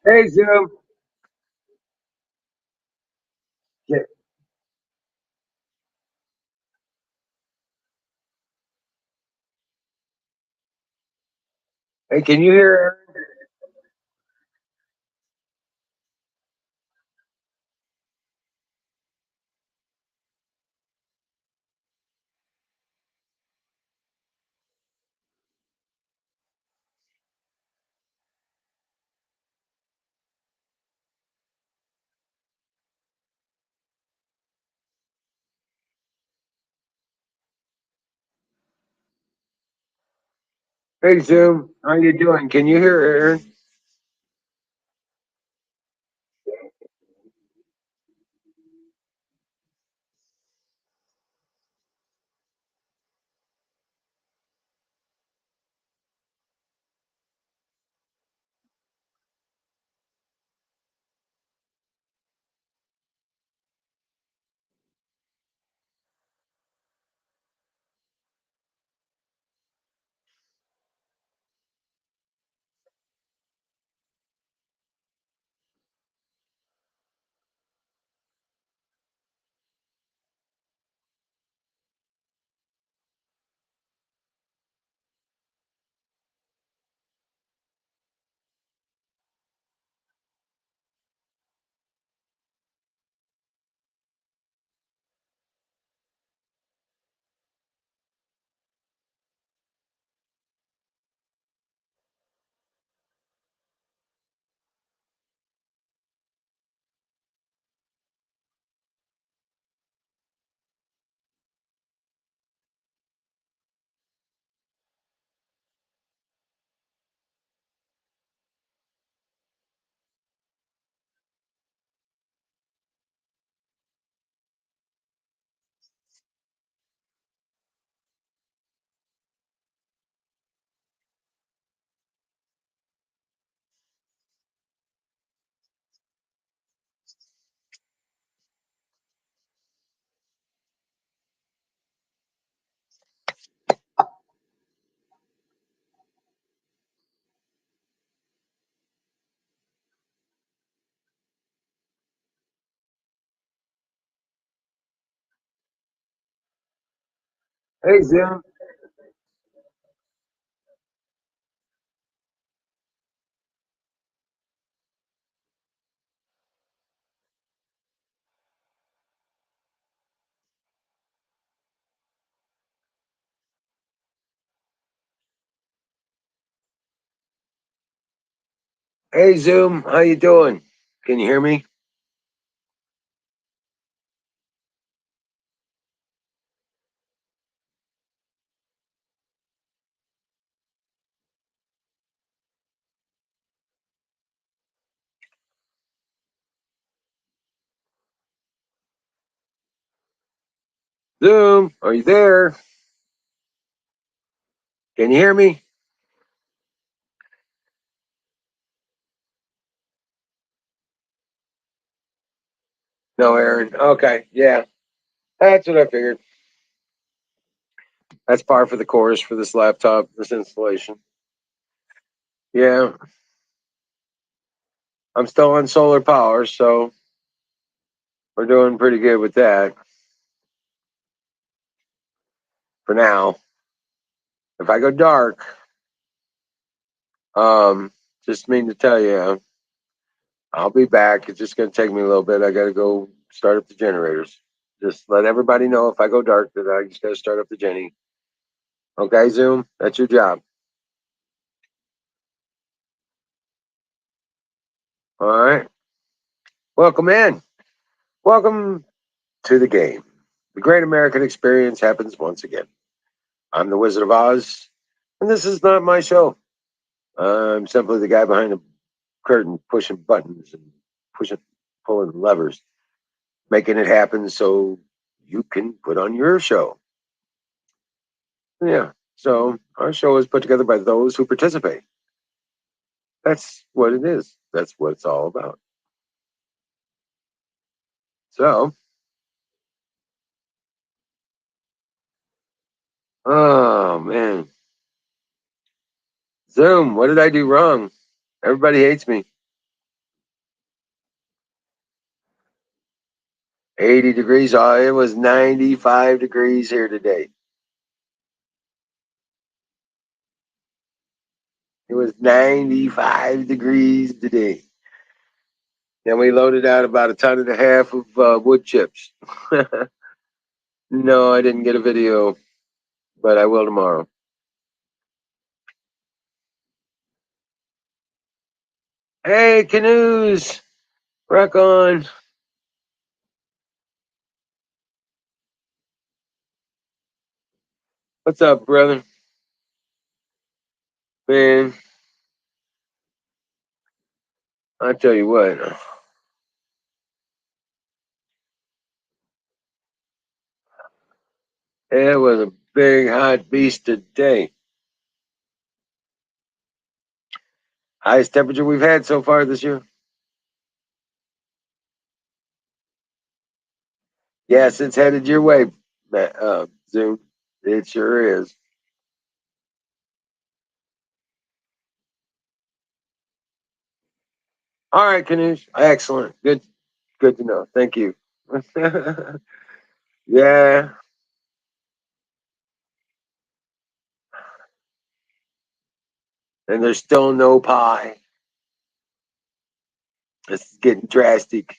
Hey, Zoom. Yeah. Hey, can you hear Aaron? Hey, Zoom. How you doing? Can you hear Aaron? Hey, Zoom. Hey, Zoom. How you doing? Can you hear me? Zoom, are you there? Can you hear me? No, Aaron. Okay, yeah, that's what I figured. That's par for the course for this laptop, this installation. Yeah, I'm still on solar power, so we're doing pretty good with that for now. If I go dark, just mean to tell you, I'll be back. It's just going to take me a little bit. I got to go start up the generators. Just let everybody know if I go dark that I just got to start up the Jenny. Okay, Zoom, that's your job. All right. Welcome in. Welcome to the game. The great American experience happens once again. I'm the Wizard of Oz, and this is not my show. I'm simply the guy behind the curtain pushing buttons and pushing, pulling levers, making it happen so you can put on your show. Yeah. So our show is put together by those who participate. That's what it is. That's what it's all about. So, oh man, Zoom, what did I do wrong? Everybody hates me. 80 degrees. Oh, it was 95 degrees here today. It was 95 degrees today. And we loaded out about a ton and a half of wood chips. No, I didn't get a video, but I will tomorrow. Hey, canoes, rock on. What's up, brother? Man, I tell you what, it was a big hot beast today. Highest temperature we've had so far this year. Yes, it's headed your way, Zoom. It sure is. All right, canoes. Excellent. Good to know. Thank you. Yeah, and there's still no pie. It's getting drastic.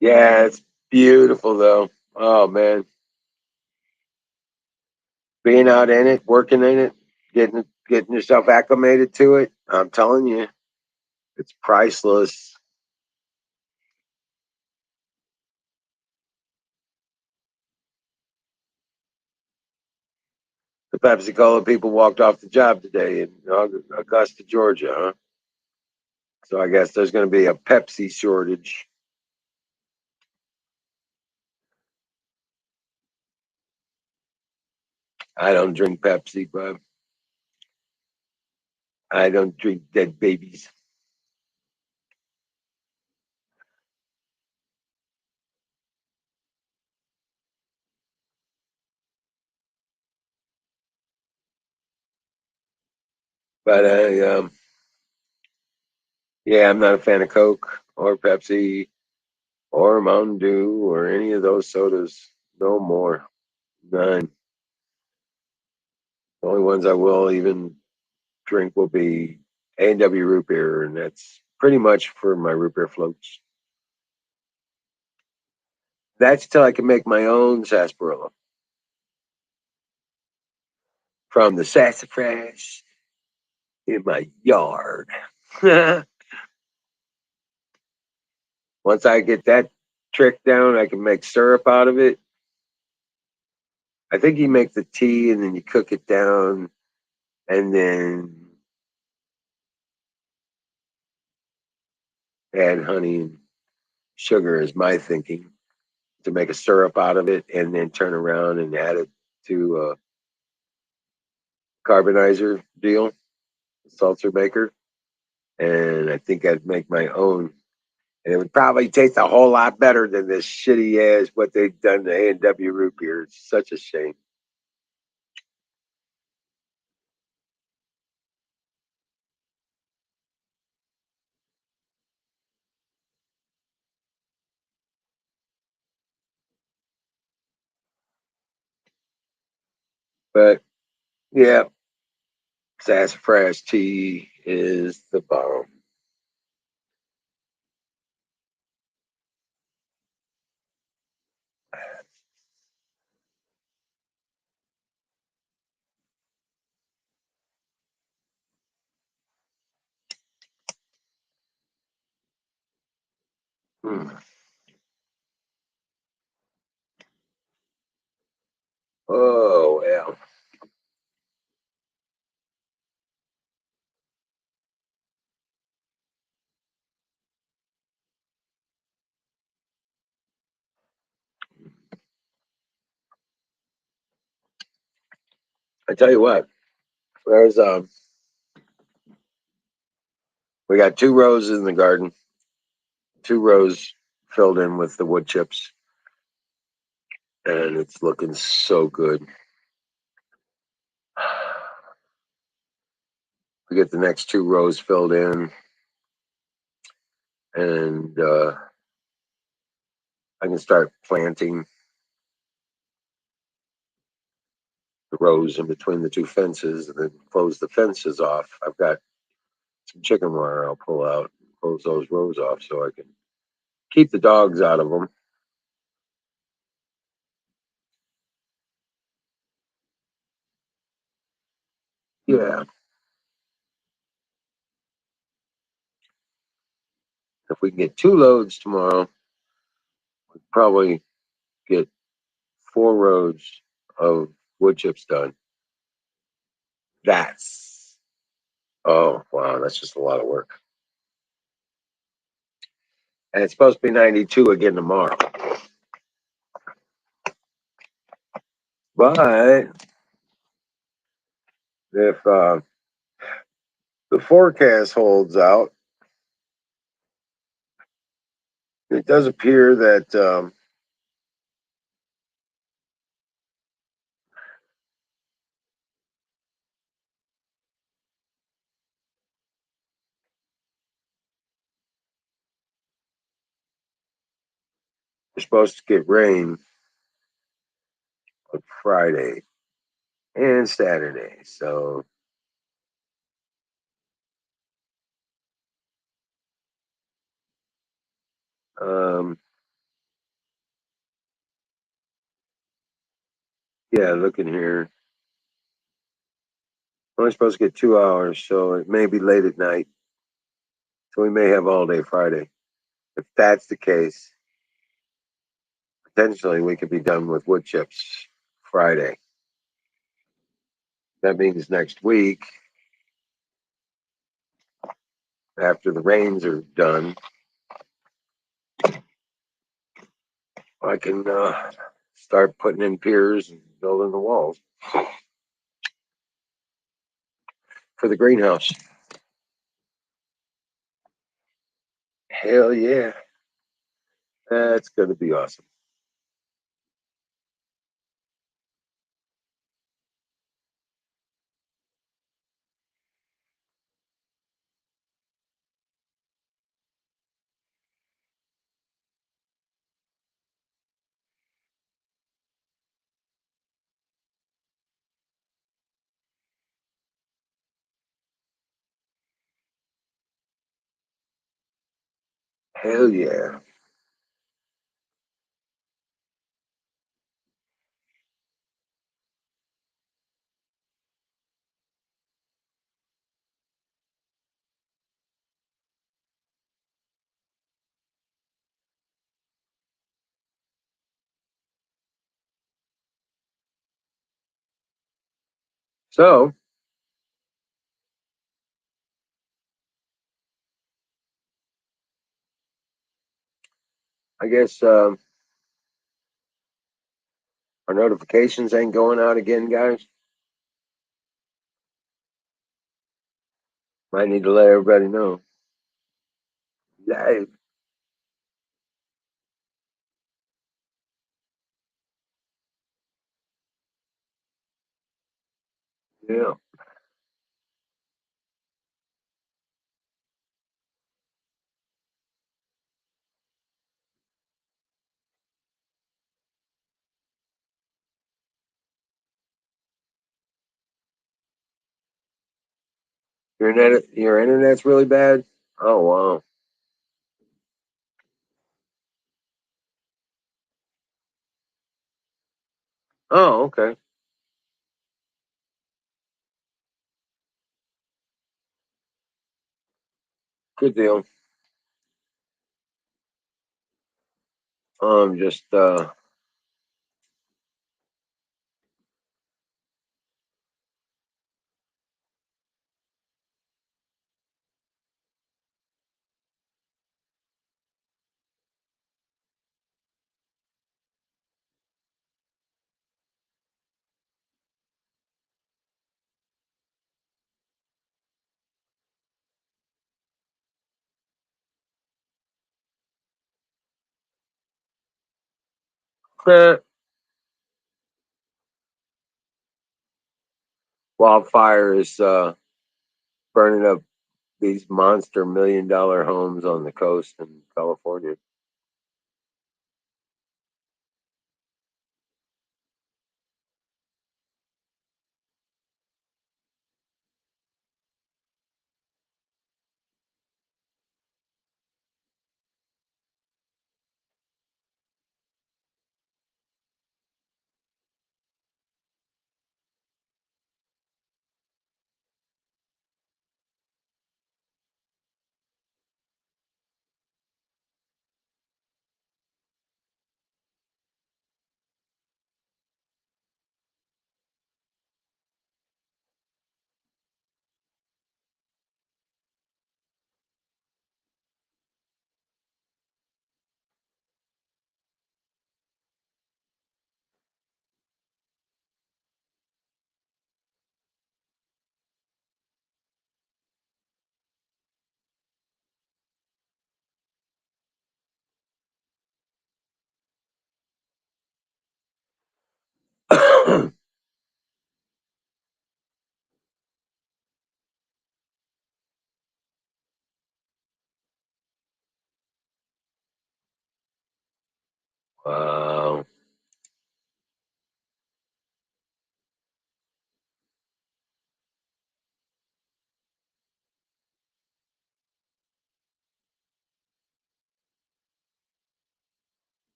Yeah, it's beautiful though. Oh man, being out in it, working in it, getting yourself acclimated to it. I'm telling you, it's priceless. The Pepsi Cola people walked off the job today in Augusta, Georgia. Huh? So I guess there's going to be a Pepsi shortage. I don't drink Pepsi, but I don't drink dead babies. But yeah, I'm not a fan of Coke or Pepsi or Mountain Dew or any of those sodas. No more. None. The only ones I will even drink will be A&W root beer, and that's pretty much for my root beer floats. That's till I can make my own sarsaparilla from the sassafras in my yard. Once I get that trick down, I can make syrup out of it. I think you make the tea and then you cook it down and then add honey and sugar is my thinking to make a syrup out of it and then turn around and add it to a carbonizer deal, seltzer maker. And I think I'd make my own. And it would probably taste a whole lot better than this shitty ass what they've done to A&W root beer. It's such a shame. But yeah, sassafras tea is the bomb. Mm. Oh well. I tell you what, there's we got 2 rows in the garden, 2 rows filled in with the wood chips, and it's looking so good. We get the next 2 rows filled in, and I can start planting the rows in between the 2 fences, and then close the fences off. I've got some chicken wire I'll pull out, close those rows off, so I can keep the dogs out of them. Yeah, if we can get 2 loads tomorrow, we'll probably get 4 rows of wood chips done. That's Oh wow, that's just a lot of work. And it's supposed to be 92 again tomorrow. But if the forecast holds out, it does appear that we're supposed to get rain on Friday and Saturday. So um, yeah, looking here, we're only supposed to get 2 hours, so it may be late at night. So we may have all day Friday. If that's the case, potentially we could be done with wood chips Friday. That means next week, after the rains are done, I can start putting in piers and building the walls for the greenhouse. Hell yeah. That's going to be awesome. Hell yeah. So I guess our notifications ain't going out again, guys. Might need to let everybody know. Live. Yeah. Your internet's really bad. Oh wow. Oh okay. Good deal. Just Wildfire is burning up these monster $1 million homes on the coast in California. Wow.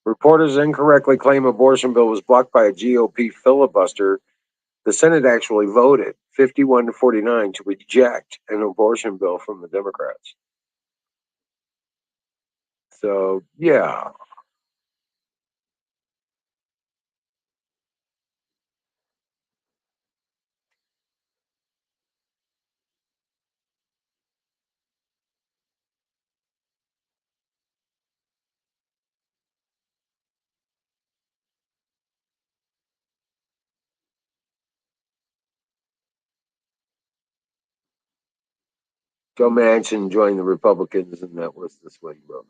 Reporters incorrectly claim abortion bill was blocked by a GOP filibuster. The Senate actually voted 51 to 49 to reject an abortion bill from the Democrats. So, yeah. Joe Manchin joined the Republicans, and that was the swing vote.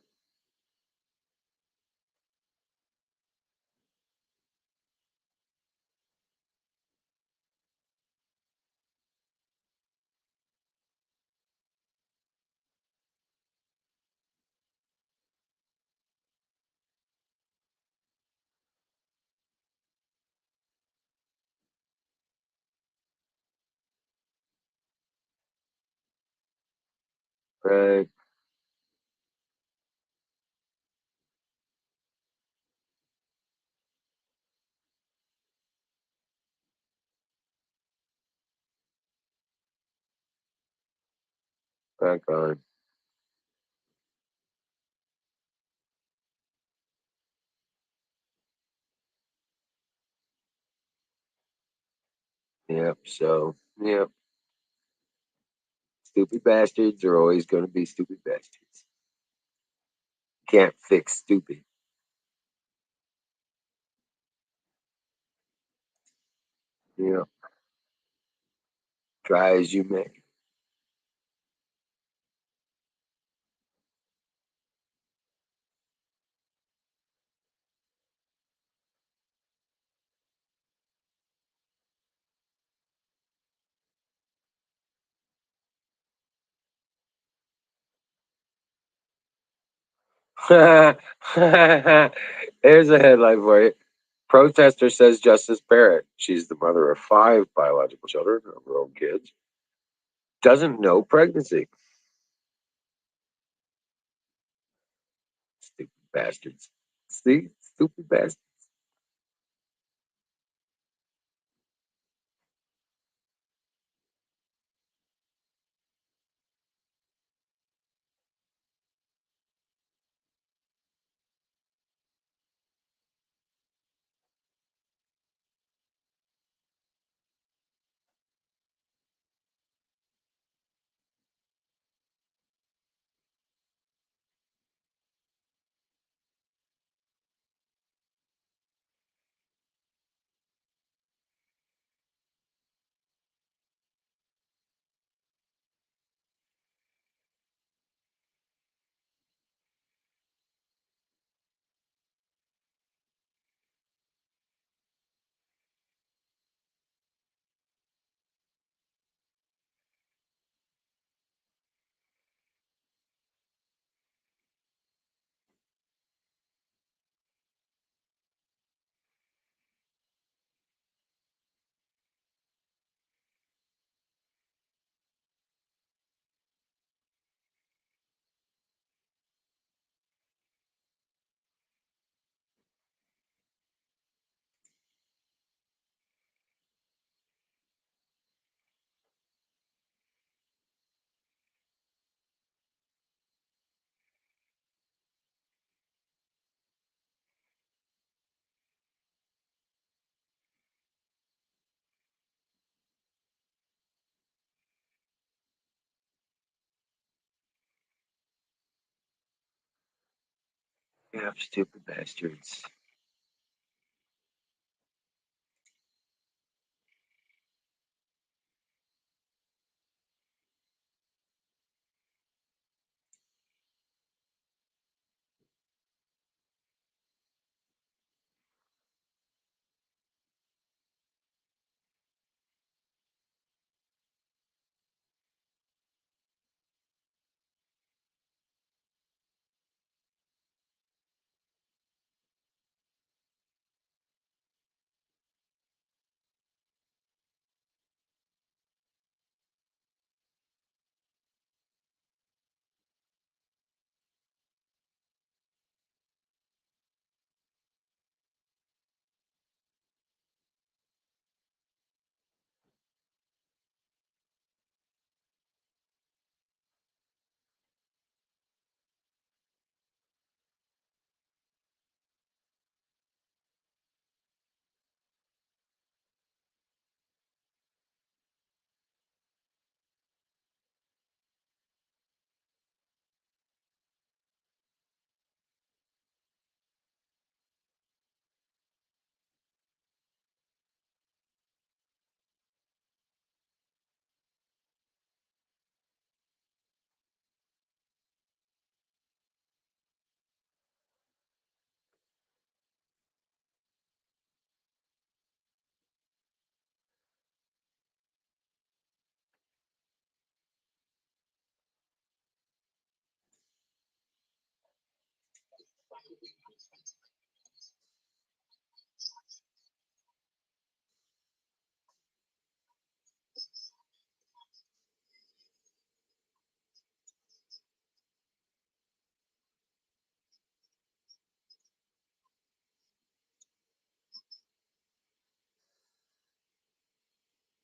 Right. Back on. Yep. So, yep. Stupid bastards are always going to be stupid bastards. Can't fix stupid. You know, try as you may. Here's a headline for you. Protester says Justice Barrett, she's the mother of 5 biological children, of her own kids, doesn't know pregnancy. Stupid bastards. See? Stupid bastards. Yeah, stupid bastards.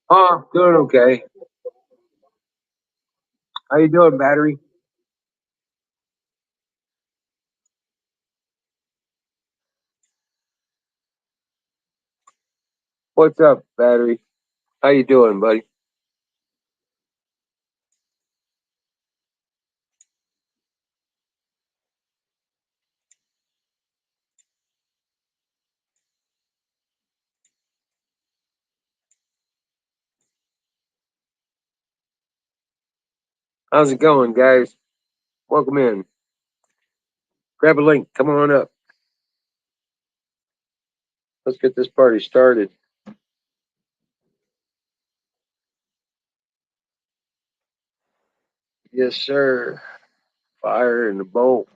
Oh, doing okay. How you doing, battery? What's up, battery? How you doing, buddy? How's it going, guys? Welcome in. Grab a link. Come on up. Let's get this party started. Yes, sir. Fire in the bowl.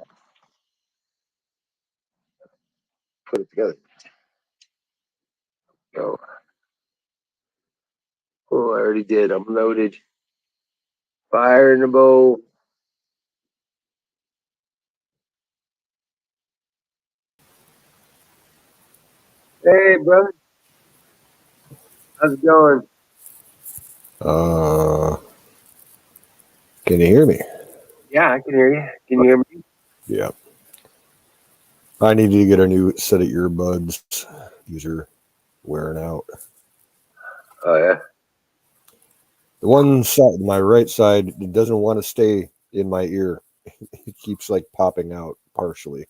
Put it together. Go. Oh, I already did. I'm loaded. Fire in the bowl. Hey, brother. How's it going? Uh, can you hear me? Yeah, I can hear you. Can you hear me? Yeah. I need to get a new set of earbuds. These are wearing out. Oh, yeah. The one side, my right side, it doesn't want to stay in my ear. It keeps like popping out partially.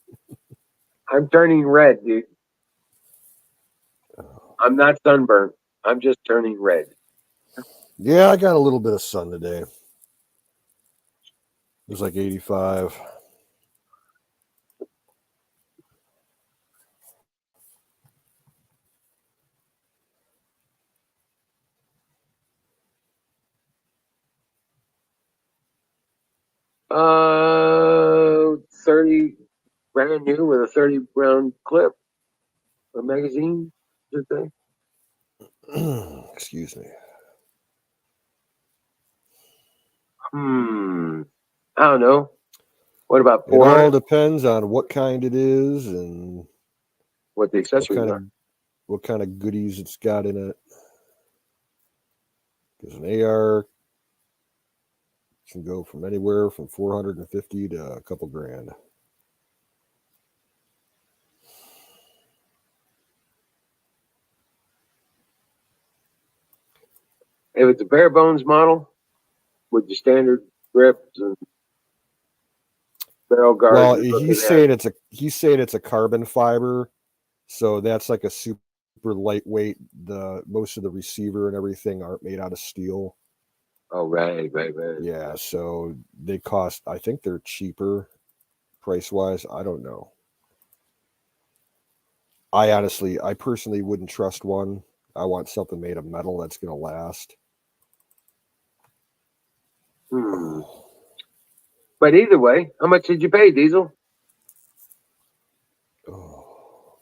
I'm turning red, dude. I'm not sunburned. I'm just turning red. Yeah, I got a little bit of sun today. It was like 85. Uh, 30 brand new with a 30 round clip, a magazine, should say. Excuse me. Hmm. I don't know. What about It all 400? depends on what kind it is and What the what accessories kind of are. what kind of goodies it's got in it. Because an AR can go from anywhere from 450 to a couple grand. If it's a bare bones model with the standard grips and Barrel guards Well, are looking at. he's saying it's a carbon fiber, so that's like a super lightweight. The most of the receiver and everything aren't made out of steel. Oh, right. Yeah, so they cost. I think they're cheaper price wise. I don't know. I personally wouldn't trust one. I want something made of metal that's going to last. Hmm. But either way, how much did you pay, Diesel? Oh,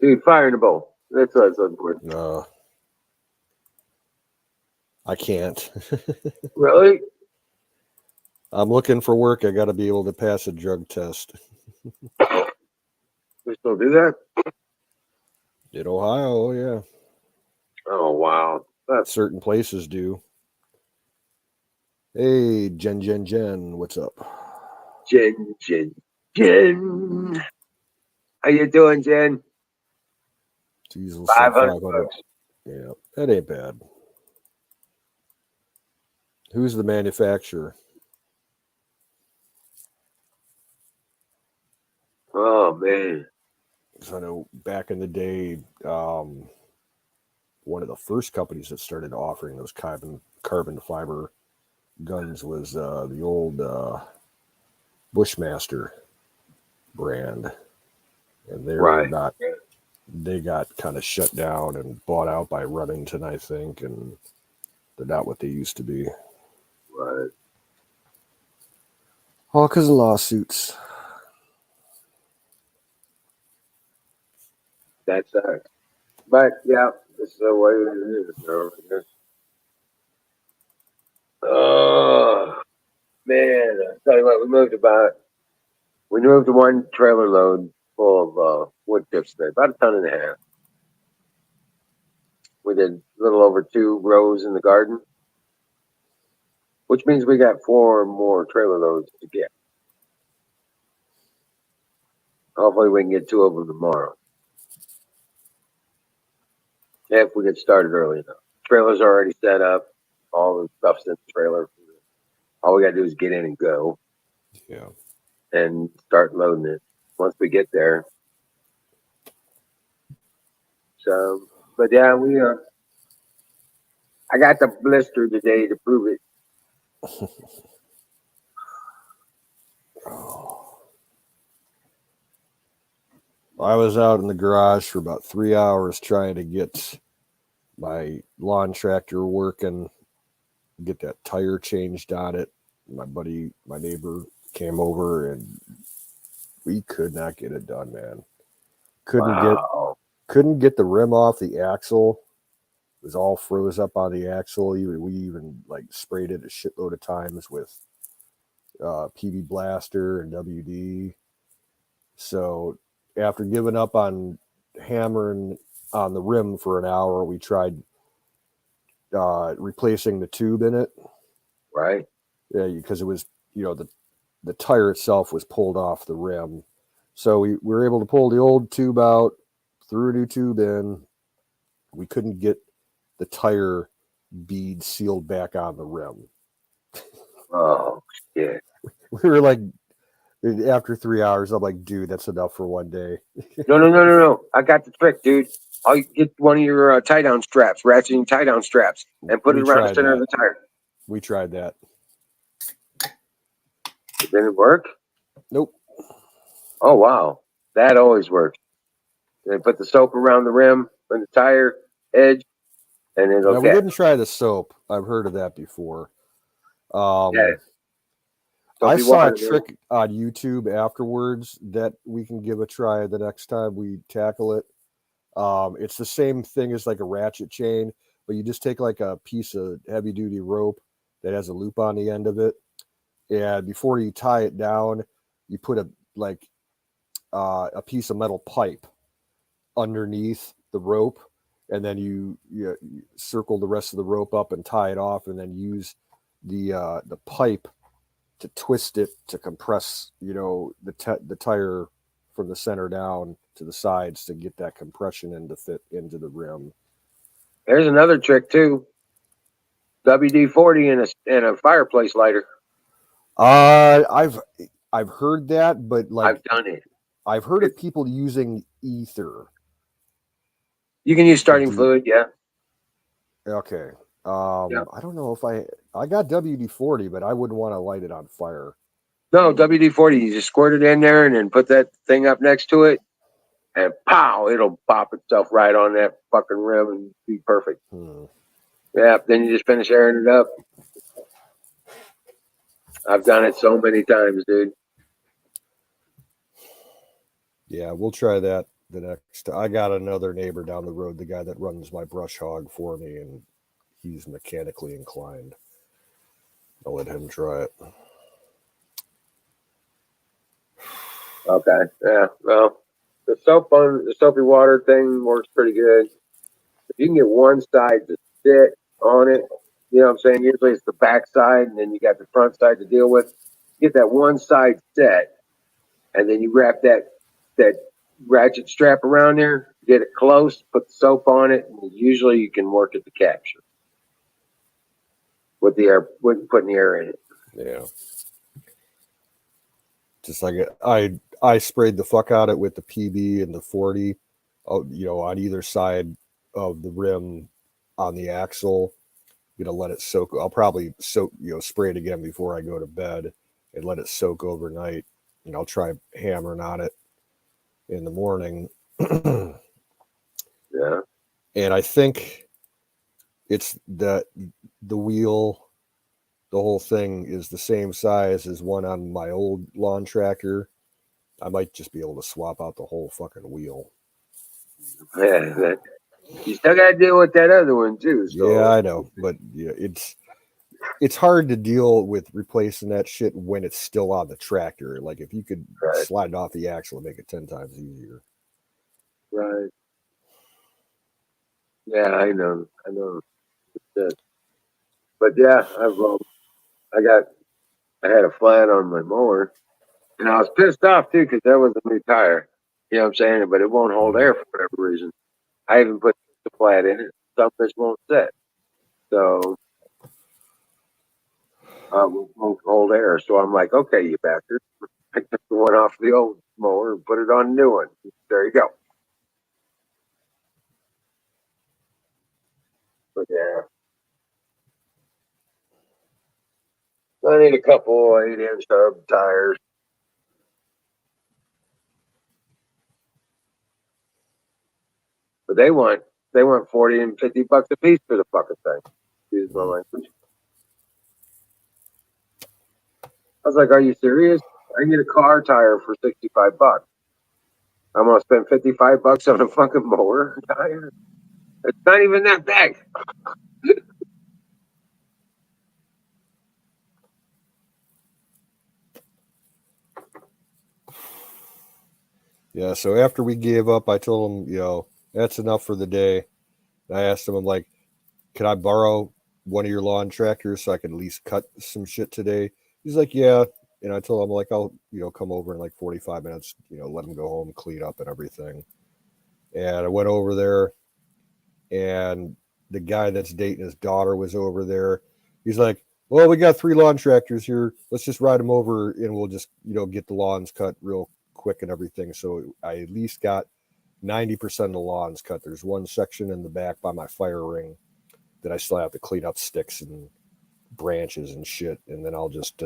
Dude, fire in the bowl. That's what it's looking for. no, I can't. Really? I'm looking for work. I got to be able to pass a drug test. We still do that? In Ohio, yeah, Oh, wow. That's certain places do. Hey, Jen, what's up? Jen. How you doing, Jen? Diesel said 500 500. bucks. Yeah, that ain't bad. Who's the manufacturer? Oh, man. 'Cause I know back in the day, one of the first companies that started offering those carbon fiber guns was the old Bushmaster brand, and they're Right. not. They got kind of shut down and bought out by Remington, I think, and they're not what they used to be. Right. All because of lawsuits. That's that. But, yeah, this is the way it is, bro. I guess. Oh, man. I tell you what, we moved one trailer load full of wood chips today, about a ton and a half. We did a little over 2 rows in the garden, which means we got 4 more trailer loads to get. Hopefully, we can get 2 of them tomorrow if we get started early enough. Trailers are already set up. All the stuff's in the trailer. All we got to do is get in and go Yeah. and start loading it once we get there. So, but yeah, I got the blister today to prove it. Oh. I was out in the garage for about 3 hours trying to get my lawn tractor working, get that tire changed on it. My neighbor came over and we could not get it done, man. Couldn't get Wow. couldn't get the rim off the axle. It was all froze up on the axle. We even like sprayed it a shitload of times with PB Blaster and WD. So after giving up on hammering on the rim for an hour, we tried replacing the tube in it. Right? Yeah, because it was the tire itself was pulled off the rim. So we were able to pull the old tube out, threw a new tube in. We couldn't get the tire bead sealed back on the rim. Oh, shit. We were like, after 3 hours, I'm like, dude, that's enough for one day. No. I got the trick, dude. I'll get one of your tie down straps, ratcheting tie down straps, and put We it around the tried center of that. the tire. We tried that. Did it work? Nope. Oh, wow. That always works. Then put the soap around the rim and the tire edge, and it'll Yeah, we catch. didn't try the soap. I've heard of that before. Yeah. So I if you saw a want to, trick on YouTube afterwards that we can give a try the next time we tackle it. It's the same thing as like a ratchet chain, but you just take like a piece of heavy duty rope that has a loop on the end of it, and before you tie it down, you put a piece of metal pipe underneath the rope, and then you circle the rest of the rope up and tie it off, and then use the pipe to twist it to compress, the tire from the center down to the sides to get that compression in to fit into the rim. here's another trick too. WD-40 and a fireplace lighter. I've heard that, but I've like done it. I've heard of people using ether You can use to starting do. fluid, yeah. Okay. Yeah. I don't know if I got WD-40, but I wouldn't want to light it on fire. No, WD-40, you just squirt it in there and then put that thing up next to it, and pow, it'll pop itself right on that fucking rim and be perfect. Yeah, then you just finish airing it up. I've done it so many times, dude. Yeah, we'll try that the next. I got another neighbor down the road, the guy that runs my brush hog for me, and he's mechanically inclined. I'll let him try it. Okay, yeah, well, the soapy water thing works pretty good. If you can get one side to sit on it, you know what I'm saying? Usually it's the back side, and then you got the front side to deal with. Get that one side set, and then you wrap that ratchet strap around there, get it close, put the soap on it, and usually you can work it to capture with the air, with putting the air in it. Yeah, just like I sprayed the fuck out it with the PB and the 40, on either side of the rim on the axle. Let it soak. I'll probably soak, spray it again before I go to bed and let it soak overnight. I'll try hammering on it in the morning. Yeah. And I think it's that the wheel, the whole thing is the same size as one on my old lawn tractor. I might just be able to swap out the whole fucking wheel. Yeah, you still got to deal with that other one too. Yeah, So I know, but yeah, it's hard to deal with replacing that shit when it's still on the tractor. Like if you could right, slide it off the axle and make it 10 times easier. right. Yeah, I know. But yeah, I had a flat on my mower, and I was pissed off too because that was a new tire. You know what I'm saying? But it won't hold Mm. air for whatever reason. I even put the flat in it. Some fish won't set, so won't hold air. So I'm like, okay, you bastard. I took the one off the old mower and put it on the new one. There you go. But yeah, I need a couple 8-inch hub tires. But they want 40 and $50 a piece for the fucking thing. Excuse my Mm. language. I was like, are you serious? I can get a car tire for $65. I'm gonna spend $55 on a fucking mower tire. It's not even that big. Yeah, so after we gave up, I told him, that's enough for the day. I asked him, I'm like, can I borrow one of your lawn tractors so I can at least cut some shit today? He's like, yeah. And I told him, like, I'll, come over in like 45 minutes, let him go home, clean up and everything. And I went over there, and the guy that's dating his daughter was over there. He's like, well, we got 3 lawn tractors here. Let's just ride them over and we'll just, get the lawns cut real quick and everything. So I at least got 90% of the lawns cut. There's one section in the back by my fire ring that I still have to clean up sticks and branches and shit. And then I'll just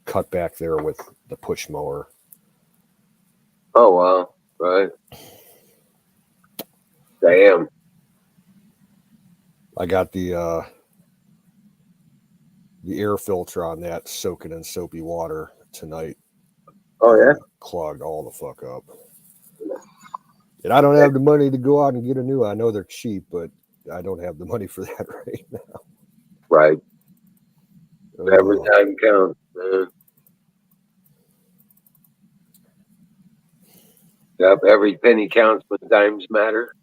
cut back there with the push mower. Oh wow, right? Damn. I got the air filter on that soaking in soapy water tonight. Oh yeah. Clogged all the fuck up. And I don't have the money to go out and get a new one. I know they're cheap, but I don't have the money for that right now. Right. Every Oh, time counts, man. Yep. Every penny counts when dimes matter.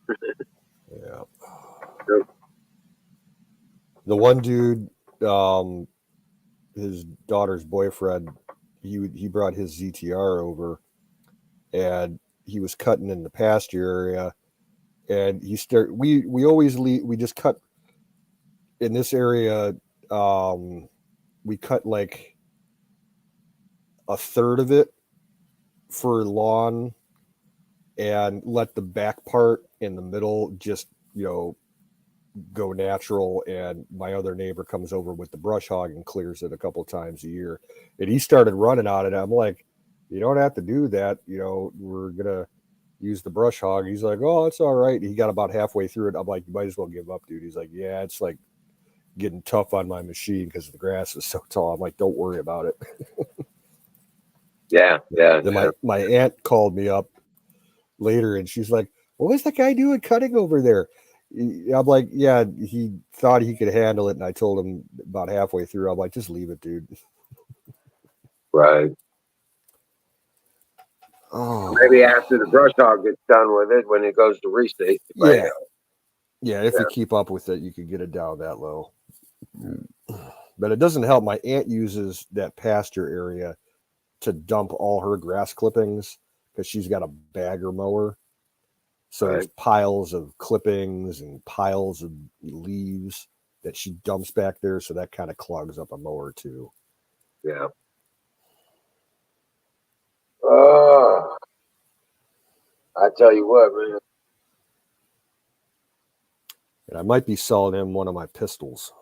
yeah. Yep. The one dude, um, his daughter's boyfriend, he brought his ZTR over, and he was cutting in the pasture area, and we always leave, we just cut in this area. we cut like a third of it for lawn and let the back part in the middle just, go natural. And my other neighbor comes over with the brush hog and clears it a couple times a year. And he started running on it. I'm like, you don't have to do that. We're going to use the brush hog. He's like, oh, it's all right. He got about halfway through it. I'm like, you might as well give up, dude. He's like, yeah, it's like getting tough on my machine because the grass is so tall. I'm like, don't worry about it. Yeah. Then my aunt called me up later and she's like, what was that guy doing cutting over there? I'm like, yeah, he thought he could handle it. And I told him about halfway through, I'm like, just leave it, dude. Right. Oh, Maybe after the brush hog gets done with it, when it goes to reseed. yeah. Yeah, if you keep up with it, you could get it down that low. But it doesn't help. My aunt uses that pasture area to dump all her grass clippings because she's got a bagger mower. So there's piles of clippings and piles of leaves that she dumps back there. So that kind of clogs up a mower too. Yeah. Oh, I tell you what, man. And I might be selling him one of my pistols.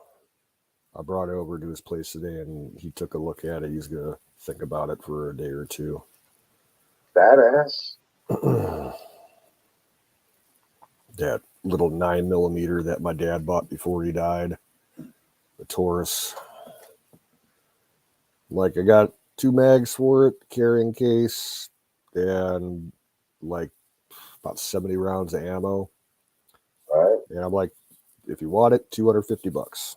I brought it over to his place today and he took a look at it. He's going to think about it for a day or two. Badass. That little 9mm that my dad bought before he died. The Taurus. Like, I got 2 mags for it, carrying case, and like about 70 rounds of ammo. Right. And I'm like, if you want it, $250.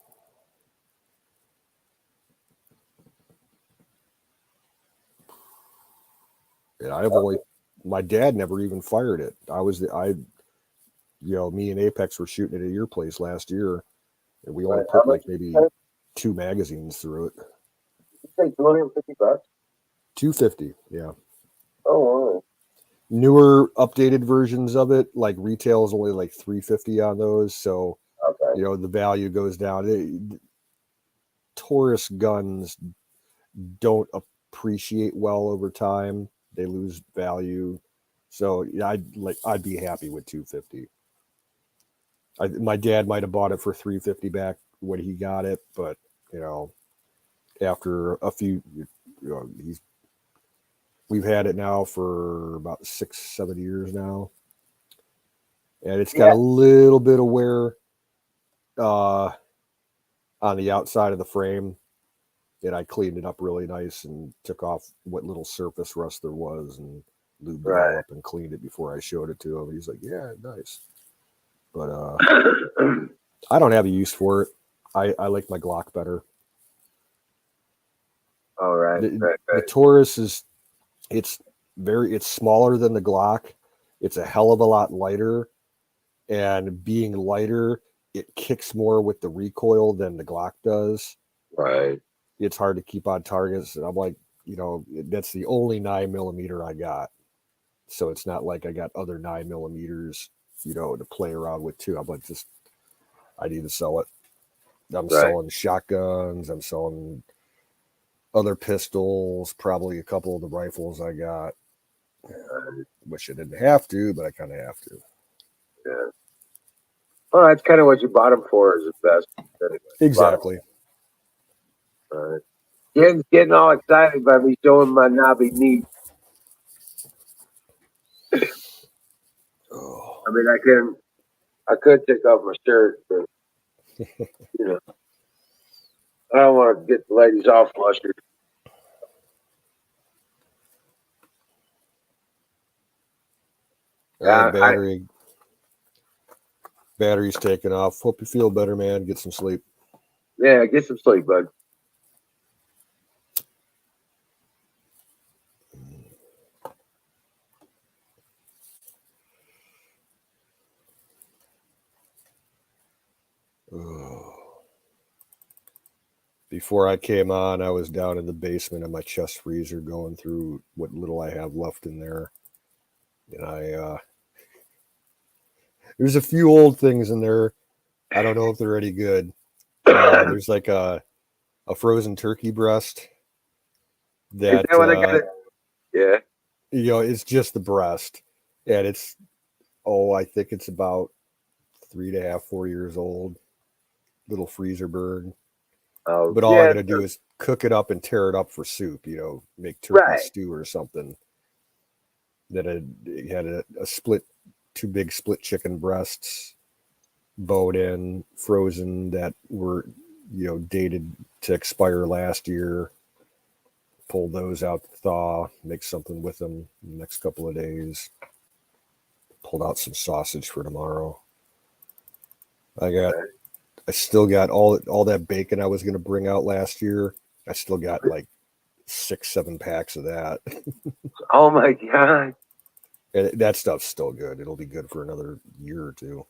And I've only, my dad never even fired it. Me and Apex were shooting it at your place last year, and we only put like maybe 2 magazines through it. You say $250? $250, yeah. Oh, wow. Newer, updated versions of it, like retail is only like $350 on those, so the value goes down. Taurus guns don't appreciate well over time; they lose value. So I'd be happy with $250. My dad might have bought it for $350 back when he got it, but after a few, we've had it now for about 6-7 years now, and it's got a little bit of wear on the outside of the frame, and I cleaned it up really nice and took off what little surface rust there was and lubed it all up and cleaned it before I showed it to him. He's like, yeah, nice. But I don't have a use for it. I like my Glock better. All right. The Taurus it's smaller than the Glock. It's a hell of a lot lighter, and being lighter, it kicks more with the recoil than the Glock does. Right. It's hard to keep on targets. And I'm like, that's the only 9mm I got. So it's not like I got other 9mm, to play around with too. I'm like, I need to sell it. I'm selling shotguns. I'm selling other pistols, probably a couple of the rifles I got. Wish I didn't have to, but I kind of have to. Yeah. Well, that's kind of what you bought them for, is the best. Anyway, exactly. All right. Jen's getting all excited by me showing my knobby knee. Oh. I mean, I could take off my shirt, but I don't want to get the ladies all flustered. All right, battery's taken off. Hope you feel better, man. Get some sleep. Yeah, get some sleep, bud. Before I came on, I was down in the basement of my chest freezer going through what little I have left in there. And there's a few old things in there. I don't know if they're any good. There's like a a frozen turkey breast Is that that what I got it? Yeah. it's just the breast, and it's I think it's about 3.5, 4 years old. Little freezer bird. Oh, But all I yeah. got to do is cook it up and tear it up for soup. Make turkey Right. stew or something. That had a split, two big split chicken breasts, bowed in, frozen that were dated to expire last year. Pulled those out to thaw, make something with them in the next couple of days. Pulled out some sausage for tomorrow. I still got all that bacon I was going to bring out last year. I still got like 6, 7 packs of that. Oh my God. And that stuff's still good. It'll be good for another year or two.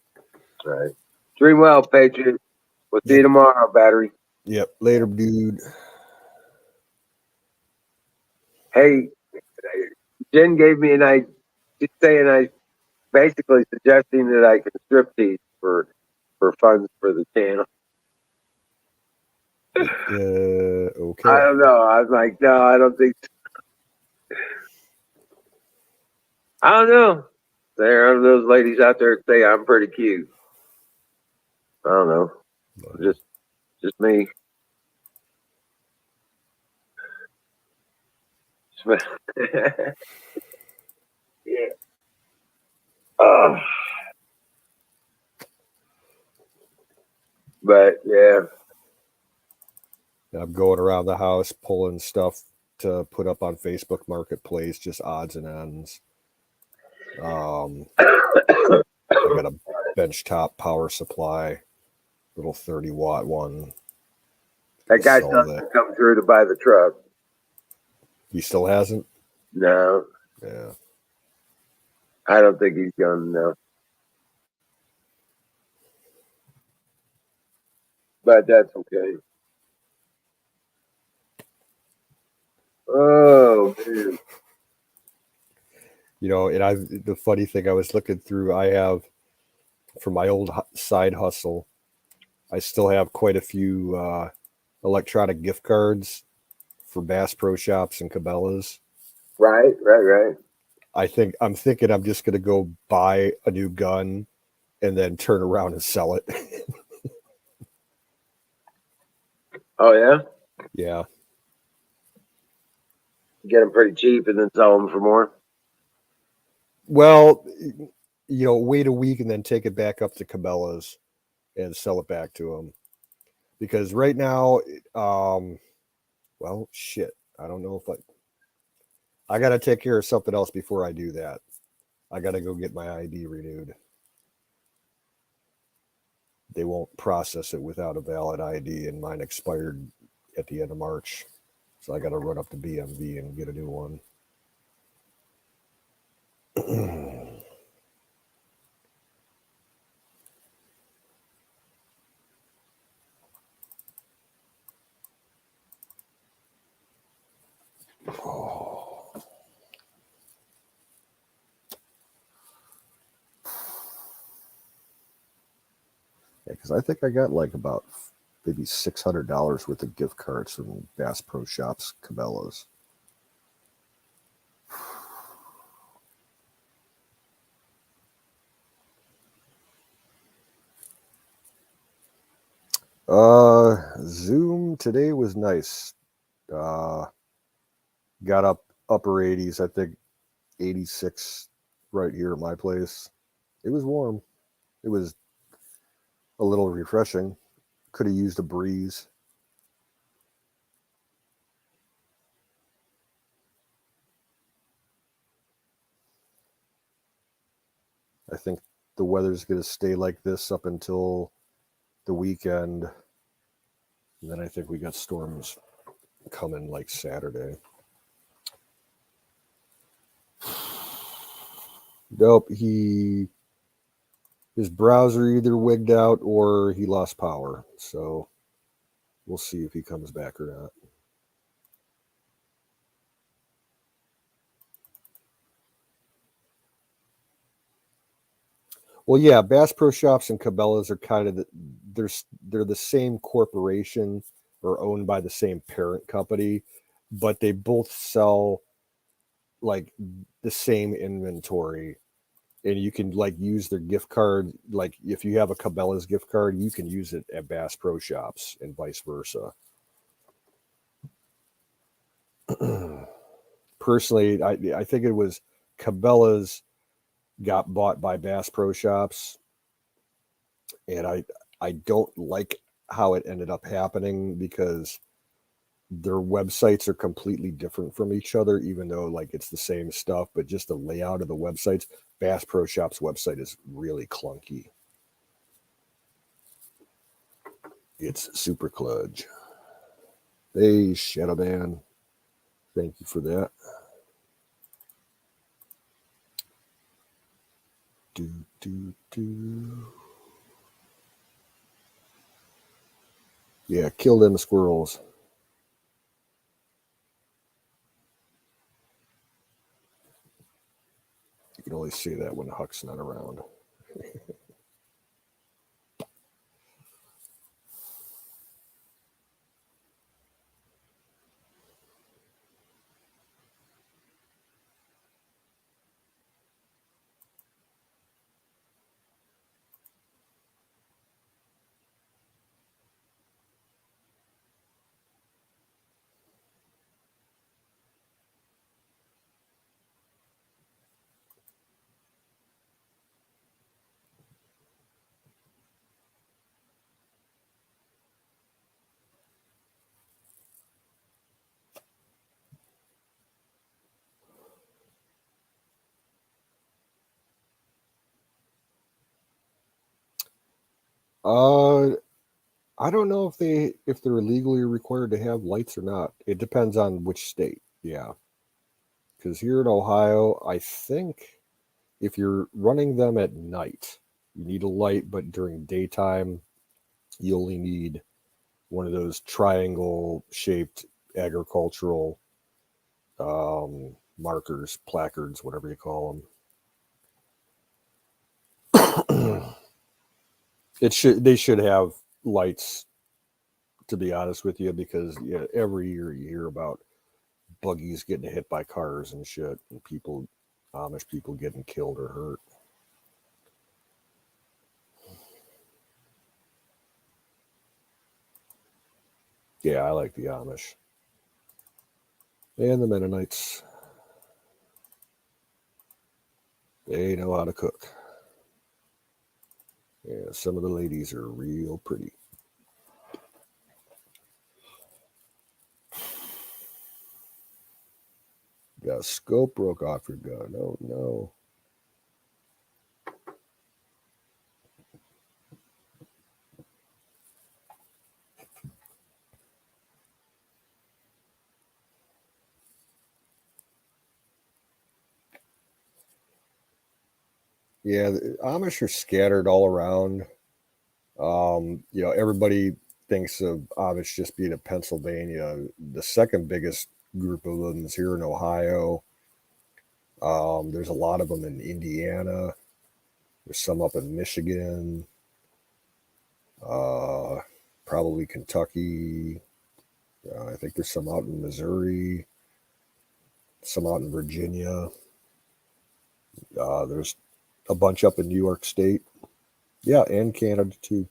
Right. Dream well, Patriot. We'll see you Yep. tomorrow, battery. Yep. Later, dude. Hey, Jen gave me an idea. She's saying basically suggesting that I can strip tease for funds for the channel. I Okay. don't know. I was like, no, I don't think. I don't know. There are those ladies out there that say I'm pretty cute. I don't know. Just me. Yeah. Oh. But yeah. I'm going around the house pulling stuff to put up on Facebook Marketplace, just odds and ends. I got a benchtop power supply, little 30-watt one. That Gonna guy sell still that. hasn't come through to buy the truck. He still hasn't. No, Yeah. I don't think he's gonna know. But that's okay. Oh man. And the funny thing I was looking through, I have from my old side hustle, I still have quite a few electronic gift cards for Bass Pro Shops and Cabela's. Right. I'm thinking I'm just gonna go buy a new gun and then turn around and sell it. Oh yeah. Yeah. Get them pretty cheap and then sell them for more. Well, wait a week and then take it back up to Cabela's and sell it back to them. Because right now, well, shit. I don't know if I got to take care of something else before I do that. I got to go get my ID renewed. They won't process it without a valid ID, and mine expired at the end of March. So I got to run up to BMV and get a new one. Oh. Yeah, because I think I got like about maybe $600 worth of gift cards from Bass Pro Shops, Cabela's. Zoom today was nice. Uh, got upper 80s, I think 86 right here at my place. It was warm. It was a little refreshing. Could have used a breeze. I think the weather's going to stay like this up until the weekend. And then I think we got storms coming like Saturday. Nope, his browser either wigged out or he lost power. So we'll see if he comes back or not. Well, yeah, Bass Pro Shops and Cabela's are kind of they're the same corporation, are owned by the same parent company, but they both sell like the same inventory, and you can like use their gift card. Like if you have a Cabela's gift card, you can use it at Bass Pro Shops and vice versa. Personally, I think it was Cabela's got bought by Bass Pro Shops, and I don't like how it ended up happening because their websites are completely different from each other, even though like it's the same stuff, but just the layout of the websites. Bass Pro Shops website is really clunky. It's super kludge. Hey, Shadow Man, thank you for that. Do. Yeah, kill them squirrels. You can only say that when Huck's not around. Uh, I don't know if they're legally required to have lights or not. It depends on which state. Yeah, because here in Ohio, I think if you're running them at night, you need a light, but during daytime, you only need one of those triangle shaped agricultural markers, placards, whatever you call them. They should have lights, to be honest with you, because yeah, every year you hear about buggies getting hit by cars and shit, and people, Amish people getting killed or hurt. Yeah, I like the Amish and the Mennonites. They know how to cook. Yeah, some of the ladies are real pretty. Got a scope broke off your gun. Oh no. Yeah, the Amish are scattered all around. Everybody thinks of Amish just being in Pennsylvania. The second biggest group of them is here in Ohio. There's a lot of them in Indiana. There's some up in Michigan, uh, probably Kentucky. I think there's some out in Missouri, some out in Virginia. There's a bunch up in New York State. Yeah, and Canada too.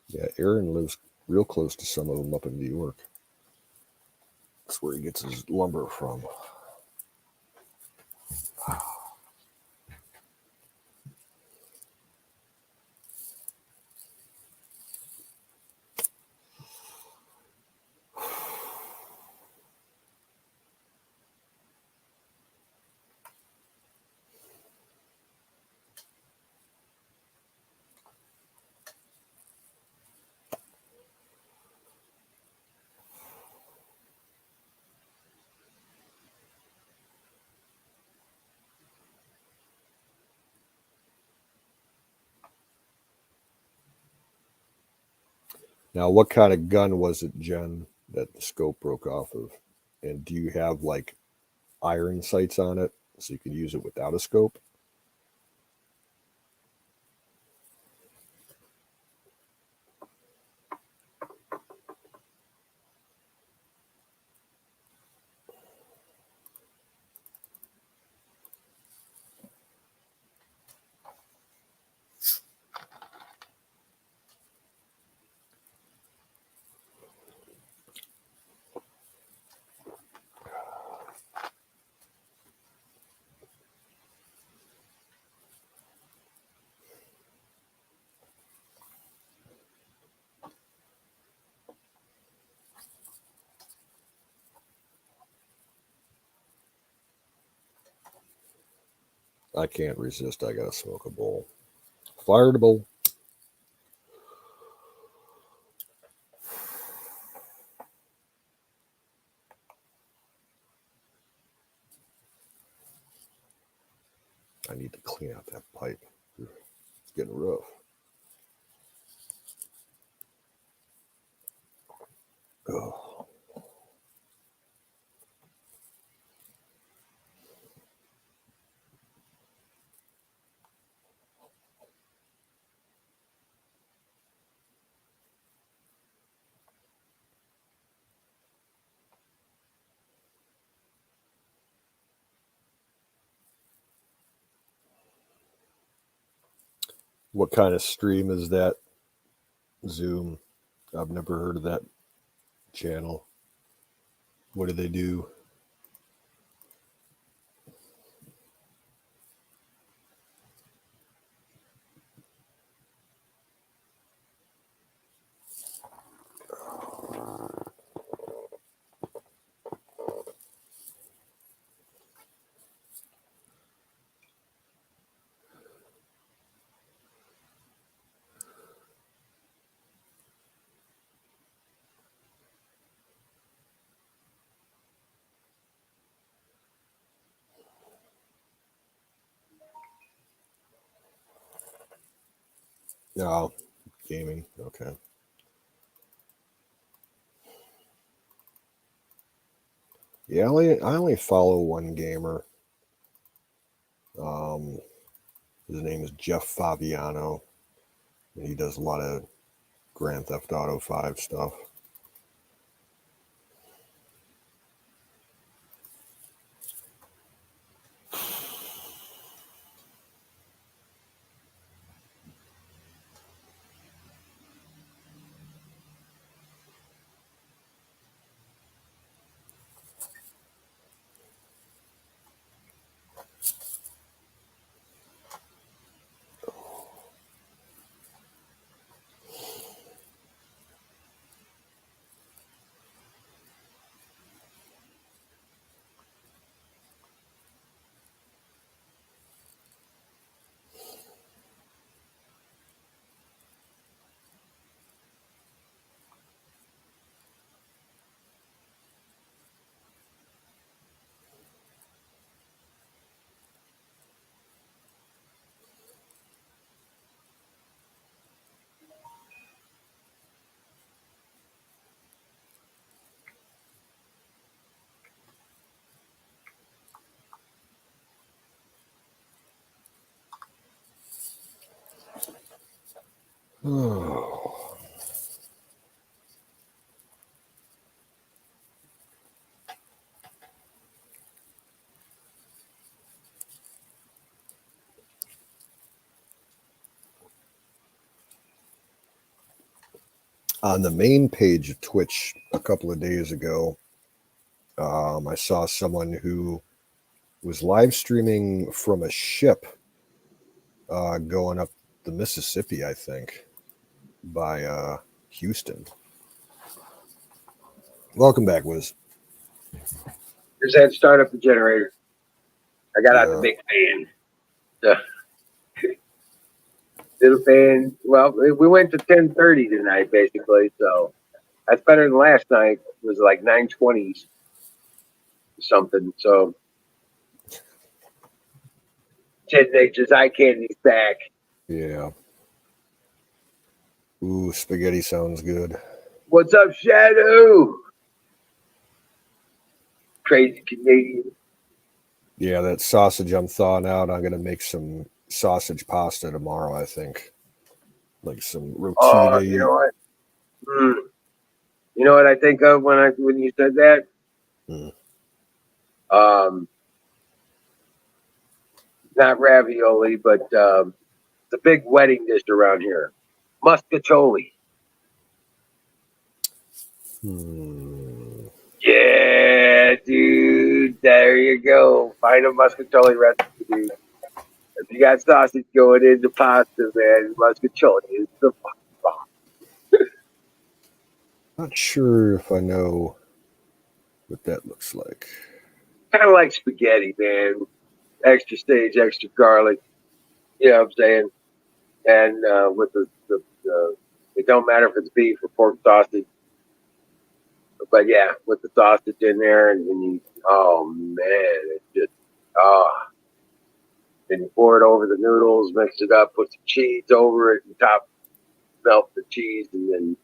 Yeah, Aaron lives real close to some of them up in New York. That's where he gets his lumber from. Now, what kind of gun was it, Jen, that the scope broke off of? And do you have like iron sights on it so you can use it without a scope? I can't resist. I gotta smoke a bowl. Fire the bowl. I need to clean out that pipe. It's getting rough. Oh. What kind of stream is that? Zoom. I've never heard of that channel. What do they do? Oh, gaming. Okay. Yeah, I only follow one gamer. His name is Jeff Fabiano, and he does a lot of Grand Theft Auto 5 stuff. Oh. On the main page of Twitch a couple of days ago, I saw someone who was live streaming from a ship going up the Mississippi, I think, by Houston. Welcome back, Wiz. Just had to start up the generator. I got out the big fan. The little fan. Well, we went to 10:30 tonight, basically. So that's better than last night. It was like 9:20s something. So Ted Nature's eye candy's back. Yeah. Ooh, spaghetti sounds good. What's up, Shadow? Crazy Canadian. Yeah, that sausage I'm thawing out. I'm gonna make some sausage pasta tomorrow. I think, like some Oh, you know rotini. what? Mm. You know what I think of when you said that? Mm. Um, not ravioli, but the big wedding dish around here, muscatoli. Hmm. Yeah, dude. There you go. Find a muscatoli recipe, dude. If you got sausage going into pasta, man, muscatoli is the bomb. Not sure if I know what that looks like. Kind of like spaghetti, man. Extra sage, extra garlic. You know what I'm saying? And with the it don't matter if it's beef or pork sausage, but yeah, with the sausage in there, and you, oh man, it's just oh. Then you pour it over the noodles, mix it up, put some cheese over it, and top melt the cheese, and then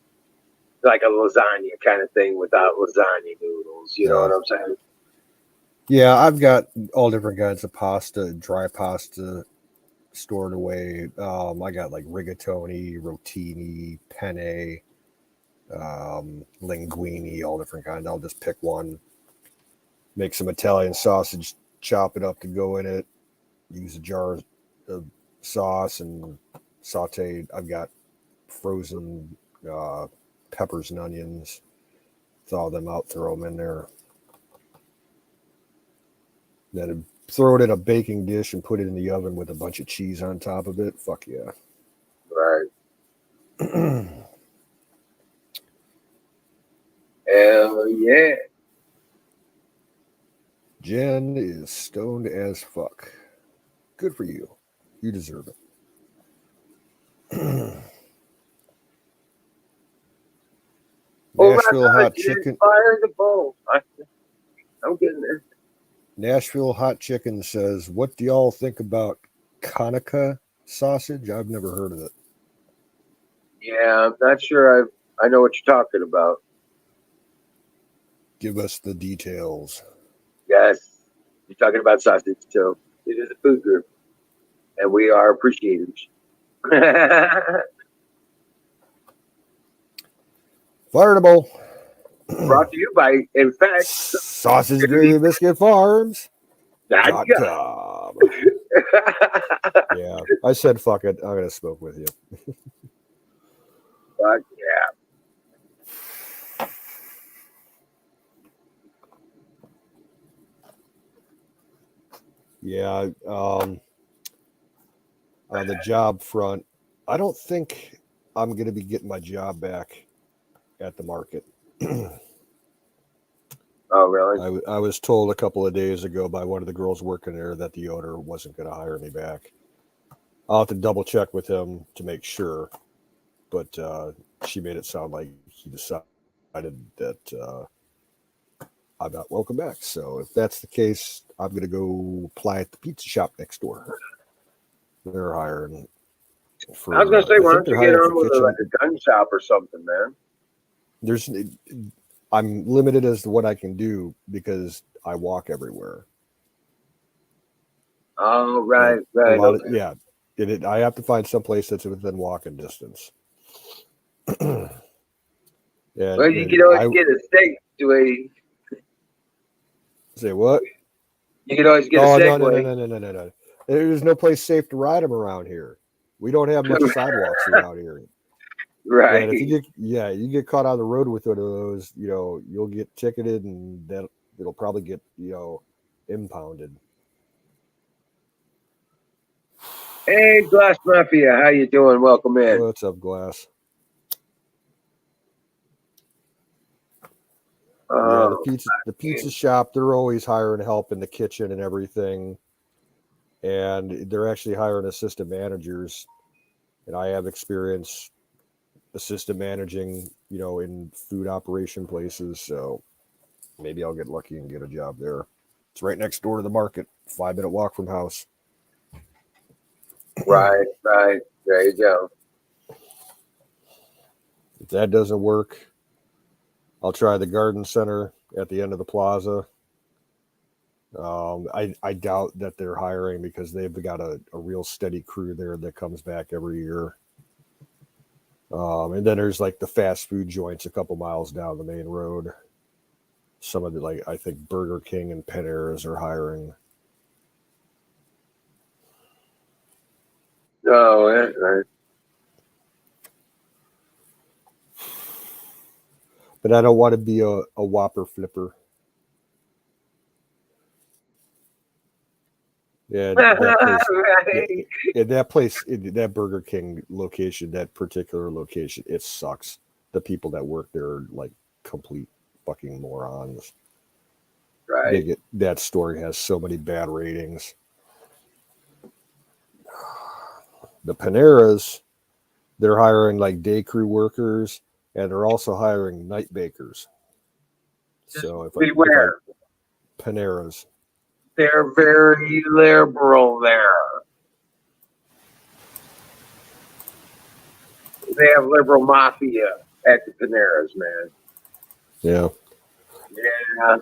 like a lasagna kind of thing without lasagna noodles. You know Yeah, what I'm saying? yeah. I've got all different kinds of pasta, dry pasta stored away. I got like rigatoni, rotini, penne, linguine, all different kinds. I'll just pick one, make some Italian sausage, chop it up to go in it. Use a jar of sauce and saute. I've got frozen uh, peppers and onions. Thaw them out, throw them in there. Then throw it in a baking dish and put it in the oven with a bunch of cheese on top of it. Fuck yeah. Right. Hell yeah. Jen is stoned as fuck. Good for you. You deserve it. Oh, right Nashville on, hot dude. chicken. Fire in the bowl. I'm getting there. Nashville hot chicken says, "What do y'all think about Conica sausage? I've never heard of it. Yeah, I'm not sure I know what you're talking about. Give us the details." Yes, you're talking about sausage, so it is a food group, and we are appreciators. Fire in a bowl. Brought to you by, in fact, Sausage Gravy Biscuit Farms. that Dot guy. com. Yeah, I said fuck it. I'm gonna smoke with you. Fuck yeah. Yeah, on the job front, I don't think I'm gonna be getting my job back at the market. Oh, really? I was told a couple of days ago by one of the girls working there that the owner wasn't going to hire me back. I'll have to double check with him to make sure, but she made it sound like he decided that I'm not welcome back. So if that's the case, I'm going to go apply at the pizza shop next door. They're hiring I was gonna for, say, I why think don't they're you get hiring for on with like kitchen. a gun shop or something, man? There's, I'm limited as to what I can do because I walk everywhere. Oh, And right, a right, lot of, okay. yeah, I have to find some place that's within walking distance. and, Well, you could always I get a steak to a. say, what? You could always get a Oh, no, no, no, Segway. no, no, no, no, no. There's no place safe to ride them around here. We don't have much sidewalks around here. Right. And if you get, yeah, you get caught on the road with one of those, you'll get ticketed and it'll probably get, impounded. Hey, Glass Mafia, how you doing? Welcome in. What's up, Glass? Yeah, Oh, the pizza shop, they're always hiring help in the kitchen and everything. And they're actually hiring assistant managers. And I have experience assistant managing, in food operation places. So maybe I'll get lucky and get a job there. It's right next door to the market, 5 minute walk from house. right, right. There you go. If that doesn't work, I'll try the garden center at the end of the plaza. I doubt that they're hiring because they've got a real steady crew there that comes back every year. And then there's like the fast food joints a couple miles down the main road. Some of the, like, I think Burger King and Panera's are hiring. Oh, right. But I don't want to be a Whopper flipper. Yeah, that place. Yeah, Right. that place, that Burger King location, that particular location, it sucks. The people that work there are like complete fucking morons. They Right. get that store has so many bad ratings. The Paneras, they're hiring like day crew workers, and they're also hiring night bakers. Just So if I beware. Paneras, They're very liberal there. They have liberal mafia at the Paneras, man. yeah, Yeah.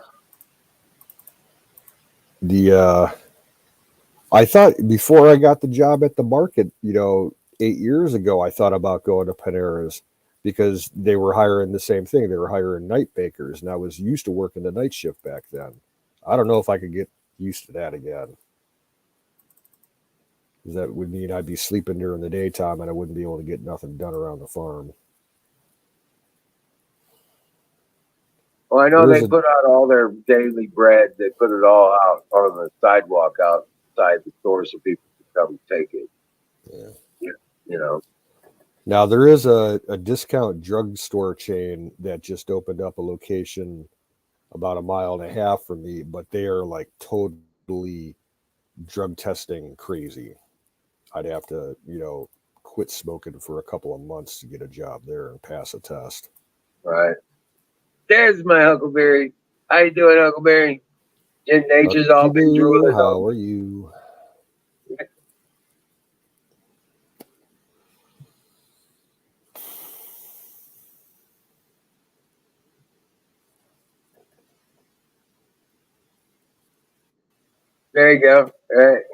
the I thought before I got the job at the market, 8 years ago, I thought about going to Panera's because they were hiring the same thing. They were hiring night bakers, and I was used to working the night shift back then. I don't know if I could get used to that again. 'Cause that would mean I'd be sleeping during the daytime and I wouldn't be able to get nothing done around the farm. Well, I know There they is a put out all their daily bread. They put it all out on the sidewalk outside the store so people can come take it. yeah. You you know. Now there is a discount drugstore chain that just opened up a location about a mile and a half from me, but they are like totally drug testing crazy. I'd have to, quit smoking for a couple of months to get a job there and pass a test. Right. There's my Huckleberry. How you doing, Huckleberry? And nature's all Lucky been Boo, drooling how on are you? me. There you go. All right.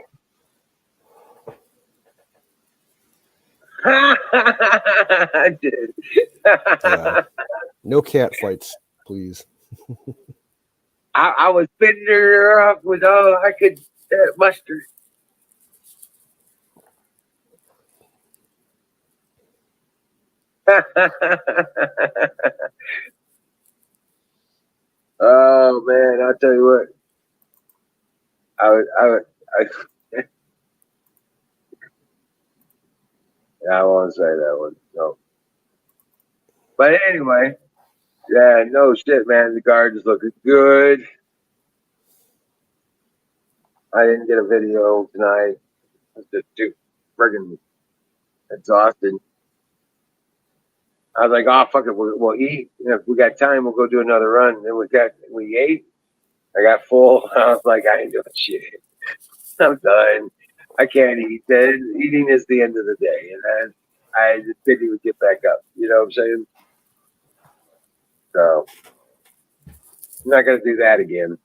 I did. Yeah. No cat fights, please. I was fitting her up with all I could muster. Oh man, I'll tell you what. I, I won't say that one. No. But anyway, yeah, no shit, man. The garden's looking good. I didn't get a video tonight. I was just too friggin' exhausted. I was like, oh fuck it, we'll eat. If we got time, we'll go do another run. And then we ate. I got full. I was like, I ain't doing shit. I'm done. I can't eat. Eating is the end of the day, and I just figured we'd get back up. You know what I'm saying? So I'm not gonna do that again.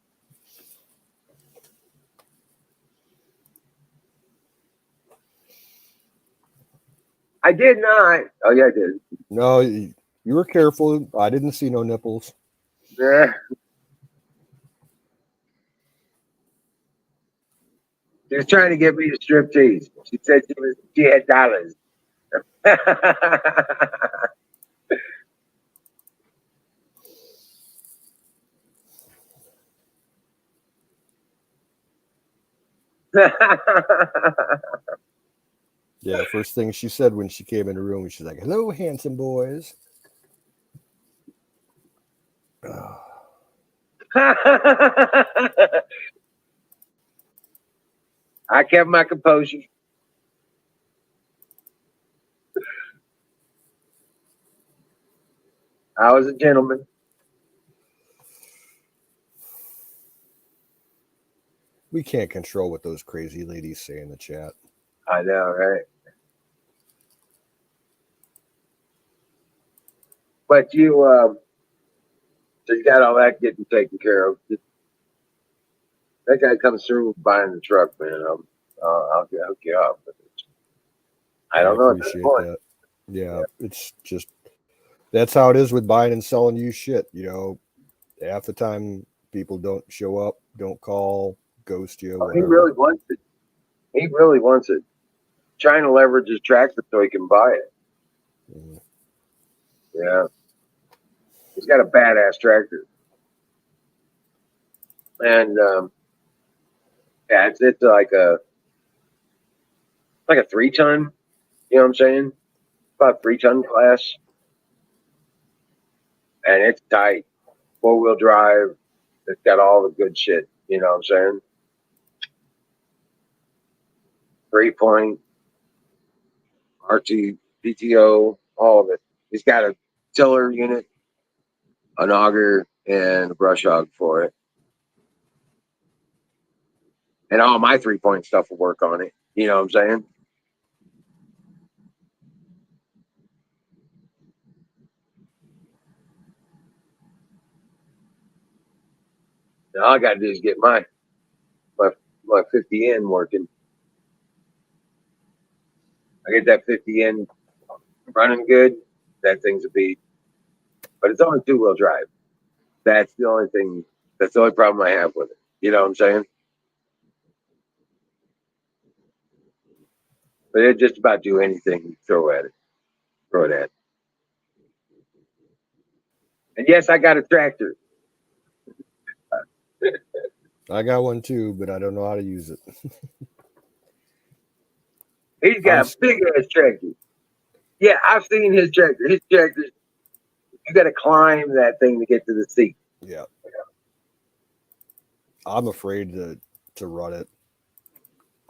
I did not. Oh yeah, I did. No, you were careful. I didn't see no nipples. Yeah. She was trying to get me to strip tease. She said she had dollars. Yeah, first thing she said when she came in the room, she's like, "Hello, handsome boys." I kept my composure. I was a gentleman. We can't control what those crazy ladies say in the chat. I know, right? But so you got all that getting taken care of. That guy comes through buying the truck, man. I'll hook you up. But I I don't know at this appreciate point. that. Yeah, Yeah. it's just that's how it is with buying and selling used shit. Half the time people don't show up, don't call, ghost you, Oh, he whatever. really wants it. He really wants it. Trying to leverage his tractor so he can buy it. Mm. Yeah. He's got a badass tractor. And yeah, it's like a 3 ton, you know what I'm saying? About 3 ton class. And it's tight. 4-wheel drive. It's got all the good shit, you know what I'm saying? 3 point, RT, PTO, all of it. He's got a tiller unit, an auger, and a brush hog for it. And all my 3 point stuff will work on it. You know what I'm saying? And all I got to do is get my my 50N working. I get that 50N running good. That thing's a beat. But it's only 2-wheel drive. That's the only thing. That's the only problem I have with it. You know what I'm saying? But it just about do anything you throw at it. Throw it at. And yes, I got a tractor. I got one too, but I don't know how to use it. He's got a I've big ass tractor. Yeah, I've seen his tractor. His tractor, you got to climb that thing to get to the seat. Yeah, I'm afraid to run it.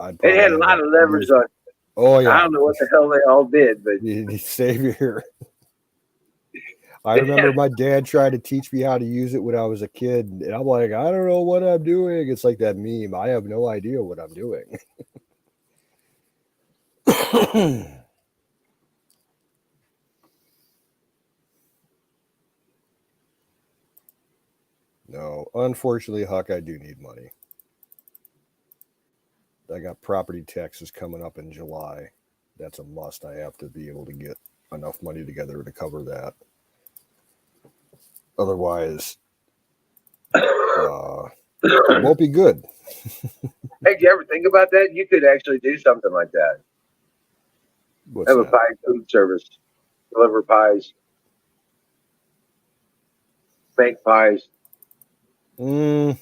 I'd It probably had a end lot up of levers losing. on it. Oh I yeah, don't know what the hell they all did, but the savior. I remember my dad tried to teach me how to use it when I was a kid, and I'm like, I don't know what I'm doing. It's like that meme. I have no idea what I'm doing. No, unfortunately, Huck, I do need money. I got property taxes coming up in July. That's a must. I have to be able to get enough money together to cover that. Otherwise, uh, it won't be good. hey, did you ever think about that? You could actually do something like that. What's Have a that? pie food service, deliver pies, make pies. Mm,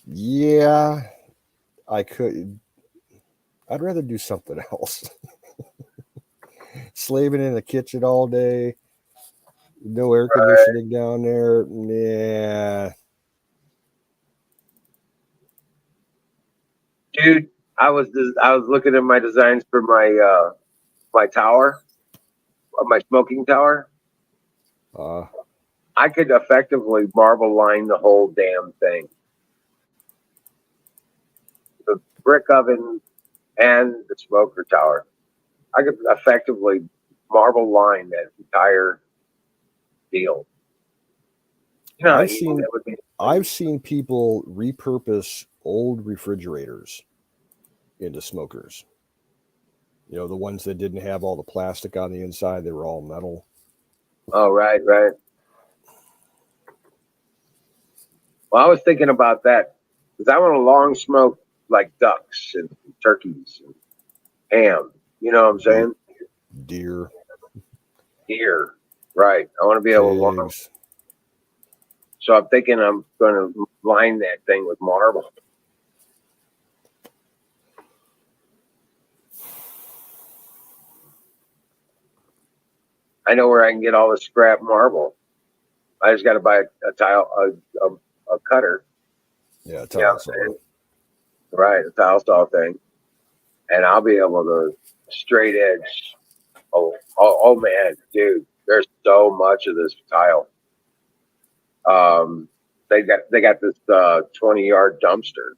yeah, I could. I'd rather do something else. Slaving in the kitchen all day, no air conditioning down there. Yeah. Dude, I was looking at my designs for my tower, my smoking tower. Uh, I could effectively marble line the whole damn thing. The brick oven and the smoker tower. I could effectively marble line that entire deal. You know how I've easy seen that would be? I've seen people repurpose old refrigerators into smokers. The ones that didn't have all the plastic on the inside, they were all metal. Oh, right, right. Well, I was thinking about that because I want to long smoke like ducks and turkeys and ham. You know what I'm De- saying? deer, Deer. Right. I want to be able to long. pigs. So I'm thinking I'm going to line that thing with marble. I know where I can get all the scrap marble. I just got to buy a tile, a cutter. Yeah, You know tile what I'm saw. saying? Right, a tile saw thing, and I'll be able to straight edge. Oh man, dude, there's so much of this tile. Um, they got this 20-yard dumpster,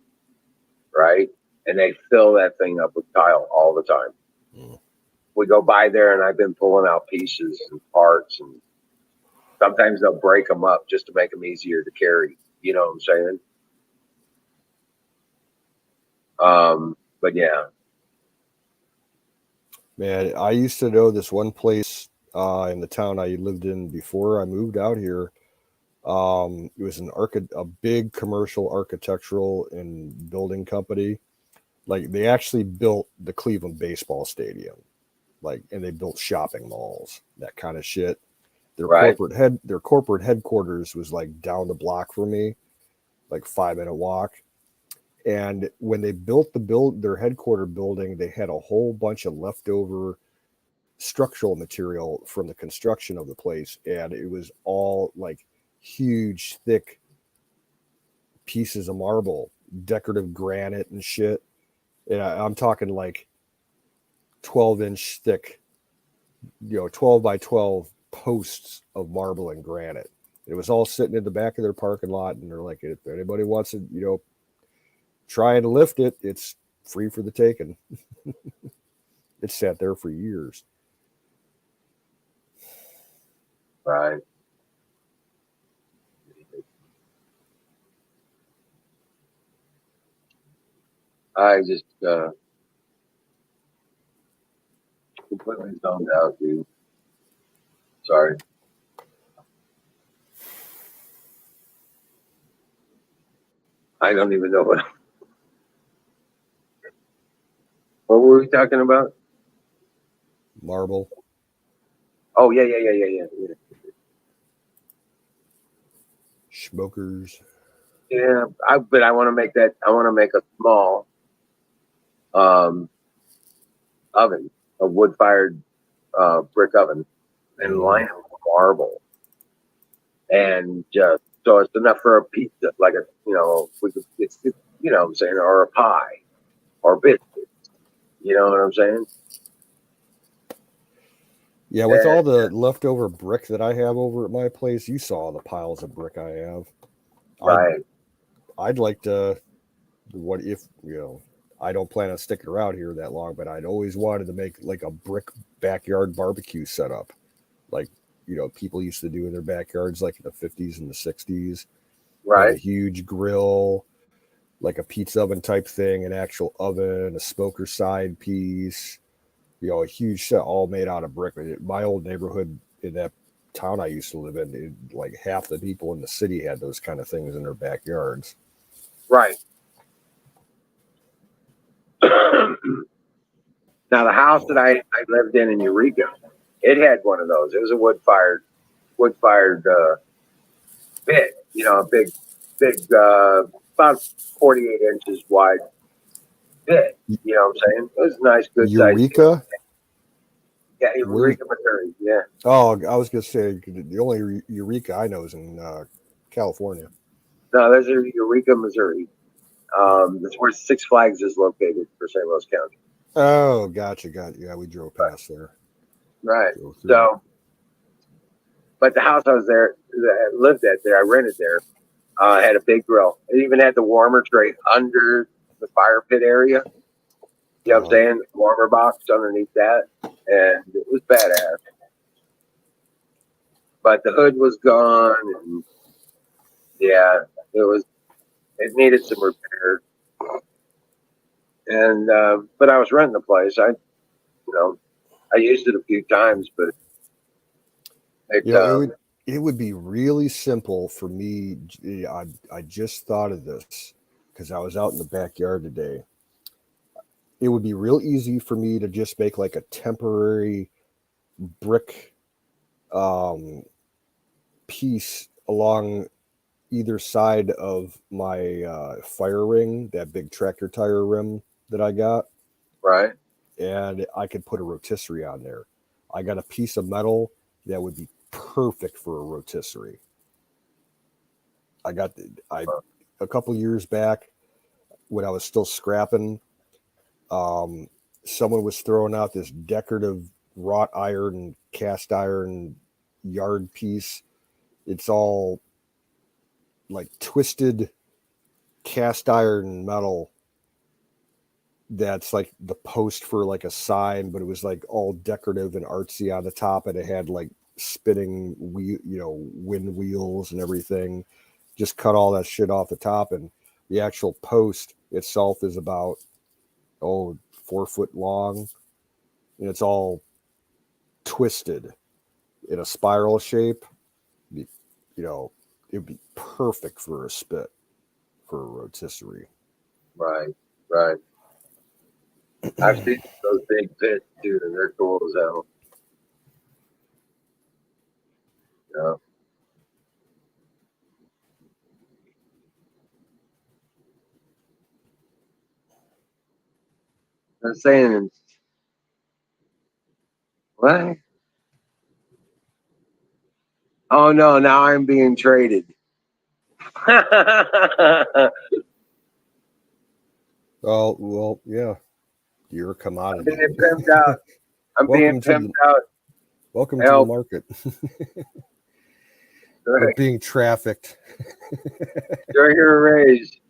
right? And they fill that thing up with tile all the time. Mm. we go by there, and I've been pulling out pieces and parts, and sometimes they'll break them up just to make them easier to carry. You know what I'm saying? But yeah, Man, I used to know this one place in the town I lived in before I moved out here. It was a big commercial architectural and building company. Like they actually built the Cleveland baseball stadium, like, and they built shopping malls, that kind of shit. right, Their corporate headquarters was like down the block from me, like 5 minute walk. And when they built their headquarter building, they had a whole bunch of leftover structural material from the construction of the place, and it was all like huge, thick pieces of marble, decorative granite and shit. And I'm talking like 12-inch thick, 12 by 12 posts of marble and granite. It was all sitting in the back of their parking lot, and they're like, if anybody wants to, try and lift it, it's free for the taking. It sat there for years. right. I just completely zoned out, dude. Sorry. I don't even know what were we talking about? Marble. Oh yeah, yeah, yeah, yeah, yeah, yeah. Smokers. Yeah, but I want to make that. I want to make a small um, oven, a wood-fired brick oven, and line it with marble, and just so it's enough for a pizza, like a we could what I'm saying, or a pie, or biscuit. You know what I'm saying? Yeah, with And, all the leftover brick that I have over at my place, you saw the piles of brick I have. I'd right, I'd like to. What if I don't plan on sticking around here that long, but I'd always wanted to make like a brick backyard barbecue setup, like people used to do in their backyards, like in the 50s and the 60s. Have a right, huge grill, like a pizza oven type thing, an actual oven, a smoker side piece, a huge set all made out of brick. My old neighborhood in that town I used to live in, like half the people in the city had those kind of things in their backyards. right. Now the house that I lived in Eureka, it had one of those. It was a wood fired bit. A big about 48 inches wide bit. You know what I'm saying? It was a nice, good sized bit. Eureka? Yeah, Where's Eureka, Missouri. Yeah. Oh, I was gonna say the only Eureka I know is in California. No, there's a Eureka, Missouri. That's where Six Flags is located for St. Louis County. Oh, gotcha. Yeah, we drove Right. past there, Right. drove through it. So, but the house I was there, that I lived at there, I rented there, had a big grill. It even had the warmer tray under the fire pit area. You know what I'm Uh, saying? Warmer box underneath that. And it was badass. But the hood was gone. And yeah, it needed some repair. And, but I was renting the place. I used it a few times, but it, it would be really simple for me. I just thought of this because I was out in the backyard today. It would be real easy for me to just make like a temporary brick um, piece along either side of my fire ring, that big tractor tire rim that I got, right. and I could put a rotisserie on there. I got a piece of metal that would be perfect for a rotisserie. I a couple years back when I was still scrapping, um, someone was throwing out this decorative wrought iron, cast iron yard piece. It's all like twisted cast iron metal that's like the post for like a sign, but it was like all decorative and artsy on the top, and it had like spinning wind wheels and everything. Just cut all that shit off the top, and the actual post itself is about 4 foot long, and it's all twisted in a spiral shape. You know, it'd be perfect for a spit for a rotisserie. Right, right. I've seen those big pits too, and they're cool as hell. Yeah. I'm saying, what? Oh no, now I'm being traded. I'm Well, yeah, you're a commodity. being pimped out. I'm being welcome to pimped the out. welcome to the Help. market. We're Right. being trafficked. Do I hear a raise?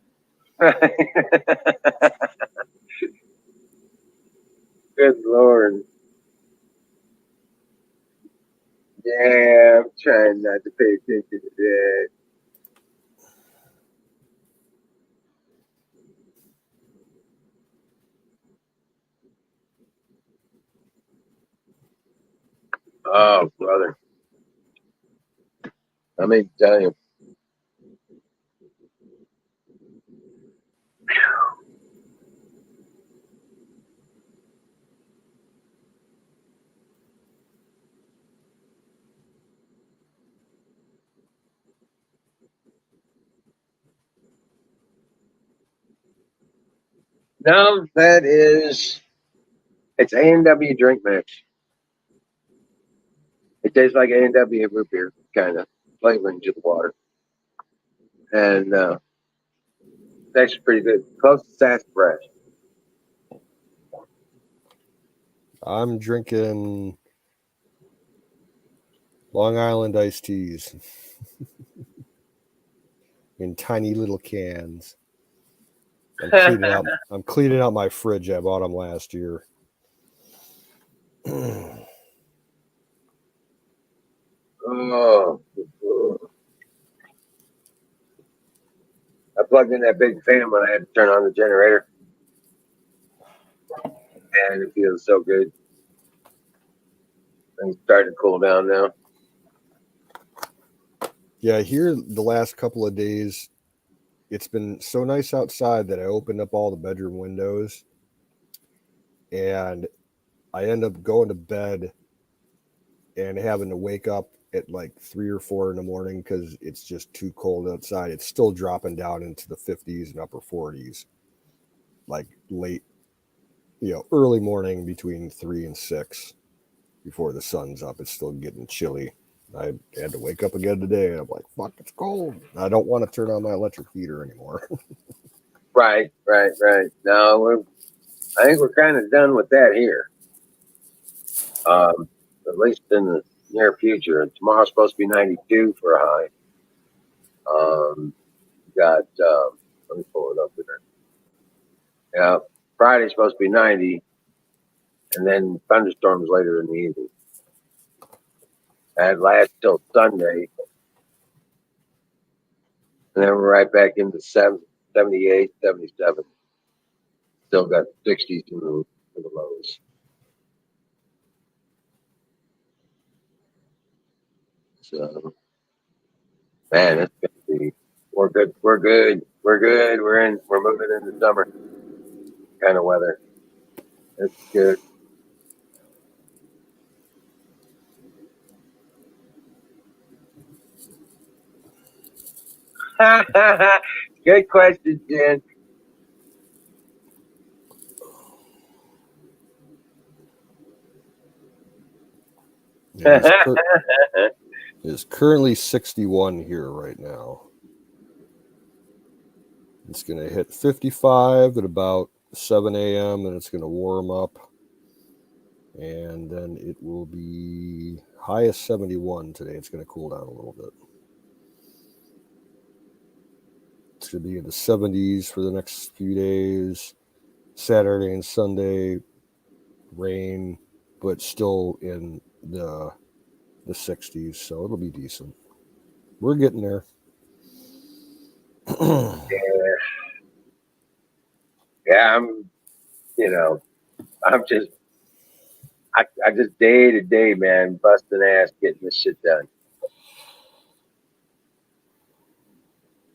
Good Lord. Yeah, I'm trying not to pay attention to that. Oh, brother. I mean, tell you. No, that is, it's A&W drink mix. It tastes like A&W root beer, kind of flavoring to the water. And it's actually pretty good. Close to sassafras. I'm drinking Long Island iced teas in tiny little cans. I'm cleaning out. I'm cleaning out my fridge. I bought them last year. Oh, I plugged in that big fan when I had to turn on the generator, and it feels so good. Things starting to cool down now. Yeah, here the last couple of days, it's been so nice outside that I opened up all the bedroom windows, and I end up going to bed and having to wake up at like 3 or 4 in the morning because it's just too cold outside. It's still dropping down into the 50s and upper 40s, like late, early morning between 3 and 6 before the sun's up. It's still getting chilly. I had to wake up again today, and I'm like, fuck, it's cold. I don't want to turn on my electric heater anymore. Right, right, right. No, I think we're kind of done with that here. At least in the near future. And tomorrow's supposed to be 92 for a high. Got let me pull it up here. Yeah, Friday's supposed to be 90, and then thunderstorms later in the evening. That lasts till Sunday, and then we're right back into 78, 77. Still got 60s in the lows. So, man, it's gonna be. We're good. We're good. We're good. We're moving into summer kind of weather. It's good. Good question, Jen. It is currently 61 here right now. It's going to hit 55 at about 7 a.m. and it's going to warm up. And then it will be high as 71 today. It's going to cool down a little bit. It's going to be in the 70s for the next few days. Saturday and Sunday rain, but still in the 60s, so it'll be decent. We're getting there. Yeah, yeah. I'm just, I just day to day, man, busting ass getting this shit done.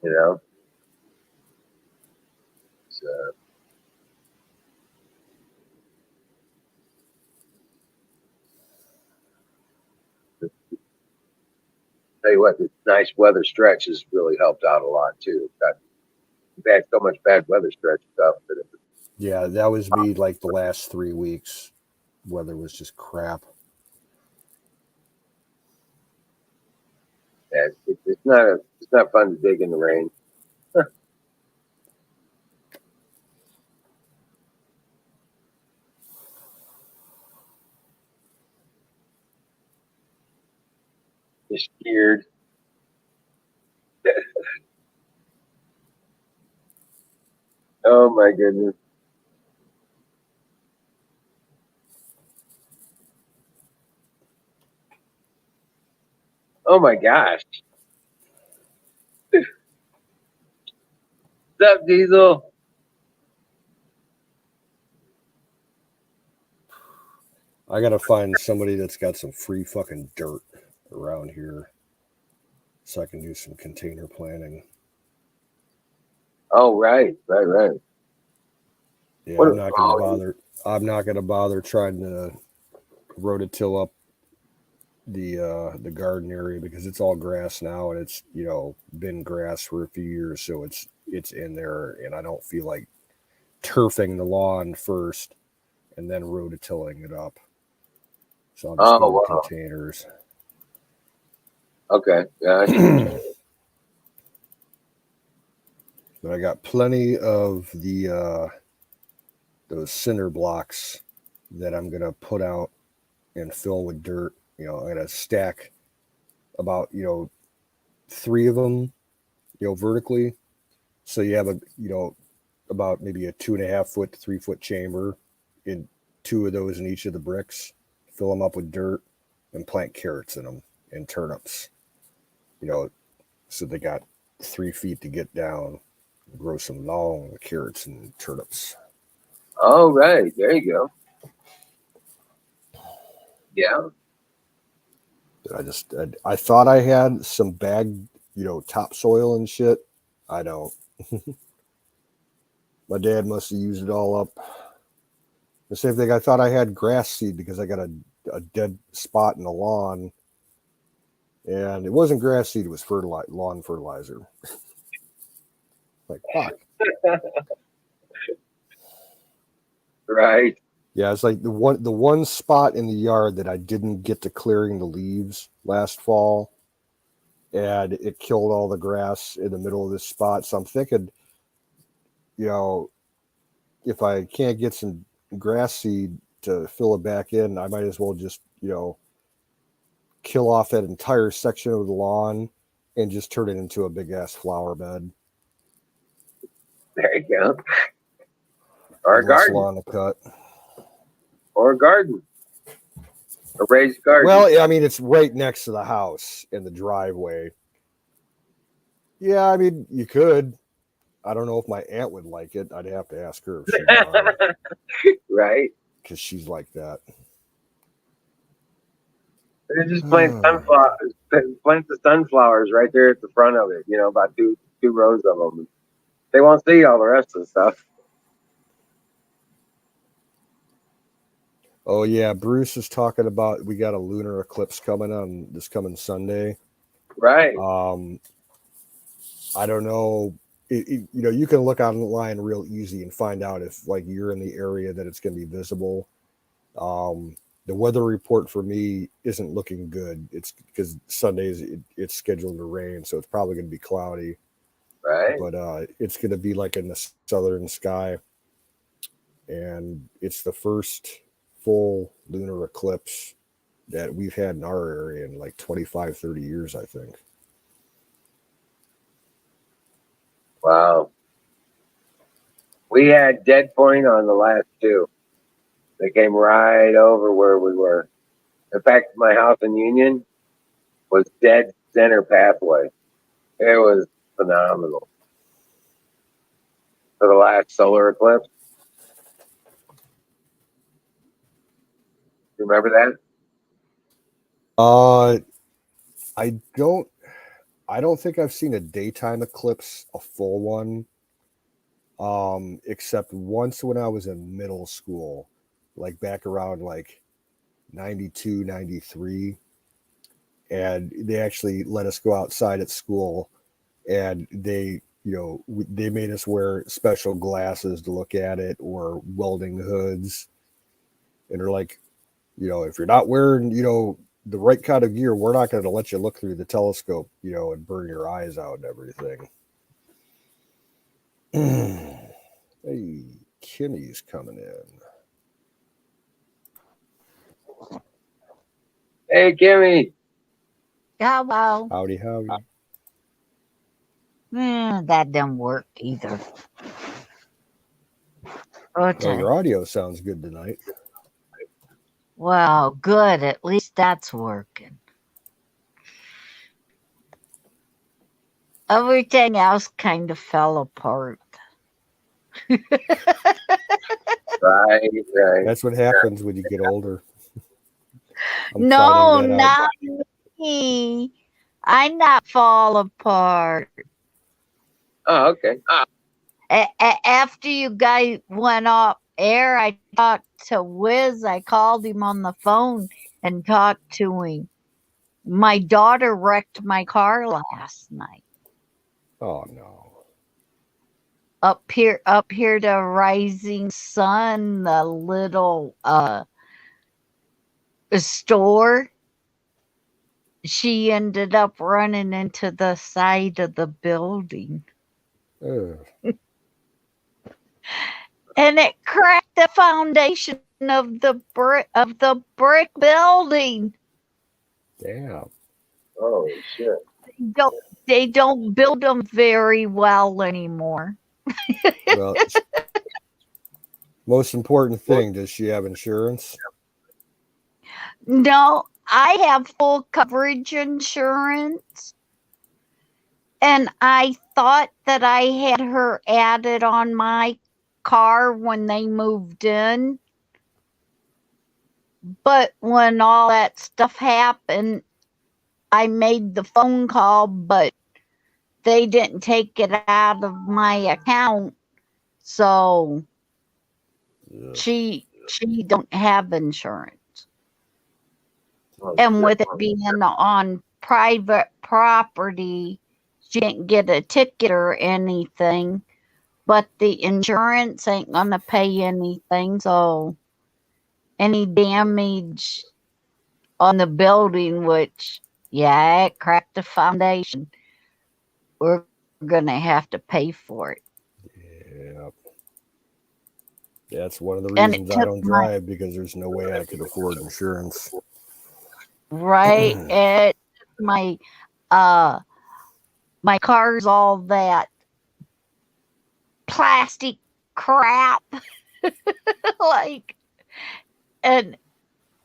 You know, so tell you what, the nice weather stretch has really helped out a lot too. We've had so much bad weather stretch stuff that Yeah, that was me like the last 3 weeks. Weather was just crap. it's not fun to dig in the rain. You're scared. Oh my goodness. Oh my gosh. What's up, Diesel? I gotta find somebody that's got some free fucking dirt around here so I can do some container planting. Oh right. Yeah, What? I'm not gonna Oh, bother. I'm not gonna bother trying to rototill up the garden area because it's all grass now and it's been grass for a few years, so it's in there, and I don't feel like turfing the lawn first and then rototilling it up. So I'll just go oh with wow. containers. Okay. Yeah, I see what But I got plenty of the those cinder blocks that I'm gonna put out and fill with dirt. I'm gonna stack about 3 of them, vertically. So you have about maybe a 2.5 foot to 3 foot chamber, in 2 of those in each of the bricks. Fill them up with dirt and plant carrots in them and turnips. You know, so they got 3 feet to get down. Grow some long carrots and turnips. Oh right. There you go. Yeah. I thought I had some bagged topsoil and shit. I don't. My dad must have used it all up. The same thing. I thought I had grass seed because I got a dead spot in the lawn, and it wasn't grass seed. It was lawn fertilizer. Like fuck. Right. Yeah, it's like the one spot in the yard that I didn't get to clearing the leaves last fall, and it killed all the grass in the middle of this spot. So I'm thinking, you know, if I can't get some grass seed to fill it back in, I might as well just kill off that entire section of the lawn and just turn it into a big ass flower bed. There you go. Or a Less garden. lawn to cut. Or a garden. A raised garden. Well, I mean, it's right next to the house in the driveway. Yeah, I mean, you could. I don't know if my aunt would like it. I'd have to ask her if she'd mind Right. because she's like that. They just plant sunflowers. Plant the sunflowers right there at the front of it. About two rows of them. They won't see all the rest of the stuff. Oh yeah, Bruce is talking about we got a lunar eclipse coming on this coming Sunday. Right. Um, I don't know. You can look online real easy and find out if like you're in the area that it's going to be visible. The weather report for me isn't looking good. It's because Sundays it's scheduled to rain, so it's probably going to be cloudy. Right. But it's going to be like in the southern sky, and it's the first full lunar eclipse that we've had in our area in like 25, 30 years, I think. Wow. We had dead point on the last two. They came right over where we were. In fact, my house in Union was dead center pathway. It was phenomenal for the last solar eclipse. Remember that? Uh, I don't. I don't think I've seen a daytime eclipse, a full one, except once when I was in middle school, like back around like 92, 93, and they actually let us go outside at school, and they made us wear special glasses to look at it, or welding hoods, and they're like, if you're not wearing, the right kind of gear, we're not going to let you look through the telescope, and burn your eyes out and everything. Hey, Kimmy's coming in. Hey, Kimmy. Hello. Howdy, howdy. That didn't work either. Well, your audio sounds good tonight. Well, good. At least that's working. Everything else kind of fell apart. Right. That's what happens when you get older. I'm No, finding that out. not me. I not fall apart. Oh, okay. After you guys went off air, I talked to Wiz. I called him on the phone and talked to him. My daughter wrecked my car last night. Oh no. Up here to Rising Sun, the little store. She ended up running into the side of the building. Ugh. And it cracked the foundation of the brick building. Damn. Oh, shit. They don't build them very well anymore. Well, most important thing, does she have insurance? No, I have full coverage insurance. And I thought that I had her added on my car when they moved in. But when all that stuff happened, I made the phone call, but they didn't take it out of my account. So Ugh. she don't have insurance. Oh, And shit. with it being on private property, she didn't get a ticket or anything. But the insurance ain't gonna pay anything, so any damage on the building, which it cracked the foundation, we're gonna have to pay for it. Yeah. That's one of the And it reasons I took don't my drive, because there's no way I could afford insurance. right, it took uh my car's all that plastic crap. Like, and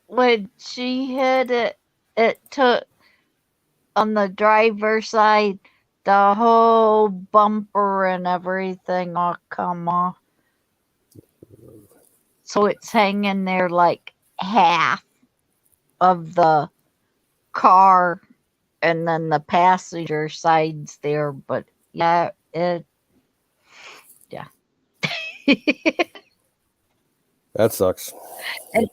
when she hit it, it took on the driver's side, the whole bumper and everything all come off. So it's hanging there like half of the car, and then the passenger side's there. But yeah, yeah. That sucks. And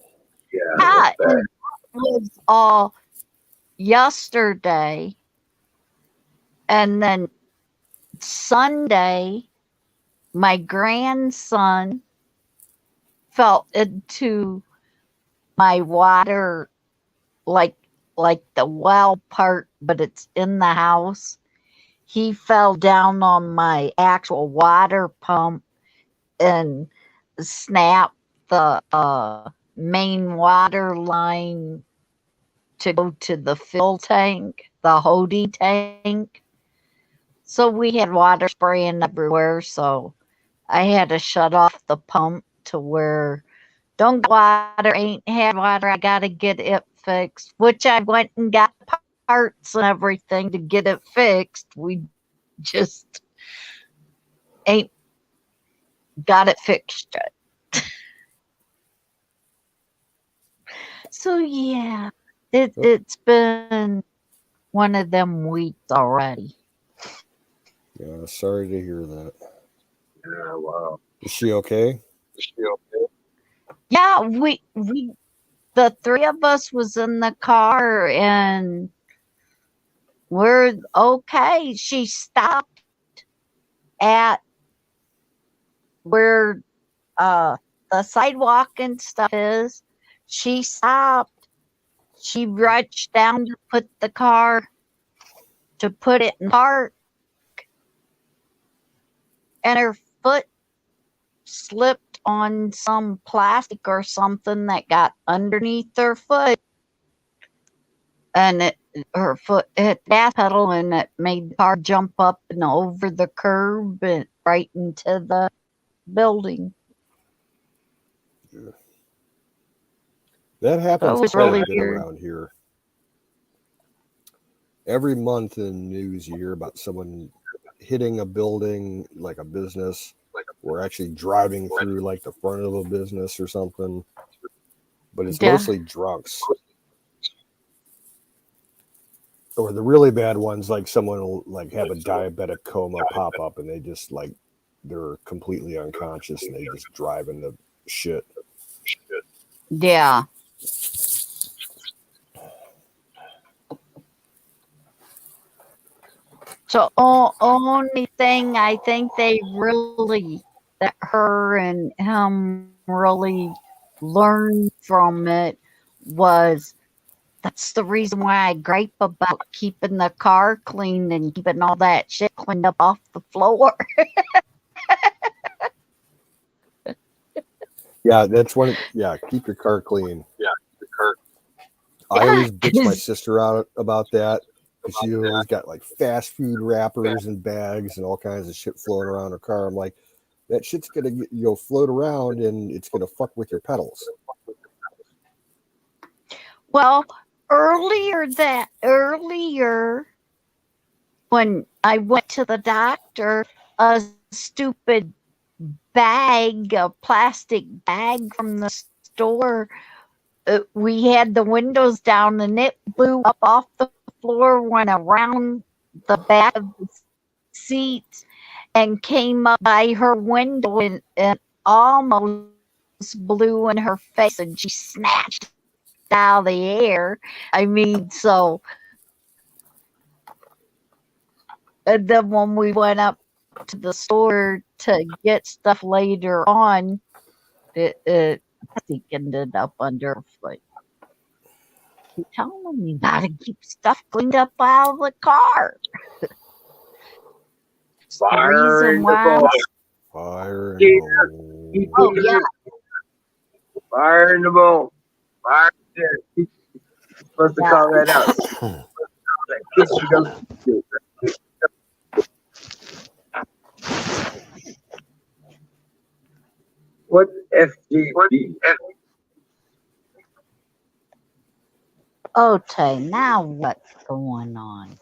Yeah. yeah, and that was all yesterday. And then Sunday, my grandson fell into my water, like the well part, but it's in the house. He fell down on my actual water pump and snapped the main water line to go to the fill tank, the Hody tank. So we had water spraying everywhere. So I had to shut off the pump to where don't get water, ain't had water, I gotta get it fixed, which I went and got parts and everything to get it fixed. We just ain't got it fixed yet. So yeah, it's been one of them weeks already. Yeah, sorry to hear that. Wow. Is she okay? Yeah, we the three of us was in the car and we're okay. She stopped at where the sidewalk and stuff is. She stopped. She reached down to put the car to put it in park, and her foot slipped on some plastic or something that got underneath her foot, and her foot hit the gas pedal, and it made the car jump up and over the curb and right into the building. Yeah. That happens was quite really a bit weird. around here. Every month in the news, you hear about someone hitting a building, like a business, or actually driving through like the front of a business or something. But it's Yeah. mostly drunks. Or the really bad ones, like someone will like have a diabetic coma pop up and they just like they're completely unconscious and they just drive into shit. Yeah. So only thing I think they really that her and him really learned from it was that's the reason why I gripe about keeping the car clean and keeping all that shit cleaned up off the floor. Yeah, that's one. Yeah, keep your car clean. I Yeah, always bitch my 'cause sister out about that because she always got like fast food wrappers and bags and all kinds of shit floating around her car. I'm like, that shit's gonna float around and it's gonna fuck with your pedals. well, earlier when I went to the doctor, a stupid bag, a plastic bag from the store. We had the windows down and it blew up off the floor, went around the back of the seats, and came up by her window and almost blew in her face, and she snatched it out of the air. I mean, so. And then when we went up to the store to get stuff later on, it I think ended up under her foot. You tell them you gotta keep stuff cleaned up out of the car. It's the Fire reason in the why. bowl. Fire and Yeah. home. Oh yeah, Fire in the bowl. Fire. You're supposed to call that out. That kids you don't do. What's FGB? okay. Now what's going on?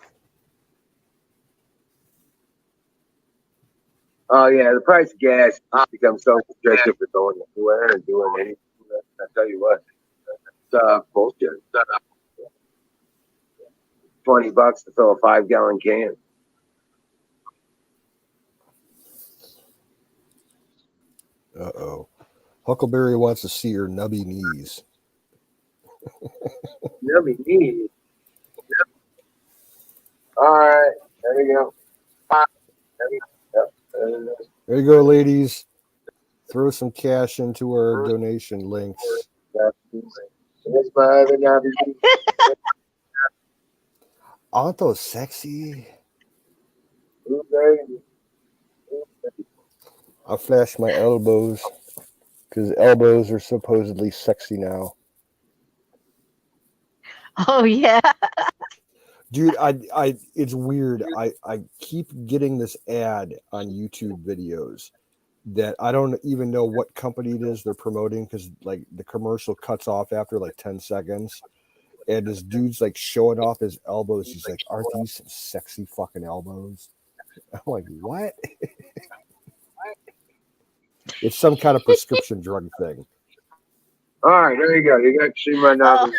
Oh yeah, the price of gas becomes so restrictive for going anywhere and doing anything. I tell you what, it's bullshit. $20 to fill a 5-gallon can. Uh-oh. Huckleberry wants to see her nubby knees. Yummy knees. All right, there we go. There you go, ladies. Throw some cash into our donation links. It's my other nubby knees. Aren't those sexy? Ooh, baby. I flashed my elbows because elbows are supposedly sexy now. Oh yeah. Dude, it's weird. I keep getting this ad on YouTube videos that I don't even know what company it is they're promoting because like the commercial cuts off after like 10 seconds. And this dude's like showing off his elbows. He's like, "Aren't these some sexy fucking elbows?" I'm like, "What?" It's some kind of prescription drug thing. All right, there you go. You got to see my numbers.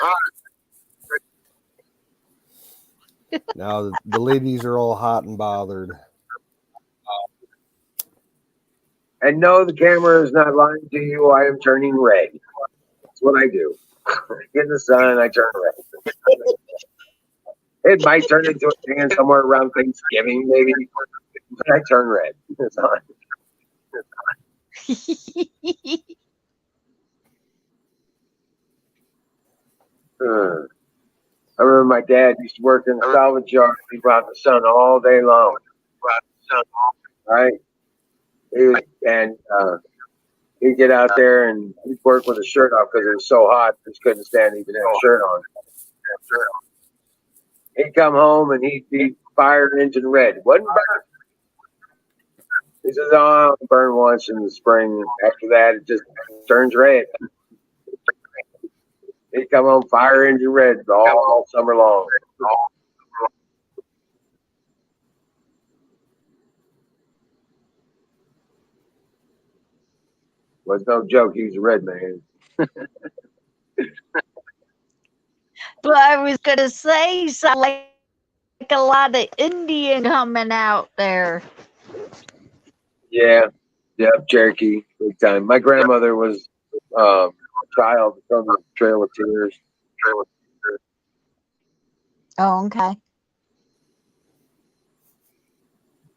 Now the ladies are all hot and bothered. And no, the camera is not lying to you. I am turning red. That's what I do. Get in the sun, I turn red. It might turn into a tan somewhere around Thanksgiving, maybe, but I turn red. It's on. I remember my dad used to work in a salvage yard. He brought the sun all day long. Right? He'd get out there and he'd work with his shirt off because it was so hot. He just couldn't stand even have a shirt on. He'd come home and he'd be fire engine red. Wasn't burnt. He says, "Oh, I'll burn once in the spring. After that, it just turns red." He'd come home fire engine red all summer long. Was no joke. He was a red man. But I was gonna say, sound like a lot of Indian coming out there. Yeah, Cherokee, big time. My grandmother was a child from the Trail of Tears. Oh, okay.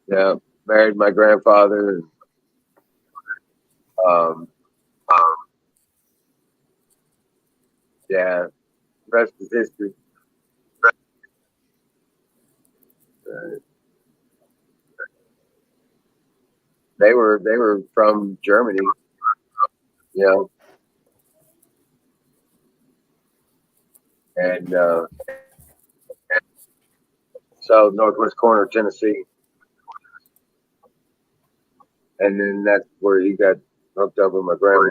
Yeah, married my grandfather. Um, yeah, rest is history. They were from Germany. You know, and so northwest corner of Tennessee, and then that's where he got hooked up with my grandma.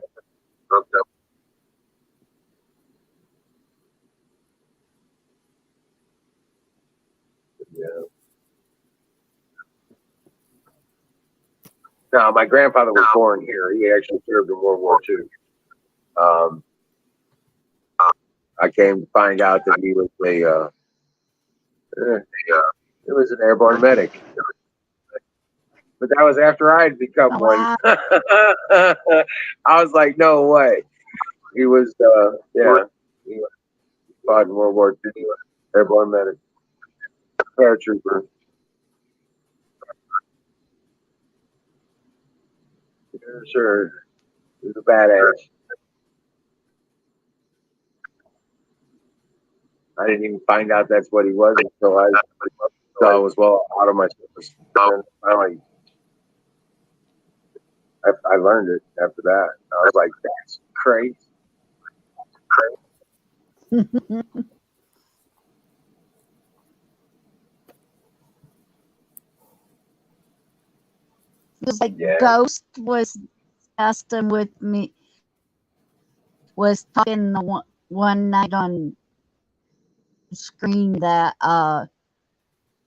Yeah. No, my grandfather was born here. He actually served in World War II. Um, I came to find out that he was it was an airborne medic. But that was after I had become Oh, one. wow. I was like, no way. He was, he fought in World War II, airborne medic, paratrooper. Yeah, sure, he was a badass. I didn't even find out that's what he was until I saw it was well out of my service. And I learned it after that. I was like, that's crazy. It's like Yeah. Ghost was discussing with me, was talking the one night on screen that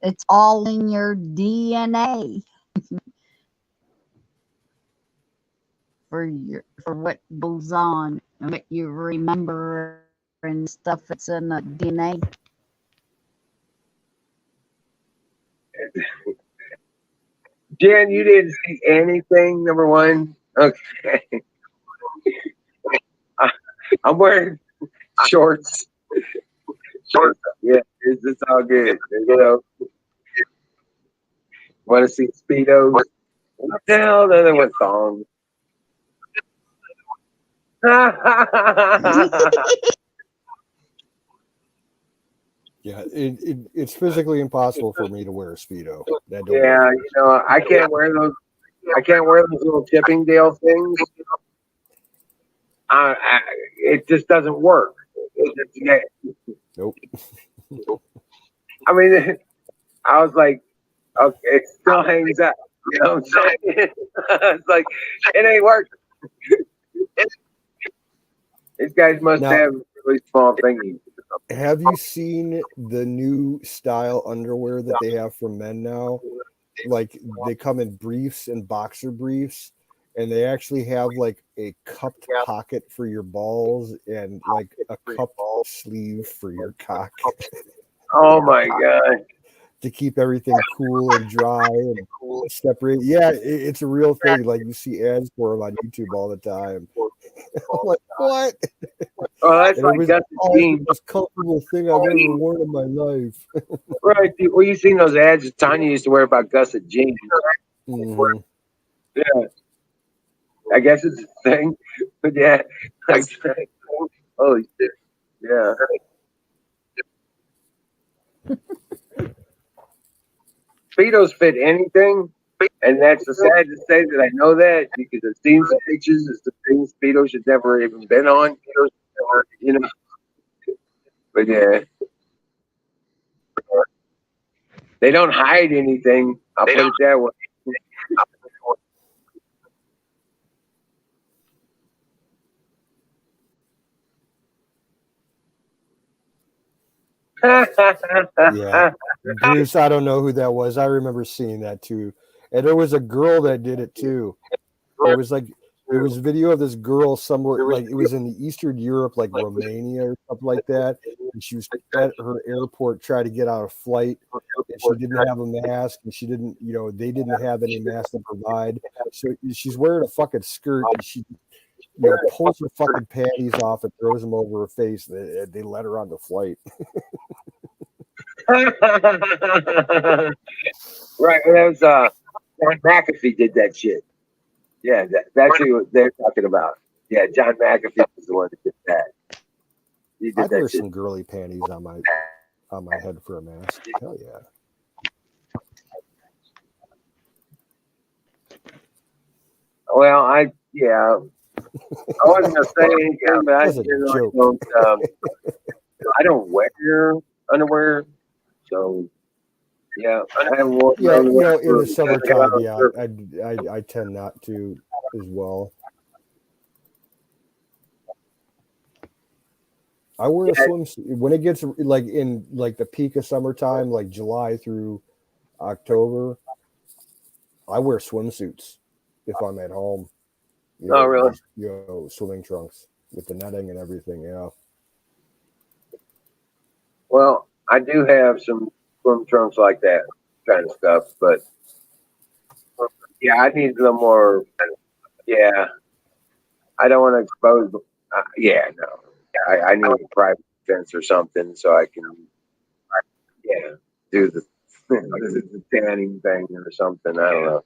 it's all in your DNA for what goes on and what you remember and stuff. It's in the DNA. Jen, you didn't see anything, number one? Okay. I'm wearing shorts. Yeah, it's all good. You know, want to see Speedos? What the hell? The other one thongs. Yeah, it's physically impossible for me to wear a Speedo. That don't Yeah, work. you know, I can't wear those. I can't wear those little Chippingdale things. It just doesn't work. Nope. I mean, I was like, okay, it still hangs out. You know what I'm saying? It's like it ain't working. These guys must Now, have really small thingies. have you seen the new style underwear that they have for men now? Like they come in briefs and boxer briefs, and they actually have like a cupped pocket for your balls and like a cupped sleeve for your cock Oh my god! to keep everything cool and dry and separate. Yeah, it's a real thing. Like you see ads for them on YouTube all the time. I'm like, what? Oh, that's And it like was, Gus's oh, it's the jeans, most comfortable thing I've ever worn in my life. right? Well, you seen those ads that Tanya used to wear about Gus's jeans? Mm-hmm. Yeah, I guess it's a thing, but yeah, like, holy shit, yeah. Speedos fit anything, and that's the sad to say that I know that because I've seen some pictures of some things Speedos should never even been on. You know, but yeah, they don't hide anything. I'll put it that way. Yeah. Bruce, I don't know who that was. I remember seeing that too. And there was a girl that did it too. It was like there was video of this girl somewhere, like it was in the Eastern Europe, like Romania or something like that. And she was at her airport trying to get on a flight, and she didn't have a mask, and she didn't, they didn't have any mask to provide. So she's wearing a fucking skirt, and she, pulls her fucking panties off and throws them over her face. They let her on the flight. Right, that was John McAfee did that shit. Yeah, that's who they're talking about. Yeah, John McAfee was the one that did that. He did I'd wear that shit. some girly panties on my head for a mask. Hell yeah. Well, I wasn't gonna say anything, but I That's a joke. I don't wear underwear, so yeah, I haven't worn Yeah, underwear in the for summertime, yeah, I tend not to as well. I wear a swimsuit when it gets like in like the peak of summertime, like July through October. I wear swimsuits if I'm at home. Oh, really? Just, swimming trunks with the netting and everything. Yeah. Well, I do have some swim trunks like that kind of stuff, but yeah, I need a little more. Yeah, I don't want to expose. Yeah, no, I need a private fence or something so I can, yeah, do the the tanning thing or something. I don't know.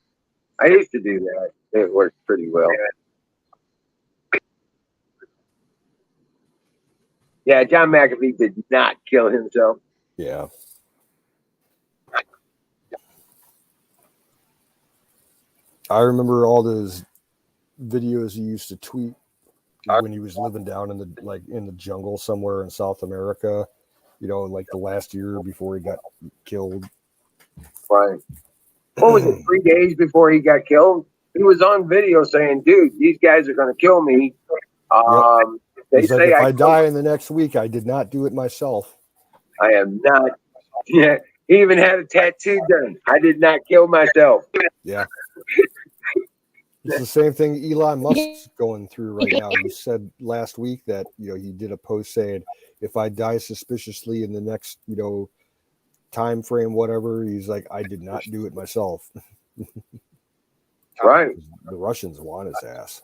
I used to do that. It worked pretty well. Yeah, John McAfee did not kill himself. Yeah. I remember all those videos he used to tweet when he was living down in the jungle somewhere in South America, like the last year before he got killed. Right. What was it? 3 days before he got killed, he was on video saying, "Dude, these guys are going to kill me." Yep. They He's like, say if I I die in the next week, I did not do it myself. I am not. Yeah, he even had a tattoo done. I did not kill myself. Yeah. It's the same thing Elon Musk's going through right now. He said last week that, he did a post saying, if I die suspiciously in the next, time frame, whatever, he's like, I did not do it myself. Right. The Russians want his ass.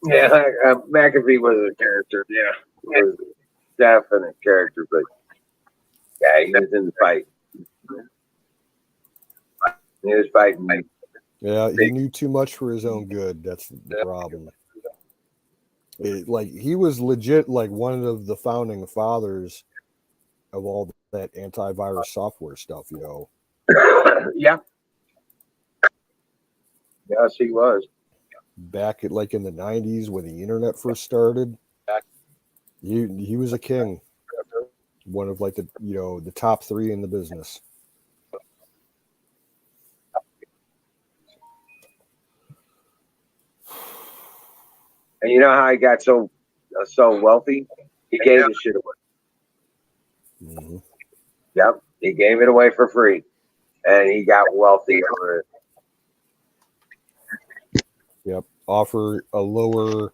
Yeah, McAfee was a character. Yeah, he was a definite character, but yeah, he was in the fight. He was fighting. Yeah, he knew too much for his own good. That's the problem. He was legit like one of the founding fathers of all that antivirus software stuff, Yeah. Yes, he was. back at in the 90s when the internet first started. He was a king, one of like the top 3 in the business. And you know how he got so wealthy? He gave the shit away. Mm-hmm. Yep, he gave it away for free, and he got wealthy over it. Yep. Offer a lower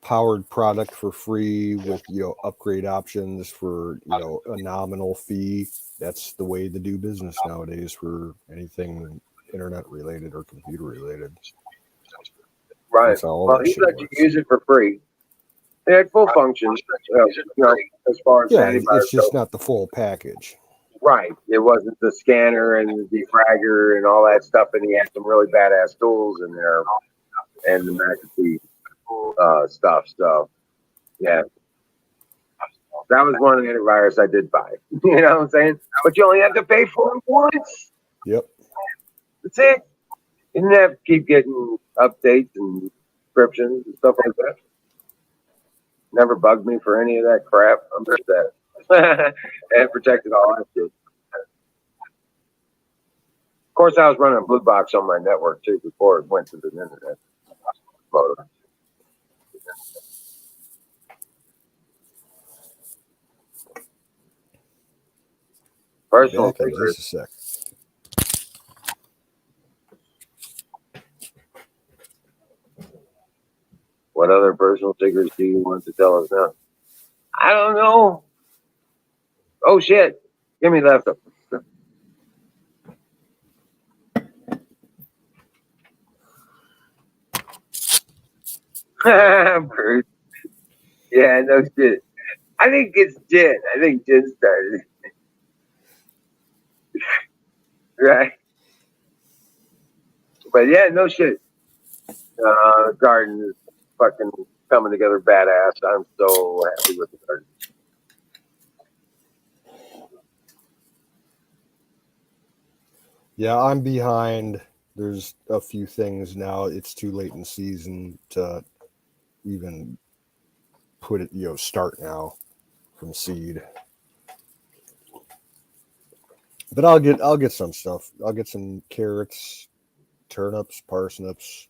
powered product for free with upgrade options for a nominal fee. That's the way to do business nowadays for anything internet related or computer related. Right. That's how all Well, that he shit let you works. use it for free. It had full functions, as far as Yeah, antivirus it's just goes. not the full package. Right. It wasn't the scanner and the defragger and all that stuff, and he had some really badass tools in there and the McAfee stuff. So, yeah, that was one of the antivirus I did buy. You know what I'm saying? But you only have to pay for it once. Yep. That's it. You didn't have to keep getting updates and subscriptions and stuff like that. Never bugged me for any of that crap. I'm just that. And protected all that shit. Of course, I was running a blue box on my network too before it went to the internet. Motor. Personal Back in figures. just a sec. What other personal figures do you want to tell us now? I don't know. Oh shit! Give me left up. Bruce. Yeah, no shit. I think it's Jen. I think Jen started. Right. But yeah, no shit. Garden is fucking coming together badass. I'm so happy with the garden. Yeah, I'm behind. There's a few things now. It's too late in season to even put it, start now from seed. But I'll get some stuff. I'll get some carrots, turnips, parsnips,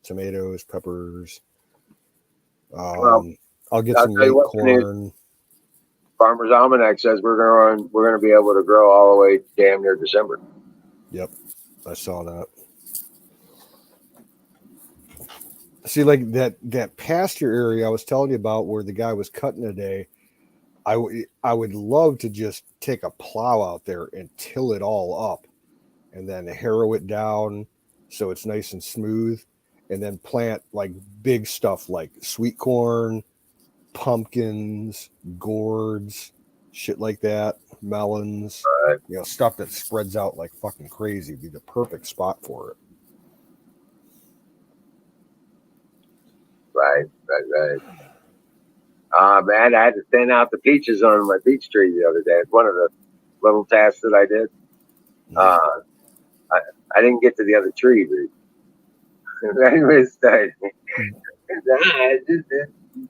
tomatoes, peppers. Well, I'll get I'll some tell you late what, corn. Farmer's Almanac says we're going to be able to grow all the way damn near December. Yep, I saw that. See, like that pasture area I was telling you about where the guy was cutting today, I would love to just take a plow out there and till it all up and then harrow it down so it's nice and smooth and then plant like big stuff like sweet corn, pumpkins, gourds, shit like that, melons, stuff that spreads out like fucking crazy. Be the perfect spot for it. Right. Man, I had to thin out the peaches on my peach tree the other day. It's one of the little tasks that I did. I didn't get to the other tree, but anyway, started.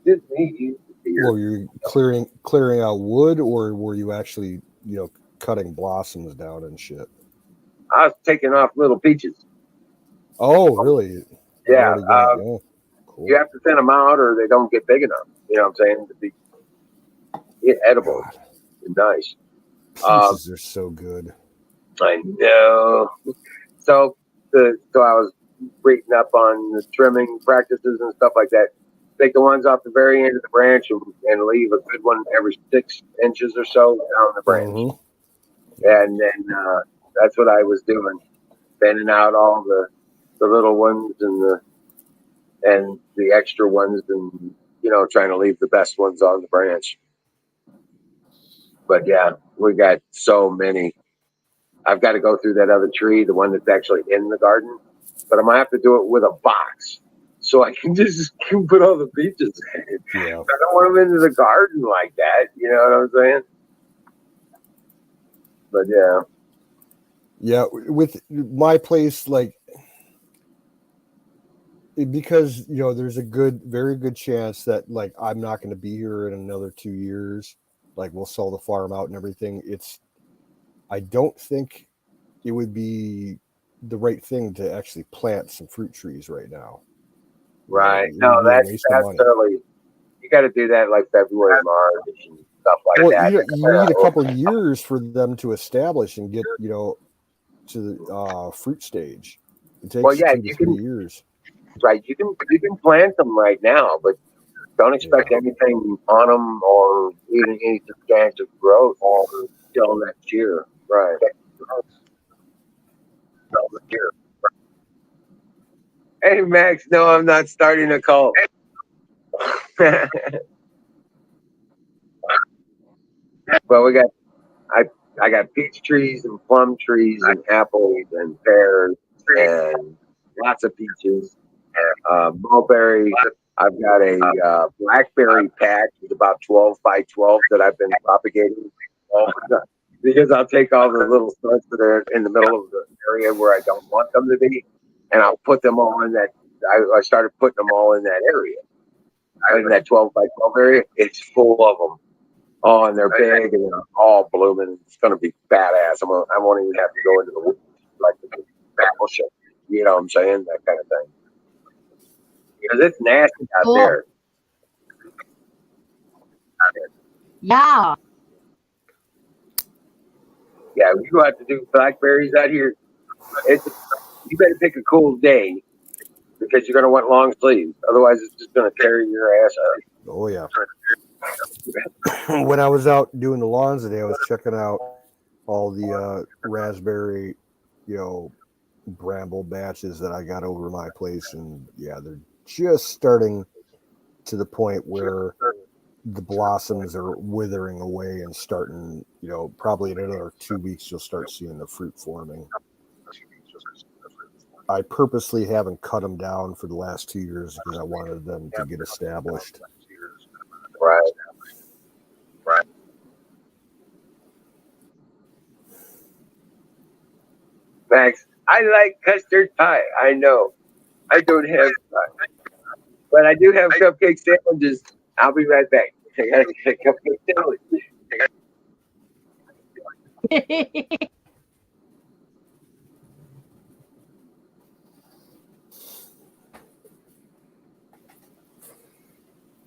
Just me. Well, you're clearing out wood, or were you actually, cutting blossoms down and shit? I was taking off little peaches. Oh, really? Yeah. Cool. You have to thin them out, or they don't get big enough. You know what I'm saying? To be edible. God. Nice. Peaches are so good. I know. So I was reading up on the trimming practices and stuff like that. Take the ones off the very end of the branch and leave a good one every 6 inches or so down the branch. Mm-hmm. And then that's what I was doing, thinning out all the little ones and the extra ones, and trying to leave the best ones on the branch. But yeah, we got so many. I've got to go through that other tree, the one that's actually in the garden, but I might have to do it with a box so I can just put all the peaches in. Yeah. I don't want them into the garden like that. You know what I'm saying? But yeah. Yeah, with my place, like because there's a very good chance that like I'm not going to be here in another 2 years. Like we'll sell the farm out and everything. I don't think it would be the right thing to actually plant some fruit trees right now. Right. It No, would be a waste of that's money. early. You got to do that like February, March, and stuff like Well, that. you need a couple of years for them to establish and get to the fruit stage. It Well, takes yeah, 2 to 3 years. right. You can plant them right now, but don't Yeah. expect anything on them or even any substantial growth till next year. Right. Hey, Max. No, I'm not starting a cult. Well, I I got peach trees and plum trees and apples and pears and lots of peaches. Mulberry. I've got a blackberry patch. It's about 12 by 12 that I've been propagating because I'll take all the little studs that are in the middle of the area where I don't want them to be, and I'll put them all in that. I started putting them all in that area, in that 12 by 12 area. It's full of them. Oh, and they're big and they're all blooming. It's going to be badass. I won't even have to go into the woods like the apple shit. You know what I'm saying? That kind of thing. Because it's nasty out Cool. there. Yeah. Yeah, if you go out to do blackberries out here, you better pick a cool day because you're going to want long sleeves. Otherwise, it's just going to carry your ass up. Oh yeah. When I was out doing the lawns today, I was checking out all the raspberry, you know, bramble batches that I got over my place, and yeah, they're just starting to the point where the blossoms are withering away and starting. Probably in another 2 weeks you'll start seeing the fruit forming. I purposely haven't cut them down for the last 2 years because I wanted them to get established. Right. Max, I like custard pie. I know. I don't have pie, but I do have cupcake sandwiches. I'll be right back. I got to get a cupcake sandwich.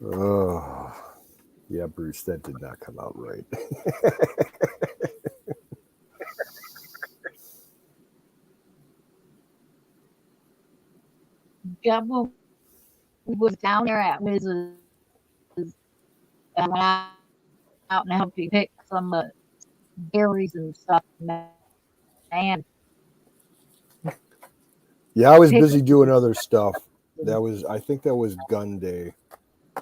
Oh, yeah, Bruce, that did not come out right. Gumbo was down there at Mrs. and went out and helped you pick some berries and stuff. Man, Yeah, I was pick busy doing other stuff. I think that was gun day.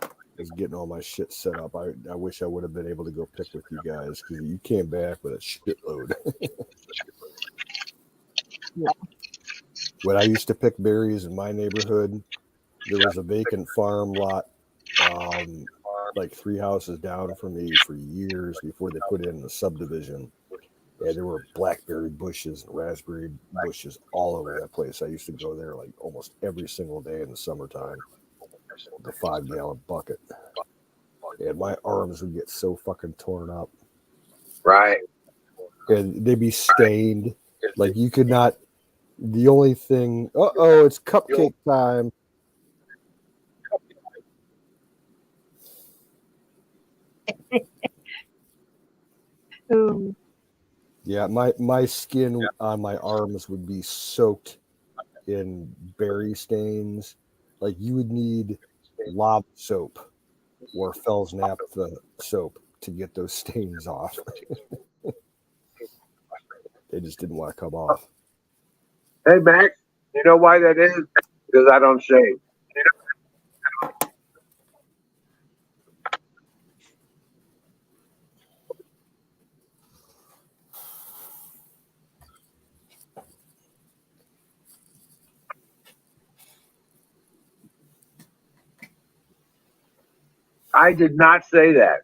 I was getting all my shit set up. I wish I would have been able to go pick with you guys because you came back with a shitload. Yeah. When I used to pick berries in my neighborhood, there was a vacant farm lot, like 3 houses down from me for years before they put in the subdivision. Yeah, there were blackberry bushes and raspberry bushes all over that place. I used to go there like almost every single day in the summertime. The 5-gallon bucket. And my arms would get so fucking torn up. Right. And they'd be stained. Like you could not. The only thing. It's cupcake time. Ooh. Yeah, my skin on my arms would be soaked in berry stains. Like you would need lava soap or Fells naphtha soap to get those stains off. They just didn't want to come off. Hey, Max, you know why that is? Because I don't shave. I did not say that.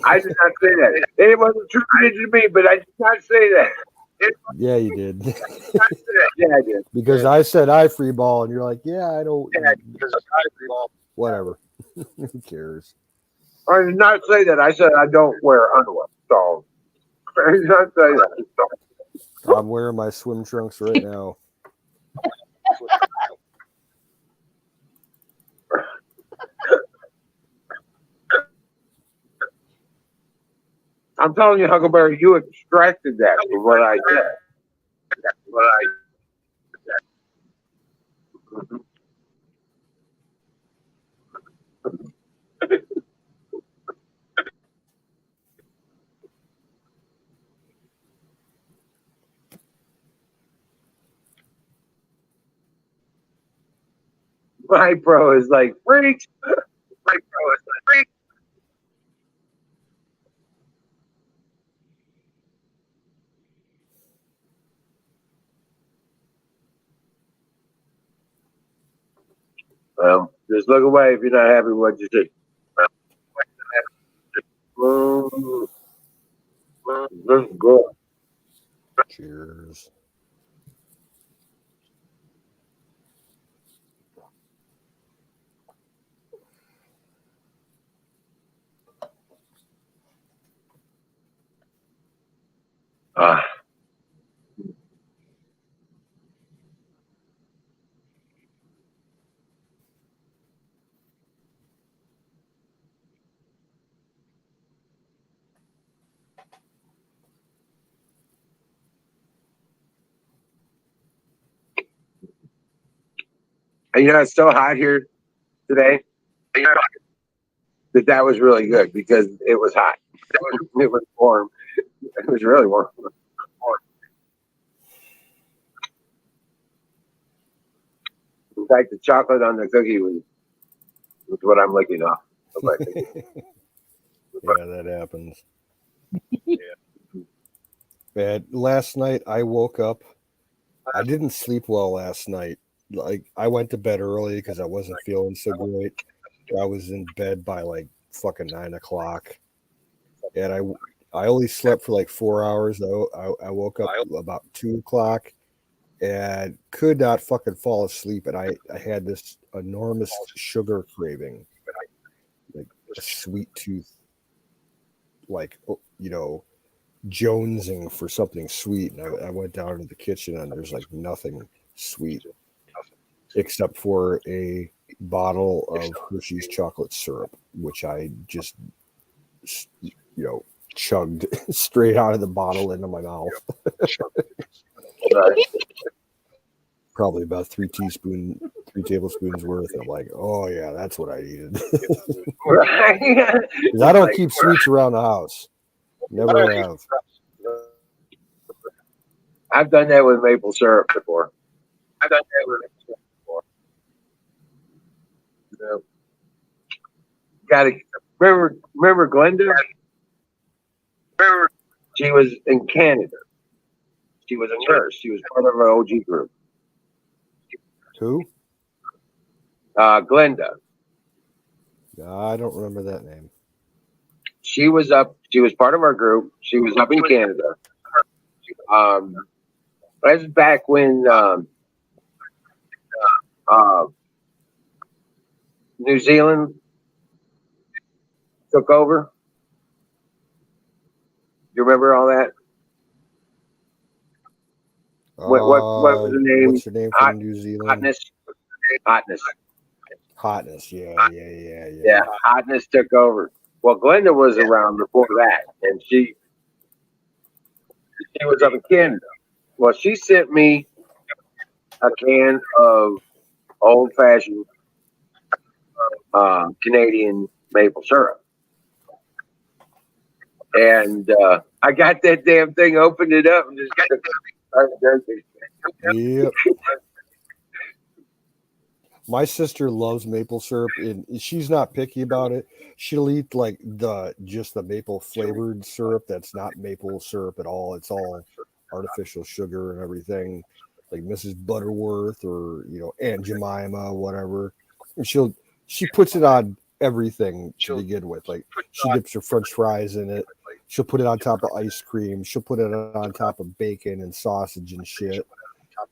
I did not say that. It wasn't true to me, but I did not say that. Yeah, you did. Yeah, I did. Because I said I free ball, and you're like, yeah, I don't. Whatever. Who cares? I did not say that. I said I don't wear underwear. So I did not say that. I'm wearing my swim trunks right now. I'm telling you, Huckleberry, you extracted that from what I said. My pro is like freaks. Just look away if you're not happy with what you see. This is good. Cheers. Ah. And it's so hot here today that was really good because it was hot. It was warm. It was really warm. In fact, the chocolate on the cookie was what I'm licking off. Yeah, that happens. Man, last night I woke up. I didn't sleep well last night. Like I went to bed early because I wasn't feeling so great. I was in bed by like fucking 9 o'clock, and I only slept for like 4 hours. I woke up about 2 o'clock and could not fucking fall asleep. And I had this enormous sugar craving, like a sweet tooth, like jonesing for something sweet. And I went down to the kitchen and there's like nothing sweet except for a bottle of Hershey's chocolate syrup, which I just, chugged straight out of the bottle into my mouth. Probably about 3 tablespoons worth. And I'm like, oh yeah, that's what I needed. Right? I don't keep sweets around the house. Never have. I've done that with maple syrup before. Yeah. Got to remember Glenda? She was in Canada. She was a nurse. She was part of our OG group. Who? Glenda. No, I don't remember that name. She was part of our group. She was up in Canada. That was back when New Zealand took over. You remember all that? What was the name? What's the name from New Zealand? Hotness. Hotness. Yeah. Hotness took over. Well, Glenda was around before that, and she was up in Canada. Well, she sent me a can of old-fashioned Canadian maple syrup, and I got that damn thing, opened it up, and just started drinking. Yep. My sister loves maple syrup, and she's not picky about it. She'll eat like just the maple flavored syrup that's not maple syrup at all. It's all artificial sugar and everything, like Mrs. Butterworth or Aunt Jemima, whatever. And she puts it on everything to begin with. Like she dips her French fries in it. She'll put it on top of ice cream. She'll put it on top of bacon and sausage and shit.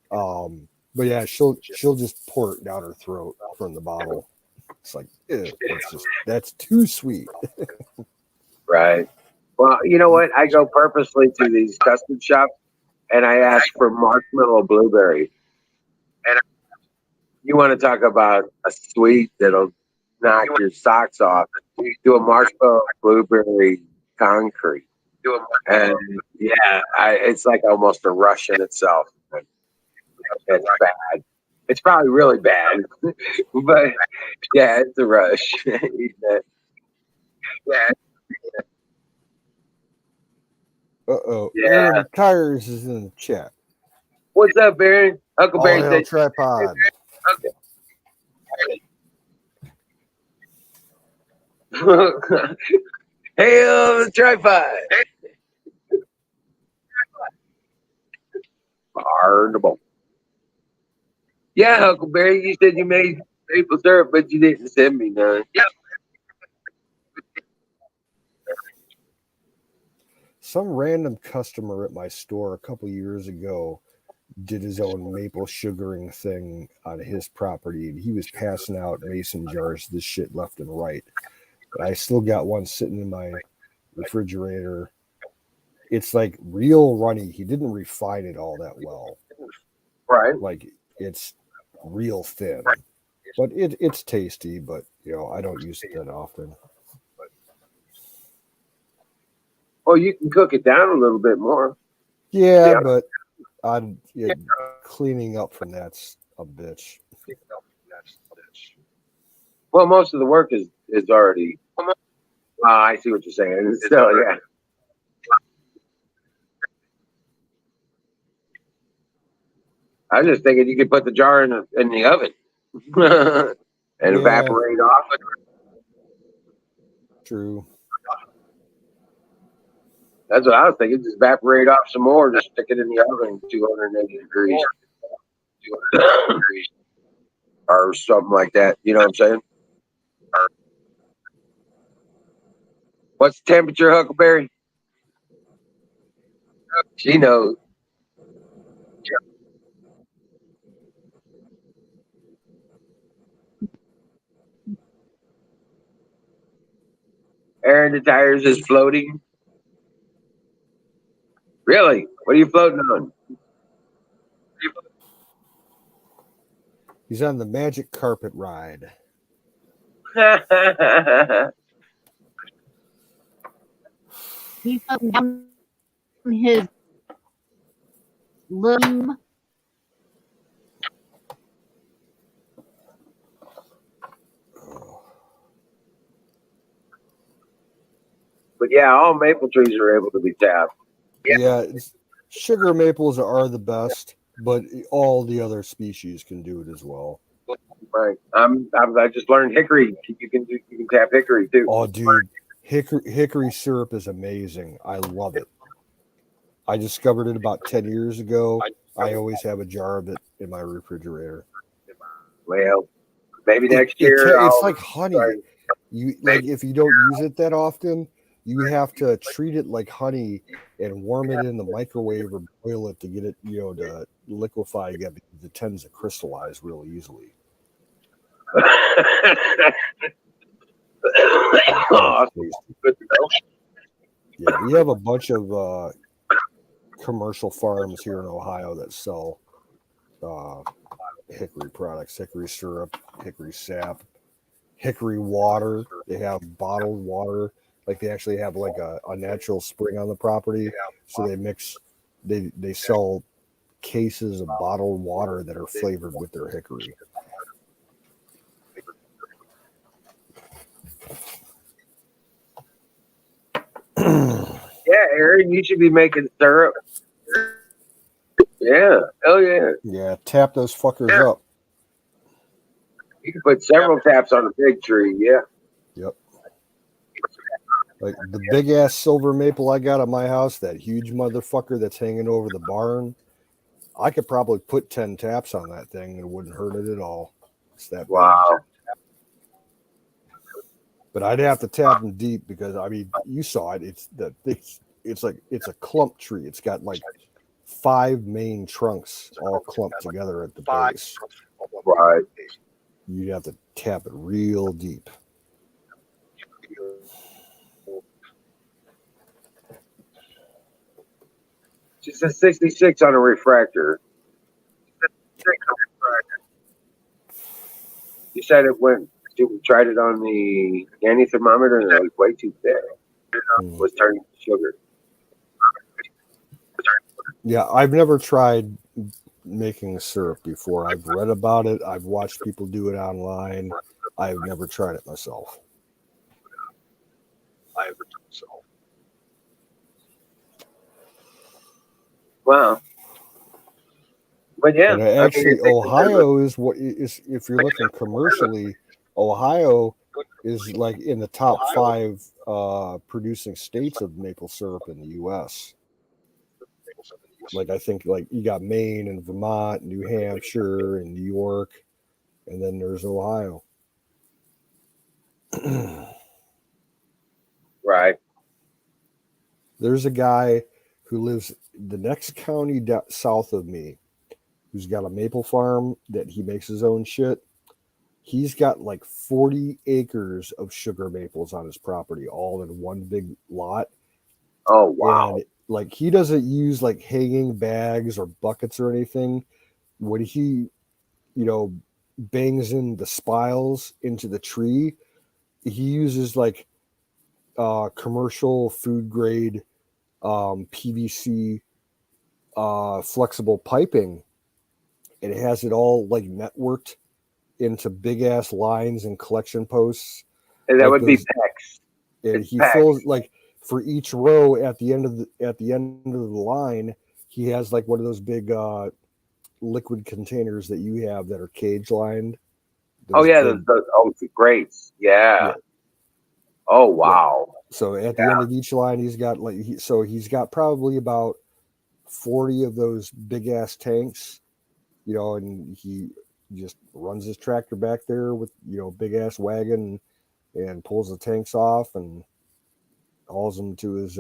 But yeah, she'll just pour it down her throat from the bottle. It's like, ew, that's too sweet. Right. Well, you know what? I go purposely to these custom shops and I ask for marshmallow blueberry. And you want to talk about a sweet that'll knock your socks off? You do a marshmallow blueberry concrete. And yeah, it's like almost a rush in itself. It's bad. It's probably really bad, but yeah, it's a rush. Yeah. Uh-oh. Yeah. Aaron Tires is in the chat. What's up, Barry? Uncle All Barry hail said, tripod. "Hail the tripod." Horrible. Yeah, Huckleberry, you said you made maple syrup, but you didn't send me none. Yeah. Some random customer at my store a couple years ago did his own maple sugaring thing on his property, and he was passing out mason jars of this shit left and right. But I still got one sitting in my refrigerator. It's like real runny. He didn't refine it all that well. Right. Like it's real thin. But it's tasty, but I don't use it that often. Oh, you can cook it down a little bit more. Yeah. But cleaning up from that's a bitch. Well, most of the work is already. I see what you're saying. Still, yeah. I was just thinking you could put the jar in the oven and evaporate off. True. That's what I was thinking. Just evaporate off some more. Just stick it in the oven, 280 degrees, or something like that. You know what I'm saying? What's the temperature, Huckleberry? She knows. Aaron, the tires is floating. Really? What are you floating on? He's on the magic carpet ride. He's up down his limb. But yeah, all maple trees are able to be tapped. Yeah, sugar maples are the best, but all the other species can do it as well. Right. I just learned hickory. You can tap hickory too. Oh, dude, hickory syrup is amazing. I love it. I discovered it about 10 years ago. I always have a jar of it in my refrigerator. Well, maybe next year. It's like honey. If you don't use it that often, you have to treat it like honey and warm it in the microwave or boil it to get it, to liquefy again, because it tends to crystallize real easily. Yeah, we have a bunch of commercial farms here in Ohio that sell hickory products, hickory syrup, hickory sap, hickory water. They have bottled water. Like they actually have like a natural spring on the property. So they sell cases of bottled water that are flavored with their hickory. Yeah, Aaron, you should be making syrup. Yeah. Oh yeah. Yeah, tap those fuckers up. You can put several taps on a big tree. Yeah. Yep. Like the big ass silver maple I got at my house, that huge motherfucker that's hanging over the barn. I could probably put 10 taps on that thing and it wouldn't hurt it at all. It's that wow. But I'd have to tap them deep because I mean, you saw it. It's like it's a clump tree. It's got like 5 main trunks all clumped together at the base. Right. You'd have to tap it real deep. She says 66 on a refractor. You said it went. We tried it on the candy thermometer and it was way too thick. It was turning to sugar. Yeah, I've never tried making syrup before. I've read about it. I've watched people do it online. I've never tried it myself. Wow. But yeah, And actually, Ohio is what is if you're looking commercially, Ohio is like in the top 5 producing states of maple syrup in the U.S. Like I think like you got Maine and Vermont, New Hampshire, and New York, and then there's Ohio. right. There's a guy who lives the next county south of me who's got a maple farm that he makes his own shit. He's got like 40 acres of sugar maples on his property, all in one big lot. Oh wow. And like he doesn't use like hanging bags or buckets or anything. When he, bangs in the spiles into the tree, he uses like commercial food grade PVC flexible piping, and it has it all like networked into big ass lines and collection posts. And that like would be PEX. And It's he PEX. fills like for each row at the end of the line, he has like one of those big liquid containers that you have that are cage lined. Oh yeah, the grapes. Yeah. Oh wow. Yeah. So at the end of each line, he's got he's got probably about 40 of those big ass tanks, and he just runs his tractor back there with big ass wagon and pulls the tanks off and hauls them to his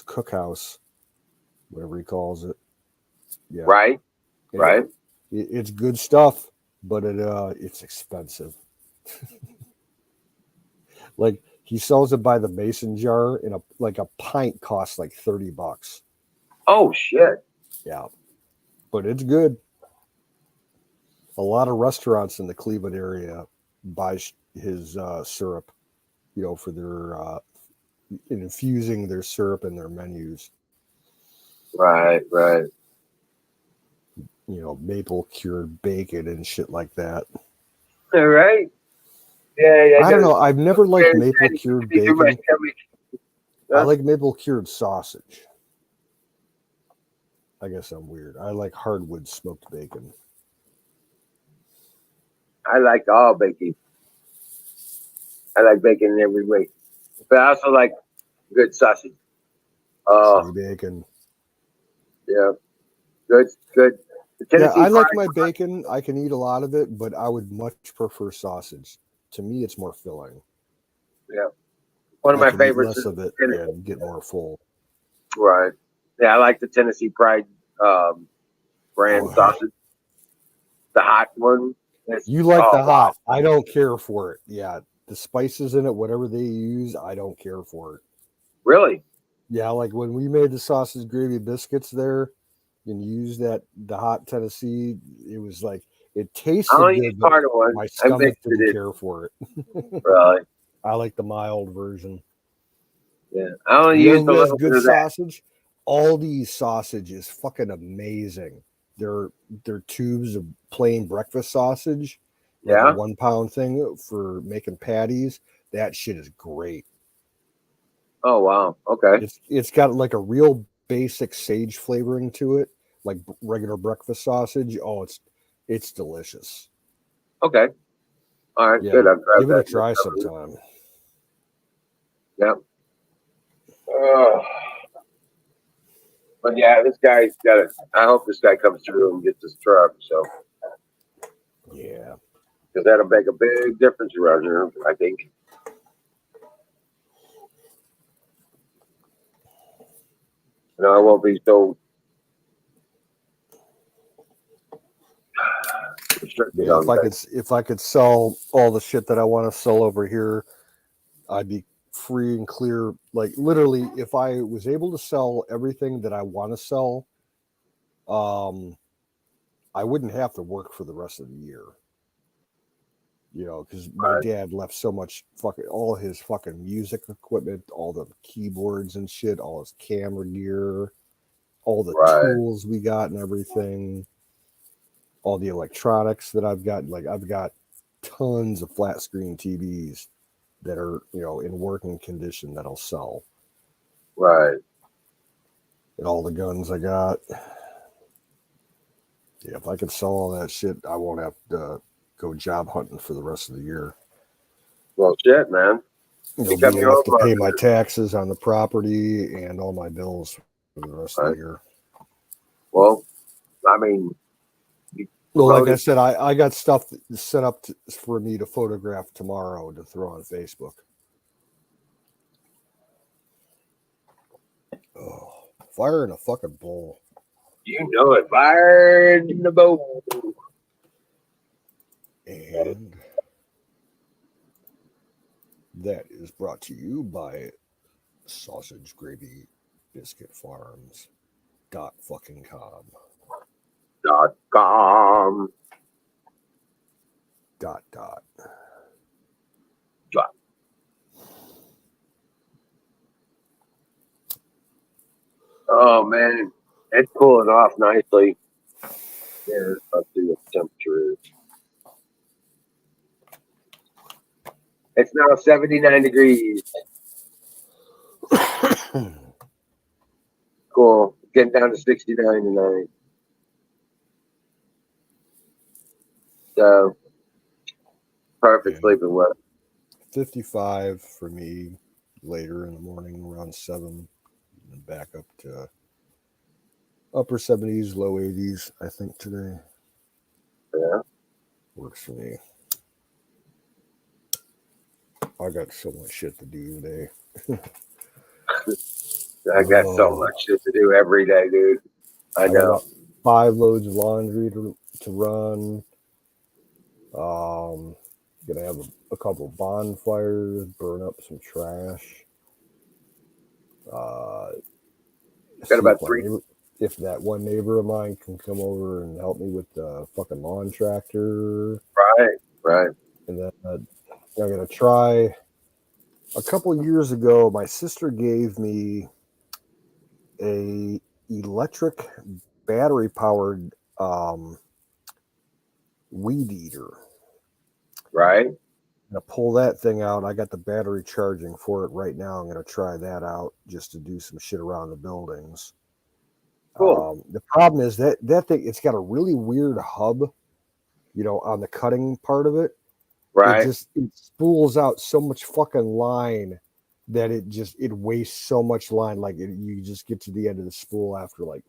cookhouse, whatever he calls it. Yeah. Right. And Right. It's good stuff, but it's expensive. Like he sells it by the mason jar, and a pint costs like $30. Oh shit. Yeah, but it's good. A lot of restaurants in the Cleveland area buy his syrup, for their infusing their syrup in their menus. Right. Right. Maple cured bacon and shit like that. All right. Yeah. I don't know. I've never liked maple cured bacon. I like maple cured sausage. I guess I'm weird. I like hardwood smoked bacon. I like all bacon. I like bacon in every way, but I also like good sausage. Tree bacon. Yeah, good. Yeah, I like my bacon. I can eat a lot of it, but I would much prefer sausage. To me, it's more filling. Yeah, one of my favorites is less of it and get more full. Right. Yeah, I like the Tennessee Pride brand sausage, the hot one. You like the hot? Wow. I don't care for it. Yeah, the spices in it, whatever they use, I don't care for it. Really? Yeah, like when we made the sausage gravy biscuits there and used the hot Tennessee, it was like it tasted good, but my stomach didn't care for it. Really? I like the mild version. Yeah, I only use the little good sausage. Aldi's sausage is fucking amazing. They're tubes of plain breakfast sausage. Like a 1 pound thing for making patties. That shit is great. Oh wow. Okay. It's got like a real basic sage flavoring to it, like regular breakfast sausage. Oh, it's delicious. Okay. All right. Yeah, good. Give it a try sometime. Yeah. But yeah, this guy's got it. I hope this guy comes through and gets his truck. So. Yeah. Because that'll make a big difference around here, I think. I won't be so restricted Yeah, on things. if I could sell all the shit that I want to sell over here, I'd be free and clear. Like literally, if I was able to sell everything that I want to sell, um, I wouldn't have to work for the rest of the year. You know, because my Right, dad left so much fucking all his fucking music equipment, all the keyboards and shit, all his camera gear, all the right, tools we got and everything, all the electronics that I've got. Like I've got tons of flat screen TVs that are, you know, in working condition that I'll sell. right. And all the guns I got. Yeah, if I could sell all that shit, I won't have to go job hunting for the rest of the year. Well, shit, man. It'll Become be your enough own to pay my marketer. taxes on the property and all my bills for the rest of the Right. year. Well, I mean, you Well, like I promoted. said, I got stuff set up for me to photograph tomorrow to throw on Facebook. Oh, fire in a fucking bowl. You know it. Fired in the bowl. And that is brought to you by Sausage Gravy Biscuit Farms. Dot fucking com. .com. Dot dot. Oh man, it's cooling off nicely. Yeah, let's see what the temperature is. It's now 79 degrees. Cool. Getting down to 69 tonight. So perfect And sleeping weather. 55 for me later in the morning around 7 and back up to upper 70s, low 80s, I think today. Yeah. Works for me. I got so much shit to do today. I got so Oh, much shit to do every day, dude. I I got know. about 5 loads of laundry to run. Gonna have a couple bonfires, burn up some trash. Uh, Got see about three. if that one neighbor of mine can come over and help me with the fucking lawn tractor. Right, right, And then I'm gonna try. A couple years ago, my sister gave me a electric battery powered weed eater. right. I'm gonna pull that thing out. I got the battery charging for it right now. I'm gonna try that out just to do some shit around the buildings. Cool. The problem is that thing, it's got a really weird hub, you know, on the cutting part of it. Right. It spools out so much fucking line that it wastes so much line. Like you just get to the end of the spool after like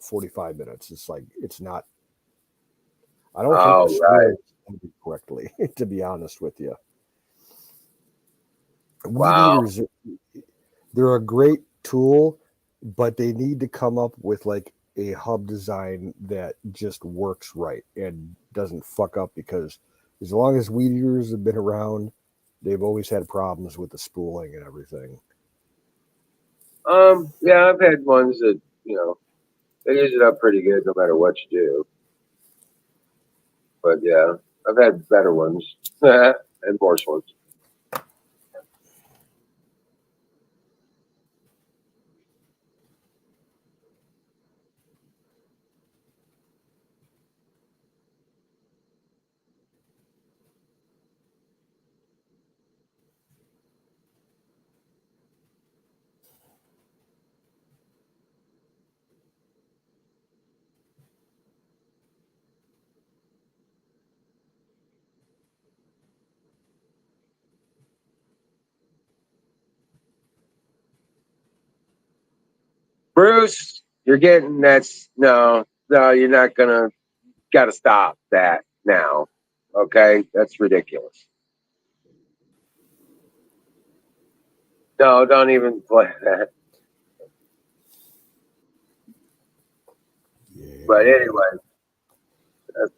45 minutes. It's like it's not. I don't think the Oh, right. spool is correctly. To be honest with you, weed Wow. eaters, they're a great tool, but they need to come up with like a hub design that just works right and doesn't fuck up, because as long as weed eaters have been around, they've always had problems with the spooling and everything. Yeah, I've had ones that, they use it up pretty good no matter what you do. But yeah, I've had better ones and worse ones. Bruce, you're getting that's no, you're not gonna gotta stop that now. Okay? That's ridiculous. No, don't even play that. But anyway, that's,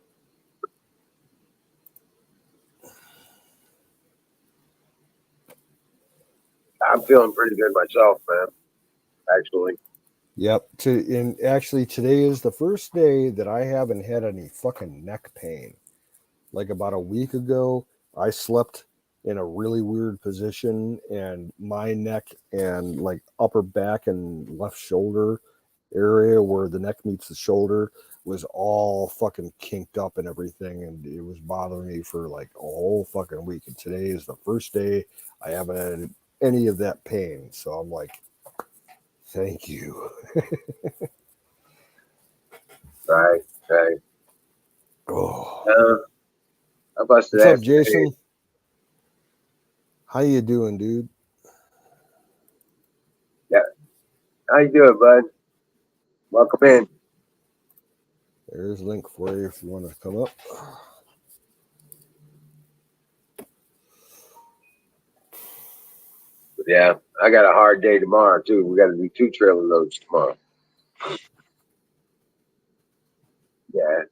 I'm feeling pretty good myself, man. Actually, Yep. And actually, today is the first day that I haven't had any fucking neck pain. Like about a week ago, I slept in a really weird position, and my neck and like upper back and left shoulder area where the neck meets the shoulder was all fucking kinked up and everything, and it was bothering me for like a whole fucking week. And today is the first day I haven't had any of that pain. So I'm like, thank you. right, right. Oh, I busted what's up, ass today. Jason? How you doing, dude? Yeah, how you doing, bud? Welcome in. There's a link for you if you want to come up. Yeah, I got a hard day tomorrow too. We got to do 2 trailer loads tomorrow. Yeah,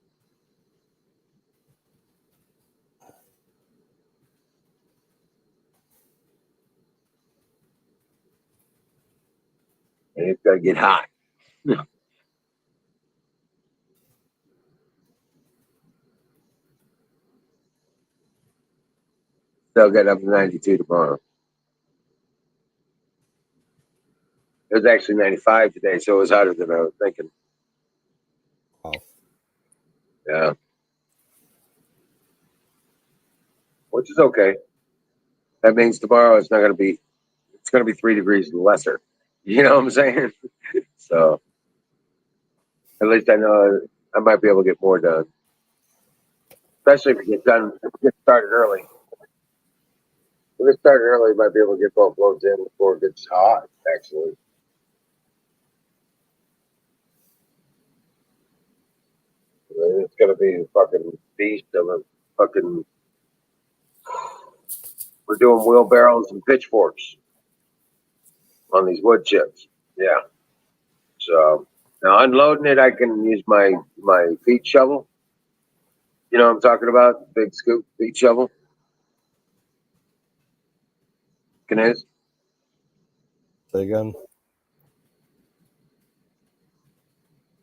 and it's gonna get hot. Still get up to 92 tomorrow. It was actually 95 today, so it was hotter than I was thinking. Wow. Yeah, which is okay. That means tomorrow it's not gonna be. It's gonna be 3 degrees lesser. You know what I'm saying? So at least I know I might be able to get more done, especially if we get done. If we get started early. If we get started early, might be able to get both loads in before it gets hot. Actually, it's gonna be a fucking beast of a fucking. We're doing wheelbarrows and pitchforks on these wood chips. Yeah. So now unloading it, I can use my feet shovel. You know what I'm talking about? Big scoop feet shovel. Canoes. Say again.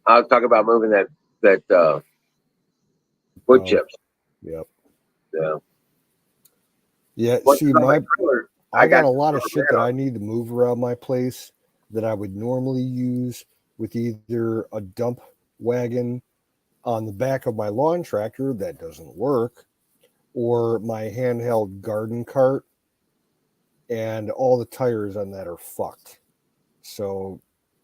I was talking about moving that wood Oh, chips. yep. Yeah. Yeah. What's See, on my my trailer? I I got got a the lot of shit that trailer. I need to move around my place that I would normally use with either a dump wagon on the back of my lawn tractor that doesn't work, or my handheld garden cart, and all the tires on that are fucked. So,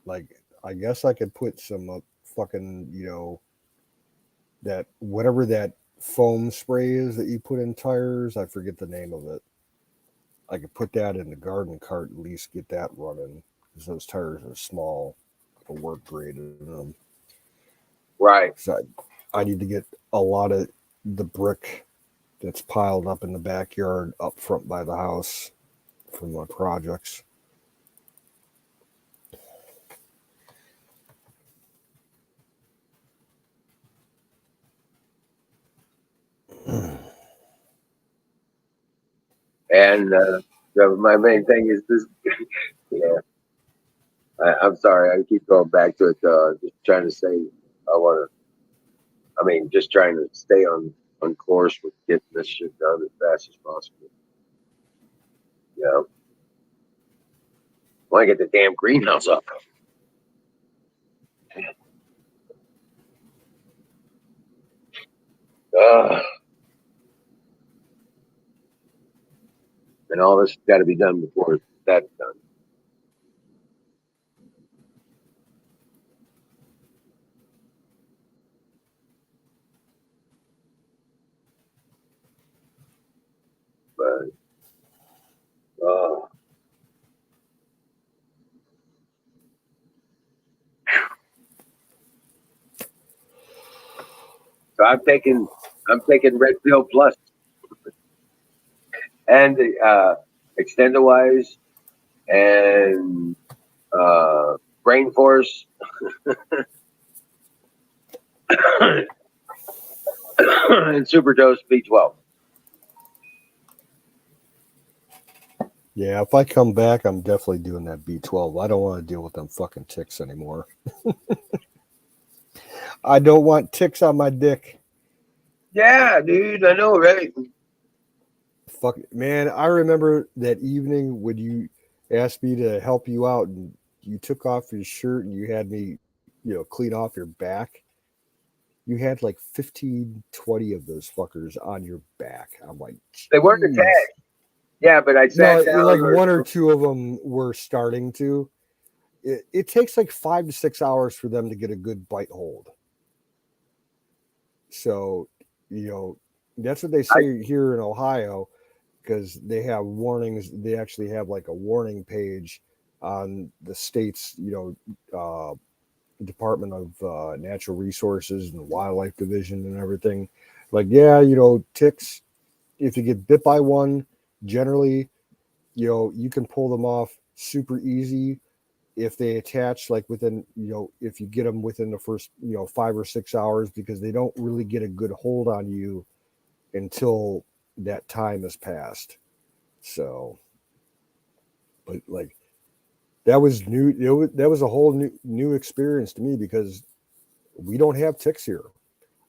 like, I guess I could put some fucking, that whatever that foam spray is that you put in tires. I forget the name of it. I could put that in the garden cart, at least get that running, because those tires are small, the work grade in them. Right. So I need to get a lot of the brick that's piled up in the backyard up front by the house from my projects. And my main thing is this. Yeah. I'm sorry. I keep going back to it. Just trying to say, I want to. I mean, just trying to stay on course with getting this shit done as fast as possible. You know, want to get the damn greenhouse up. Uh, and all this has got to be done before that's done. But uh, so I'm taking Red Pill Plus and Extendawise and Brain Force and super dose B12. Yeah, if I come back, I'm definitely doing that B12. I don't want to deal with them fucking ticks anymore. I don't want ticks on my dick. Yeah, dude, I know, right? Fuck, man, I remember that evening when you asked me to help you out and you took off your shirt and you had me, clean off your back. You had like 15, 20 of those fuckers on your back. I'm like, They weren't jeez. attached. Yeah, but I No, sat down. like one or two of them were starting to. It takes like 5 to 6 hours for them to get a good bite hold. So, that's what they I, say here in Ohio because they have warnings. They actually have like a warning page on the state's, Department of Natural Resources and Wildlife Division and everything. Like, yeah, ticks, if you get bit by one, generally, you can pull them off super easy if they attach like within, if you get them within the first, 5 or 6 hours, because they don't really get a good hold on you until that time has passed. So, but like that was new. That was a whole new experience to me because we don't have ticks here.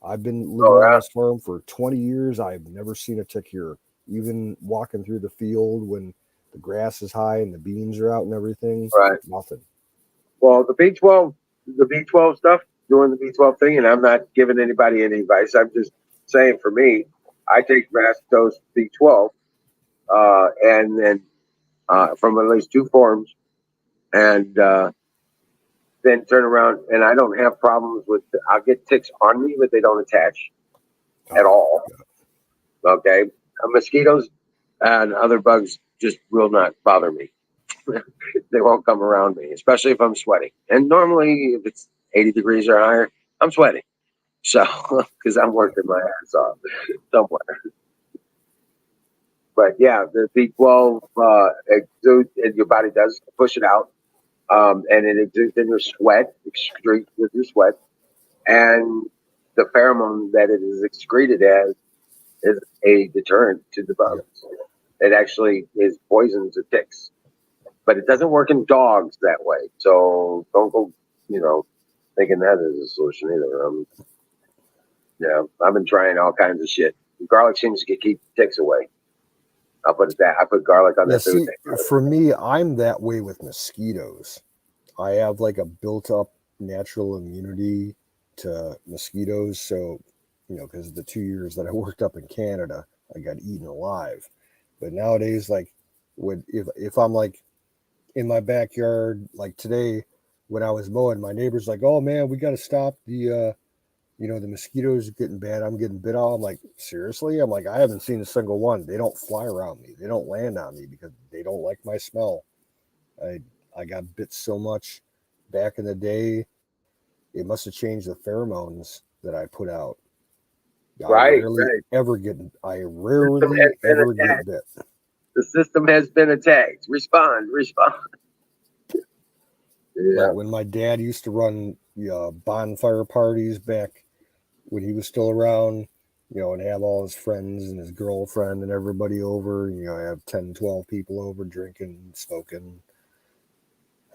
I've been living oh, on yeah, this farm for 20 years. I've never seen a tick here. Even walking through the field when the grass is high and the beans are out and everything, right. nothing. Well, the B12 stuff, doing the B12 thing, and I'm not giving anybody any advice. I'm just saying for me, I take mass dose B12, and then from at least two forms, and then turn around, and I don't have problems with. I'll get ticks on me, but they don't attach at Oh, all. Okay, mosquitoes and other bugs just will not bother me. They won't come around me, especially if I'm sweating. And normally, if it's 80 degrees or higher, I'm sweating. So, because I'm yeah. working my ass off somewhere. But yeah, the B12 exudes, and your body does push it out, and it exudes in your sweat, excretes with your sweat, and the pheromone that it is excreted as is a deterrent to the Yep. bugs. It actually is poison to ticks, but it doesn't work in dogs that way. So don't go, thinking that is a solution either. Yeah, I've been trying all kinds of shit. Garlic seems to keep ticks away. I'll put it that. I put garlic on Yeah, their food. see, for me, I'm that way with mosquitoes. I have like a built up natural immunity to mosquitoes. So, because the 2 years that I worked up in Canada, I got eaten alive. But nowadays, like, if I'm like in my backyard, like today when I was mowing, my neighbor's like, "Oh man, we got to stop the mosquitoes are getting bad. I'm getting bit on." I'm like, seriously? I'm like, I haven't seen a single one. They don't fly around me. They don't land on me because they don't like my smell. I I got bit so much back in the day. It must have changed the pheromones that I put out. I Right, rarely right. ever get I System has rarely been ever get attacked. bit. The system has been attacked. Respond, respond. Like Yeah, when my dad used to run bonfire parties back when he was still around, and have all his friends and his girlfriend and everybody over, have 10, 12 people over drinking, smoking,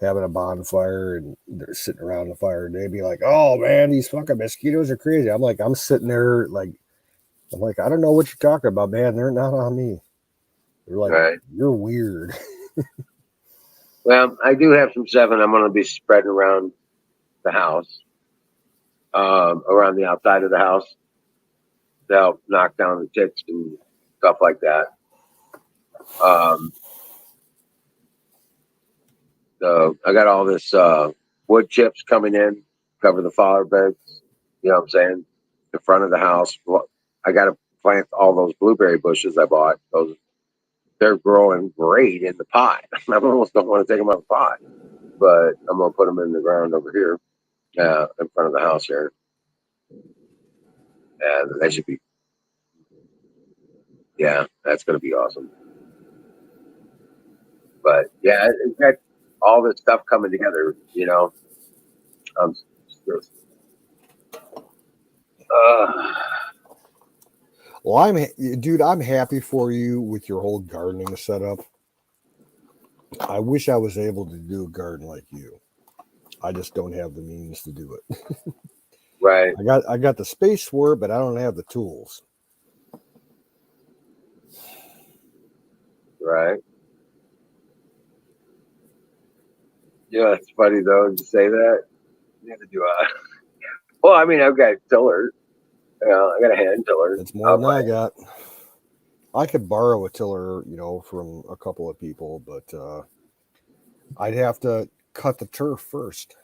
having a bonfire, and they're sitting around the fire. They'd be like, "Oh man, these fucking mosquitoes are crazy." I'm sitting there like, I don't know what you're talking about, man. They're not on me. They're like, right. "You're weird." Well, I do have some seven. I'm going to be spreading around the house, around the outside of the house to help knock down the ticks and stuff like that. Um, so I got all this wood chips coming in, cover the flower beds. You know what I'm saying? The front of the house. Well, I got to plant all those blueberry bushes I bought. Those they're growing great in the pot. I almost don't want to take them out of the pot, but I'm gonna put them in the ground over here, in front of the house here, and that should be, yeah, that's gonna be awesome. But yeah, it's got all this stuff coming together. I'm just Well, dude, I'm happy for you with your whole gardening setup. I wish I was able to do a garden like you. I just don't have the means to do it. Right. I got the space for it, but I don't have the tools. Right. Yeah, it's funny though to say that. Neither do I. Well, I mean, I've got tillers. I got a hand tiller. It's more than I got. I could borrow a tiller, from a couple of people, but I'd have to cut the turf first.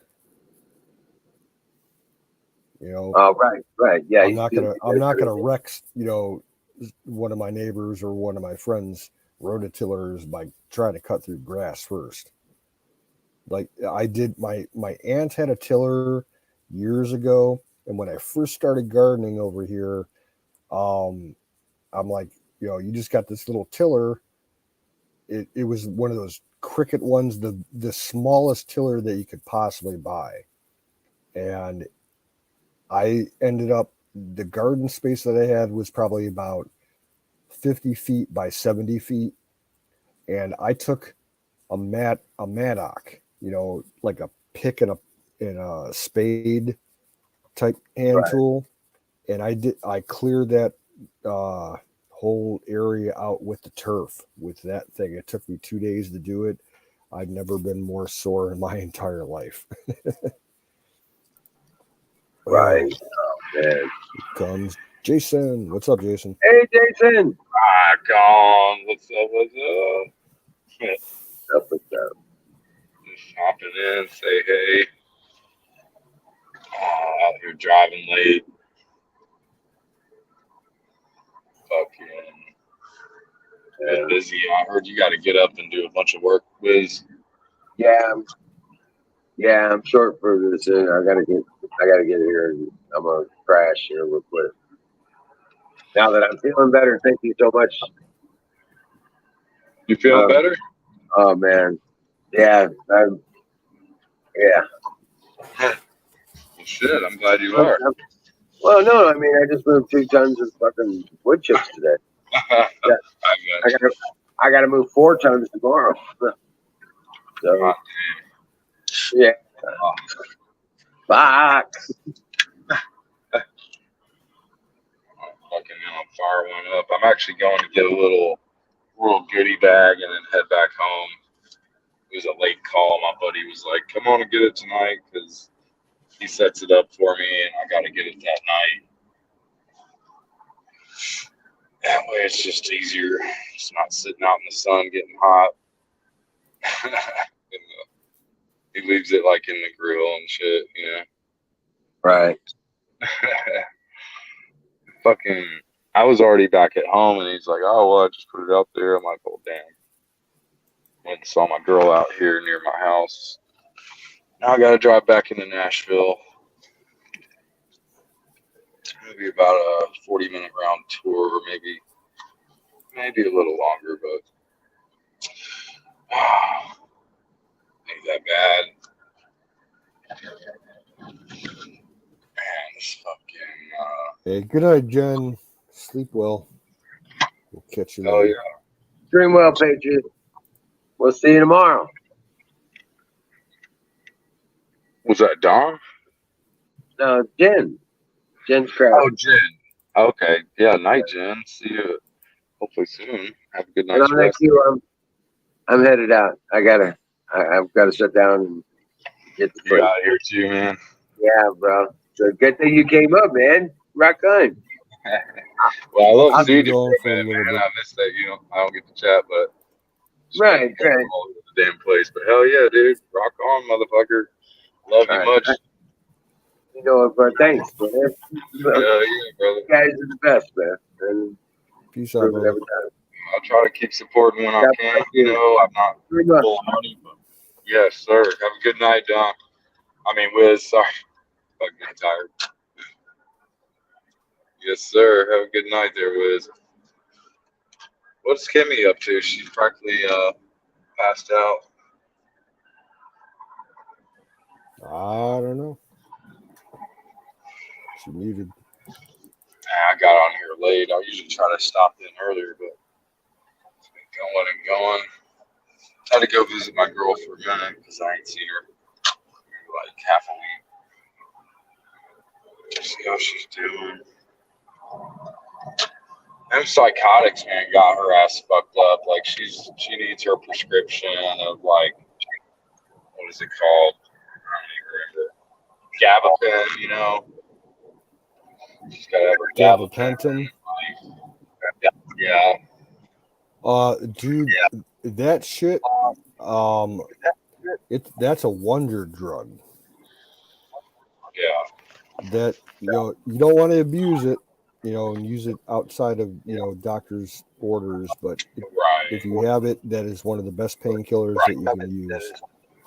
Oh, right. Yeah. I'm not gonna wreck, one of my neighbors or one of my friends' rototillers by trying to cut through grass first. Like I did, my aunt had a tiller years ago, and when I first started gardening over here, I'm like, you just got this little tiller. It was one of those Cricket ones, the smallest tiller that you could possibly buy, and I ended up, the garden space that I had was probably about 50 feet by 70 feet, and I took a mattock, like a pick and a spade type hand tool, and I cleared that whole area out with the turf with that thing. It took me 2 days to do it. I've never been more sore in my entire life. Right. Oh, man. Comes Jason. What's up, Jason? Hey, Jason. Gone. What's up? Up with that. Just hopping in, say hey. Out here driving late. Fucking been busy. I heard you got to get up and do a bunch of work, Wiz. Yeah, I'm short for this. I gotta get here, and I'm gonna crash here real quick. Now that I'm feeling better, thank you so much. You feeling better? Oh man, yeah, yeah. Well, shit, I'm glad you are. Well, no, I mean, I just moved 2 tons of fucking wood chips today. Yeah, I gotta move 4 tons tomorrow. So, yeah. Box. Fucking fire one up. I'm actually going to get a little goodie bag and then head back home. It was a late call. My buddy was like, "Come on and get it tonight," because he sets it up for me, and I got to get it that night. That way, it's just easier. It's not sitting out in the sun getting hot. He leaves it like in the grill and shit, Right. Fucking, I was already back at home, and he's like, "Oh, well, I just put it out there." I'm like, "Oh, damn." Went and saw my girl out here near my house. Now I got to drive back into Nashville. It'll be about a 40-minute round tour, or maybe a little longer, but ain't that bad. Man, this fucking Hey, good night, Jen. Sleep well. We'll catch you later. yeah. Dream well, Patriot. We'll see you tomorrow. Was that Dawn? No, Jen's crowd. Oh, Jen. Okay. Yeah, night, Jen. See you hopefully soon. Have a good And night's on that rest. cue, I'm headed out. I've got to sit down and get the You sleep. out here too, man. Yeah, bro. So good thing you came up, man. Rock on. Well, I love I'll seeing be you going for for a a minute, little man. bit. I missed that, I don't get to chat, but Right. all over the damn place. But hell yeah, dude. Rock on, motherfucker. Love you All right. much. You know what, bro? Thanks, man. Hell yeah, brother. You guys are the best, man. And Peace out, prove it brother. every time. I'll try to keep supporting when I God can. bless you. I'm not Very much. full of money, but yes, sir. Have a good night, Don. Wiz. Sorry. Fucking getting tired. Yes, sir. Have a good night there, Wiz. What's Kimmy up to? She's practically passed out. I don't know. She muted. I got on here late. I usually try to stop in earlier, but it's been going and going. Had to go visit my girl for a minute because I ain't seen her in like half a week. See how she's doing. Them psychotics, man, got her ass fucked up. Like she needs her prescription of like, what is it called? I don't even remember. Gabapen, you know. She's got to have her Gabapentin. Yeah. Dude, that shit. That's a wonder drug. Yeah. That you don't want to abuse it, and use it outside of doctor's orders. But if you have it, that is one of the best painkillers that you can use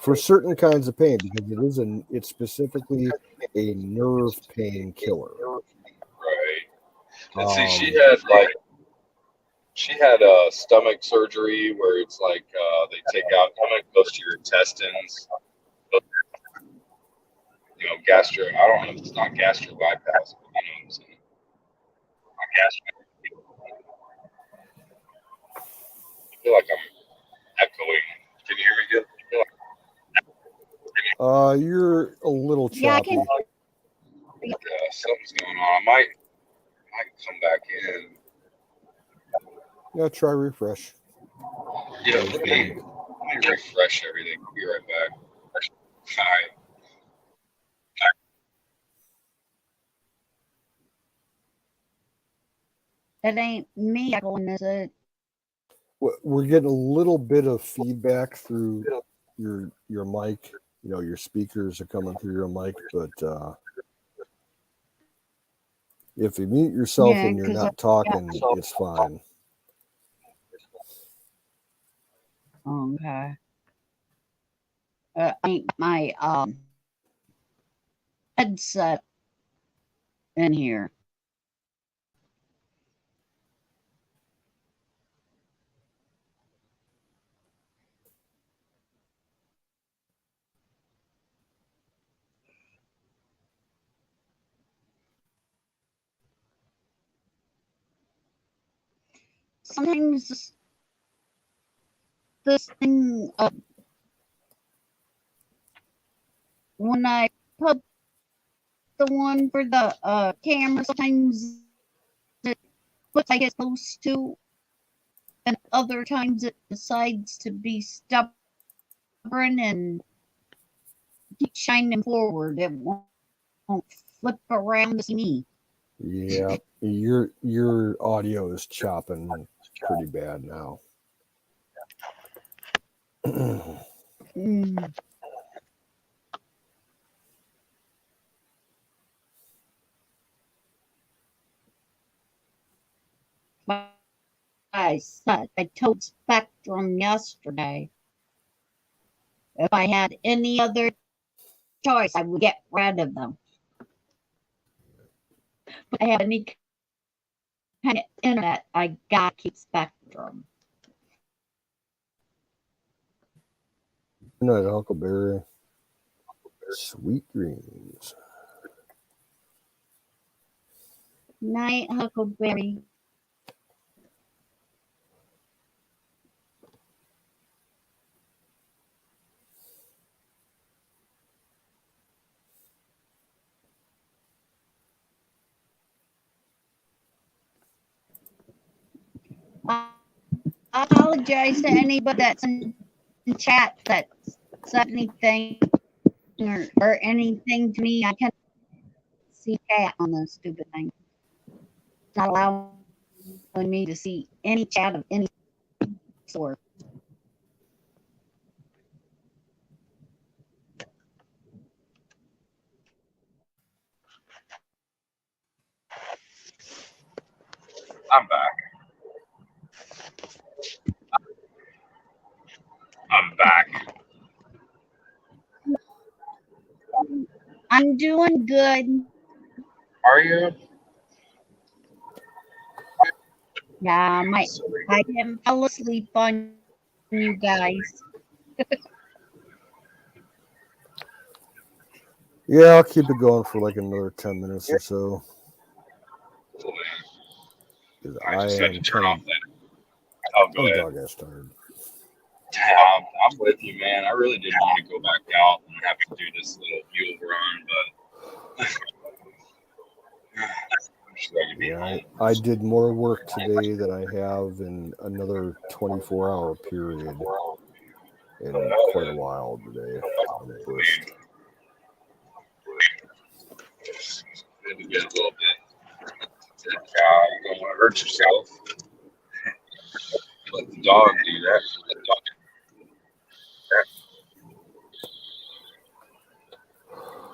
for certain kinds of pain, because it's specifically a nerve painkiller. Right. And see, she had a stomach surgery where it's like they take out close to your intestines. Gastro. I don't know if it's not gastro bypass, but you know what I'm saying. Not gastro. I feel like I'm echoing. Can you hear me good? You're a little choppy. Yeah, I can. Something's going on. I might come back in. Yeah, try refresh. Yeah, let me refresh everything. I'll be right back. All right. It ain't me echoing, is it? We're getting a little bit of feedback through your mic. Your speakers are coming through your mic, but if you mute yourself when you're not talking, it's fine. Okay. My headset in here. Sometimes this thing, when I put the one for the camera, sometimes it puts like it's supposed to, and other times it decides to be stubborn and keep shining forward. It won't flip around to see me. Yeah, your audio is chopping pretty bad now. I told Spectrum yesterday if I had any other choice, I would get rid of them. But I have any kind of internet, I gotta keep Spectrum. Good night, Huckleberry. Sweet dreams. Night, Huckleberry. I apologize to anybody that's in chat that said anything or anything to me. I can't see chat on this stupid thing. It's not allowing me to see any chat of any sort. I'm back. I'm back. I'm doing good. Are you? Yeah, I haven't fell asleep on you guys. Yeah, I'll keep it going for like another 10 minutes or so. 'Cause I just had to am turn kind off that. Oh, go I'm ahead. dog ass tired. I'm with you, man. I really didn't want to go back out and have to do this little mule run, but I'm just glad to be Yeah, home. I did more work today than I have in another 24-hour period in quite a while today. I'm brisk. Good to get a little bit. You don't want to hurt yourself. Let the dog do that.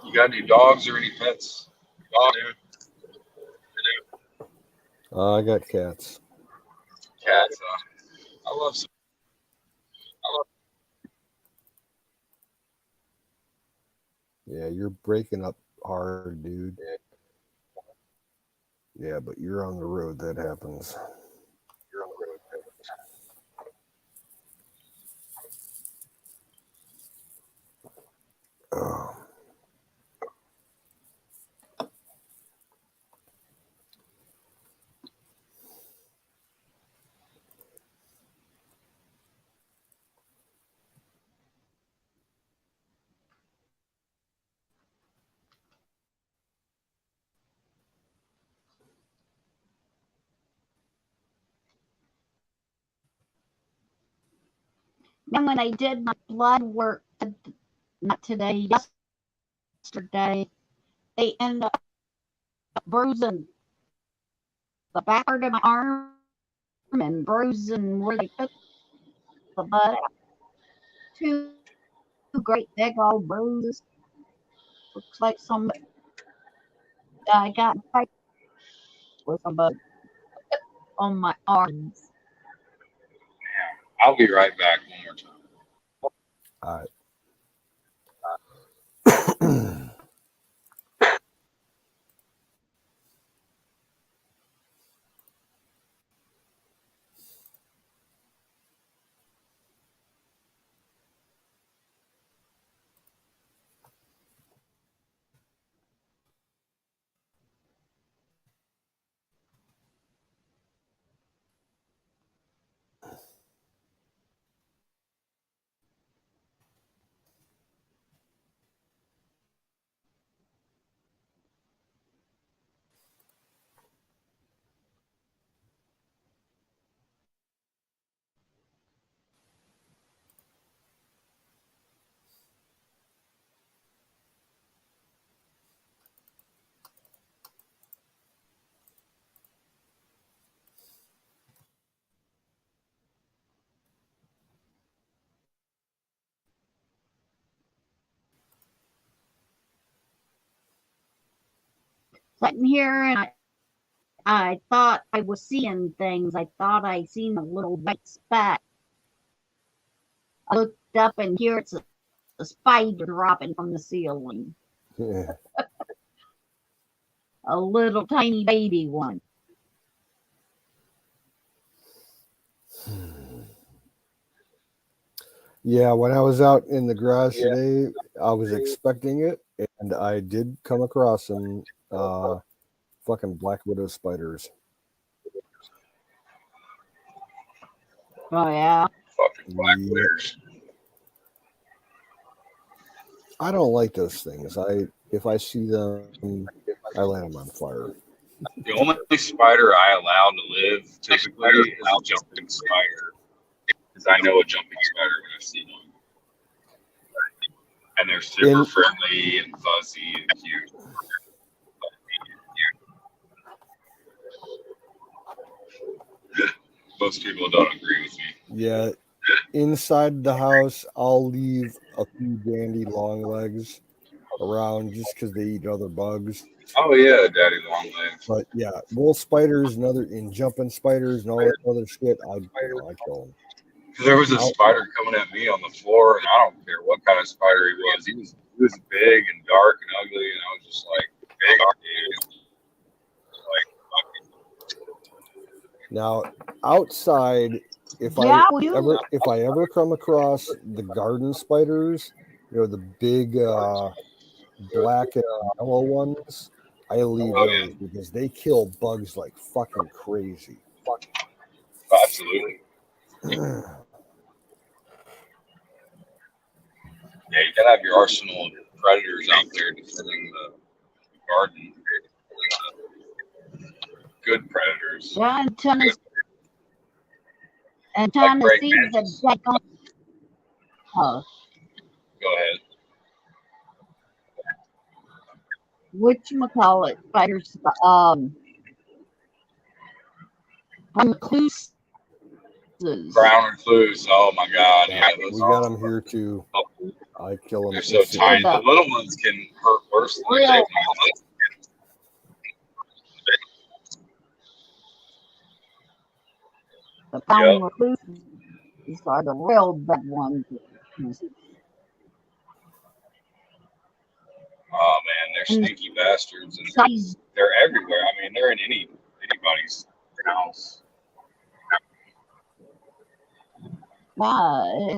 You got any dogs or any pets? I got cats. Cats. I love some. Yeah, you're breaking up hard, dude. Yeah, but you're on the road. That happens. Oh. And when I did my blood work, not today, yesterday, they ended up bruising the back part of my arm and bruising where they took the blood out. Two great big old bruises. Looks like some I got in a fight with somebody on my arms. I'll be right back one more time. All right. Sitting here and I thought I was seeing things. I thought I seen a little white speck. I looked up and here it's a spider dropping from the ceiling. Yeah. A little tiny baby one. Yeah, when I was out in the garage today, I was expecting it, and I did come across some fucking black widow spiders. Oh yeah. Fucking black Yep. widows. I don't like those things. If I see them, I light them on fire. The only spider I allow to live typically is a jumping spider. Because I know a jumping spider when I see one. And they're super friendly and fuzzy and cute. Most people don't agree with me. Yeah, inside the house, I'll leave a few dandy long legs around just because they eat other bugs. Oh yeah, daddy long legs. But yeah, wolf spiders and jumping spiders and all that other shit, I kill them. There was a spider coming at me on the floor, and I don't care what kind of spider he was. He was big and dark and ugly, and I was just like, big dude. Now, outside, if I ever come across the garden spiders, the big black and yellow ones, I leave those because they kill bugs like fucking crazy. Absolutely. Yeah, you gotta have your arsenal of predators out there defending the garden. Good predators. Yeah, and Like Tennessee, the mantis. daggone Go ahead. whatchamacallit spiders, recluses. Brown recluse. Oh my God. Yeah, Yeah, those we got them here too. I kill them. They're so tiny. The little ones can hurt worse than the big ones. The brown recluses are the real bad ones. Oh man, they're sneaky bastards, and Size, they're everywhere. I mean, they're in anybody's house. size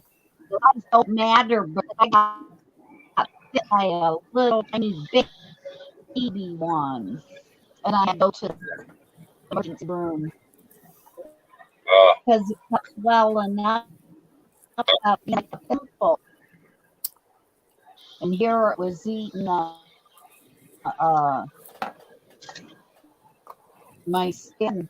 don't matter, but I got bit by a little tiny baby one, and I had to go to the emergency room because it got swelling up like a pimple, and here it was eating my skin.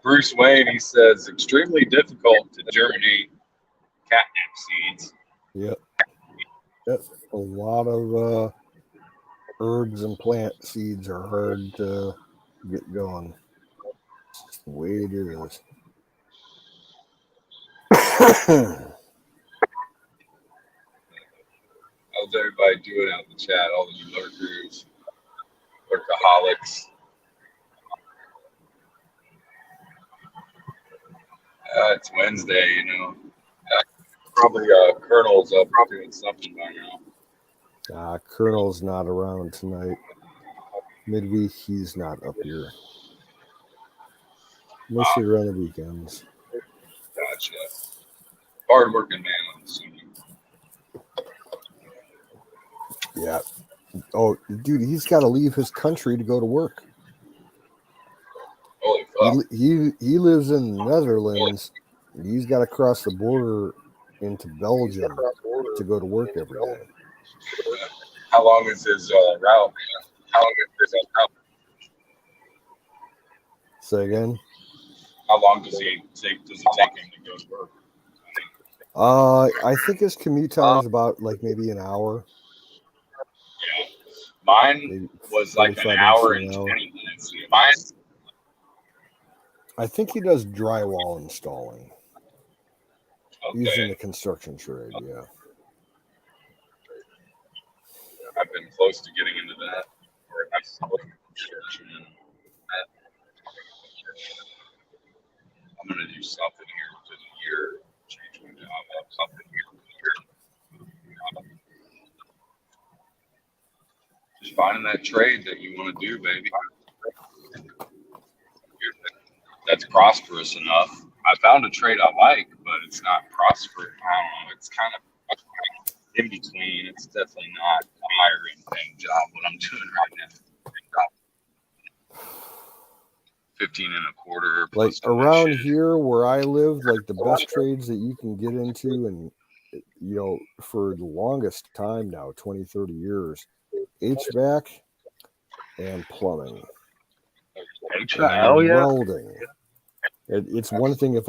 Bruce Wayne, he says, extremely difficult to germinate catnip seeds. Yep. A lot of herbs and plant seeds are hard to get going. It's the way it is. How's everybody doing out in the chat? All the new lurkers, lurkaholics. It's Wednesday, you know. Probably Colonel's up doing something by now. Colonel's not around tonight. Midweek, he's not up here. Mostly around the weekends. Gotcha. Hard-working man, I'm assuming. Yeah. Oh, dude, he's got to leave his country to go to work. Holy fuck. He lives in the Netherlands. He's got to cross the border into Belgium to go to work every day. How long is his route? How long is his route? Say again? How long does it take him to go to work? I think his commute time is about like maybe an hour. Yeah. Mine was like an hour and 20 minutes. Mine. I think he does drywall installing. Okay. He's in the construction trade, yeah. I've been close to getting into that. Or at least construction. I'm going to do something here within a year. Change my job up, something here within a year. Just finding that trade that you want to do, baby. That's prosperous enough. I found a trade I like, but it's not prosperous. I don't know. It's kind of in between. It's definitely not a higher paying job what I'm doing right now. 15 and a quarter. Like around here where I live, like the best trades that you can get into, and you know, for the longest time now, 20, 30 years, HVAC and plumbing. HVAC, welding. It's one thing if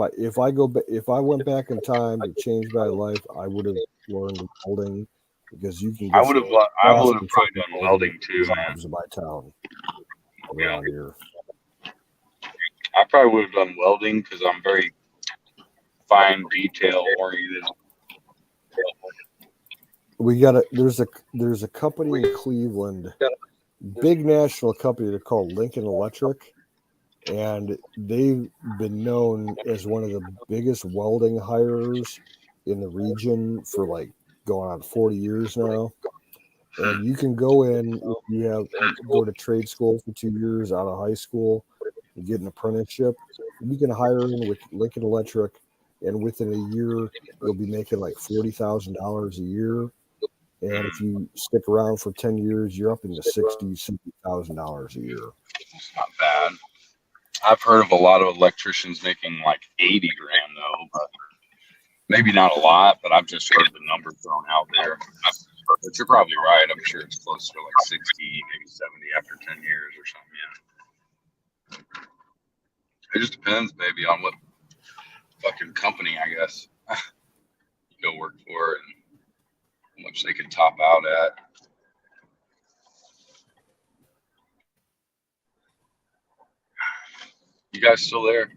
I went back in time to change my life, I would have learned welding because you can. I would have probably done welding too, man. In my town around here. I probably would have done welding because I'm very fine detail oriented. We got there's a company in Cleveland, big national company. They're called Lincoln Electric, and they've been known as one of the biggest welding hirers in the region for like going on 40 years now. And you can go in if you go to trade school for 2 years out of high school and get an apprenticeship. You can hire in with Lincoln Electric and within a year you'll be making like $40,000 a year. And if you stick around for 10 years, you're up into $60,000 a year. It's not bad. I've heard of a lot of electricians making like 80 grand though, but maybe not a lot, but I've just heard the number thrown out there. But you're probably right. I'm sure it's closer to like 60, maybe 70 after 10 years or something. Yeah. It just depends maybe on what fucking company, I guess, you go work for and how much they can top out at. You guys still there?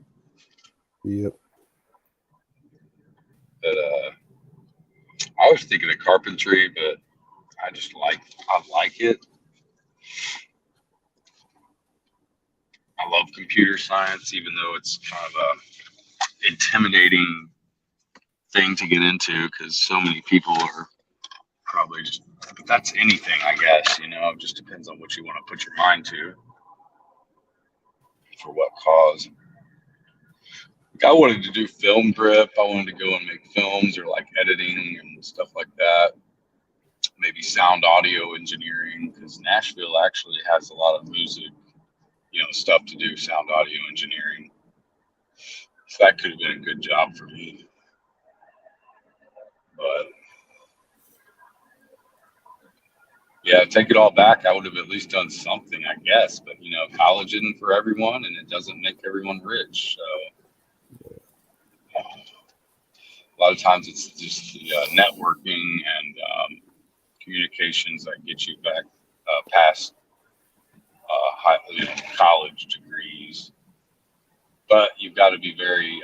Yep. But I was thinking of carpentry, but I like it. I love computer science, even though it's kind of a intimidating thing to get into because so many people are probably just. But that's anything, I guess. It just depends on what you want to put your mind to. For what cause? I wanted to do film grip. I wanted to go and make films or like editing and stuff like that. Maybe sound audio engineering, because Nashville actually has a lot of music, stuff to do, sound audio engineering. So that could have been a good job for me. But yeah, take it all back. I would have at least done something, I guess. But college isn't for everyone, and it doesn't make everyone rich. So a lot of times it's just the networking and communications that get you back past college degrees. But you've got to be very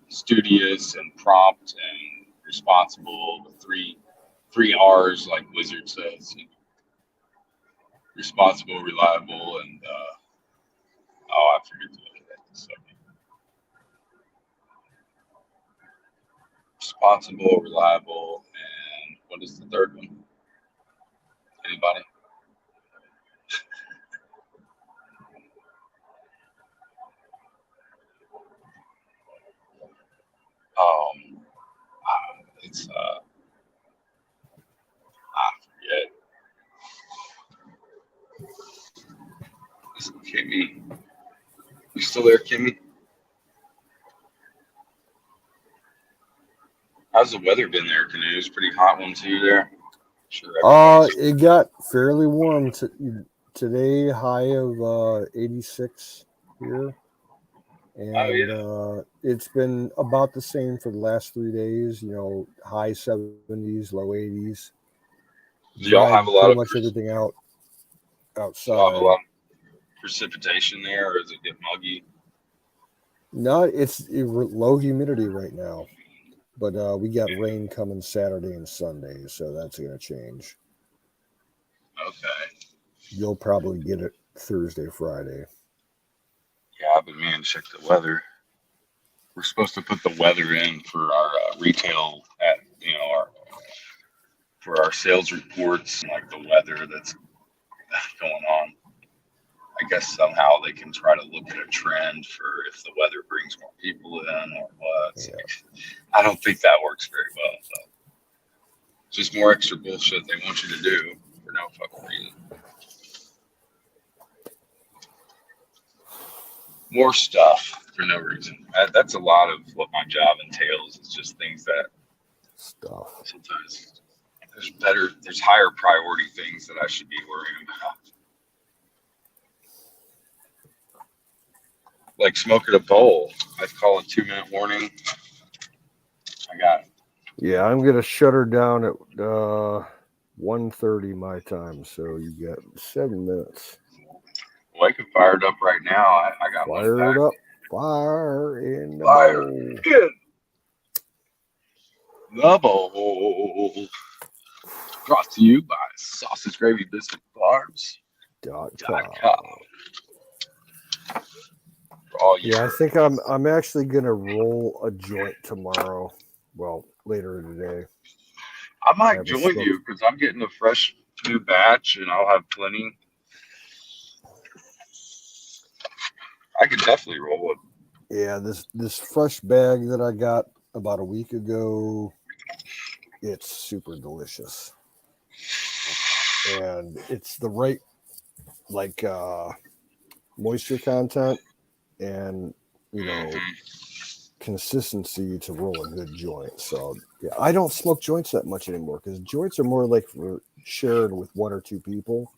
studious and prompt and responsible. The three R's, like Wizard says: responsible, reliable, and I forget the second. Responsible, reliable, and what is the third one? Anybody? It's I forget. It's Kimmy. You still there, Kimmy? How's the weather been there, Canoes? Pretty hot one too there. Sure. It got fairly warm today. High of 86 here, and it's been about the same for the last 3 days. High 70s, low 80s. Do y'all have a lot pretty of much everything outside? Y'all have a lot of precipitation there, or does it get muggy? No, it's low humidity right now. But we got rain coming Saturday and Sunday, so that's going to change. Okay. You'll probably get it Thursday, Friday. Yeah, I've been meaning to check the weather. We're supposed to put the weather in for our retail for our sales reports, like the weather that's going on. I guess somehow they can try to look at a trend for if the weather brings more people in or what. Yeah. I don't think that works very well. So just more extra bullshit they want you to do for no fucking reason. More stuff for no reason. That's a lot of what my job entails. It's just things that sometimes there's higher priority things that I should be worrying about. Like smoking a bowl. I call a 2-minute warning. I got it. Yeah, I'm gonna shut her down at 1:30 my time, so you got 7 minutes. Well, I can fire it up right now. I got fired up. Fire in the fire. bowl. Good. The bowl. Brought to you by Sausage Gravy Biscuit Farms.com. Yeah, I think I'm actually gonna roll a joint tomorrow. Well, later today. I might join you because I'm getting a fresh new batch and I'll have plenty. I could definitely roll it. Yeah, this fresh bag that I got about a week ago. It's super delicious. And it's the right like moisture content and consistency to roll a good joint. So yeah, I don't smoke joints that much anymore because joints are more like for shared with one or two people.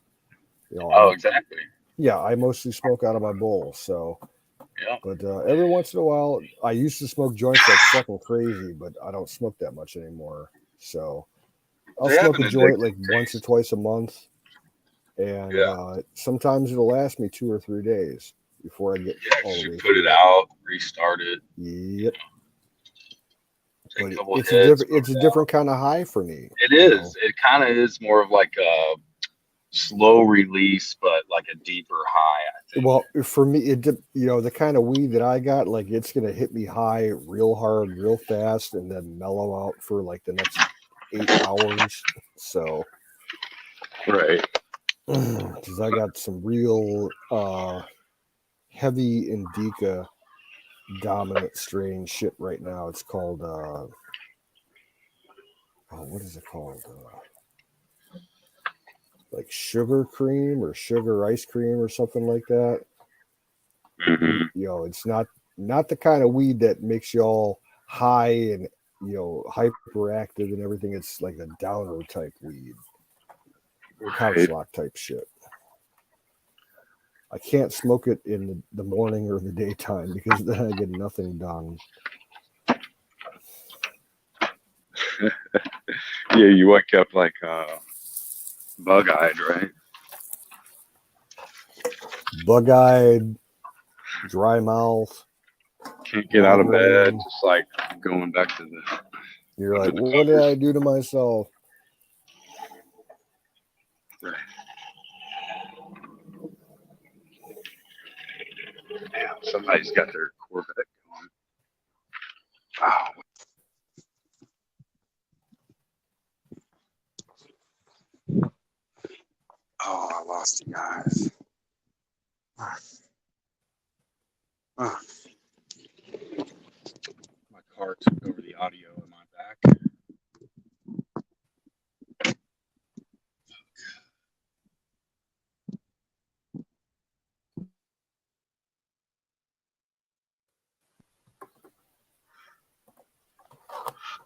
Exactly. Yeah, I mostly smoke out of my bowl. So Yeah. but every once in a while, I used to smoke joints like fucking crazy, but I don't smoke that much anymore. So I'll They have smoke an a joint addictive like once or taste. twice a month, and Yeah. sometimes it'll last me 2 or 3 days before I get Yeah, all because the you way put it through it. out, restart it, Yep, take but a couple it's a hits, different put it's a it out. different kind of high for me. It is. It kind of is more of like a slow release, but like a deeper high, I think. Well, for me, the kind of weed that I got, like it's gonna hit me high real hard, real fast, and then mellow out for like the next 8 hours. So. Right. Because I got some real heavy indica dominant strain shit right now. It's called what is it called? Like sugar cream or sugar ice cream or something like that. Mm-hmm. It's not the kind of weed that makes you all high and hyperactive and everything. It's like a downer type weed, couch Right. lock type shit. I can't smoke it in the morning or the daytime because then I get nothing done. Yeah, you wake up like bug-eyed, right? Bug-eyed, dry mouth, Can't get out of bed, migraine. just like going back to the You're under like, the what did covers. I do to myself? Right. Damn, somebody's got their Corvette going. Wow. Oh, I lost you guys. Oh. My car took over the audio in my back.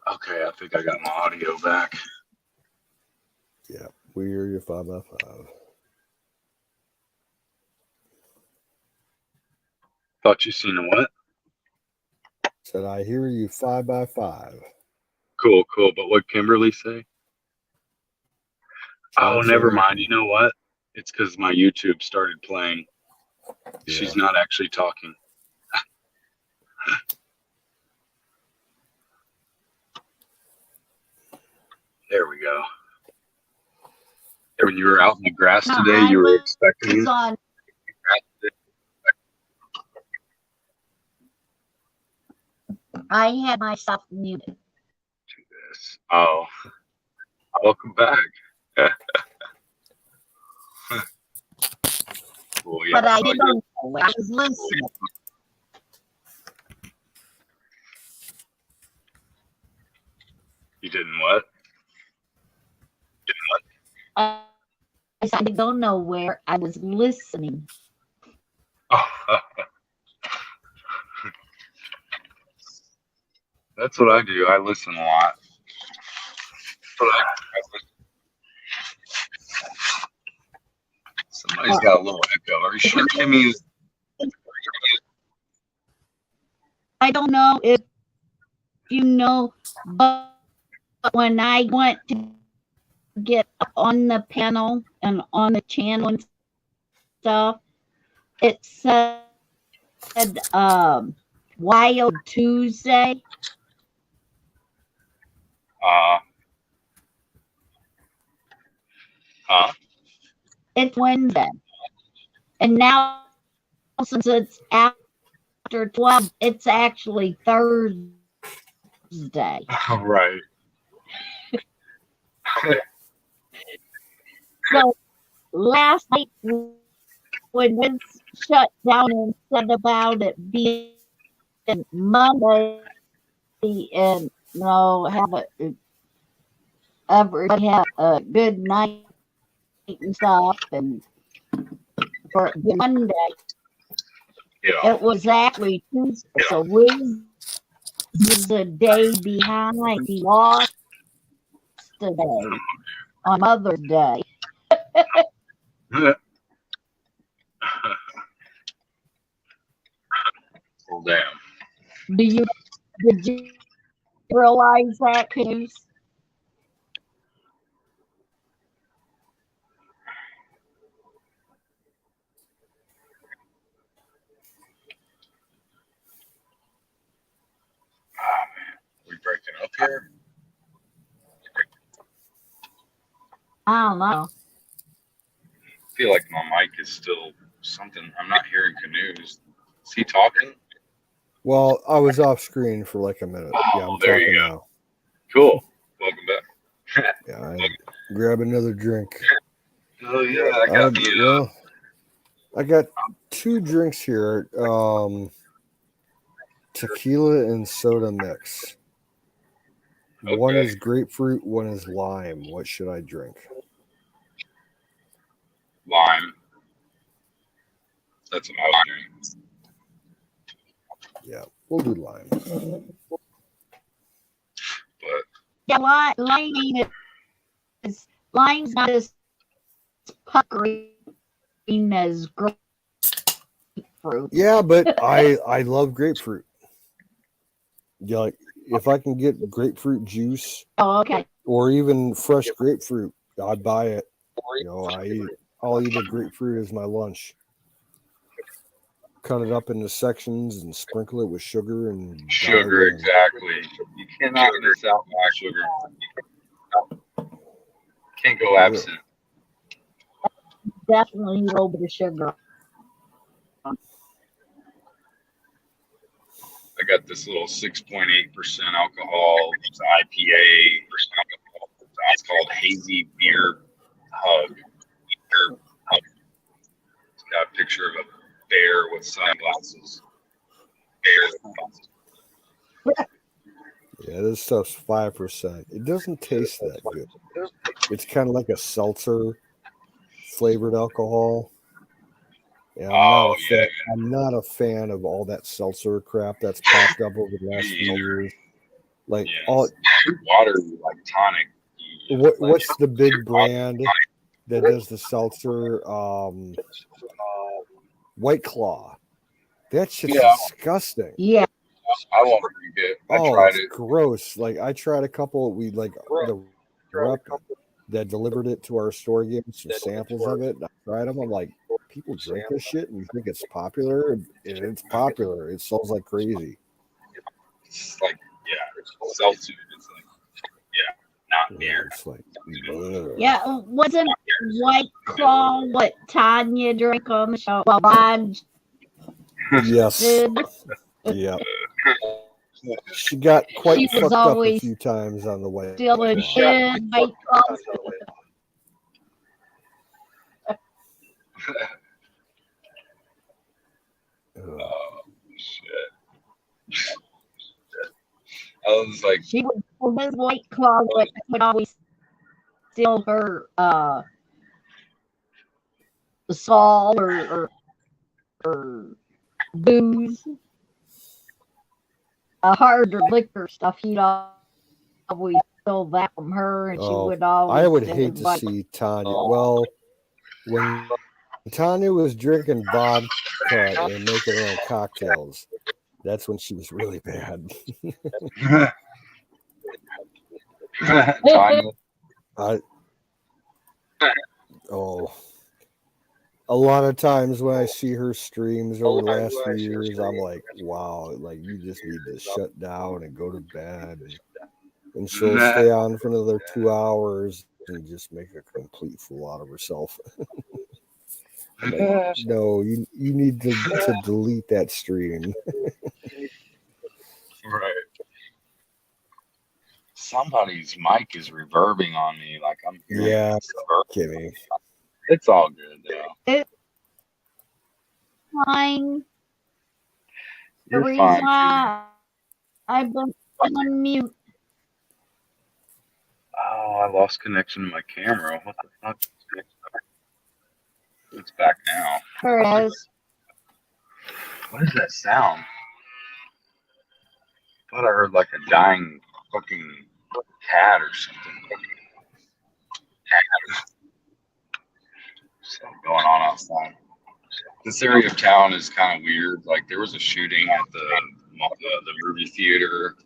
Okay, I think I got my audio back. Yeah, we hear you 5x5. Thought you seen a what? Said, I hear you 5x5. Cool, cool. But what Kimberly say? Oh, Chad never said, mind. You know what? It's because my YouTube started playing. yeah. She's not actually talking. There we go. When you were out in the grass No, today, I you were was expecting on. I had myself muted. this. Oh, welcome back. Well, yeah, But I so didn't know. I was listening. you didn't what? I didn't go nowhere. I was listening. Oh, that's what I do. I listen a lot. But I listen. Somebody's got a little echo. Are you sure Kimmy is? I don't know if you know, but when I went to get up on the panel and on the channel and stuff, it said Wild Tuesday. Uh, huh? It's Wednesday. And now, since it's after 12, it's actually Thursday. Right. So last night, when Vince shut down and said about it being Monday, and have everybody have a good night and stuff. And for Monday, Yeah. it was actually Tuesday, so Wiz was a day behind. He lost today on Mother's Day. Well, damn. Did you realize that, Canoes? We breaking up here? I don't know. I feel like my mic is still something. I'm not hearing Canoes. Is he talking? Well, I was off screen for like a minute. Yeah, I'm there you talking go. now. Cool. Welcome back. Yeah, I grab another drink. Oh yeah, I got the. Well, I got 2 drinks here. Tequila and soda mix. One Okay. is grapefruit, one is lime. What should I drink? Lime. That's what I was doing. Yeah, we'll do lime. But Yeah, lime's not as puckering as grapefruit. Yeah, but I love grapefruit. Yeah, like if I can get grapefruit juice Oh, okay. or even fresh grapefruit, I'd buy it. I'll eat a grapefruit as my lunch. Cut it up into sections and sprinkle it with sugar and sugar, exactly. You cannot miss out on sugar. Can't go absent. Definitely a little bit of sugar. I got this little 6.8% alcohol IPA. It's called Hazy Beer Hug. It's got a picture of a bear with sunglasses. Yeah, this stuff's 5%. It doesn't taste that good. It's kind of like a seltzer flavored alcohol. Yeah, I'm not a fan of all that seltzer crap that's popped up over the last few years. Like all water, like tonic. What's the big brand that does the seltzer? White Claw. That shit's disgusting. Yeah. I won't drink it. I tried it. Gross. Like I tried a couple. We the rep that delivered it to our store gave us some samples of it. I tried them. I'm like, people drink this shit and you think it's popular, and it's popular. It sells like crazy. It's like it's seltzer. It's like not beer. It's like yeah. Wasn't White Claw what Tanya drank on the show? Well, Rod. Yes. Yeah. She got quite fucked up a few times on the way. Still in shit. White Claw. Oh shit! I was like, she was White Claw, but would always steal her salt or booze, harder liquor stuff. He'd always steal that from her, and she would always. I would hate to see Tanya. Well, when Tanya was drinking vodka and making her own cocktails, that's when she was really bad. Tanya. A lot of times when I see her streams over the last few years, I'm like, wow, like you just need to shut down and go to bed. And she'll stay on for another 2 hours and just make a complete fool out of herself. Like, no, you need to delete that stream. Right. Somebody's mic is reverbing on me. Like I'm hearing. Yeah, kidding. It's all good though. It's fine. You're The reason fine. why I've been on mute. Oh, I lost connection to my camera. What the fuck? It's back now. Here it is. What is that sound? I thought I heard like a dying fucking cat or something. Something going on outside. This area of town is kind of weird. Like there was a shooting at the movie theater.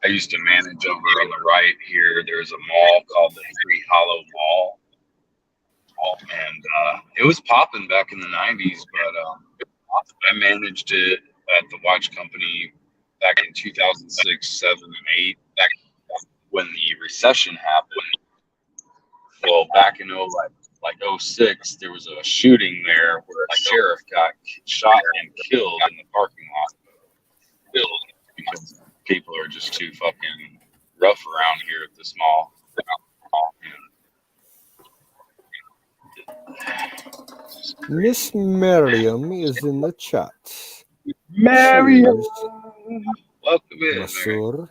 I used to manage over on the right here. There's a mall called the Hickory Hollow Mall, and it was popping back in the '90s. But I managed it at the watch company back in 2006, 7, and 8. Back when the recession happened. Well, back in like 06, there was a shooting there where a sheriff got shot and killed in the parking lot. Because people are just too fucking rough around here at this mall. Miss Miriam is in the chat. Miriam, welcome in, Miriam. Masur.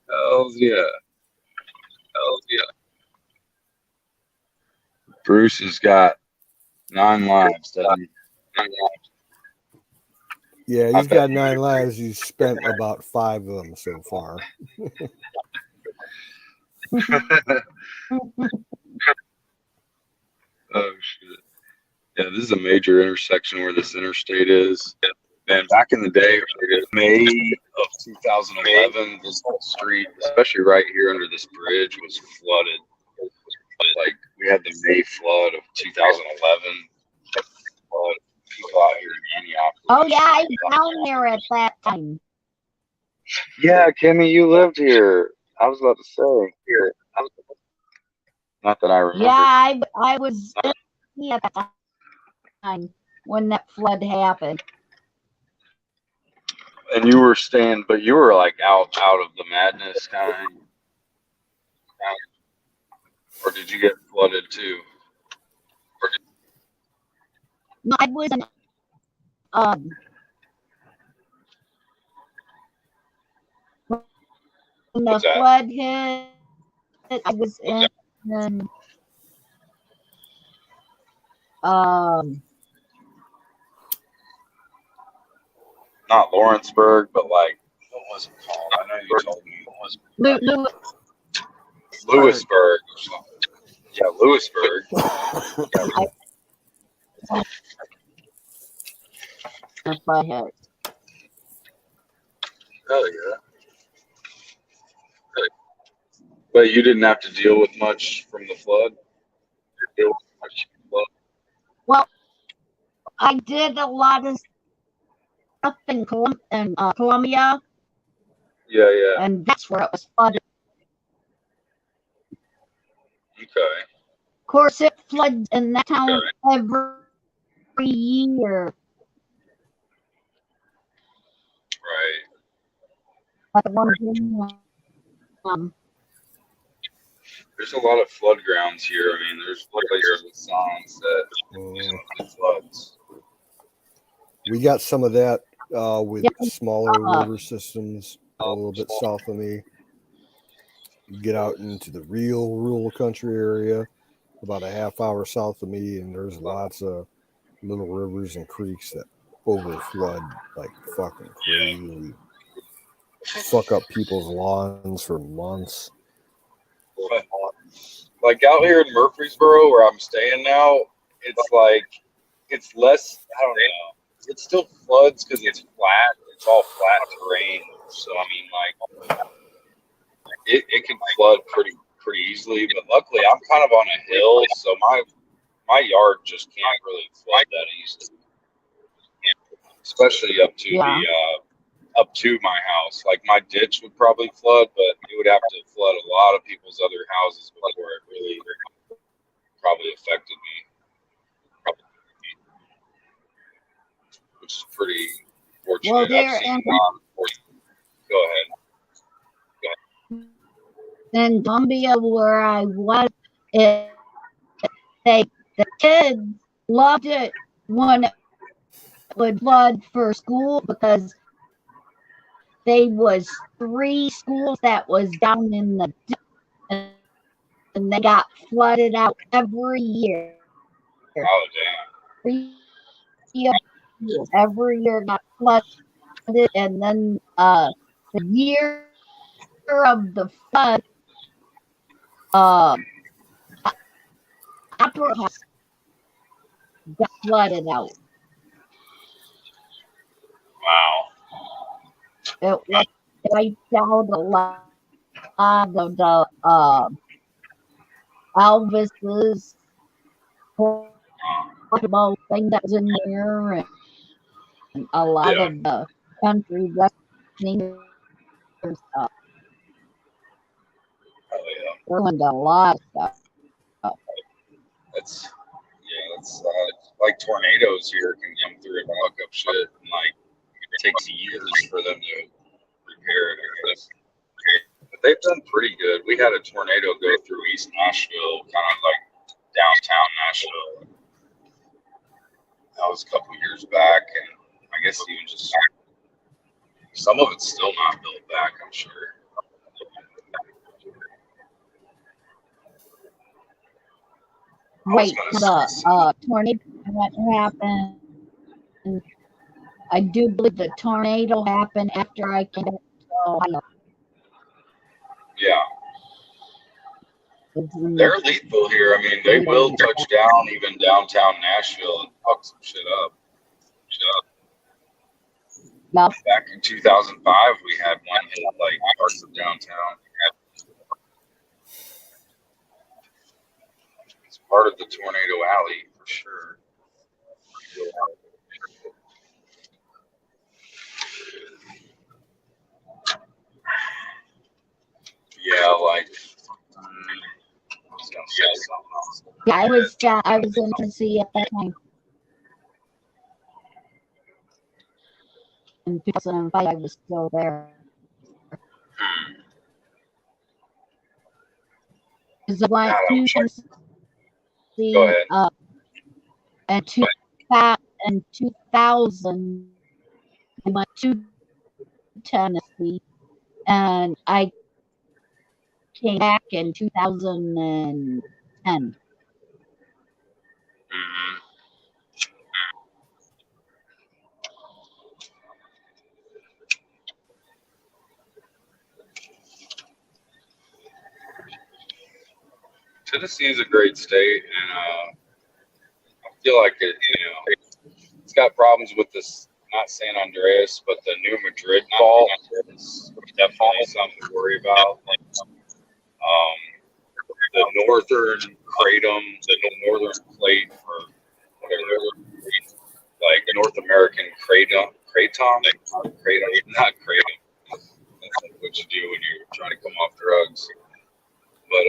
Hells yeah. Hells yeah. Bruce has got 9 lives, doesn't he? 9 lives. Yeah, he's got 9 lives. He's spent about 5 of them so far. Oh shit! Yeah, this is a major intersection where this interstate is. And back in the day, May of 2011, this whole street, especially right here under this bridge, was flooded. Like we had the May flood of 2011. People out here in Antioch. Oh yeah, I was down there at that time. Yeah, Kimmy, you lived here. I was about to say here. Not that I remember. Yeah, I was at that time when that flood happened. And you were staying, but you were like out of the madness kind of. Or did you get flooded too? No, I was when the flood hit, I was in not Lawrenceburg, but like what was it called? I know you told me it was Lewisburg or something. Yeah, Lewisburg. Oh yeah. But you didn't have to deal with much from the flood? Well, I did a lot of stuff in Columbia. Yeah, yeah. And that's where it was flooded. Okay. Of course, it floods in that town every year. Right. But there's a lot of flood grounds here. I mean, there's places with signs that it floods. We got some of that with smaller river systems a little bit south of me. You get out into the real rural country area, about a half hour south of me, and there's lots of little rivers and creeks that overflood like fucking crazy. Fuck up people's lawns for months. Like out here in Murfreesboro, where I'm staying now, it's like it's less. I don't know. It still floods because it's flat. It's all flat terrain. So I mean, like it can flood pretty easily. But luckily, I'm kind of on a hill, so my yard just can't really flood that easily. Especially up to my house. Like my ditch would probably flood, but it would have to flood a lot of people's other houses before it really probably affected me. Which is pretty fortunate. Well, go ahead. In Columbia, where I was, the kids loved it when it would flood for school because they was 3 schools that was down in the and they got flooded out every year. Oh damn. 3 every year got flooded, and then the year of the flood, uh, Opera House got flooded out. Wow. It wiped out a lot of the Elvis's portable thing that was in there, and a lot Yeah. of the country western stuff. Oh yeah. Ruined a lot of stuff. That's like tornadoes here can come through and fuck up shit, and like it takes years for them to repair it, I guess. But they've done pretty good. We had a tornado go through East Nashville, kind of like downtown Nashville. That was a couple years back, and I guess even just some of it's still not built back, I'm sure. Wait, the tornado that happened. I do believe the tornado happened after I came back to Ohio. Yeah. They're lethal here. I mean, they will touch down even downtown Nashville and fuck some shit up. Yeah. Back in 2005, we had one hit like parts of downtown. It's part of the tornado alley for sure. Yeah, like. Yeah, I was in Tennessee at that time. In 2005, I was still there. Because I went to Tennessee in 2000. I went to Tennessee, and I came back in 2010. Mm-hmm. Tennessee is a great state, and I feel like it's got problems with this, not San Andreas, but the new Madrid fault is definitely something to worry about. The northern kratom, the northern plate, or whatever, like North American kratom, not kratom. That's like what you do when you're trying to come off drugs. But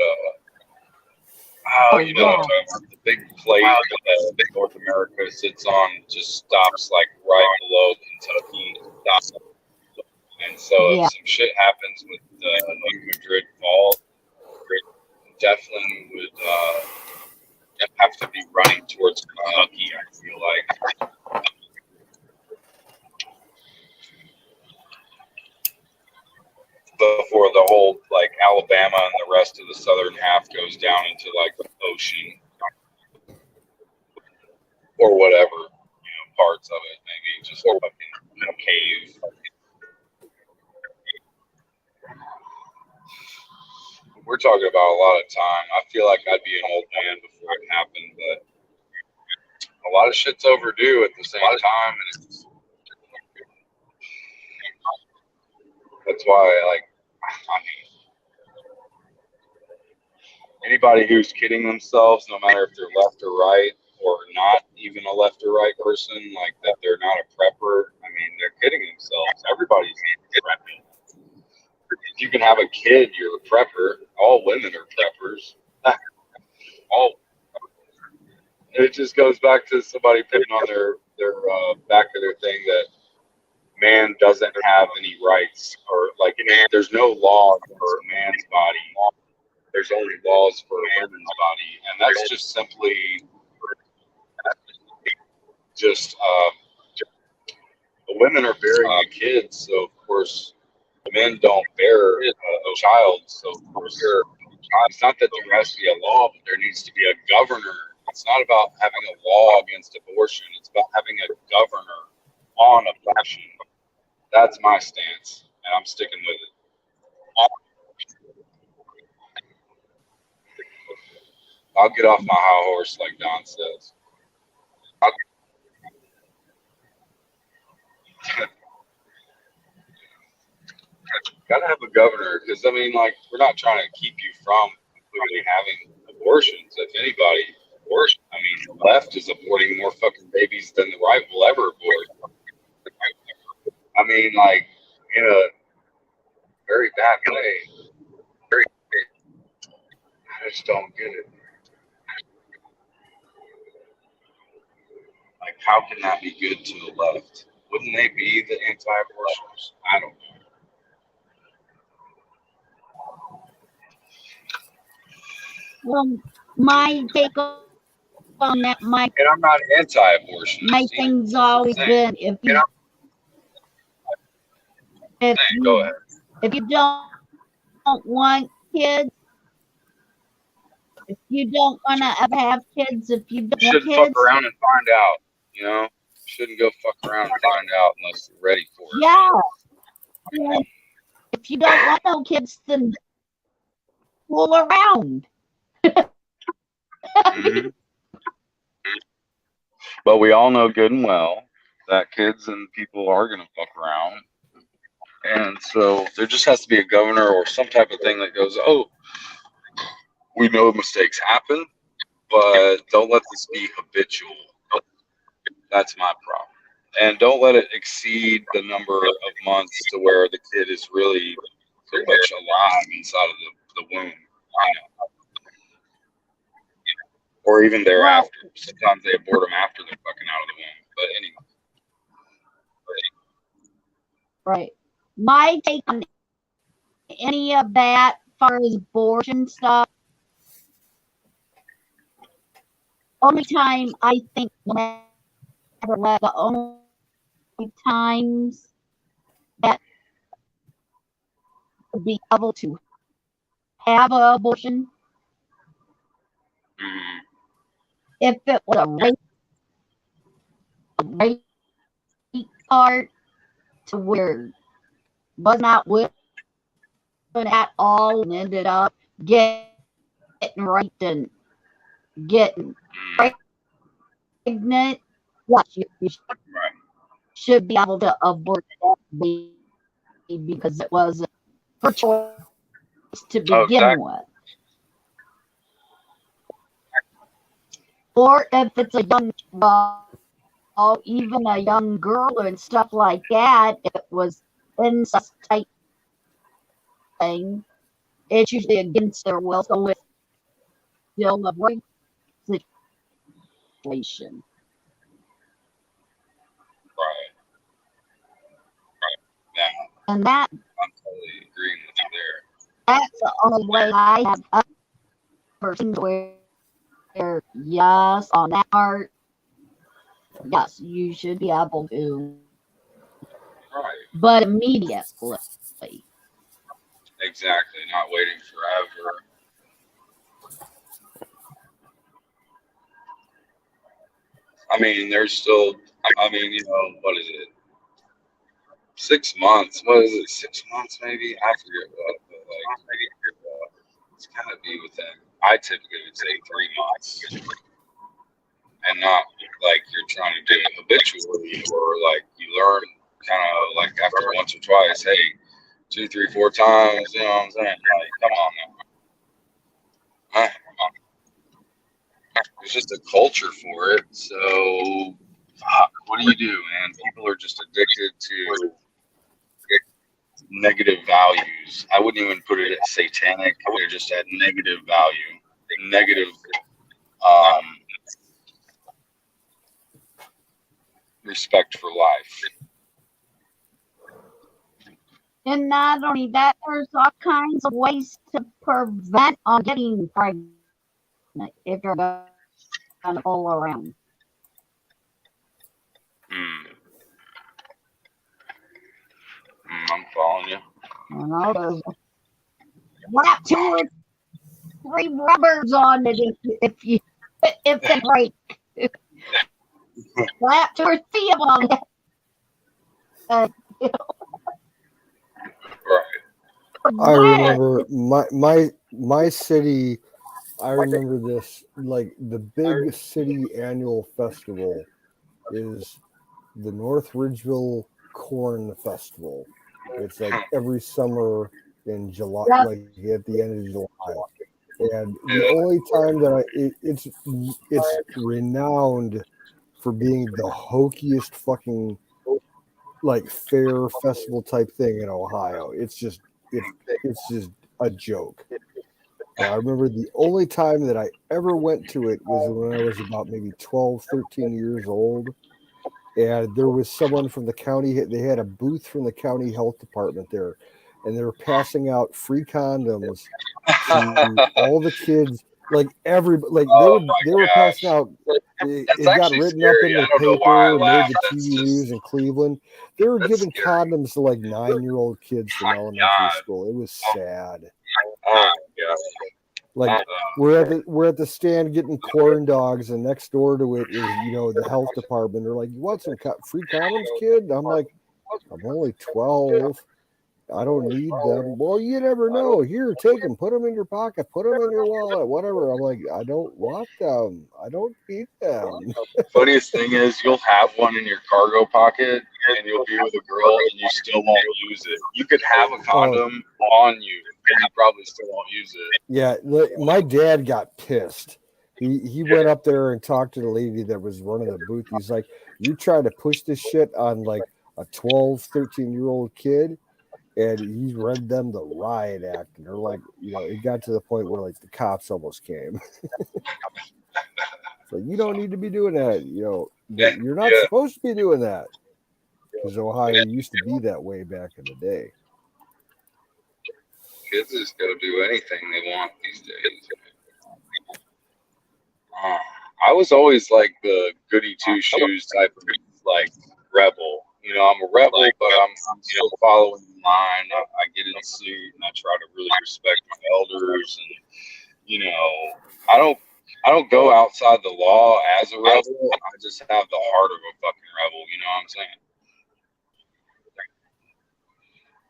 the big plate that North America sits on just stops like right below Kentucky. And so if some shit happens with the New Madrid fault, definitely would have to be running towards Kentucky, I feel like. Before the whole like Alabama and the rest of the southern half goes down into like the ocean or whatever, parts of it, maybe just fucking cave. We're talking about a lot of time. I feel like I'd be an old man before it happened, but a lot of shit's overdue at the same time, and that's why, I mean, anybody who's kidding themselves, no matter if they're left or right, or not even a left or right person, like that they're not a prepper, I mean, they're kidding themselves. Everybody's prepping. If you can have a kid, you're a prepper. All women are preppers. It just goes back to somebody putting on their back of their thing that man doesn't have any rights, or like there's no law for a man's body. There's only laws for a woman's body, and that's just simply just the women are bearing the kids, so of course men don't bear a child, so for sure, it's not that there has to be a law, but there needs to be a governor. It's not about having a law against abortion. It's about having a governor on abortion. That's my stance, and I'm sticking with it. I'll get off my high horse, like Don says. Gotta have a governor, because I mean, like, we're not trying to keep you from completely having abortions. If anybody, abortion, I mean, the left is aborting more fucking babies than the right will ever abort. I mean, like, in a very bad way. I just don't get it. Like, how can that be good to the left? Wouldn't they be the anti-abortionists? I don't know. Well, my take on that, And I'm not anti-abortionist. my thing's always been if you Go ahead. if you don't want kids, if you don't want to have kids, if you don't want Shouldn't kids, fuck around and find out, you know? Shouldn't go fuck around and find out unless you're ready for it. yeah. If you don't want no kids, then fool around. Mm-hmm. But we all know good and well that kids and people are going to fuck around. And so there just has to be a governor or some type of thing that goes, oh, we know mistakes happen, but don't let this be habitual. That's my problem. And don't let it exceed the number of months to where the kid is really pretty much alive inside of the womb, you know? Or even thereafter. Sometimes they abort them after they're fucking out of the womb. But anyway. Right. My take on any of that, as far as abortion stuff, only time I think, no matter what, the only times that would be able to have an abortion, if it was a rape part to where was not willing at all and ended up getting raped and getting pregnant, yes, you should be able to abort that baby because it was her choice to begin with. Or if it's a young, even a young girl and stuff like that, if it was incest type thing, it's usually against their will, so it's still a rape situation. Right. Yeah. And that, I'm totally agreeing with you there. that's the only way I have ever seen where, yes, on that part, yes, you should be able to. Right. But immediately. Exactly. Not waiting forever. I mean, there's still, I mean, you know, what is it? 6 months. What is it? 6 months maybe? I forget what. But like, it's gotta be within. I typically would say 3 months, and not like you're trying to do it habitually or like you learn kind of like after once or twice. Hey, 2, 3, 4 times. You know what I'm saying? Like, come on now. There's just a culture for it. So, what do you do, man? People are just addicted to negative values. I wouldn't even put it as satanic. They're just at negative value, negative respect for life. And not only that, there's all kinds of ways to prevent on getting pregnant if you're going to fool around. I'm following you. there's slap 2 or 3 rubbers on it if they break. Slap 2 or 3 of them. I remember my city. I remember this, like the big city annual festival is the North Ridgeville Corn Festival. It's like every summer in July, like at the end of July. And the only time that it's renowned for being the hokiest fucking like fair festival type thing in Ohio. It's just a joke. I remember the only time that I ever went to it was when I was about maybe 12, 13 years old. And there was someone from the county, they had a booth from the county health department there, and they were passing out free condoms to all the kids, like they were passing out. It got written up in the paper, made the TV news in Cleveland. They were giving condoms to like 9-year-old kids from elementary school. It was sad. Oh yeah. Like we're at the stand getting corn dogs, and next door to it is the health department. They're like, "You want some free condoms, kid?" And I'm like, "I'm only 12. I don't need them." "Well, you never know. Here, take them. Put them in your pocket. Put them in your wallet. Whatever." I'm like, "I don't want them. I don't need them." Funniest thing is, you'll have one in your cargo pocket, and you'll be with a girl, and you still won't use it. You could have a condom on you, and you probably still won't use it. Yeah, my dad got pissed. He went up there and talked to the lady that was running the booth. He's like, "You trying to push this shit on like a 12, 13-year-old kid?" And he read them the riot act, and they're like, it got to the point where like the cops almost came. So you don't need to be doing that. You're not supposed to be doing that, because Ohio used to be that way back in the day. Kids just go do anything they want these days. I was always like the goody two shoes type of like rebel. I'm a rebel, but I'm still following the line. I get in suit and I try to really respect my elders, and I don't go outside the law as a rebel. I just have the heart of a fucking rebel. You know what I'm saying?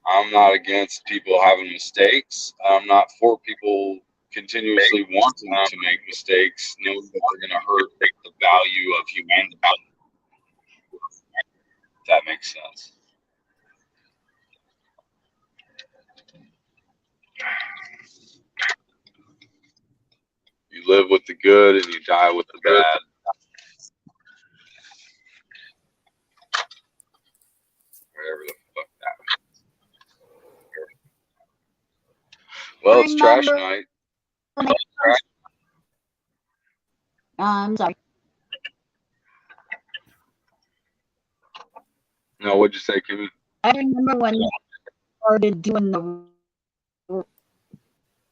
I'm not against people having mistakes. I'm not for people continuously wanting to make mistakes, knowing that they're going to hurt the value of humanity. If that makes sense. You live with the good and you die with the bad. Whatever the fuck that means. Well, it's trash night. I'm sorry. No, what'd you say, Kimmy? I remember when they started doing the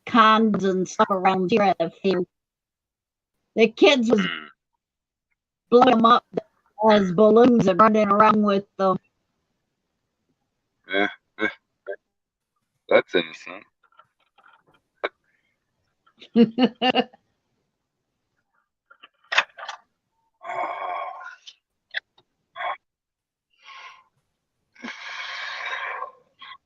cons and stuff around here at the fair. The kids was blowing them up as balloons and running around with them. Yeah, that's innocent.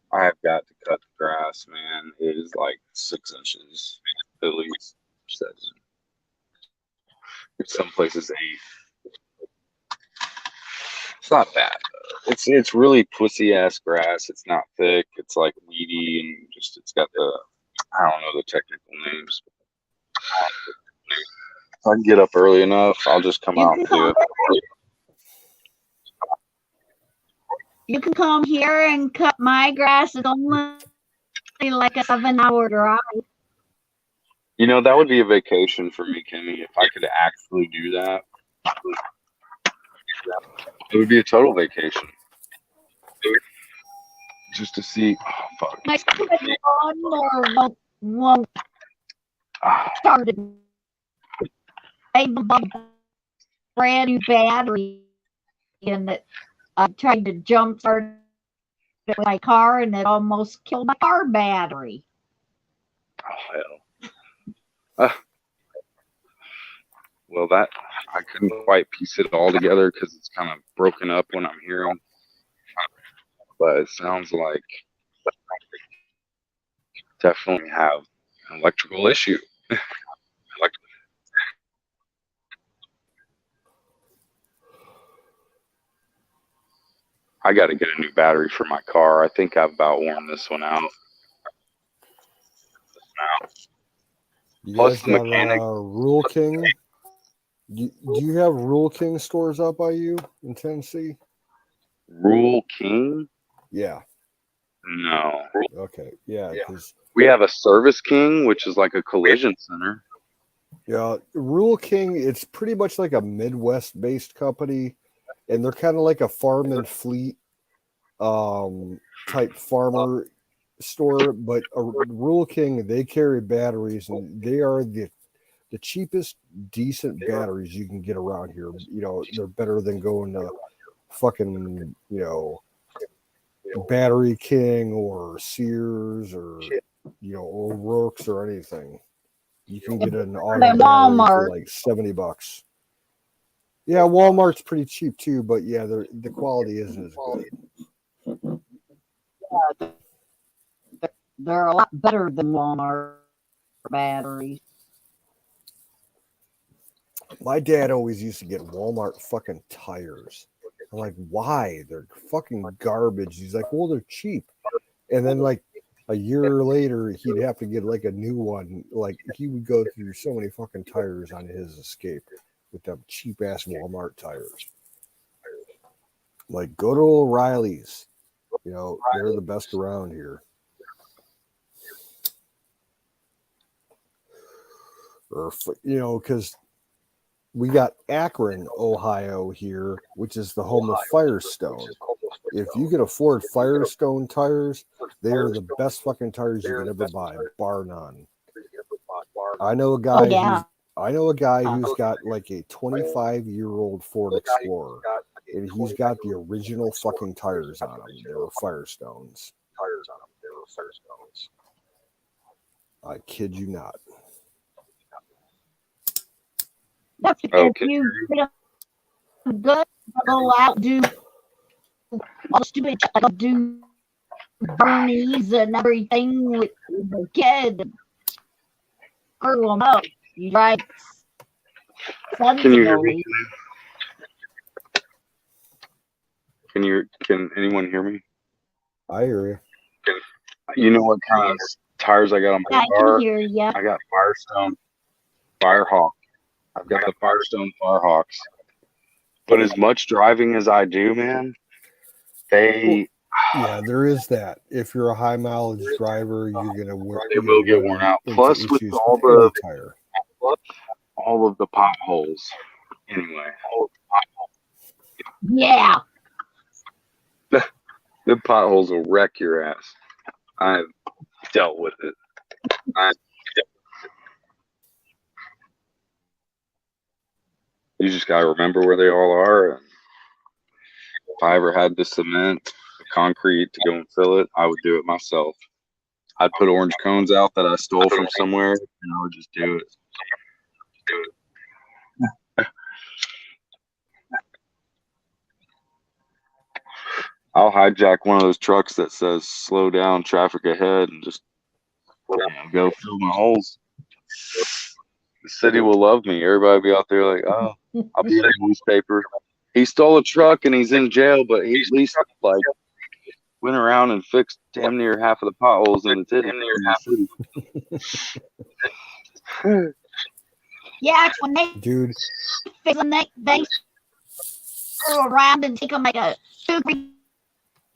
I have got to cut the grass, man. It is like 6 inches, at least 7. Some places 8. It's not bad though. It's really pussy ass grass. It's not thick. It's like weedy and just it's got the I don't know the technical names. If I can get up early enough, I'll just come out and do it. You can come here and cut my grass. It's only like a 7-hour drive. That would be a vacation for me, Kimmy. If I could actually do that, it would be a total vacation. Just to see. Oh, fuck. My lawnmower won't start it. I bought a brand new battery in it. I tried to jump start with my car, and it almost killed my car battery. Oh, hell. Well, that I couldn't quite piece it all together because it's kind of broken up when I'm hearing. But it sounds like definitely have an electrical issue. I got to get a new battery for my car. I think I've about worn this one out. You Plus guys the got mechanic. Rule King? Do you have Rule King stores up by you in Tennessee? Rule King? Yeah. No. Okay. Yeah, because We have a Service King, which is like a collision center. yeah, Rule King, it's pretty much like a Midwest-based company, and they're kind of like a farm and fleet type farmer store. But a Rule King, they carry batteries, and they are the cheapest decent batteries you can get around here. You know, they're better than going to fucking, you know, Battery King or Sears or, you know, O'Rourke's or anything. You can get an auto battery for Walmart. like $70. Yeah, Walmart's pretty cheap too, but yeah, the quality isn't as good. They're a lot better than Walmart batteries. My dad always used to get Walmart fucking tires. I'm like, why? They're fucking garbage. He's like, well, they're cheap. And then like a year later, he'd have to get like a new one. Like he would go through so many fucking tires on his Escape with them cheap ass Walmart tires. Like, go to O'Reilly's. You know, they're the best around here. Or, you know, because we got Akron, Ohio here, which is the home of Firestone. If you can afford Firestone tires, they are the best fucking tires you could ever buy, bar none. I know a guy who's got like a 25-year-old Ford Explorer, and he's got the original fucking tires on them. They were Firestones. I kid you not. That's if you get a good, go out, do all the stupid shit, like do Bernie's and everything with the kid. Screw them up. You drive Can you hear me? sensibly. Can anyone hear me? I hear you. You know what kind of tires I got on my I car? can hear you. I got Firestone Firehawk. I've got the Firestone Firehawks. But as much driving as I do, man, yeah, there is that. If you're a high mileage driver, you're gonna will get worn out. Plus, with all of the potholes. Anyway, Yeah. the potholes will wreck your ass. I've dealt with it. You just gotta remember where they all are. And if I ever had the cement, the concrete to go and fill it, I would do it myself. I'd put orange cones out that I stole from somewhere, and I would just do it. I'll hijack one of those trucks that says "slow down, traffic ahead," and just go fill my holes. The city will love me. Everybody will be out there like, "Oh, I'll be in a newspaper. He stole a truck and he's in jail, but he at least like went around and fixed damn near half of the potholes in the city." Yeah, it's when they dude fix them, they go around and take them like a 2-3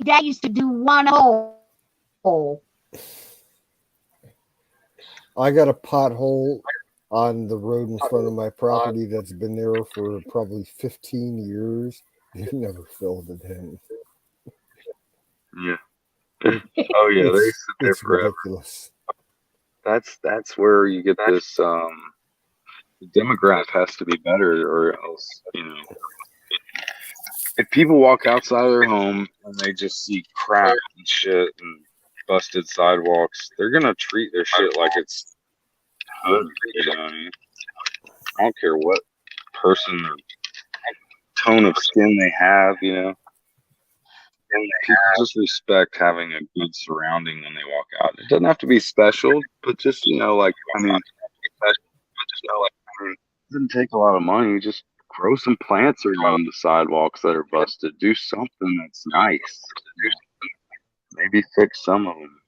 days to do one hole. I got a pothole on the road in front of my property that's been there for probably 15 years. They never filled it in. Yeah. Oh yeah, they sit there forever. Ridiculous. That's where you get this. The demographic has to be better, or else if people walk outside of their home and they just see crap and shit and busted sidewalks, they're gonna treat their shit like it's hood. You know what I mean? I don't care what person or tone of skin they have. You know, people just respect having a good surrounding when they walk out. It doesn't have to be special, but just like I mean, it doesn't take a lot of money. Just grow some plants around the sidewalks that are busted. Do something that's nice. Maybe fix some of them.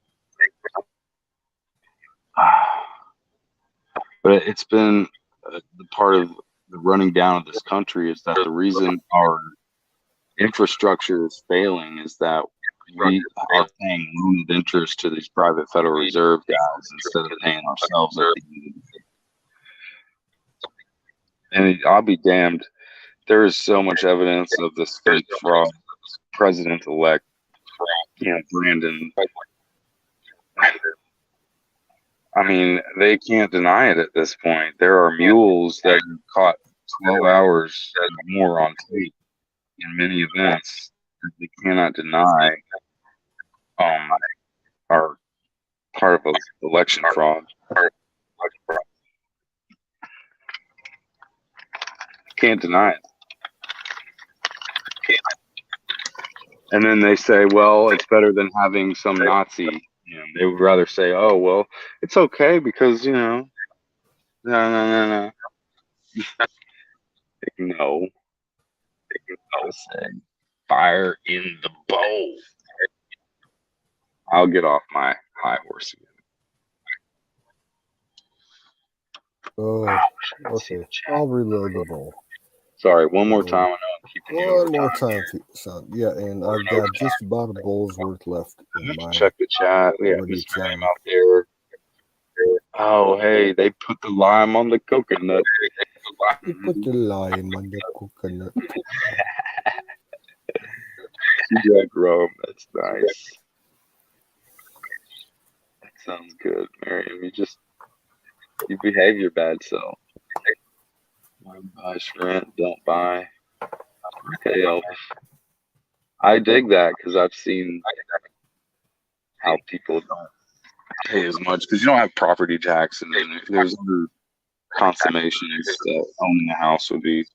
But it's been the part of the running down of this country is that the reason our infrastructure is failing is that we are paying loaned interest to these private Federal Reserve guys instead of paying ourselves at the end. And I'll be damned. There is so much evidence of this fake fraud. President-elect, Brandon. I mean, they can't deny it at this point. There are mules that are caught 12 hours and more on tape in many events that they cannot deny are part of election fraud. Can't deny it. And then they say, well, it's better than having some Nazi. They would rather say, oh, well, it's okay because, no. No. Say, fire in the bowl. I'll get off my high horse again. Oh, okay. I'll reload the bowl. Sorry, one more time. I know I'm keeping you one more time, son. Yeah, and I've got just about a bowl's worth left in my. Check the chat. Yeah, Mr. Name out there. Oh, hey, they put the lime on the coconut. They put the lime on the coconut. Yeah, Rome. That's nice. That sounds good, Miriam. You behave your bad self. Buy Sprint, don't buy. Okay, Elvis. I dig that because I've seen how people don't pay as much because you don't have property tax, and then if there's other consummations that owning a house would be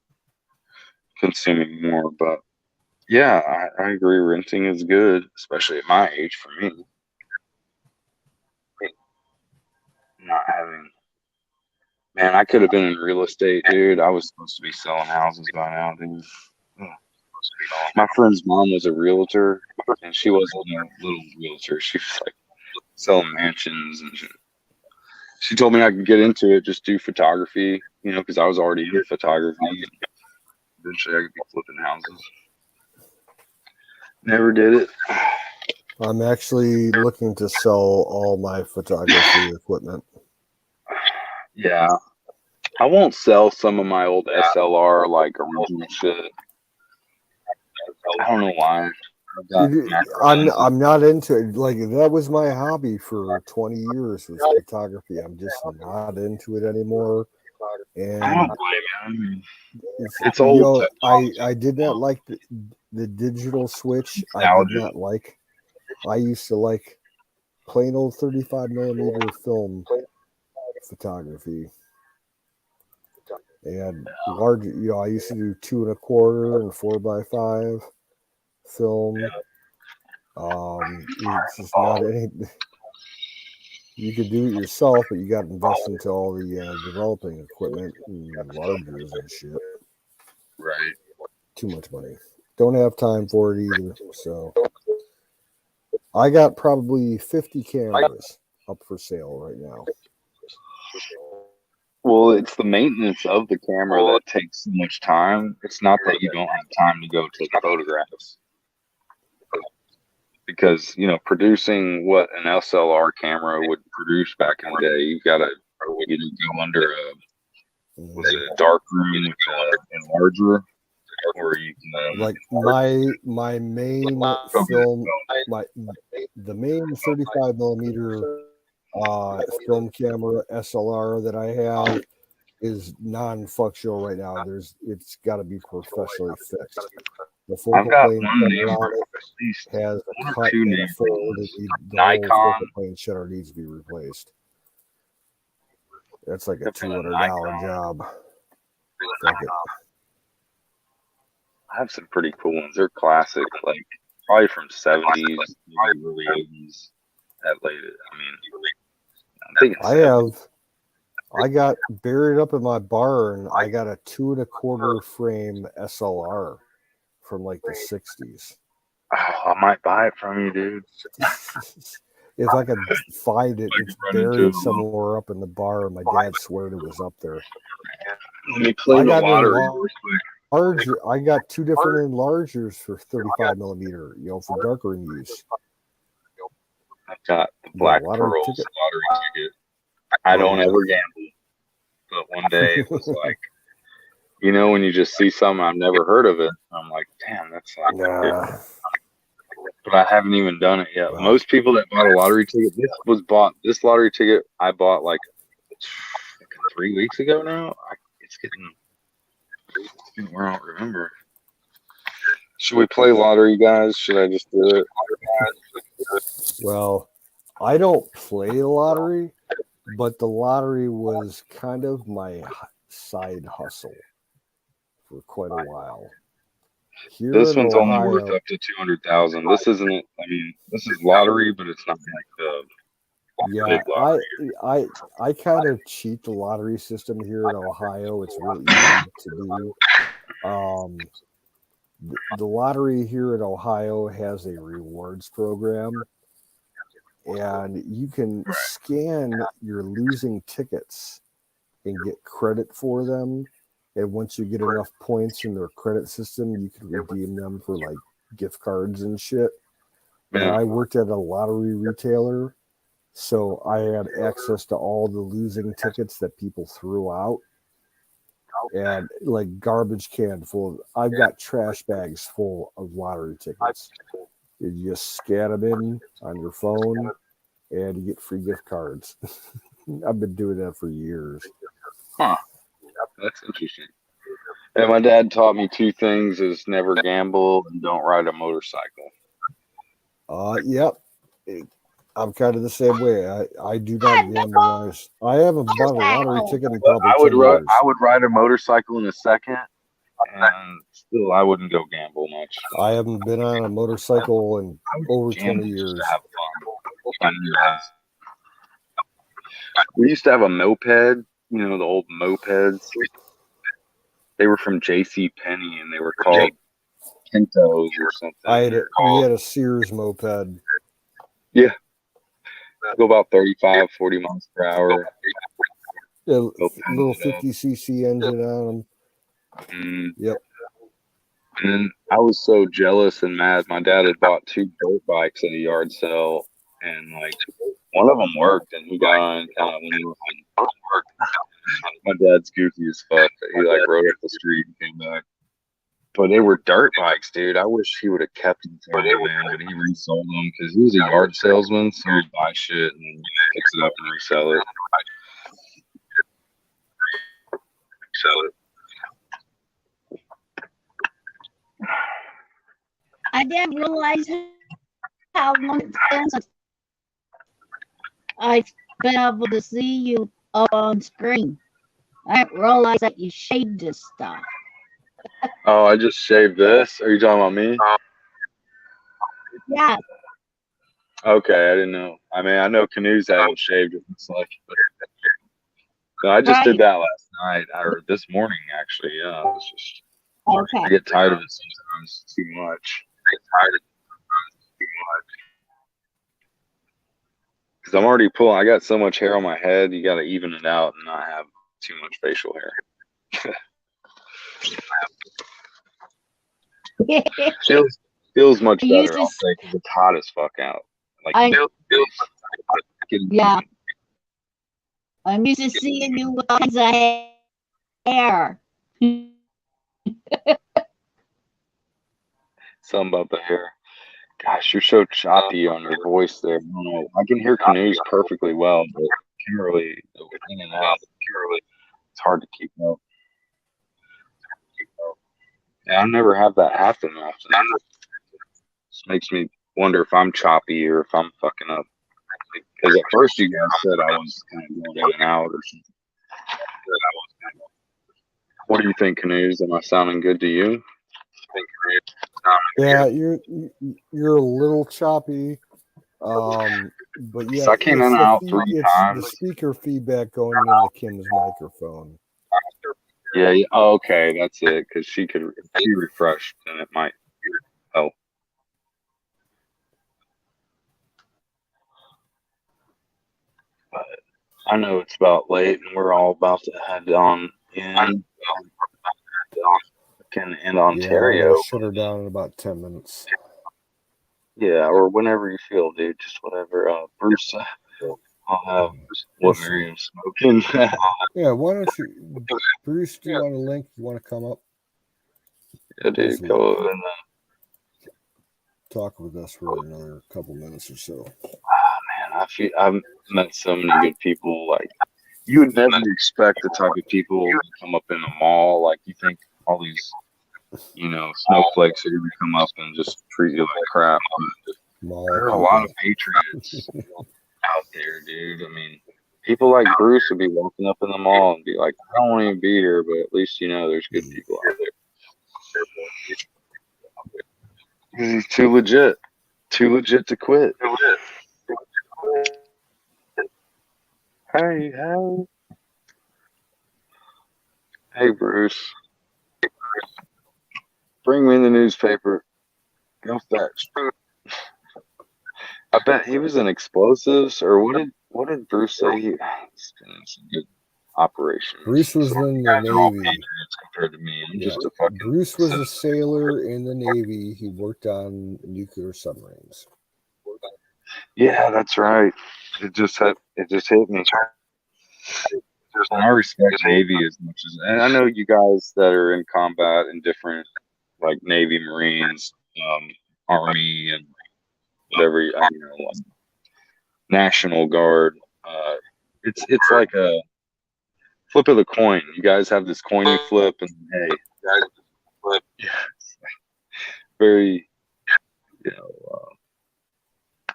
consuming more. But yeah, I agree. Renting is good, especially at my age for me. Not having, man, I could have been in real estate, dude. I was supposed to be selling houses by now, dude. My friend's mom was a realtor, and she wasn't a little realtor. She was like selling mansions, and she told me I could get into it, just do photography, because I was already in photography. And eventually, I could be flipping houses. Never did it. I'm actually looking to sell all my photography equipment. Yeah. I won't sell some of my old SLR, like original shit. I don't know why. I'm not into it. Like, that was my hobby for 20 years was photography. I'm just not into it anymore. And I don't blame you. It's old. I did not like the digital switch. I did not like. I used to like plain old 35 millimeter film photography. And large, I used to do 2 1/4 and 4x5 film. It's just not any. You could do it yourself, but you got to invest into all the developing equipment and largers and shit. Right. Too much money. Don't have time for it either. So I got probably 50 cameras up for sale right now. Well, it's the maintenance of the camera that takes so much time. It's not that you don't have time to go take photographs. Because, producing what an SLR camera would produce back in the day, you got to go under a dark room with an enlarger, or you can like my main film, the main 35 millimeter film camera SLR that I have is non-functional right now. It's got to be professionally fixed. The I've focal got plane one shutter neighbor, on it at least has a one or cut two and a neighbors. fold. The whole focal Nikon. plane shutter needs to be replaced. That's like a I've got a $200 Nikon. job. Fuck it. I have some pretty cool ones. They're classic, like probably from 70s, maybe early 80s. At late, I mean, I'm thinking I got buried up in my barn. I got a 2.25 frame SLR from like the 60s. Oh, I might buy it from you, dude. If I could find it, I it's could run into buried it. somewhere up in the barn. My dad swore it was up there. Let me play the lottery. I got 2 different enlargers for 35 millimeter, for darker use. I've got the Black Pearls lottery ticket. I don't ever gamble, but one day it was like, when you just see something I've never heard of it, I'm like, damn, that's like, but I haven't even done it yet. Wow. Most people that bought a lottery ticket, this lottery ticket I bought like 3 weeks ago now. It's getting where I don't remember. Should we play lottery, guys? Should I just do it? Well, I don't play the lottery, but the lottery was kind of my side hustle for quite a while. Here this one's Ohio, only worth up to 200,000. This isn't. I mean, this is lottery, but it's not like the big lottery. I kind of cheat the lottery system here in Ohio. It's really easy to do. The lottery here in Ohio has a rewards program, and you can scan your losing tickets and get credit for them. And once you get enough points in their credit system, you can redeem them for like gift cards and shit. And I worked at a lottery retailer, so I had access to all the losing tickets that people threw out. And like garbage can full. I've got trash bags full of lottery tickets. You just scan them in on your phone, and you get free gift cards. I've been doing that for years. Huh. That's interesting. And my dad taught me 2 things: is never gamble and don't ride a motorcycle. Yep. I'm kind of the same way. I do not gamble. I haven't bought a lottery ticket in probably 10 years. I would ride a motorcycle in a second, and still I wouldn't go gamble much. I haven't been on a motorcycle in over 20 years. To have fun. We used to have a moped, the old mopeds. They were from J.C. Penney, and they were called Pintos or something. We had a Sears moped. Yeah. Go about 35, 40 miles per hour. Yeah, little 50cc engine on them. Yep. And then I was so jealous and mad. My dad had bought 2 dirt bikes at a yard sale, and like one of them worked, and he got on and kind of went off. My dad's goofy as fuck. He like rode up the street and came back. But they were dirt bikes, dude. I wish he would have kept them for me, man. But he resold them because he was a yard salesman, so he'd buy shit and fix it up and resell it. I didn't realize how long it's been since I've been able to see you up on screen. I didn't realize that you shaved this stuff. Oh, I just shaved this? Are you talking about me? Yeah. Okay, I didn't know. I mean, I know Canoes haven't shaved it. It's like, no, I just did that last night, or this morning, actually. Yeah, it's just, I get tired of it sometimes too much. Because I'm already pulling. I got so much hair on my head. You got to even it out and not have too much facial hair. feels much better. I'll say, because it's hot as fuck out. Like yeah. I'm used to seeing you with all kinds of hair. Something about the hair. Gosh, you're so choppy on your voice there. I don't know. I can hear Canoes perfectly well, but Kimberly, in and out. It's hard to keep up. I never have that happen often. This makes me wonder if I'm choppy or if I'm fucking up. Because at first you guys said I was kind of going in and out or something. What do you think, Canoes? Am I sounding good to you? Yeah, you're a little choppy. But yeah, I came in and out 3 it's the times. speaker feedback going into Kim's microphone. Yeah. Oh, okay, that's it. Because she refreshed, and it might help. But I know it's about late, and we're all about to head on in. In Ontario. Yeah, I'll shut her down in about 10 minutes. Yeah, or whenever you feel, dude. Just whatever. Bruce, I'll have what Miriam's smoking. Yeah, why don't you, Bruce? Do you want a link? You want to come up? Yeah, dude, go and talk with us for another couple minutes or so. Man, I've met so many good people. Like, you would never expect the type of people to come up in the mall. Like, you think all these, snowflakes are going to come up and just treat you like crap. But there are a lot of patriots out there, dude. I mean, people like Bruce would be walking up in the mall and be like, I don't want to be here, but at least there's good people out there. Because he's too legit to quit. Hey, Bruce. Bring me the newspaper. Go fetch. I bet he was in explosives, or what did Bruce say? It's a good operation. Bruce was in the Navy. Compared to me, I'm just a Bruce was a sailor in the Navy. He worked on nuclear submarines. Yeah, that's right. It just hit me. I respect Navy as much as, and I know you guys that are in combat in different, like Navy, Marines, Army, and whatever, National Guard. It's like a flip of the coin. You guys have this coin you flip, and hey, yeah, very,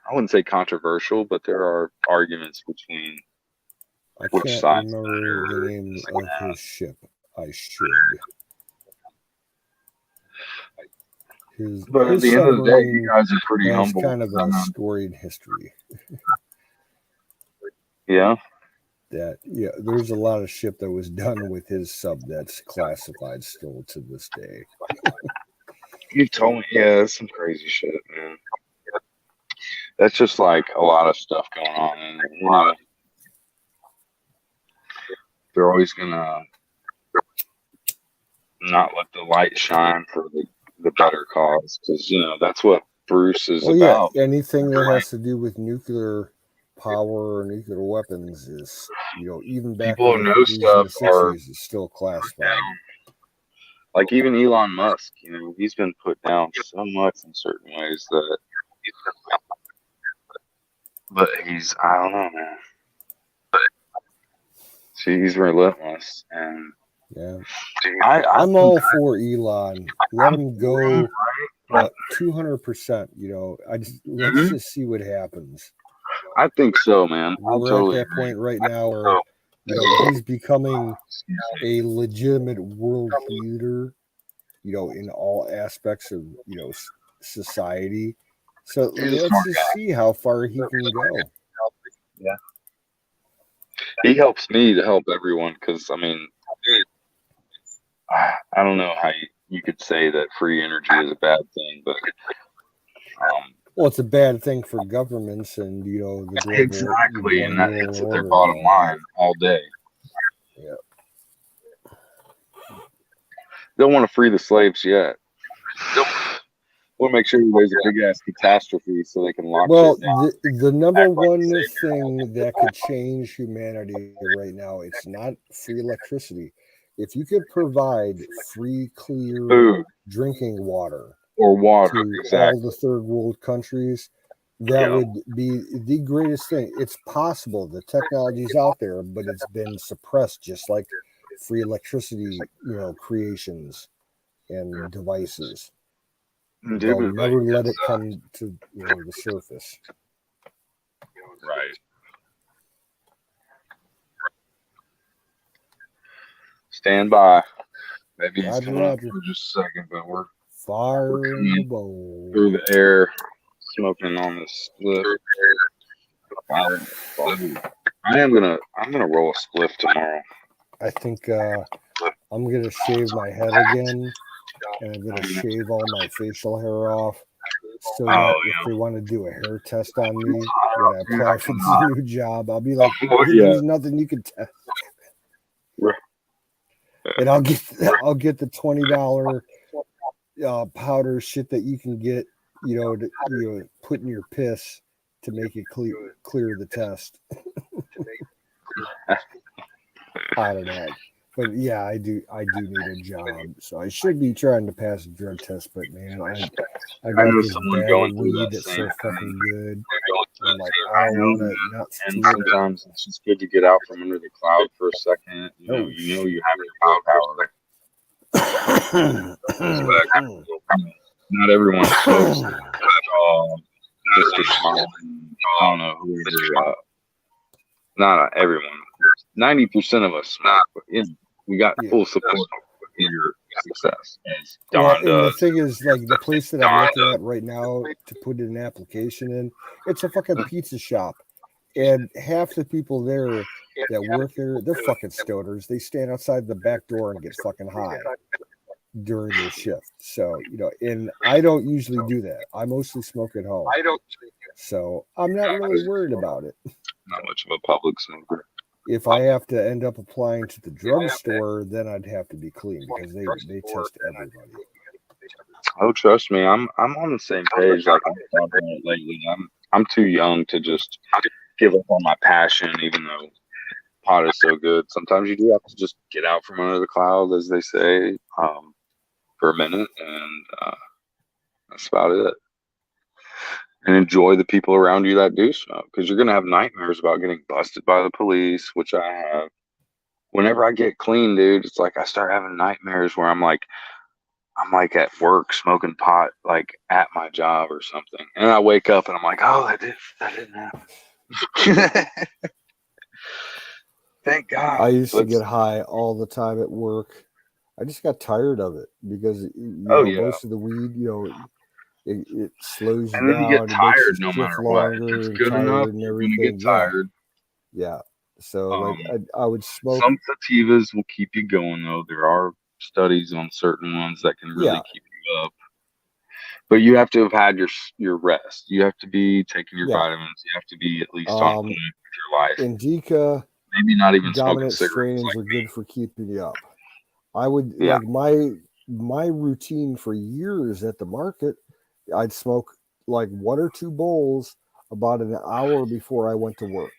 I wouldn't say controversial, but there are arguments between which side. I can't remember the name of his ship. I should. But at the end of the day, you guys are pretty humble. Kind of a storied history. Yeah. There's a lot of shit that was done with his sub that's classified still to this day. You told me, yeah, that's some crazy shit, man. That's just like a lot of stuff going on, and they're always gonna not let the light shine for the better cause, because that's what Bruce is about. Yeah, anything that has to do with nuclear power or nuclear weapons is, even back people who know stuff are is still classified. Like even Elon Musk, he's been put down so much in certain ways that, but I don't know, man. See, he's relentless, and yeah, I'm all for Elon. Let him go 200%. Let's just see what happens. I think so, man. We're at that point right now where he's becoming a legitimate world leader, in all aspects of society. So let's just see how far he can go. Yeah, he helps me to help everyone, because I don't know how you could say that free energy is a bad thing, but well, it's a bad thing for governments and the global, exactly, and that hits at their bottom line all day. Yeah, don't want to free the slaves yet. We'll make sure there's a big ass catastrophe so they can lock. Well, the number one thing that could change humanity right now, it's not free electricity. If you could provide free, clear food, drinking water, or water to all the third world countries, that would be the greatest thing. It's possible. The technology's out there, but it's been suppressed, just like free electricity, creations. and devices. Dude, They'll but, never like, let it come to the surface. right. Stand by. Maybe he's Roger, coming up Roger. for just a second, but we're Fire in the coming bowl. through the air, smoking on this spliff. I'm gonna roll a spliff tomorrow. I think I'm gonna shave my head again, and I'm gonna shave all my facial hair off, so that if they want to do a hair test on me when I apply for this new job, I'll be like, "There's nothing you can test." And I'll get the $20 powder shit that you can get, to put in your piss to make it clear the test. I don't know, but yeah, I do need a job, so I should be trying to pass a drug test. But man, I got know this someone bag going of through weed that that's same so fucking thing. good. I'm like, I don't want to not And steal it. sometimes it's just good to get out from under the cloud for a second. You know you have your willpower. Not everyone smokes. Mr. Smile. I don't know whoever. Not everyone. 90% of us smoke. But we got full support for your success. As Well, Don and the does. thing is, like, the place that I'm looking at right now to put an application in, it's a fucking pizza shop, and half the people there that work there, they're fucking stoners. They stand outside the back door and get fucking high during their shift. So, and I don't usually do that. I mostly smoke at home. So I'm not really worried about it. Not much of a public smoker. If I have to end up applying to the drugstore, then I'd have to be clean because they test everybody. Oh, trust me, I'm on the same page. Like I've thought about it lately. I'm too young to just give up on my passion, even though pot is so good. Sometimes you do have to just get out from under the cloud, as they say, for a minute, and that's about it. And enjoy the people around you that do smoke, because you're gonna have nightmares about getting busted by the police, which I have. Whenever I get clean, dude, it's like I start having nightmares where I'm like at work smoking pot, like at my job or something, and I wake up and I'm like, oh, that didn't happen. Thank God. I used to get high all the time at work. I just got tired of it because most of the weed, it slows you and then down. you get It makes tired you no shift matter what. longer If and it's good enough, tired and you're gonna everything. get tired. Yeah. So like I would smoke. Some sativas will keep you going though. There are studies on certain ones that can really keep you up. But you have to have had your rest. You have to be taking your vitamins. You have to be at least on point with your life. Indica, maybe not even dominant smoking cigarettes. strains are good for keeping you up. I would Yeah. like my routine for years at the market. I'd smoke like 1 or 2 bowls about an hour before I went to work,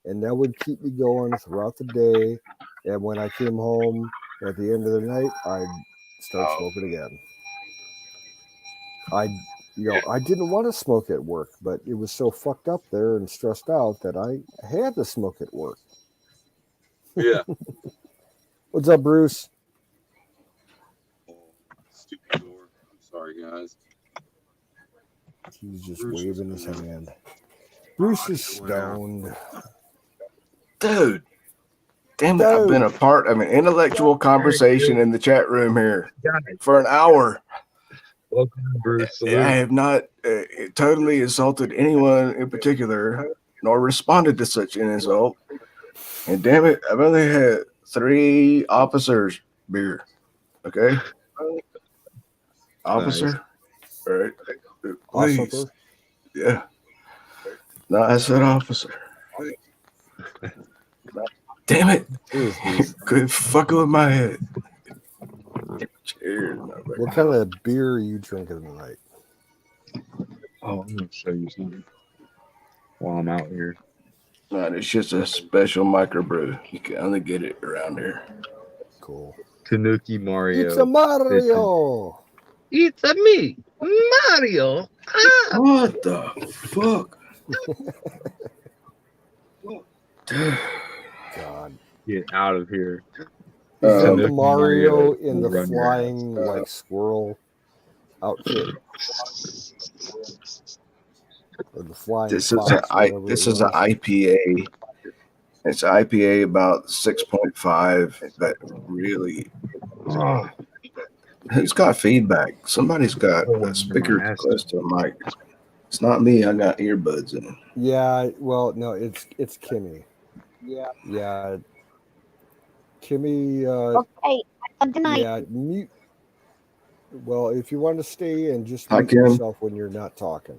and that would keep me going throughout the day. And when I came home at the end of the night, I'd start smoking again. I didn't want to smoke at work, but it was so fucked up there and stressed out that I had to smoke at work. Yeah. What's up, Bruce? Stupid door. I'm sorry, guys. He's just waving his hand. Bruce is stoned. Dude. Damn it, I've been a part of an intellectual conversation in the chat room here for an hour. Welcome, Bruce. I have not totally insulted anyone in particular, nor responded to such an insult. And damn it, I've only had 3 officers beer. Okay? Officer? All right. Please. Officer? Yeah. No, I said officer. Damn it. Quit fucking with my head. Cheers. What kind of beer are you drinking tonight? Oh, I'm going to show you something while I'm out here. No, it's just a special microbrew. You can only get it around here. Cool. Tanuki Mario. It's a Mario. It's a me, Mario. Ah. What the fuck? God. Get out of here. Is that the Tanuki Mario Mario in will the run your ass. flying like squirrel outfit or the flying This is fox, whatever this it is an was? IPA. It's IPA about 6.5. That really. Who's got feedback? Somebody's got a speaker close to a mic. It's not me. I got earbuds in. Yeah, well, no, it's Kimmy. Yeah, Kimmy. Okay, good night. Yeah, mute. Well, if you want to stay and just Hi, mute Kim. yourself when you're not talking,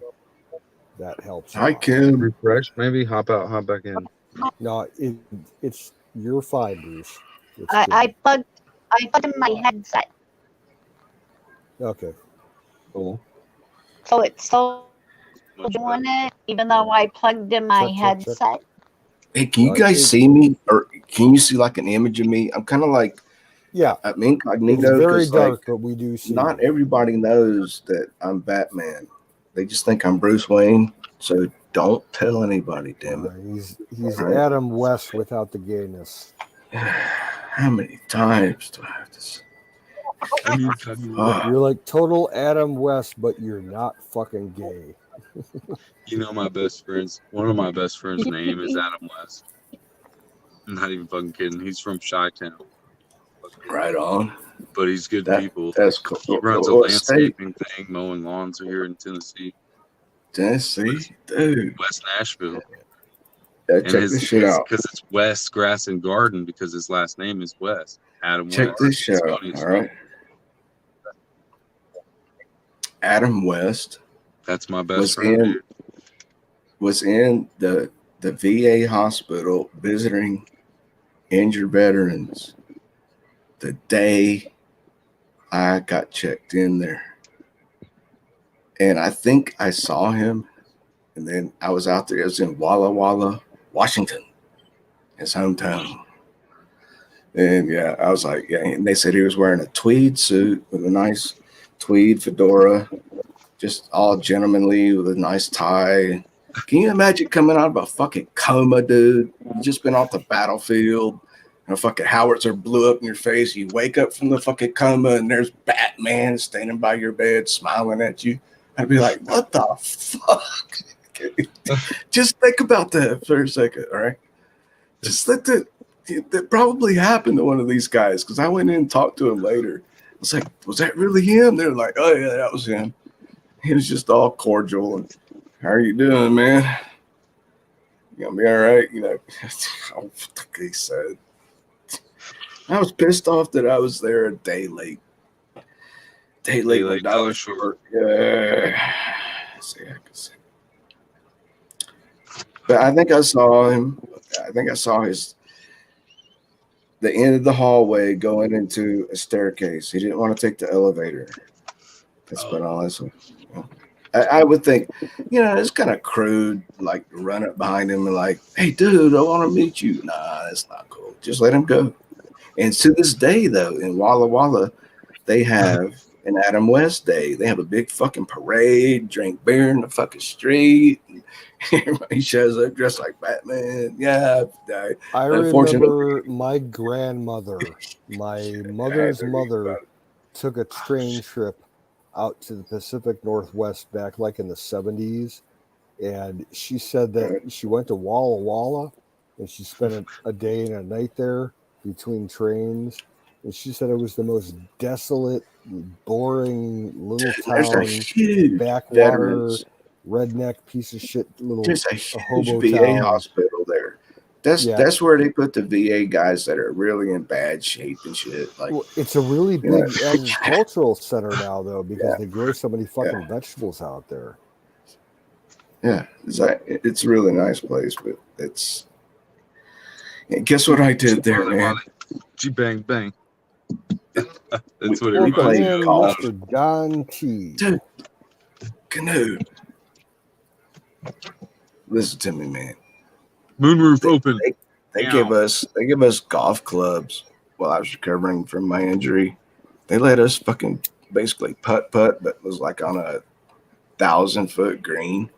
that helps. Hi, out. Kim. Refresh, maybe hop out, hop back in. No, it's you're fine, Bruce. It's I plugged in my headset, okay. Cool. so it's still doing it, even though I plugged in my Check. headset. Hey, can you guys see me, or can you see like an image of me? I'm kind of like, Yeah, I'm it's incognito very because dark, like but we do see. not you. everybody knows that I'm Batman. They just think I'm Bruce Wayne. So don't tell anybody, damn it. He's Right. Adam West without the gayness. How many times do I have to say? You're like total Adam West, but you're not fucking gay. You know, my best friends. One of my best friends' name is Adam West. I'm not even fucking kidding. He's from Chi-Town, Right on. but he's good people. That's cool. He runs a What state? landscaping thing, mowing lawns here in Tennessee, Tennessee, dude. West Nashville. Yeah, And check his this shit out. because it's West Grass and Garden because his last name is West. Adam Check West. this shit It's out. funny as All right. Adam West That's my best was friend, in dude. was in the VA hospital visiting injured veterans the day I got checked in there. And I think I saw him, and then I was out there. It was in Walla Walla, Washington, his hometown. And yeah, I was like, yeah. And they said he was wearing a tweed suit with a nice tweed fedora, just all gentlemanly with a nice tie. Can you imagine coming out of a fucking coma, dude? You just been off the battlefield, and a fucking howitzer blew up in your face. You wake up from the fucking coma, and there's Batman standing by your bed, smiling at you. I'd be like, what the fuck? Just think about that for a second, all right? Just let that probably happened to one of these guys, because I went in and talked to him later. I was like, was that really him? They're like, oh yeah, that was him. He was just all cordial and, how are you doing, man? You gonna be all right? You know, he said. I was pissed off that I was there a day late. Day late, late, $1 short. Yeah. See, I can see. But I think I saw him. I think I saw the end of the hallway going into a staircase. He didn't want to take the elevator. That's about all I saw. I would think, it's kind of crude, like run up behind him and like, hey, dude, I want to meet you. Nah, that's not cool. Just let him go. And to this day, though, in Walla Walla, they have an Adam West Day. They have a big fucking parade, drink beer in the fucking street. And everybody shows up dressed like Batman. Yeah. I remember my grandmother, my mother's mother, took a train trip out to the Pacific Northwest back like in the 70s. And she said that she went to Walla Walla and she spent a day and a night there between trains. And she said it was the most desolate, boring little town, backwater, redneck piece of shit little There's a huge hobo VA town. hospital there. That's where they put the VA guys that are really in bad shape and shit. Like, it's a really big agricultural center now, though, because they grow so many fucking vegetables out there. Yeah, it's a really nice place, but it's. And guess what I did there, man? G-bang bang. That's what Welcome everybody in, Mr. John T. Dude, Canoe. Listen to me, man. Moonroof open. They give us golf clubs while I was recovering from my injury. They let us fucking basically putt, but it was like on a 1,000-foot green,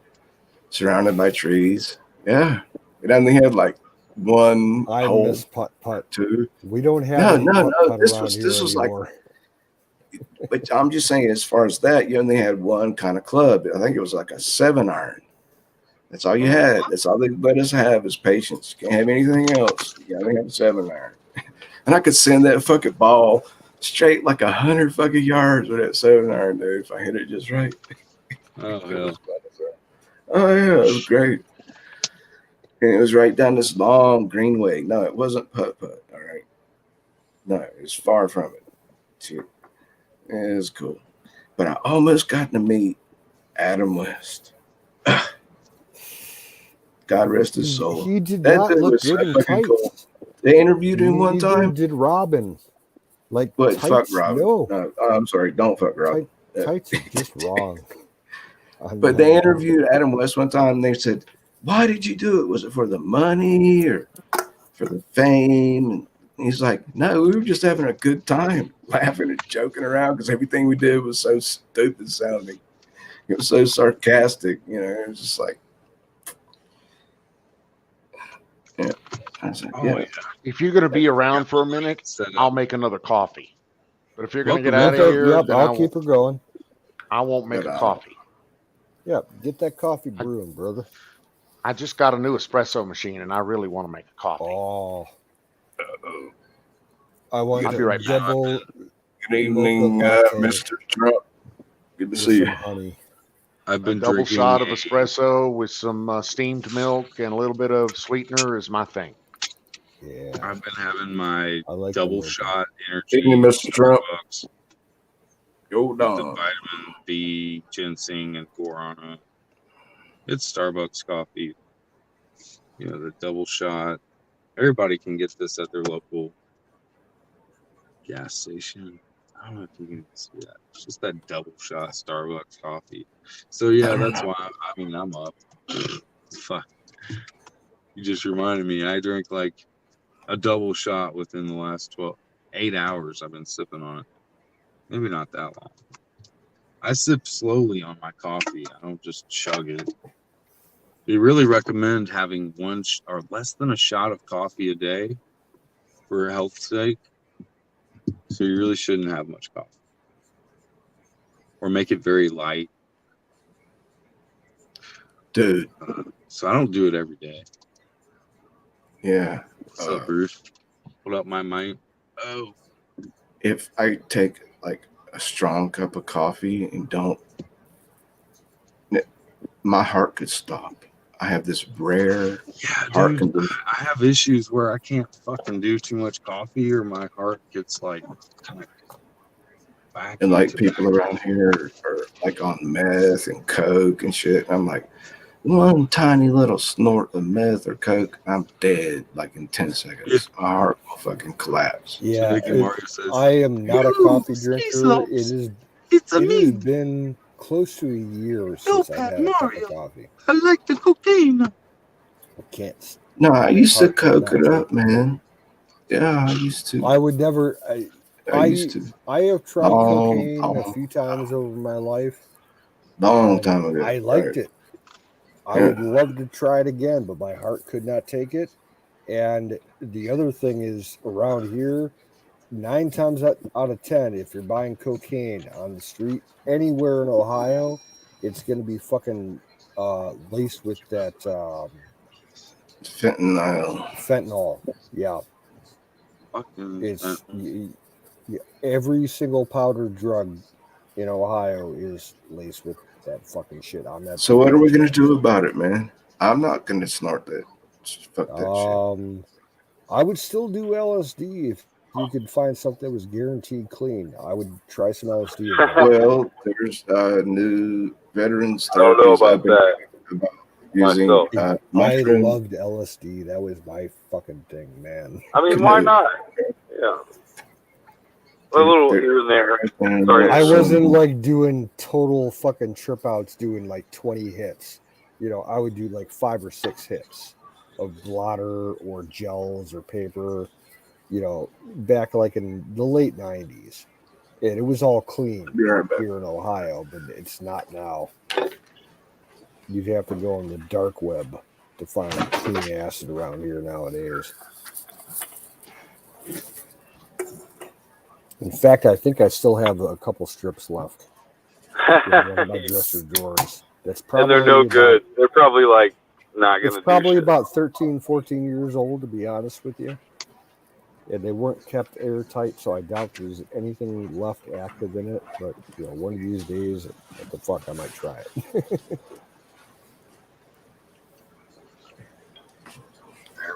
surrounded by trees. Yeah, it only had like one I hole, miss putt putt. two. We don't have any putt putt This around was here anymore. like. But I'm just saying, as far as that, you only had one kind of club. I think it was like a 7-iron. That's all you had. That's all they let us have is patience. You can't have anything else. You gotta have a 7-iron. And I could send that fucking ball straight like 100 fucking yards with that 7-iron, dude, if I hit it just right. Oh hell. Oh yeah, it was great. And it was right down this long greenway. No, it wasn't putt putt. All right. No, it was far from it. Shit. It was cool. But I almost got to meet Adam West. God rest his soul. He did That not dude look was good so in fucking tights. cool. They interviewed him one Neither time. did Robin. Like But tights, fuck Robin. no. I'm sorry. Don't fuck Robin. Tights are just wrong. But they interviewed Adam West one time and they said, why did you do it? Was it for the money or for the fame? And he's like, no, we were just having a good time, laughing and joking around because everything we did was so stupid sounding. It was so sarcastic, you know. It was just like, yeah. I was like, Oh, yeah. yeah. If you're going to be around for a minute, I'll make another coffee. But if you're going to get out of Okay, here, yep, then I'll keep her going. I won't make a coffee. Yeah, get that coffee brewing, brother. I just got a new espresso machine, and I really want to make a coffee. Oh. I want I'll be right back. double. Good evening, Mr. Trump. Good to see you. Honey. I've been A double drinking shot of espresso with some steamed milk and a little bit of sweetener is my thing. Yeah. I've been having my like double shot energy. Evening, Mr. Trump. Go with the down. vitamin B, ginseng, and guarana. It's Starbucks coffee. You know, the double shot. Everybody can get this at their local gas station. I don't know if you can see that. It's just that double shot Starbucks coffee. So yeah, that's why I'm up. Fuck. You just reminded me. I drank like a double shot within the last 8 hours. I've been sipping on it. Maybe not that long. I sip slowly on my coffee. I don't just chug it. They really recommend having one or less than a shot of coffee a day for health's sake. So you really shouldn't have much coffee. Or make it very light. Dude. So I don't do it every day. Yeah. What's up, Bruce? What up, my mate? Oh. If I take like a strong cup of coffee and don't, my heart could stop. I have this rare heart condition. I have issues where I can't fucking do too much coffee or my heart gets like kind of back. And like people around here are like on meth and coke and shit. And I'm like, one tiny little snort of meth or coke, I'm dead like in 10 seconds. My heart will fucking collapse. Yeah, I am not a coffee drinker. It has been close to a year since I've had a cup of coffee. I like the cocaine. I can't. No, I used to coke it up, man. Yeah, I used to. I would never. I used to. I have tried cocaine a few times over my life. Long time ago. I liked it. I would love to try it again, but my heart could not take it. And the other thing is, around here, 9 times out of 10, if you're buying cocaine on the street anywhere in Ohio, it's going to be fucking laced with that fentanyl. Yeah. It's every single powder drug in Ohio is laced with that fucking shit on that. So what are we gonna do about it, man? I'm not gonna snort that. Fuck that shit. I would still do LSD if you could find something that was guaranteed clean. I would try some LSD. Well, there's new veterans. I don't know about that. Using I loved LSD. That was my fucking thing, man. I mean, why not? Yeah. A little here and there. Sorry. I wasn't like doing total fucking trip outs doing like 20 hits. You know, I would do like 5 or 6 hits of blotter or gels or paper, you know, back like in the late 90s. And it was all clean here in Ohio, but it's not now. You'd have to go on the dark web. to find clean acid around here nowadays. In fact, I think I still have a couple strips left in one of my dresser drawers. That's probably and they're no good. They're probably like not It's gonna probably do shit. about 13, 14 years old, to be honest with you. And they weren't kept airtight, so I doubt there's anything left active in it. But, one of these days, what the fuck, I might try it. There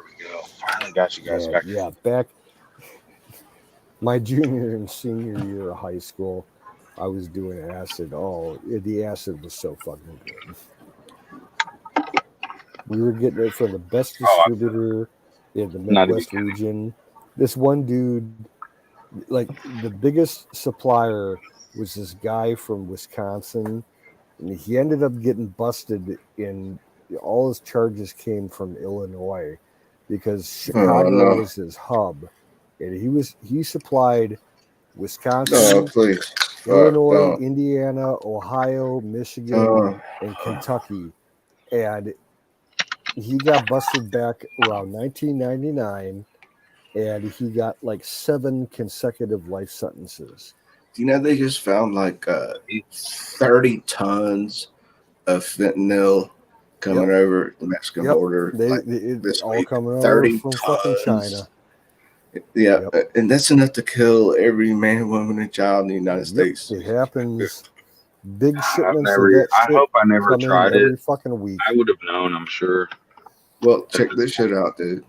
we go. Finally got you guys back. Yeah, back my junior and senior year of high school, I was doing acid. Oh, the acid was so fucking good. We were getting it from the best distributor in the Midwest region. This one dude, like the biggest supplier was this guy from Wisconsin, and he ended up getting busted in all his charges came from Illinois because Chicago was his hub, and he supplied Wisconsin, Illinois, Indiana, Ohio, Michigan, and Kentucky, and he got busted back around 1999, and he got like 7 consecutive life sentences. They just found like 30 tons of fentanyl coming over the Mexican border. It's all coming over from fucking China. Yeah, and that's enough to kill every man, woman, and child in the United States. It happens. Big shipments of that shit. I hope I never tried every fucking week. I would have known, I'm sure. Well, check this shit out, dude.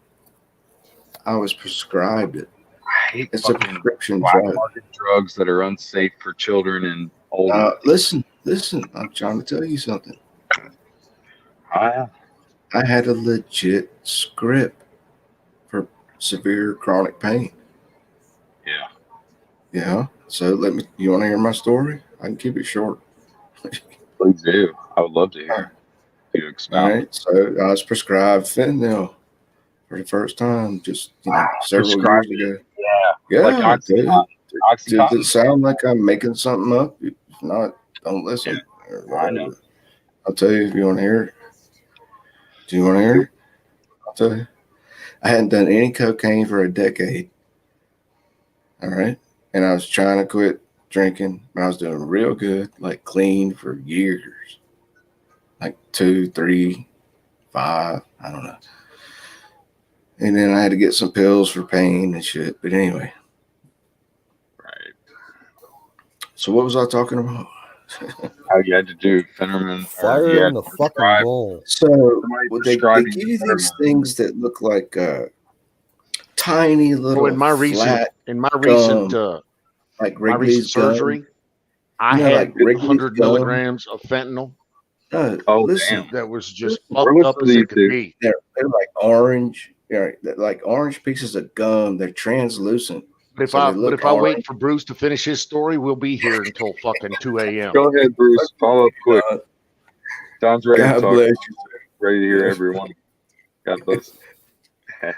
I was prescribed it. I hate it's a prescription drug. Drugs that are unsafe for children and older. Listen. I'm trying to tell you something. I had a legit script for severe chronic pain. Yeah. Yeah. So you want to hear my story? I can keep it short. Please do. I would love to hear. You expound. All right. So I was prescribed fentanyl for the first time just several years ago. Yeah. Like Oxycontin. Does it sound like I'm making something up? If not, don't listen. Yeah. I know. I'll tell you if you want to hear it. Do you want to hear it? I'll tell you. I hadn't done any cocaine for a decade. All right. And I was trying to quit drinking, but I was doing real good, like clean for years. Like 2, 3, 5, I don't know. And then I had to get some pills for pain and shit. But anyway. Right. So what was I talking about? How you had to do Fennerman. Fire in the fucking bowl. So they give you these things that look like tiny little in my recent like my recent surgery, I had 100 milligrams of fentanyl. Listen, that was just fucked up as it could be. They're like orange. They're like orange pieces of gum. They're translucent. But if I wait for Bruce to finish his story, we'll be here until fucking 2 a.m. Go ahead, Bruce. Follow up quick. Don's ready to talk. Bless you. Ready to hear everyone. God bless.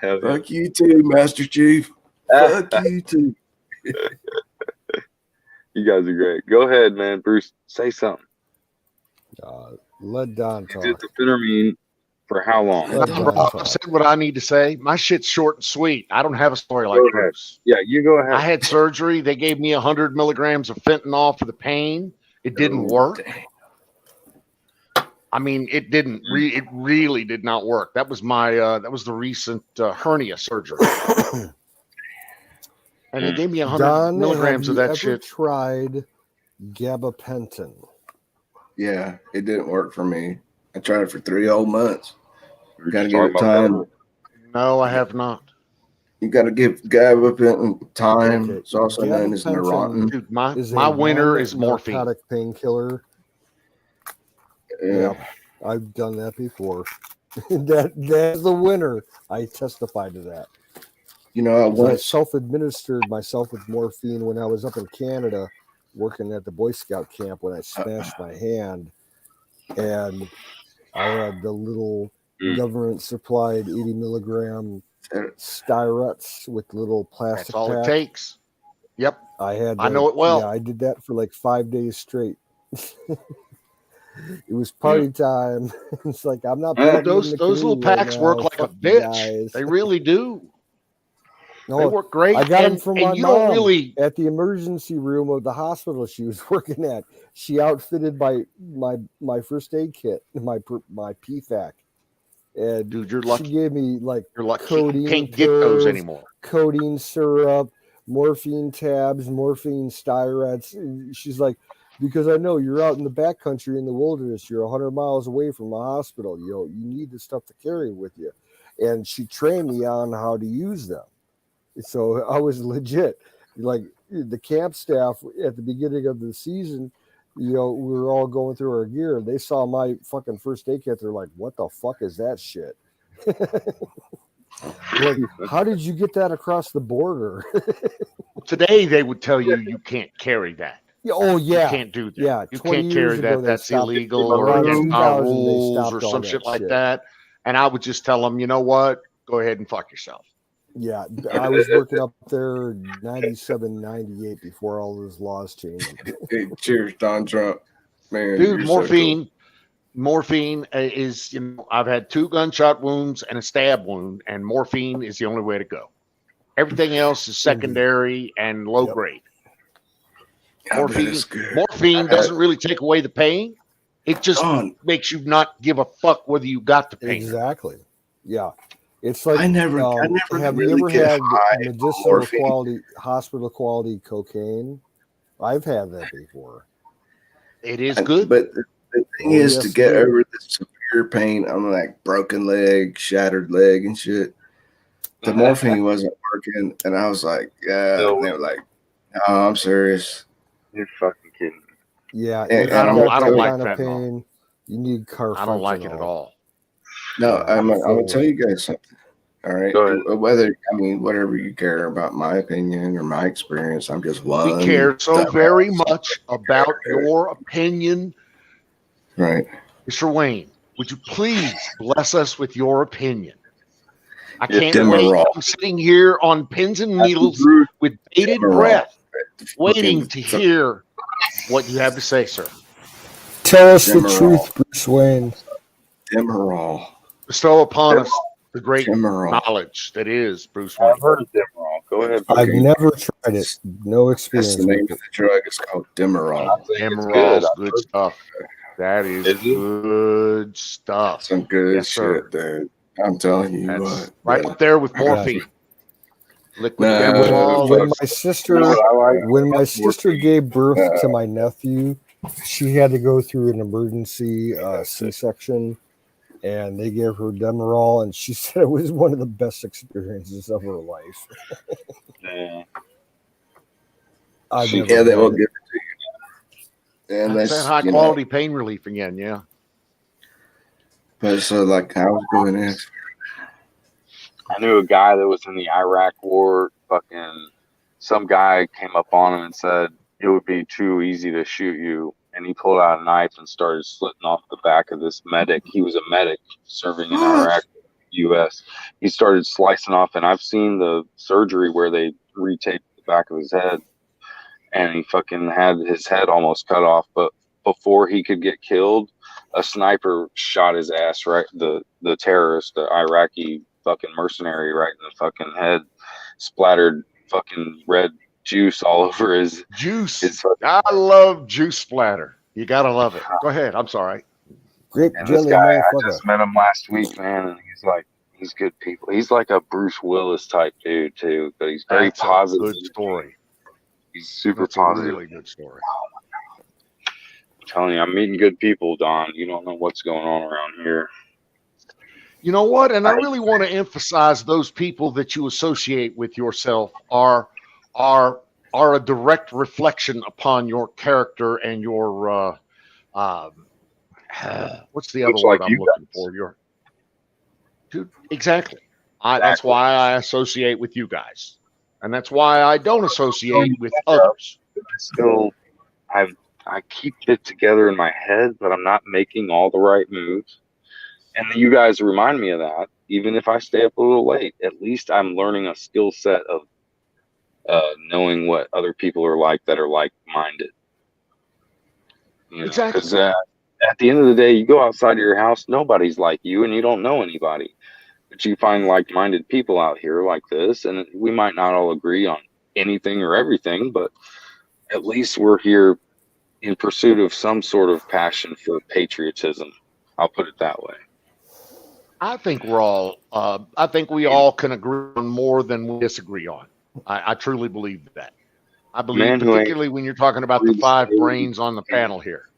Fuck you too, Master Chief. Fuck you too. You guys are great. Go ahead, man. Bruce, say something. Let Don talk. You did the Phentermine for how long? I've said what I need to say. My shit's short and sweet. I don't have a story like Bruce. Yeah, you go ahead. I had surgery. They gave me 100 milligrams of fentanyl for the pain. It didn't work. I mean, it didn't. It really did not work. That was my. That was the recent hernia surgery. And they gave me 100 milligrams of that shit. Tried gabapentin? Yeah, it didn't work for me. I tried it for 3 whole months. You got to give it time. No, I have not. You got to give gabapentin time. It's also known as Neurontin. Dude, my winner is morphine. Narcotic painkiller. Yeah, I've done that before. That's the winner. I testify to that. I self-administered myself with morphine when I was up in Canada working at the Boy Scout camp when I smashed my hand. And I had the little government-supplied 80 milligram styrettes with little plastic. That's all it takes. Yep. I know it well. Yeah, I did that for like 5 days straight. It was party time. It's like, I'm not Dude, paddling in the those little canoe right packs now. work like Fuck a you bitch. guys. They really do. No, They work great. I got them from my you mom don't really at the emergency room of the hospital she was working at. She outfitted my first aid kit, my PFAC, and dude, you're she lucky. gave me like You're lucky. You codeine can't get those pills, anymore. codeine syrup, morphine tabs, morphine styrets. She's like, because I know you're out in the backcountry in the wilderness, you're 100 miles away from the hospital. You need this stuff to carry with you. And she trained me on how to use them. So I was legit. Like the camp staff at the beginning of the season, we were all going through our gear. They saw my fucking first aid kit. They're like, "What the fuck is that shit?" Like, how did you get that across the border? Today they would tell you can't carry that. Oh yeah, you can't do that. Yeah, you 20 can't years carry ago, that. they That's stopped it. illegal or Around against our 2000, they rules stopped or all some that shit like shit. that. And I would just tell them, you know what? Go ahead and fuck yourself. Yeah, I was working up there 97, 98 before all those laws changed. Hey, cheers, Don Trump. Man, Dude, you're morphine. So cool. Morphine is, I've had 2 gunshot wounds and a stab wound, and morphine is the only way to go. Everything else is secondary and low grade. Morphine doesn't really take away the pain. It just makes you not give a fuck whether you got the pain. Exactly. Yeah. It's like I never have really you ever get had high medicinal quality, hospital quality cocaine? I've had that before. It is good. But the thing is, to get over the severe pain on like broken leg, shattered leg, and shit, the morphine wasn't working, and I was like, yeah. And they were like, "No, I'm serious. You're fucking kidding." Yeah, and I don't like kind of fentanyl. Pain, you need carfentanil. I don't like it at all. No, I'm gonna tell you guys something. All right, whatever you care about my opinion or my experience, I'm just one. We care so very much about your opinion, right, Mr. Wayne. Would you please bless us with your opinion? I can't wait. I'm sitting here on pins and needles with bated breath, waiting to hear what you have to say, sir. Tell us the truth, Bruce Wayne. Demerol. Bestow upon us the great knowledge that is Bruce Wayne. I've heard of Demerol. Go ahead. I've never tried it. No experience. That's the name of the drug. It's called Demerol. Demerol's good stuff. That is good stuff. Some good shit, dude. I'm telling you what. Right up there with morphine. Liquid Demerol. When my sister gave birth to my nephew, she had to go through an emergency C-section, and they gave her Demerol, and she said it was one of the best experiences of her life. Yeah. They will give it to you. And that's that high quality pain relief again, yeah. But so, like, I was going next. I knew a guy that was in the Iraq war. Fucking some guy came up on him and said it would be too easy to shoot you, and he pulled out a knife and started slitting off the back of this medic. He was a medic serving in Iraq, U.S. He started slicing off, and I've seen the surgery where they retaped the back of his head, and he fucking had his head almost cut off. But before he could get killed, a sniper shot his ass right. The terrorist, the Iraqi fucking mercenary, right in the fucking head, splattered fucking red juice all over his juice. I love juice splatter. You gotta love it. Go ahead. I'm sorry. Grape and jelly, this guy, I just met him last week, man, and he's good people. He's like a Bruce Willis type dude too, but he's very positive. Good story. He's super positive. Really good story. I'm telling you, I'm meeting good people, Don. You don't know what's going on around here. You know what? And I really want to emphasize those people that you associate with yourself are a direct reflection upon your character and your what's the other word I'm looking for? Dude, exactly. That's why I associate with you guys, and that's why I don't associate with others. I keep it together in my head, but I'm not making all the right moves. And you guys remind me of that. Even if I stay up a little late, at least I'm learning a skill set of knowing what other people are like that are like-minded. Exactly. Because at the end of the day, you go outside of your house, nobody's like you, and you don't know anybody. But you find like-minded people out here like this, and we might not all agree on anything or everything, but at least we're here in pursuit of some sort of passion for patriotism. I'll put it that way. I think we're all. I think we all can agree on more than we disagree on. I truly believe that. I believe, Man who ain't particularly when you're talking about the 5 brains on the panel here.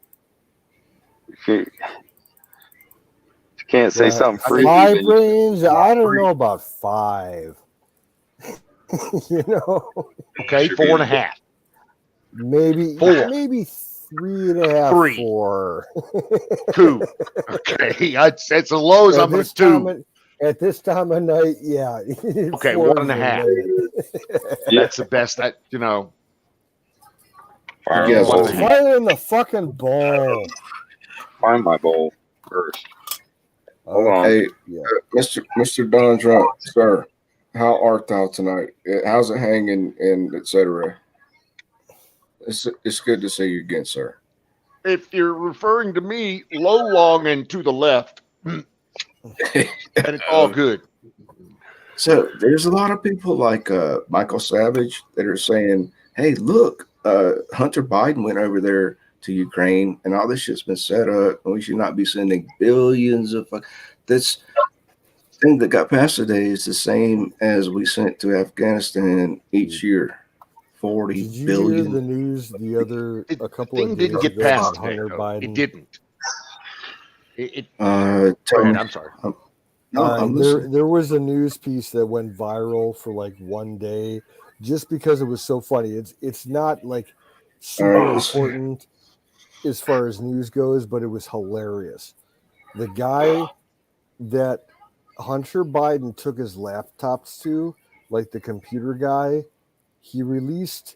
if you can't say something freaky, 5 then brains? I don't know about 5. You know, Okay, 4.5. maybe 4. maybe 3.5, 3. 4. 2. Okay, it's as low as I'm going to 2. At this time of night, yeah. Okay, 4 is 1.5. the limit. That's the best. That fire, Yeah, bowl. Fire in the fucking bowl. Find my bowl first. Hold on. Hey, Yeah. Mr. Don Trump, sir, how art thou tonight? How's it hanging and etc.? It's good to see you again, sir. If you're referring to me, low, long, and to the left, and it's all good. So there's a lot of people like Michael Savage that are saying, "Hey, look, Hunter Biden went over there to Ukraine, and all this shit's been set up, and we should not be sending billions of." This thing that got passed today is the same as we sent to Afghanistan each year. 40 Did you billion. hear the news a couple thing of days didn't get ago passed about today, Hunter though. Biden? It didn't. Go Tell ahead. me. I'm sorry. No, I'm listening. There was a news piece that went viral for like one day just because it was so funny. It's not like super important as far as news goes, but it was hilarious. The guy that Hunter Biden took his laptops to, like the computer guy, he released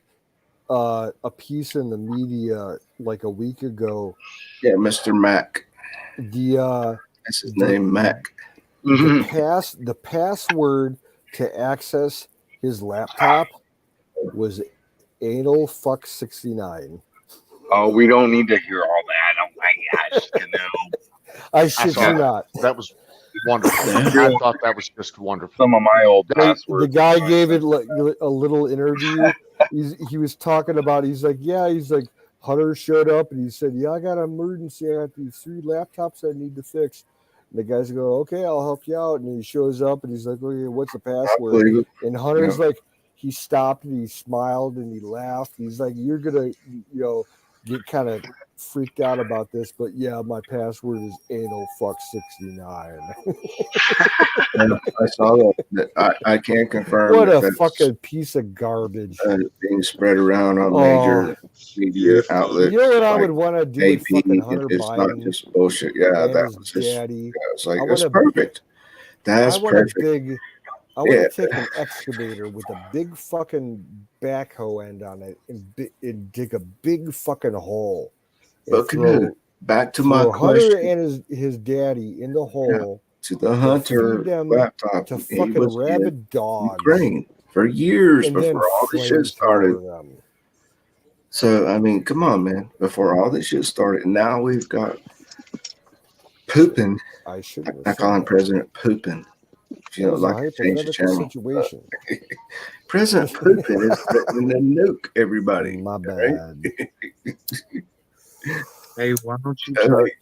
a piece in the media like a week ago. Yeah, Mr. Mac. That's his name, Mac. The password to access his laptop was anal fuck 69. Oh, we don't need to hear all that. Oh my gosh, I shit you not. That was wonderful. I thought that was just wonderful. Some of my old passwords. The guy gave it like a little interview. He was talking about. He's like, Hunter showed up and he said, yeah, I got an emergency. I got these 3 laptops I need to fix. And the guys go, okay, I'll help you out. And he shows up and he's like, okay, what's the password? And Hunter's like, he stopped and he smiled and he laughed. He's like, you're gonna, get kind of freaked out about this, but yeah, my password is anal fuck 69. I saw that. I can't confirm. What a fucking piece of garbage being spread around on major media outlets. You know what I would want to do with fucking Hunter it's Biden? Not just bullshit. Yeah, that was just daddy. It's like that's perfect. That's perfect. I want to take an excavator with a big fucking backhoe end on it and dig a big fucking hole. But back to my question. Hunter and his daddy in the hole. To the Hunter laptop to fucking rabid dogs. Ukraine for years before all this shit started. So I mean, come on, man. Before all this shit started, now we've got Poopin. I call him President Poopin. You know, like a change the channel. Situation. President Poopin is threatening to nuke everybody. My bad. Hey, why don't you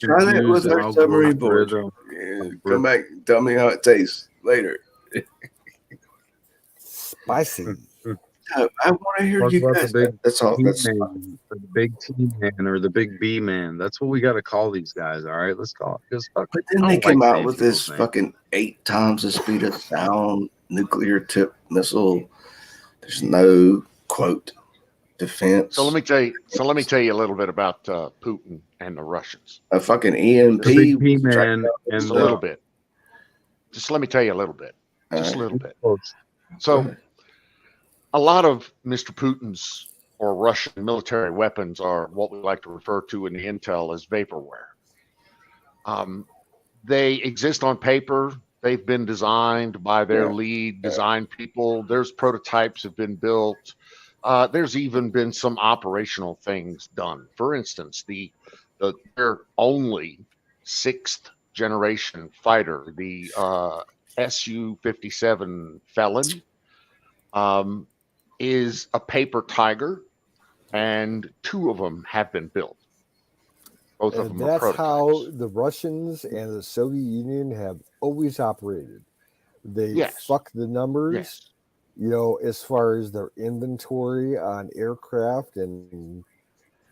try that with our submarine board? Come back, tell me how it tastes later. Spicy. I want to hear you guys. That's all. That's the big T man or the big B man. That's what we got to call these guys. All right, let's call it. But then they came out with this fucking 8 times the speed of sound nuclear tip missile. There's no quote defense. So let me tell you a little bit about Putin and the Russians. A fucking EMP man, and a little bit. Just let me tell you a little bit. Just a little bit. So a lot of Mr. Putin's or Russian military weapons are what we like to refer to in the intel as vaporware. They exist on paper. They've been designed by their lead design people. There's prototypes have been built. There's even been some operational things done. For instance, the their only 6th generation fighter, the Su-57 Felon, is a paper tiger, and 2 of them have been built. Both of And them are that's how prototypes. the Russians and the Soviet Union have always operated. They Yes. fuck the numbers, Yes. you know, as far as their inventory on aircraft and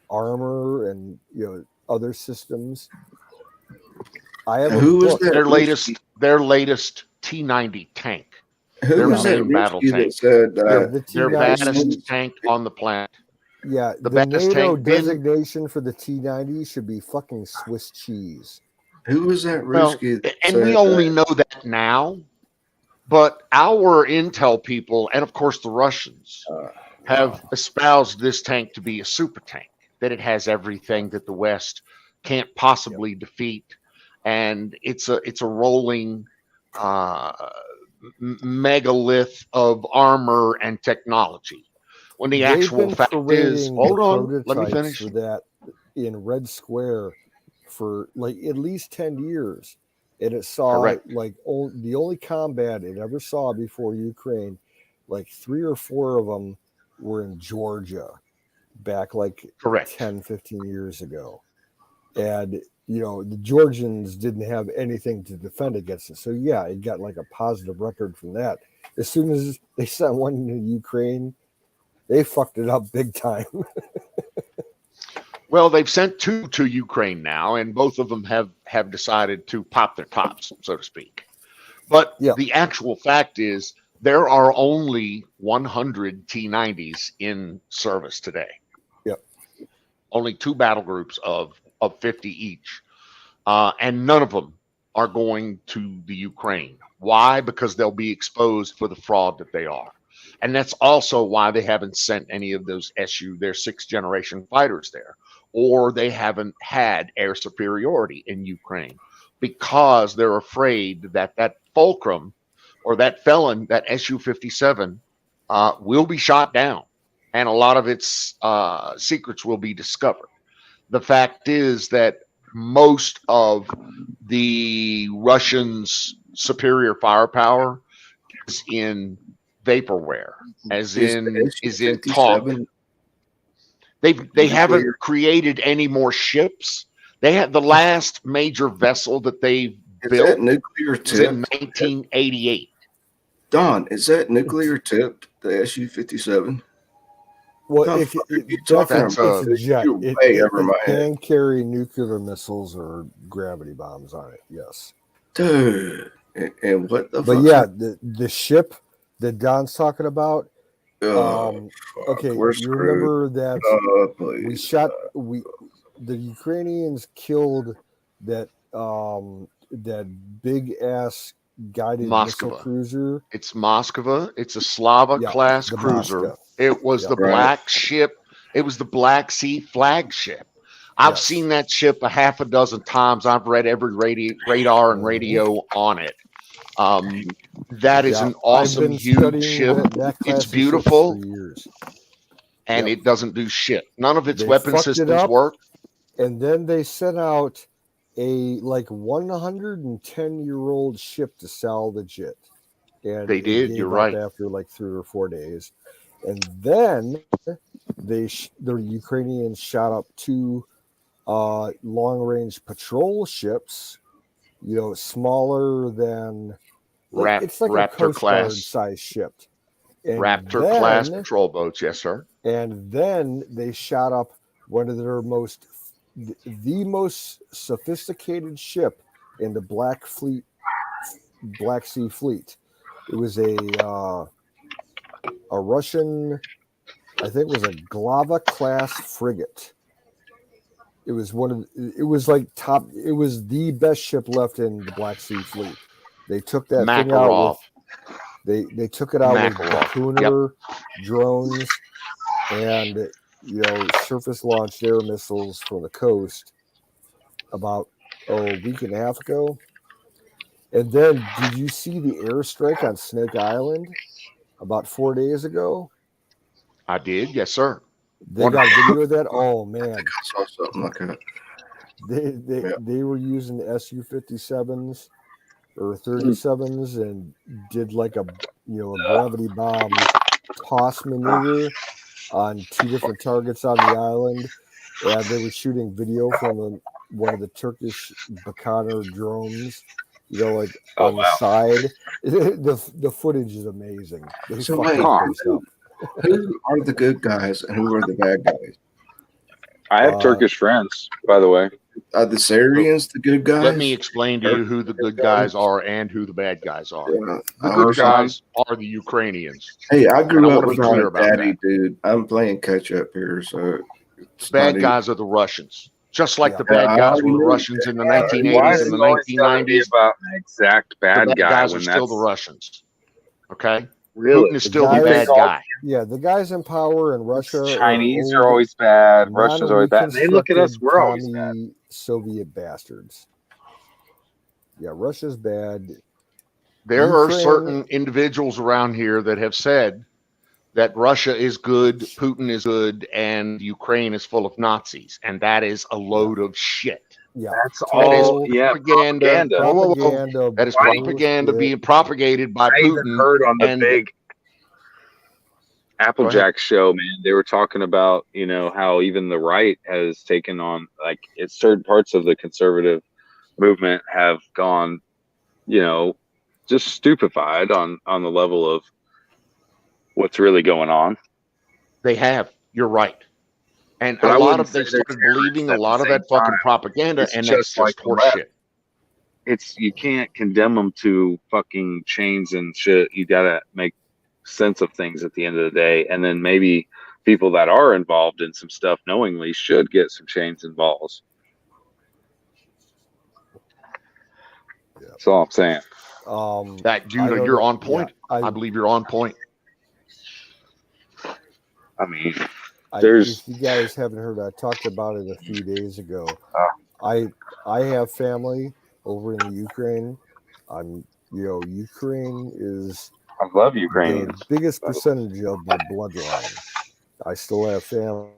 armor and, you know, other systems. I have Who a was book. that? Their latest T-90 tank. Who Their was that main battle Ruski tank. that said Yeah, the Their T-90. baddest tank on the planet. Yeah, The the baddest NATO tank been. designation for the T-90 should be fucking Swiss cheese. Who was that Well, Ruski that and said we only know that now, but our intel people, and of course the Russians, have espoused this tank to be a super tank, that it has everything that the West can't possibly defeat, and it's a rolling megalith of armor and technology. When the They've actual been fact is, parading hold the on, let me prototypes finish. for that in Red Square for like at least 10 years. And it saw Correct. like the only combat it ever saw before Ukraine, like 3 or 4 of them were in Georgia back like Correct. 10, 15 years ago. And, you know, the Georgians didn't have anything to defend against it. So, yeah, it got like a positive record from that. As soon as they sent one into Ukraine, they fucked it up big time. Well, they've sent 2 to Ukraine now, and both of them have decided to pop their tops, so to speak. But Yeah. the actual fact is there are only 100 T-90s in service today. Yep. Only 2 battle groups of 50 each. And none of them are going to the Ukraine. Why? Because they'll be exposed for the fraud that they are. And that's also why they haven't sent any of those their 6th generation fighters there, or they haven't had air superiority in Ukraine, because they're afraid that that fulcrum or that Felon, that Su-57, will be shot down, and a lot of its secrets will be discovered. The fact is that most of the Russians' superior firepower is in vaporware, as is in talk. They haven't created any more ships. They had the last major vessel that they built nuclear was in tipped? 1988. Don, is that nuclear tipped, the Su-57? Well, It's a jet. You're way over my head. Can carry nuclear missiles or gravity bombs on it. Yes, dude. And what the? But yeah, the ship that Don's talking about. Okay, we're you remember that please. the Ukrainians killed that that big ass guided missile cruiser. It's Moskva. It's a Slava class cruiser. Moskva. It was the black ship. It was the Black Sea flagship. I've seen that ship a half a dozen times. I've read every radar and radio on it. That is an awesome, huge ship. It's beautiful, and it doesn't do shit. None of its weapon systems work. And then they sent out a like 110-year-old ship to salvage it. And they did. You're right. After like 3 or 4 days, and then the Ukrainians shot up 2 long-range patrol ships. You know, smaller than it's like Raptor a Coast class size ship. And Raptor class patrol boats, yes, sir. And then they shot up one of their the most sophisticated ship in the Black Sea Fleet. It was a Russian, I think it was a Glava class frigate. It was it was the best ship left in the Black Sea Fleet. They took that thing out with they took it out with Harpooner drones and surface launched air missiles from the coast about a week and a half ago. And then did you see the airstrike on Snake Island about 4 days ago? I did, yes, sir. They got a video of that. Oh man, I saw something like that. They were using Su-57s or 37s and did like a gravity bomb toss maneuver on 2 different targets on the island, and they were shooting video from one of the Turkish Bakaner drones, on the side. The footage is amazing. They So fucked wait, that place up. who are the good guys and who are the bad guys? I have Turkish friends, by the way. Are the Syrians the good guys? Let me explain to you who the good guys are and who the bad guys are. Yeah, The good guys are the Ukrainians. Hey, I grew up want to be without clear a about daddy, that. dude. I'm playing catch up here, so The bad guys are the Russians. Just like the Yeah, bad I guys already were the knew Russians in the Why 1980s is and the it always gotta be 1990s. about an exact The bad bad guy guys are when still that's the Russians. Okay? really Putin is The still the guys- bad guy. Yeah, the guys in power in Russia Chinese are are old, always bad, Russians are always bad. They look at us, non-reconstructed we're always bad. commie Soviet bastards. Yeah, Russia's bad. There are Ukraine- certain individuals around here that have said that Russia is good, Putin is good, and Ukraine is full of Nazis. And that is a load of shit. Yeah, That's That is all propaganda. Whoa, whoa, whoa. propaganda. That is bullshit. propaganda being propagated by I even Putin. heard on the and- big Applejack show, man, they were talking about, how even the right has taken on, like, it's certain parts of the conservative movement have gone, just stupefied on the level of what's really going on. They have. You're right. And But a I lot wouldn't of they say they're started believing a terrorists at lot the of that same fucking time. propaganda, It's and just that's like just the left. horseshit. You can't condemn them to fucking chains and shit. You gotta make sense of things at the end of the day, and then maybe people that are involved in some stuff knowingly should get some chains and balls. Yeah. That's all I'm saying. That dude, you're on point. Yeah, I believe you're on point. I mean, if you guys haven't heard, I talked about it a few days ago. I have family over in the Ukraine. Ukraine is I love Ukrainians. the biggest percentage of my bloodline. I still have family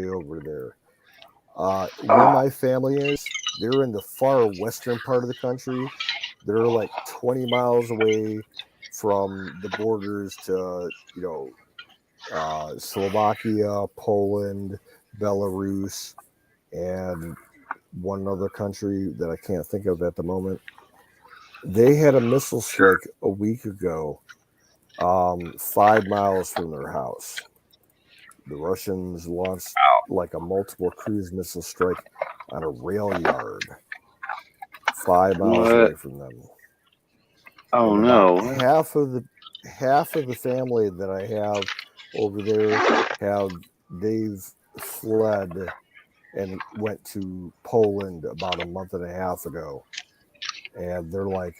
over there. Where my family is, they're in the far western part of the country. They're like 20 miles away from the borders to, Slovakia, Poland, Belarus, and one other country that I can't think of at the moment. They had a missile strike a week ago, 5 miles from their house. The Russians launched like a multiple cruise missile strike on a rail yard 5 miles away from them. Oh And no! Half of the family that I have over there they've fled and went to Poland about a month and a half ago, and they're like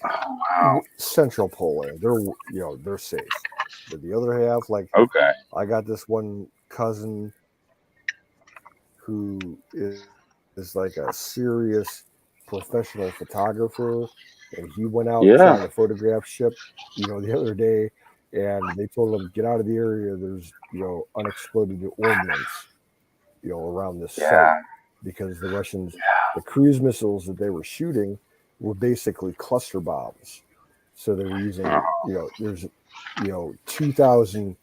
central Poland. They're safe, but the other half, Okay. I got this one cousin who is like a serious professional photographer, and he went out trying to photograph ship, the other day, and they told him, get out of the area. There's, unexploded ordnance, around this site, because the Russians, the cruise missiles that they were shooting were basically cluster bombs. So they were using, there's, 2,000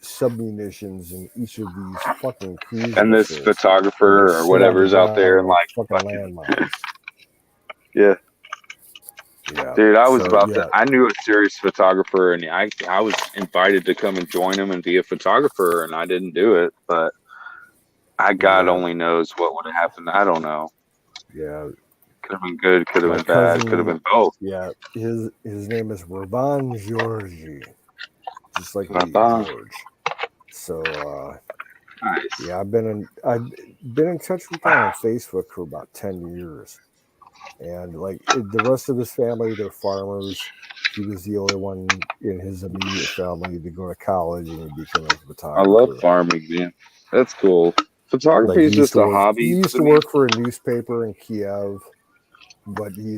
submunitions in each of these fucking cruise And this missiles. photographer or whatever's out there and like fucking landmines. Yeah. Yeah, dude, I was I knew a serious photographer, and I was invited to come and join him and be a photographer, and I didn't do it, but God only knows what would have happened. I don't know. Yeah. Could have been good, could have been bad, could have been both. Yeah, his name is Ravan Georgi, just like George. So nice. Yeah, I've been in touch with him on Facebook for about 10 years, and like the rest of his family, they're farmers. He was the only one in his immediate family to go to college and become a photographer. I love farming, man. That's cool. Photography is just a hobby. He used to work for a newspaper in Kiev, but he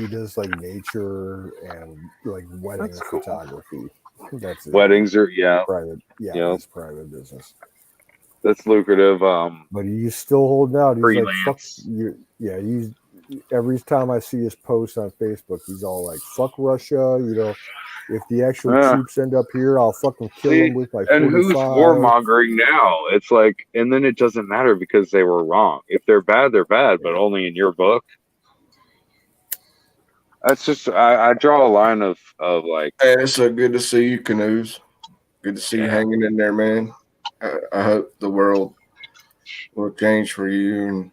does like nature and like wedding photography. That's it. Weddings are private. Yeah, it's private business. That's lucrative. But he's still holding out. He's like, fuck Freelance. you. Yeah, he's every time I see his post on Facebook, he's all like, fuck Russia. You know, if the actual troops end up here, I'll fucking kill them with my 45. And who's warmongering now? It's like, and then it doesn't matter because they were wrong. If they're bad, but only in your book. That's just I draw a line of like. Hey, it's so good to see you, Canoes. Good to see you hanging in there, man. I hope the world will change for you. And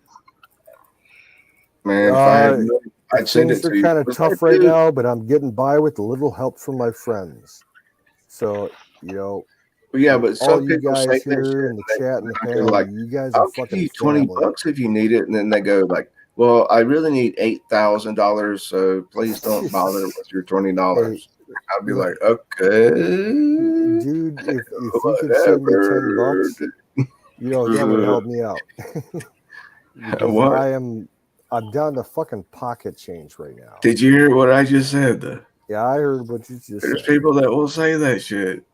man, if I had money, I'd send it things are to you. kind of tough right now, but I'm getting by with a little help from my friends. So, you know, yeah, but all some you people guys say here in the chat and the panel, like, you guys are I'll fucking give you $20 if you need it, and then they go like, well, I really need $8,000, so please don't bother with your $20. I'd be like, okay, dude, if you could send me $10, you know, that would help me out. Because I'm down to fucking pocket change right now. Did you hear what I just said? Yeah, I heard what you just said. There's people that will say that shit.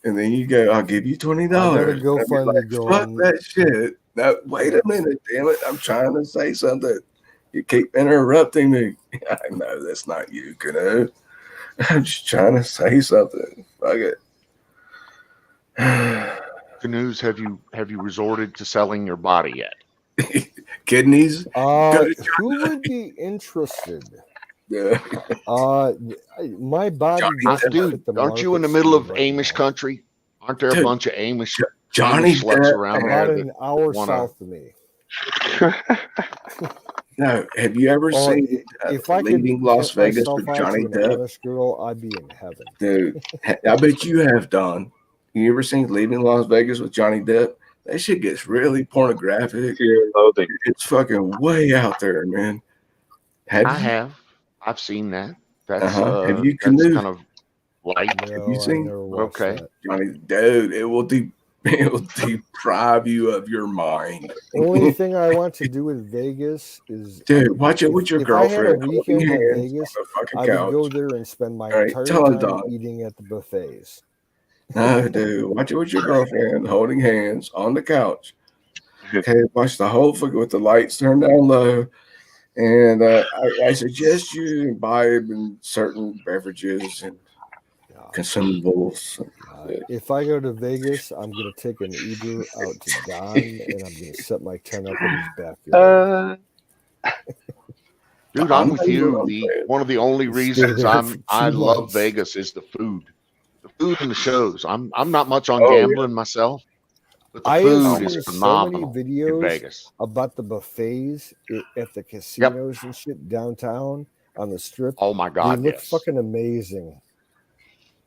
And then you go, I'll give you $20. I gotta go find like, fuck that shit. Now, wait a minute, damn it. I'm trying to say something. You keep interrupting me. I know that's not you, Canoe. I'm just trying to say something. Fuck it. Canoes, have you resorted to selling your body yet? Kidneys? Who would be interested? Yeah. My body. Dude, aren't you in the middle of Amish country? Aren't there a bunch of Amish sluts around about there? An hour south of me. No, have you ever seen if I Leaving could Las Vegas myself with out Johnny to an Depp? Amish girl, I'd be in heaven. Dude, I bet you have, Don. You ever seen Leaving Las Vegas with Johnny Depp? That shit gets really pornographic. It's fucking way out there, man. I've seen that. That's have you that's kind of light. Have you seen? Okay, Johnny, dude, it will deprive you of your mind. Only thing I want to do with Vegas is, dude, watch it with your girlfriend. If I had a weekend in Vegas, I would go there and spend my entire time eating at the buffets. No, dude, watch it with your girlfriend, holding hands on the couch. Okay, watch the whole fucking with the lights turned down low. And I suggest you imbibe in certain beverages and consumables. If I go to Vegas, I'm going to take an Uber out to Don, and I'm going to set my tent up in his backyard. Dude, I'm with you. One of the only reasons I love Vegas is the food. The food and the shows. I'm not much on gambling myself, but the food is phenomenal so many videos in Vegas about the buffets at the casinos and shit downtown on the strip. Oh my God, they look fucking amazing.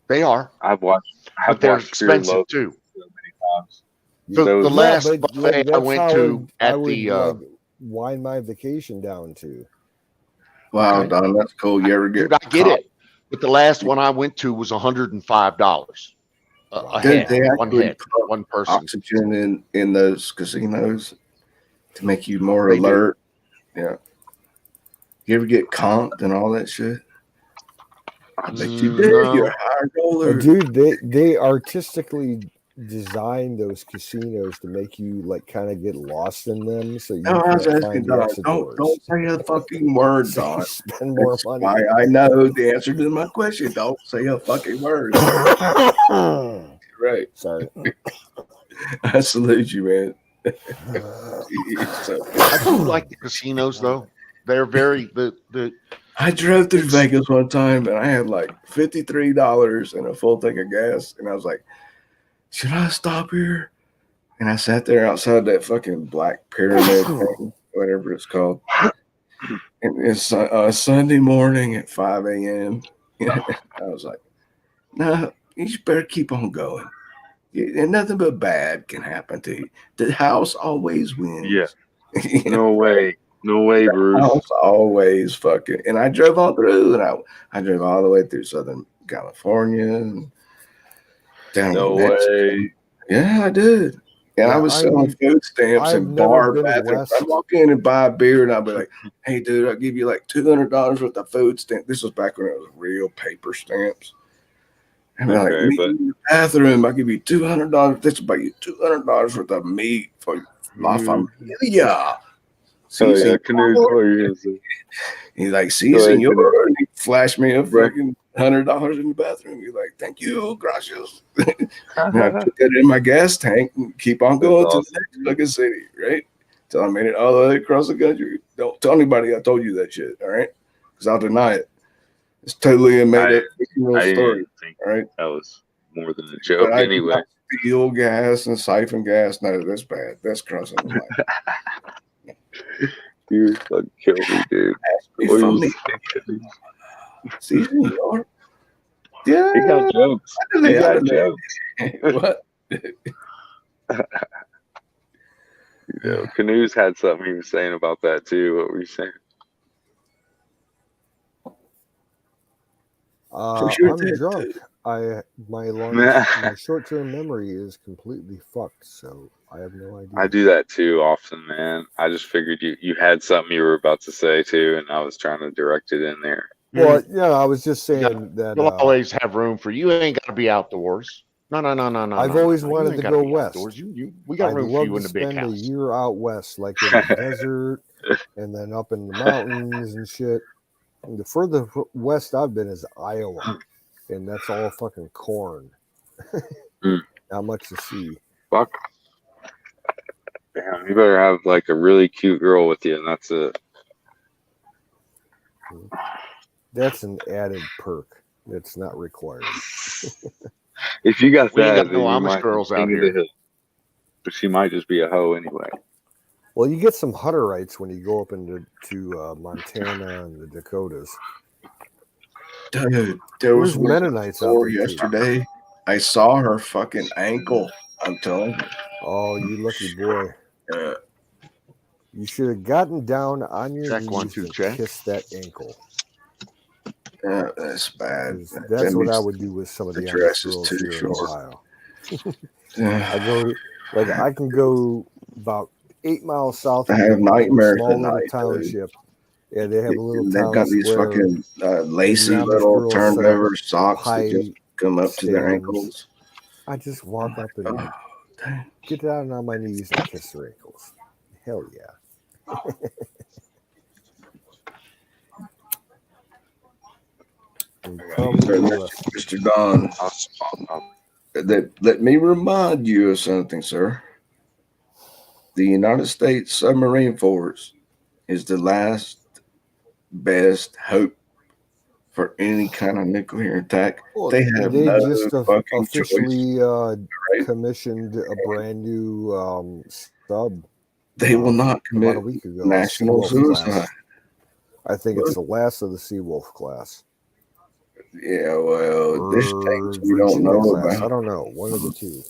They are. I've watched. But they're expensive too. So many times. The last buffet I went to at the wind my vacation down to. Wow, Don, that's cool. You ever get? Dude, I get it. But the last one I went to was $105 a head. One person. Oxygen in those casinos to make you more alert. Yeah. You ever get comped and all that shit? I bet you did. You're a high roller. Dude, they artistically designed those casinos to make you like kind of get lost in them. So you don't say a fucking word, Don. Spend more money. I know the answer to my question. Don't say a fucking word. Right. Sorry. I salute you, man. I do like the casinos though. They're very I drove through Vegas one time and I had like $53 and a full tank of gas, and I was like, should I stop here? And I sat there outside that fucking black pyramid thing, whatever it's called. And it's Sunday morning at 5 a.m. I was like, no, you just better keep on going. And nothing but bad can happen to you. The house always wins. Yeah. No way. No way, Bruce. House always fucking. And I drove all through, and I drove all the way through Southern California and down to way. Yeah, I did. And I was selling food stamps and bar bathrooms. I'd walk in and buy a beer, and I'd be like, hey, dude, I'll give you like $200 worth of food stamps. This was back when it was real paper stamps. And be like, Okay, meet but me in the bathroom. I'll give you $200. This will buy you $200 worth of meat for La Familia. oh See, yeah, canoes. What are you gonna say? he's like, see, Go ahead, senor. Canoe. And he flashed me a Bro. fucking $100 in the bathroom. He's like, thank you, gracias. And I put that in my gas tank and keep on going That's to awesome, the next dude. fucking city, right? Till I made it all the way across the country. Don't tell anybody I told you that shit, all right? Because I'll deny it. It's totally a made up fictional I didn't story, even think all right? that was more than a But joke I anyway. fuel gas and siphon gas. No, that's bad. That's crossing the line. You fucking kill me, dude. Be What are you funny. thinking? See, senor. Yeah. He got jokes. He got jokes. What? You know, Canoes had something he was saying about that too. What were you saying? sure I'm did, drunk. too. My short-term memory is completely fucked, so I have no idea. I do that too often, man. I just figured you had something you were about to say too, and I was trying to direct it in there. Well, yeah, I was just saying that You'll always have room for you. Ain't got to be outdoors. No. I've always wanted to go west. We got room for you in the big I'd love to spend a house. year out west, like in the desert, and then up in the mountains and shit. And the further west I've been is Iowa, and that's all fucking corn. Not much to see. Fuck. Damn, you better have like a really cute girl with you, and that's it. That's an added perk. It's not required. If you got We ain't that, got no then you Amish might girls be out king of the here. hill. But she might just be a hoe anyway. Well, you get some Hutterites when you go up into Montana and the Dakotas. Dude, there was There's Mennonites out there yesterday. I saw her fucking ankle. I'm telling you. Oh, you lucky boy. You should have gotten down on your Check knees 1 2 and check. kissed that ankle. Yeah, that's bad. That's what I would do with some of the Amish girls here in Ohio. I can go about 8 miles south. I have nightmares small at little night, township. Yeah, they have a little They've town got these square. fucking lacy Amish little girls turned set up over socks that just come up to their stands. ankles. I just walk up and Damn. get down on my knees and kiss their ankles. Hell yeah. Mr. Don, let me remind you of something, sir. The United States submarine force is the last best hope for any kind of nuclear attack. Well, they have they no just fucking officially choice. commissioned a brand new sub. They will not commit about a week ago, national suicide. Class. I think it's the last of the Seawolf class. Yeah, well, this tanks we don't know class. about. I don't know. One of the two.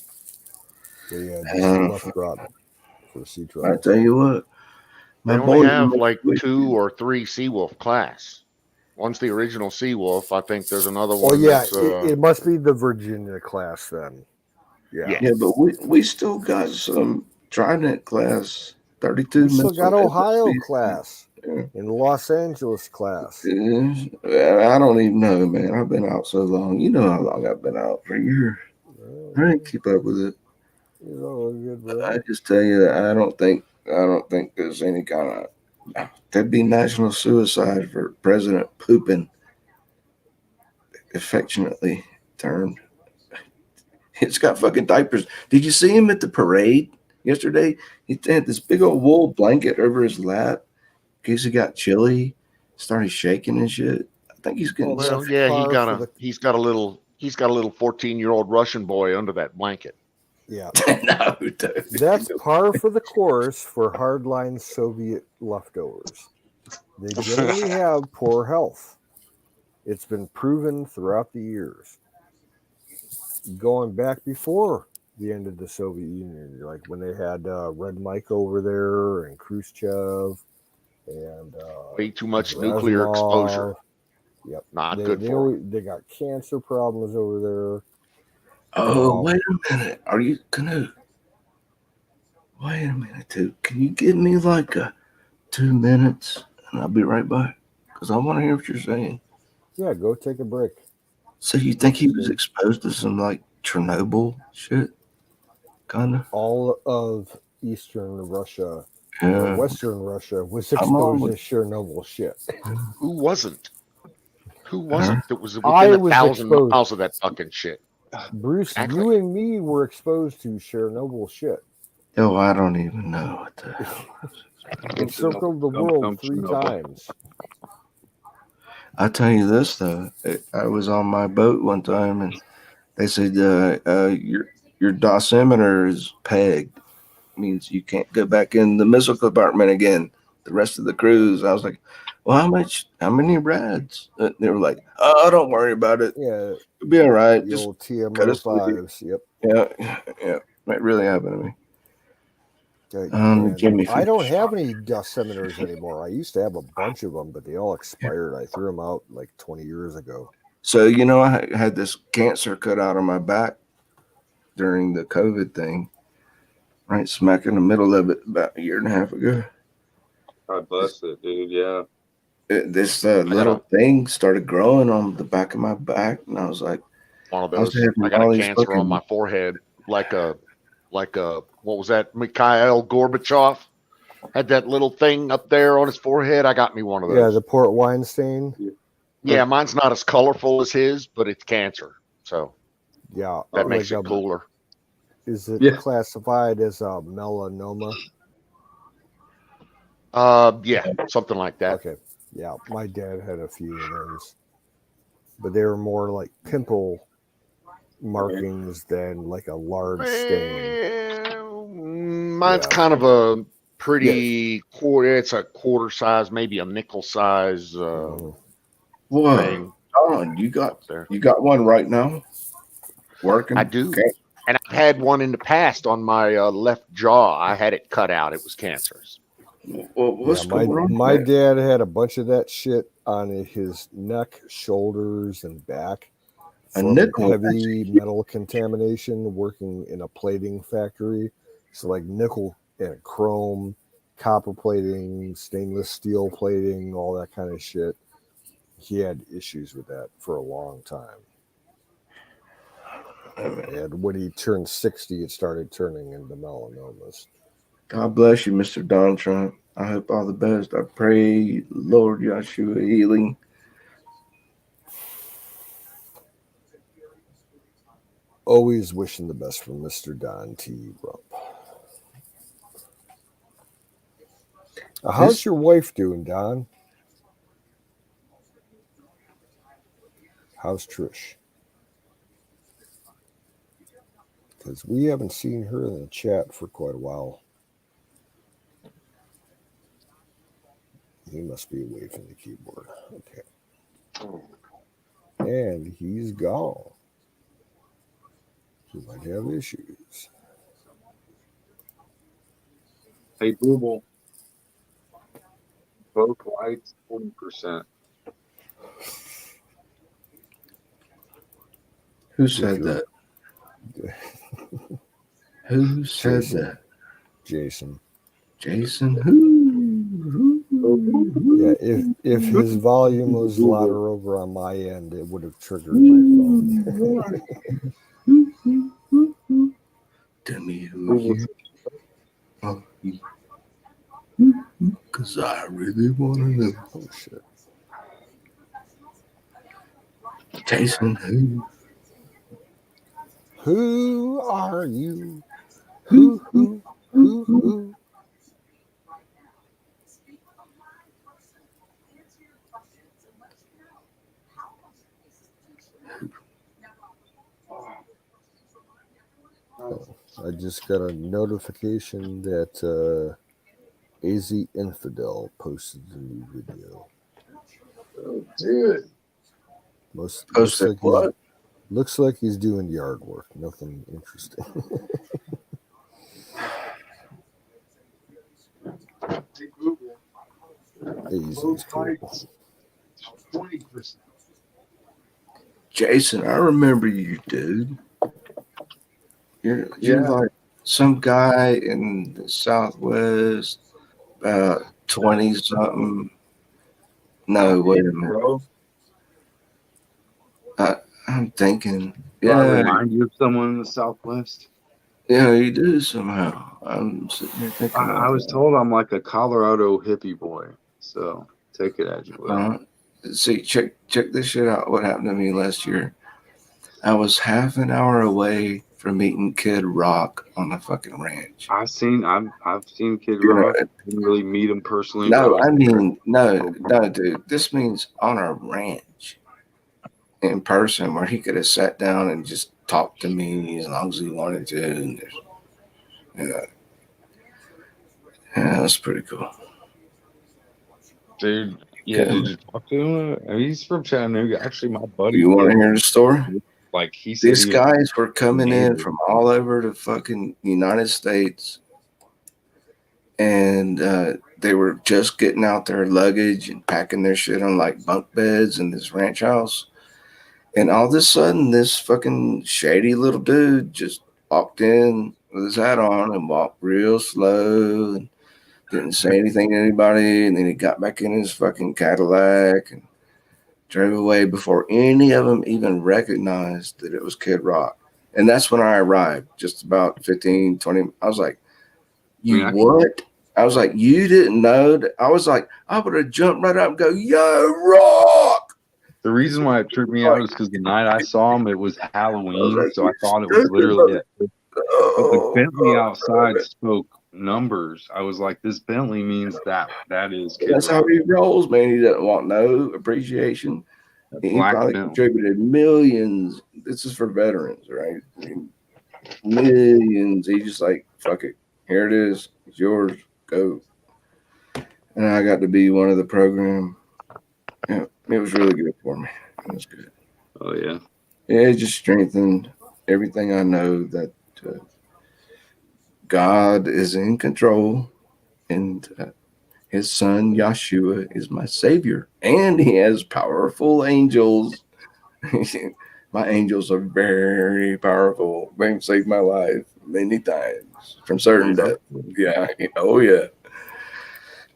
They just left Groton for sea trouble. I tell you what, they only have like 2 or 3 Seawolf class. One's the original Seawolf. I think there's another one. Oh yeah, it must be the Virginia class then. Yeah, but we still got some Trident class 32. We still got Ohio class and Los Angeles class. I don't even know, man. I've been out so long. You know how long I've been out for a year. I didn't keep up with it. I just tell you that I don't think there's any kind of there'd be national suicide for President Poopin, affectionately termed. It's got fucking diapers. Did you see him at the parade yesterday? He had this big old wool blanket over his lap because he got chilly, started shaking and shit. I think he's getting. Well, yeah, he's got a little 14-year-old Russian boy under that blanket. Yeah, no, dude. That's par for the course for hardline Soviet leftovers. They generally have poor health. It's been proven throughout the years. Going back before the end of the Soviet Union, like when they had Red Mike over there and Khrushchev and way too much nuclear exposure. Yep, not good for them. They got cancer problems over there. Oh, wait a minute. Are you gonna? Wait a minute, too. Can you give me like 2 minutes and I'll be right back? Because I want to hear what you're saying. Yeah, go take a break. So you think he was exposed to some like Chernobyl shit? Kind of. All of Eastern Russia or Yeah. Western Russia was I'm on exposed to with- Chernobyl shit. Who wasn't? Who wasn't? That was I within was 1,000 exposed. miles of that fucking shit. Bruce, Exactly. you and me were exposed to Chernobyl shit. Oh, I don't even know what the hell. It circled the world 3 times. I'll tell you this though. I was on my boat one time and they said your dosimeter is pegged. Means you can't go back in the missile compartment again. The rest of the cruise. I was like, well, how many rads? They were like, oh, don't worry about it. Yeah, It'll be all right. the Just old go to sleep. TMO5s. Yep. Yeah. That really happened to me. And Jimmy I don't Fish. have any dosimeters anymore. I used to have a bunch of them, but they all expired. I threw them out like 20 years ago. So, I had this cancer cut out of my back during the COVID thing, right smack in the middle of it about a year and a half ago. God bless it, dude. Yeah. This little thing started growing on the back of my back, and I was like, one of those. I got a cancer on my forehead, like a what was that? Mikhail Gorbachev had that little thing up there on his forehead. I got me one of those. Yeah, the port wine stain. Yeah, mine's not as colorful as his, but it's cancer. So yeah, that makes it cooler. Is it classified as a melanoma? Yeah, something like that. Okay. Yeah, my dad had a few of those, but they were more like pimple markings than like a large stain. Mine's kind of a pretty quarter. It's a quarter size, maybe a nickel size Whoa, thing. Don, you got one right now? Working? I do. Okay. And I've had one in the past on my left jaw. I had it cut out. It was cancerous. Well, what's going on? My dad had a bunch of that shit on his neck, shoulders, and back from heavy metal contamination working in a plating factory. So like nickel and chrome, copper plating, stainless steel plating, all that kind of shit. He had issues with that for a long time. And when he turned 60, it started turning into melanomas. God bless you, Mr. Donald Trump. I hope all the best. I pray, Lord Yeshua, healing. Always wishing the best for Mr. Don T. Rump. How's your wife doing, Don? How's Trish? Because we haven't seen her in the chat for quite a while. He must be away from the keyboard. Okay. And he's gone. He might have issues. Hey, Google. Both lights, 40%. Who said that? Who said that? Jason. Jason? Who? Yeah, if his volume was louder over on my end, it would have triggered my phone. Tell me who you because I really want to know. Oh, shit. Jason, who? Who are you? Who? Oh, I just got a notification that AZ Infidel posted a new video. Oh, dude. Looks like he's doing yard work. Nothing interesting. AZ's cool. 20%. Jason, I remember you, dude. You're like some guy in the Southwest, about 20-something. No, wait a minute. I I'm thinking, Do I yeah, remind you of someone in the Southwest? yeah, you do somehow. I'm sitting here thinking I was told I'm like a Colorado hippie boy. So take it as you will. See, check this shit out. What happened to me last year? I was half an hour away from meeting Kid Rock on the fucking ranch. I've seen Kid Rock. I didn't really meet him personally. No, but I mean, no, dude. This means on a ranch in person where he could have sat down and just talked to me as long as he wanted to. And yeah, that's pretty cool. Dude, yeah, did you talk to him? He's from Chattanooga. Actually, my buddy. You want to hear the story? Like he said, these guys were coming in from all over the fucking United States, and they were just getting out their luggage and packing their shit on like bunk beds in this ranch house. And all of a sudden, this fucking shady little dude just walked in with his hat on and walked real slow and didn't say anything to anybody. And then he got back in his fucking Cadillac and drove away before any of them even recognized that it was Kid Rock. And that's when I arrived, just about 15, 20. I was like, what? I was like, you didn't know that? I was like, I would have jumped right up and go, yo, Rock! The reason why it tripped me out is because the night I saw him, it was Halloween, so I thought it was literally it. But the Bentley outside spoke numbers. I was like, this Bentley means that is Kid That's Rock. how he rolls, man. He doesn't want no appreciation. He probably contributed millions. This is for veterans, right? I mean, millions. He just like, fuck it. Here it is. It's yours. Go. And I got to be one of the program. Yeah, it was really good for me. It was good. Oh, yeah. Yeah, it just strengthened everything I know that God is in control and his son Yeshua is my savior, and he has powerful angels. My angels are very powerful. They've saved my life many times from certain death. Yeah. Oh, yeah.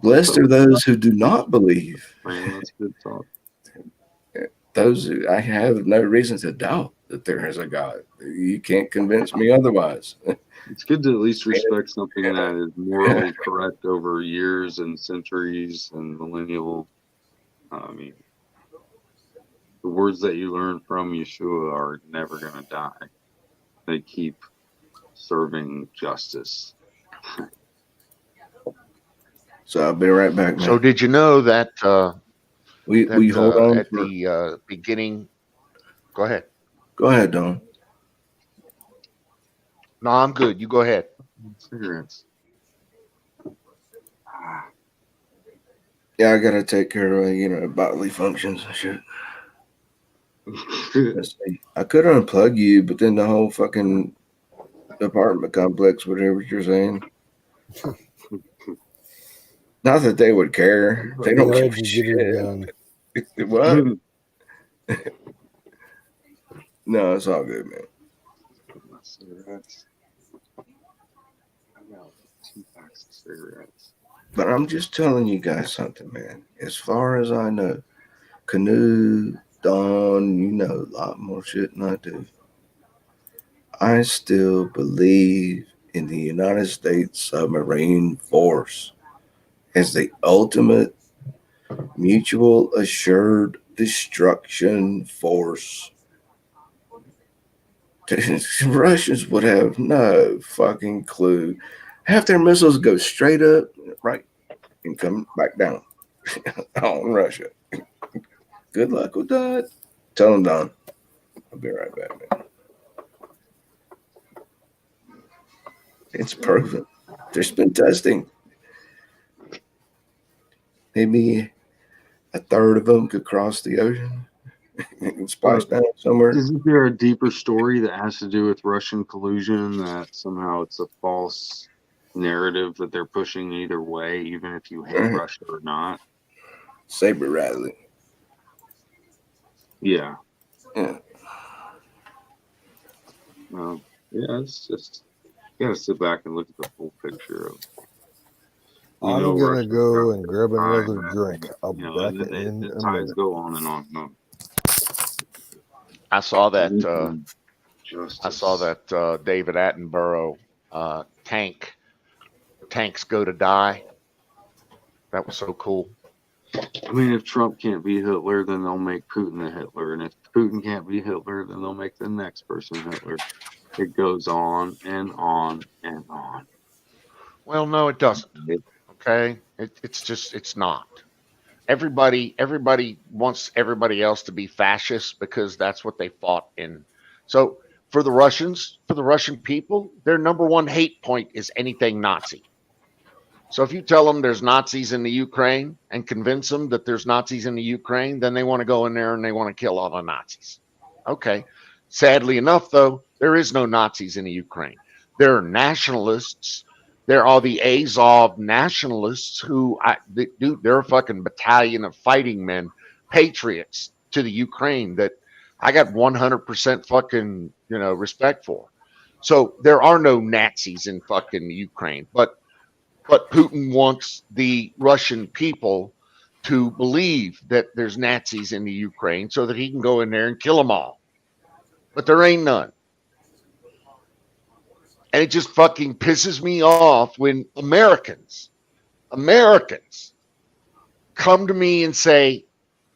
Blessed are those who do not believe. Man, that's good talk. Those who, I have no reason to doubt that there is a God. You can't convince me otherwise. It's good to at least respect something that is morally correct over years and centuries and millennial. I mean, the words that you learn from Yeshua are never going to die. They keep serving justice. So I'll be right back, man. So did you know that we hold on at the beginning? Go ahead. Go ahead, Don. No, I'm good. You go ahead. Cigarettes. Yeah, I gotta take care of bodily functions and shit. I could unplug you, but then the whole fucking apartment complex, whatever you're saying. Not that they would care. They don't give a shit. What? No, it's all good, man. Cigarettes. I got 2 packs of cigarettes. But I'm just telling you guys something, man. As far as I know, Canoe, Dawn, you know a lot more shit than I do. I still believe in the United States Submarine Force as the ultimate mutual assured destruction force. The Russians would have no fucking clue. Half their missiles go straight up, right, and come back down on Russia. Good luck with that. Tell them, Don. I'll be right back, man. It's proven. There's been testing. Maybe a third of them could cross the ocean and splash down somewhere. Isn't there a deeper story that has to do with Russian collusion, that somehow it's a false narrative that they're pushing either way, even if you hate Russia or not? Saber rattling. Yeah. Yeah. Well, yeah, it's just, you gotta sit back and look at the full picture of. I'm gonna go and grab another drink. I'll be back in a minute. Go on and on and on. I saw that. Justice. I saw that David Attenborough tanks go to die. That was so cool. I mean, if Trump can't be Hitler, then they'll make Putin a Hitler, and if Putin can't be Hitler, then they'll make the next person Hitler. It goes on and on and on. Well, no, it doesn't. Okay, it's not. Everybody wants everybody else to be fascist because that's what they fought in. So for the Russian people, their number one hate point is anything Nazi. So if you tell them there's Nazis in the Ukraine and convince them that there's Nazis in the Ukraine, then they want to go in there and they want to kill all the Nazis. Okay. Sadly enough, though, there is no Nazis in the Ukraine. There are nationalists. There are the Azov nationalists who, they're a fucking battalion of fighting men, patriots to the Ukraine that I got 100% fucking, respect for. So there are no Nazis in fucking Ukraine, but Putin wants the Russian people to believe that there's Nazis in the Ukraine so that he can go in there and kill them all. But there ain't none. And it just fucking pisses me off when Americans come to me and say,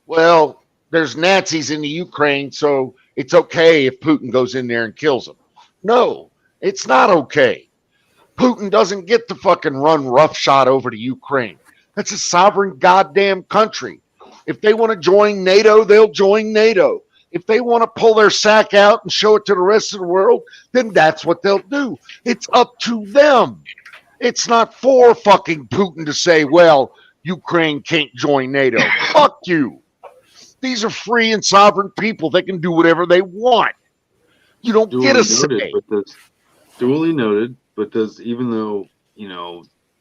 well, there's Nazis in the Ukraine, so it's okay if Putin goes in there and kills them. No, it's not okay. Putin doesn't get to fucking run roughshod over to Ukraine. That's a sovereign goddamn country. If they want to join NATO, they'll join NATO. If they want to pull their sack out and show it to the rest of the world, then that's what they'll do. It's up to them. It's not for fucking Putin to say, well, Ukraine can't join NATO. Fuck you. These are free and sovereign people. They can do whatever they want. You don't get a say. Duly noted, but even though,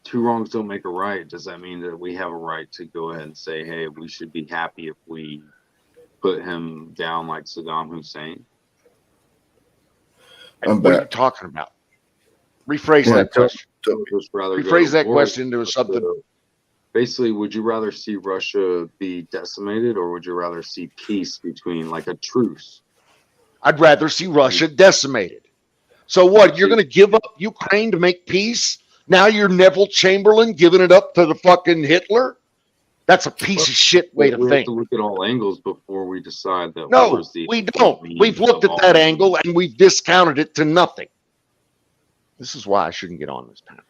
two wrongs don't make a right, does that mean that we have a right to go ahead and say, hey, we should be happy if we put him down like Saddam Hussein? What are you talking about? Rephrase that question. Rephrase that question into something. Basically, would you rather see Russia be decimated, or would you rather see peace between, like a truce? I'd rather see Russia decimated. So what? You're going to give up Ukraine to make peace? Now you're Neville Chamberlain giving it up to the fucking Hitler? That's a piece of shit way to think. We have to look at all angles before we decide that. No, we don't. We've looked at that angle and we've discounted it to nothing. This is why I shouldn't get on this panel.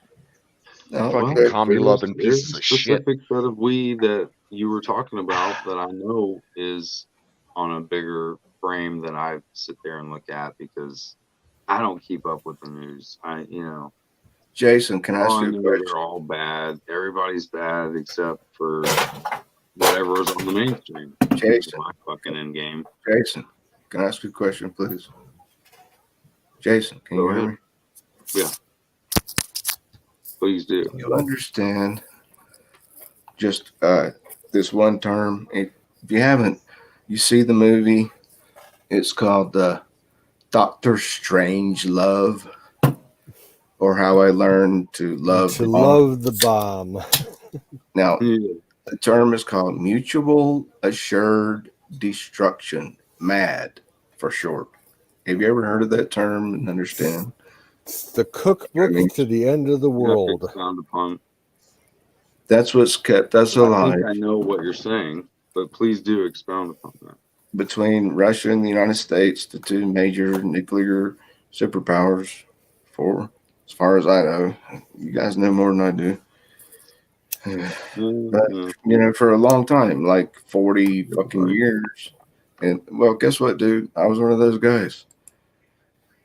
Fucking commie-loving pieces of shit. Specific set of we that you were talking about that I know is on a bigger frame than I sit there and look at because I don't keep up with the news. Jason, can I ask you a question? They're all bad. Everybody's bad except for whatever is on the mainstream. Jason, my fucking end game. Jason, can I ask you a question, please? Jason, can you hear me? Yeah. Please do. You understand just this one term? If you haven't, you see the movie. It's called Doctor Strange Love, or How I Learned to Love the Bomb. Now, the term is called Mutual Assured Destruction, MAD for short. Have you ever heard of that term and understand? It's the cookbook to the end of the world. That's what's kept us alive. I think I know what you're saying, but please do expound upon that. Between Russia and the United States, the two major nuclear superpowers, as far as I know. You guys know more than I do. But, for a long time, like 40 fucking years. And, well, guess what, dude? I was one of those guys.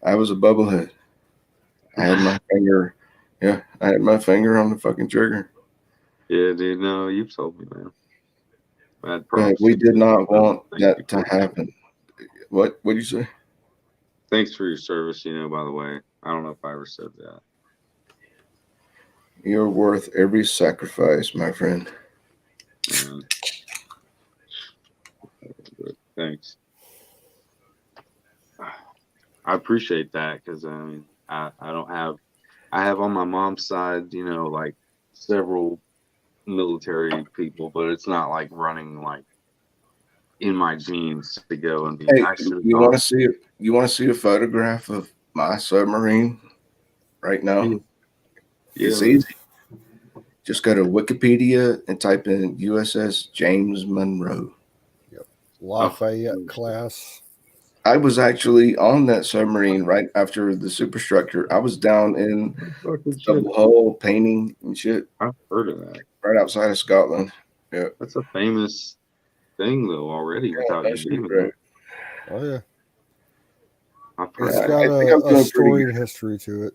I was a bubblehead. I had my finger, I had my finger on the fucking trigger. Yeah, dude, no, you've told me, man. But we did not want that to happen. What did you say? Thanks for your service, by the way. I don't know if I ever said that. You're worth every sacrifice, my friend. Thanks. I appreciate that because I have on my mom's side, like several military people, but it's not like running like in my genes to go and be. Hey, I should have you want to gone. see it? You want to see a photograph of my submarine right now? Yeah. It's Yeah. easy. Just go to Wikipedia and type in USS James Monroe. Lafayette class. I was actually on that submarine right after the superstructure. I was down in Fucking the shit. double hull painting and shit I've heard of that. right outside of Scotland. Yeah. That's a famous thing though already without you That's naming great. it. Oh yeah, I've heard it's of got I think I'm a doing pretty storied good. history to it.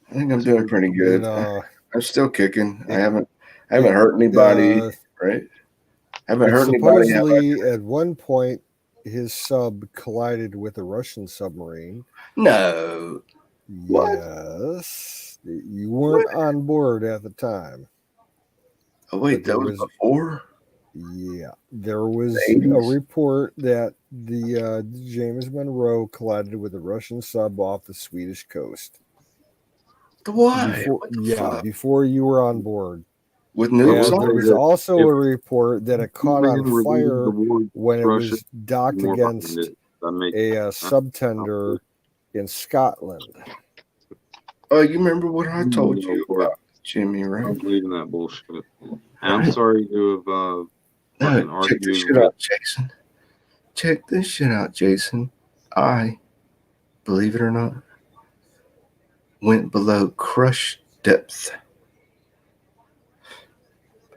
I think I'm doing pretty good. And I'm still kicking. I it, haven't hurt anybody, right? Haven't it's hurt anybody. How about supposedly at one point his sub collided with a Russian submarine. no? What? Yes, you weren't on board at the time. Oh wait, But there that was before. Yeah, there was The a 80s? report that the James Monroe collided with a Russian sub off the Swedish coast. Why? Before, What the fuck? before you were on board. With nukes And on there it? was also a report that it caught on Superman related fire the war when it Russia was docked more behind against it. That makes a subtender in Scotland. Oh, you remember what I told No, you Bart. about Jimmy, right? I'm believing that bullshit. And I'm sorry to have fucking No, check this argued shit with. out, Jason. Check this shit out, Jason. I, believe it or not, went below crush depth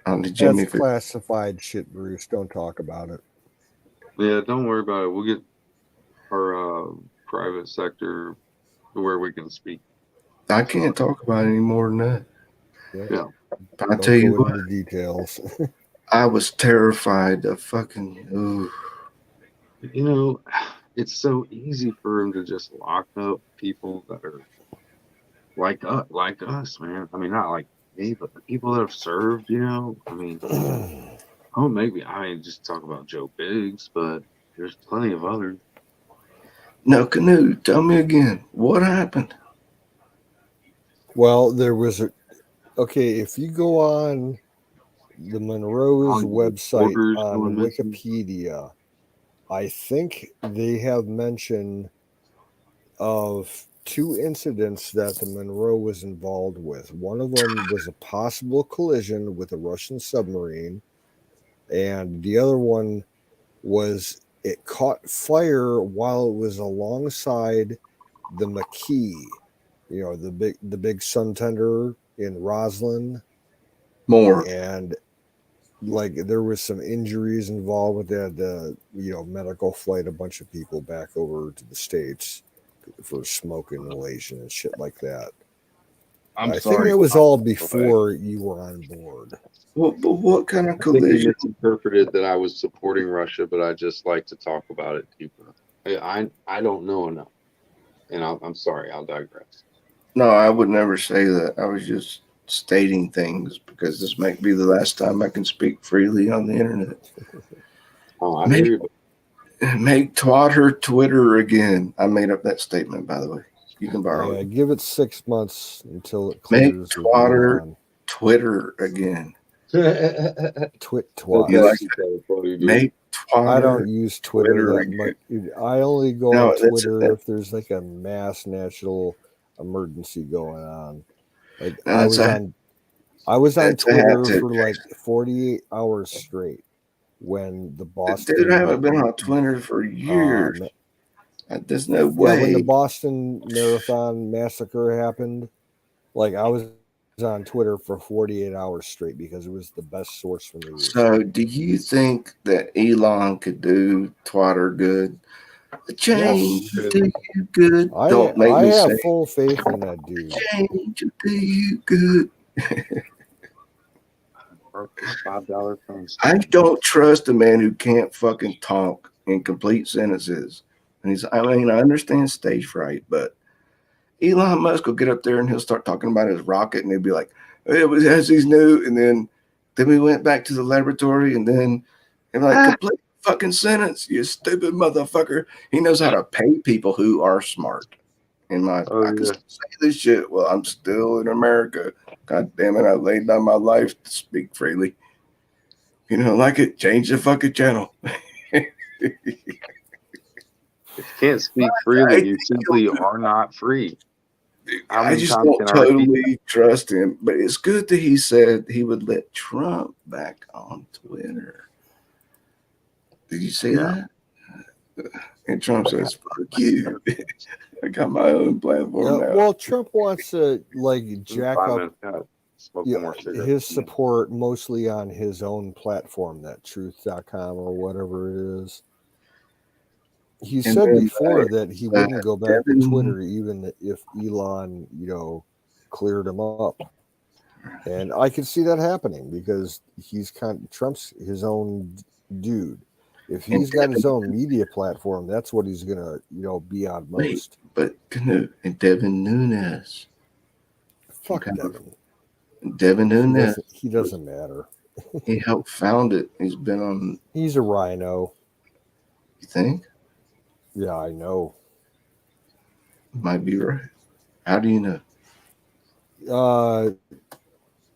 on the Jimmy. That's classified shit, Bruce. Don't talk about it. Yeah, don't worry about it. We'll get our private sector to where we can speak. I can't talk about it any more than that. Yeah. But I Don't tell you go what, into details. I was terrified of fucking. Ooh. You know, it's so easy for them to just lock up people that are like us, man. I mean, not like me, but the people that have served. You know, I mean, oh, maybe I just talk about Joe Biggs, but there's plenty of others. No, Canoe, tell me again. What happened? Well, there was a. Okay, if you go on the Monroe's website on Wikipedia, I think they have mention of two incidents that the Monroe was involved with. One of them was a possible collision with a Russian submarine, and the other one was it caught fire while it was alongside the McKee, you know, the big sun tender in Roslyn. More. And like there was some injuries involved with that, medical flight, a bunch of people back over to the States for smoke inhalation and shit like that. I think it was all before you were on board. But what kind of I think collision? he misinterpreted that I was supporting Russia, but I just like to talk about it deeper. I don't know enough, and I'm sorry. I'll digress. No, I would never say that. I was just stating things because this might be the last time I can speak freely on the internet. Oh, I hear you. Make Twitter Twitter again. I made up that statement, by the way. You can borrow it. Give it 6 months until it clears. Make Twitter again. Twat. You like that? Make Twitter. I don't use Twitter that much. I only go on Twitter if there's like a mass national emergency going on. Like I was on Twitter for like 48 hours straight when the Boston. Dude, I haven't been on Twitter for years. There's no way. Yeah, when the Boston Marathon massacre happened, like I was on Twitter for 48 hours straight because it was the best source for news. So, do you think that Elon could do Twitter good? The change will do you good. Don't make me say. I have full faith in that dude. The change will do you good. $5 phones. I don't trust a man who can't fucking talk in complete sentences. And I understand stage fright, but Elon Musk will get up there and he'll start talking about his rocket and he'll be like, it has these new, and then we went back to the laboratory and then complete fucking sentence, you stupid motherfucker. He knows how to pay people who are smart. I can say this shit. Well, I'm still in America. God damn it, I laid down my life to speak freely. You know, like it, change the fucking channel. If you can't speak freely, you simply are not free. How I many just times don't can I repeat that? totally trust him. But it's good that he said he would let Trump back on Twitter. Did you see that? And Trump says, "Fuck you. I got my own platform now." Well, Trump wants to like jack 5 up minutes, God, smoke more cigarettes. his support mostly on his own platform, that truth.com or whatever it is. He And said then, before that he wouldn't go back to Devin- Twitter even if Elon, cleared him up. And I could see that happening because Trump's his own dude. If he's got his own media platform, that's what he's gonna, be on most. But Canute and Devin Nunes. Fuck Devin. Devin Nunes. He doesn't matter. He helped found it. He's been on. He's a rhino. You think? Yeah, I know. Might be right. How do you know?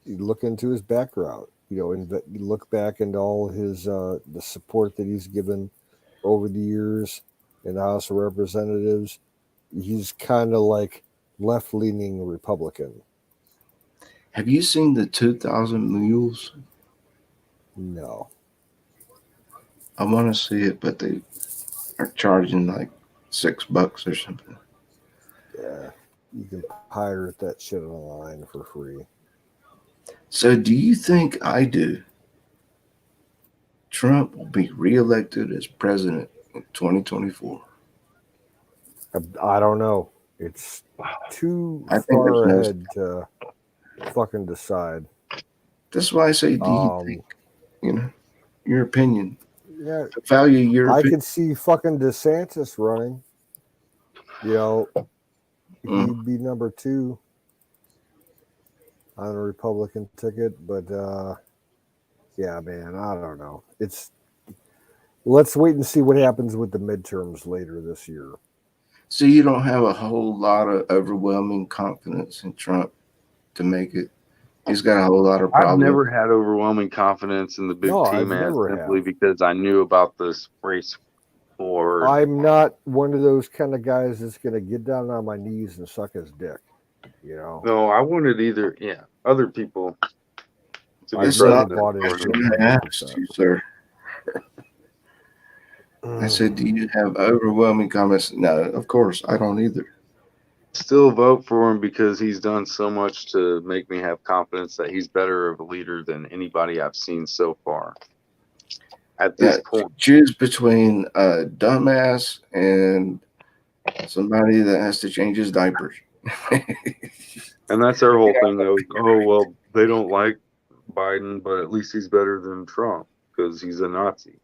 You look into his background, and you look back into all his the support that he's given over the years in the House of Representatives. He's kind of like left-leaning Republican. Have you seen the 2,000 Mules? No. I want to see it, but they are charging like $6 or something. Yeah, you can pirate that shit online for free. So do you think Trump will be reelected as president in 2024? I don't know. It's too I think far there's ahead to fucking decide. That's why I say, do you think, your opinion? Yeah, Value your I opinion. could see fucking DeSantis running. He'd be number 2 on a Republican ticket, but yeah, man, I don't know. Let's wait and see what happens with the midterms later this year. So you don't have a whole lot of overwhelming confidence in Trump to make it. He's got a whole lot of problems. I've never had overwhelming confidence in the big team, man, simply because I knew about this race for. I'm not one of those kind of guys that's going to get down on my knees and suck his dick. No, I wanted either. Yeah, other people to be That's not president. the question I asked you, sir. I said, do you have overwhelming comments? No, of course, I don't either. Still vote for him because he's done so much to make me have confidence that he's better of a leader than anybody I've seen so far. At this point, choose between a dumbass and somebody that has to change his diapers. And that's our whole thing, though. Oh, well, they don't like Biden, but at least he's better than Trump because he's a Nazi.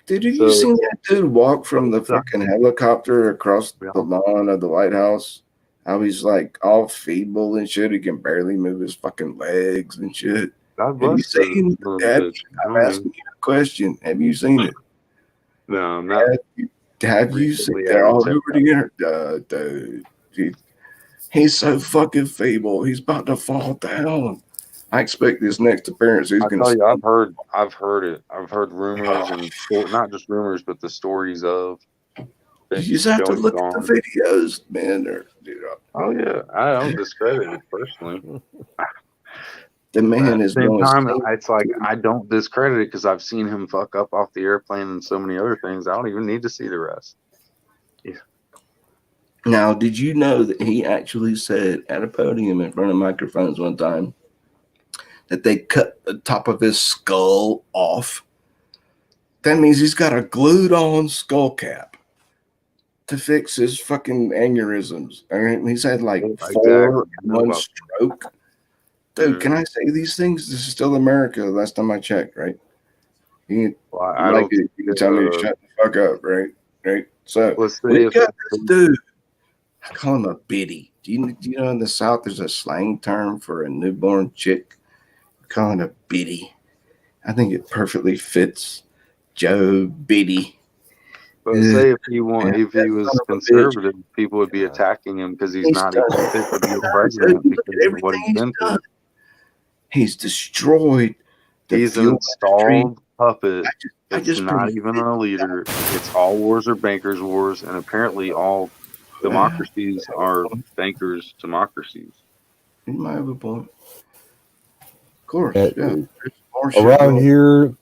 Dude, have you seen that dude walk from the fucking helicopter across the lawn of the White House? How he's like all feeble and shit. He can barely move his fucking legs and shit. God Have you bless seen that? I'm asking you a question. Have you seen it? No, I'm not. Have you seen it? They're all over the dude. He's so fucking feeble. He's about to fall down. I expect this next appearance he's going to. I'll tell you, I've heard it. I've heard rumors and not just rumors, but the stories of. You just have to look at the videos, man. Oh yeah, I don't discredit it personally. The man is. At the same time, it's like I don't discredit it because I've seen him fuck up off the airplane and so many other things. I don't even need to see the rest. Yeah. Now, did you know that he actually said at a podium in front of microphones one time that they cut the top of his skull off? That means he's got a glued-on skull cap to fix his fucking aneurysms. I mean, he's had like 4 in one stroke. Dude, can I say these things? This is still America. Last time I checked, right? You can tell me to shut the fuck up, right? Right. So we got this dude. I call him a biddy. Do you know in the South there's a slang term for a newborn chick? We call it a biddy. I think it perfectly fits Joe Biddy. But say if he was conservative, people would be attacking him because he's not even fit to be a president because of what he's been through. He's destroyed. He's installed puppet. I It's just not believe even a leader. It's all wars are bankers' wars, and apparently all democracies are bankers' democracies. You might have a point. Of course, At- yeah. There's more shit Around going- here,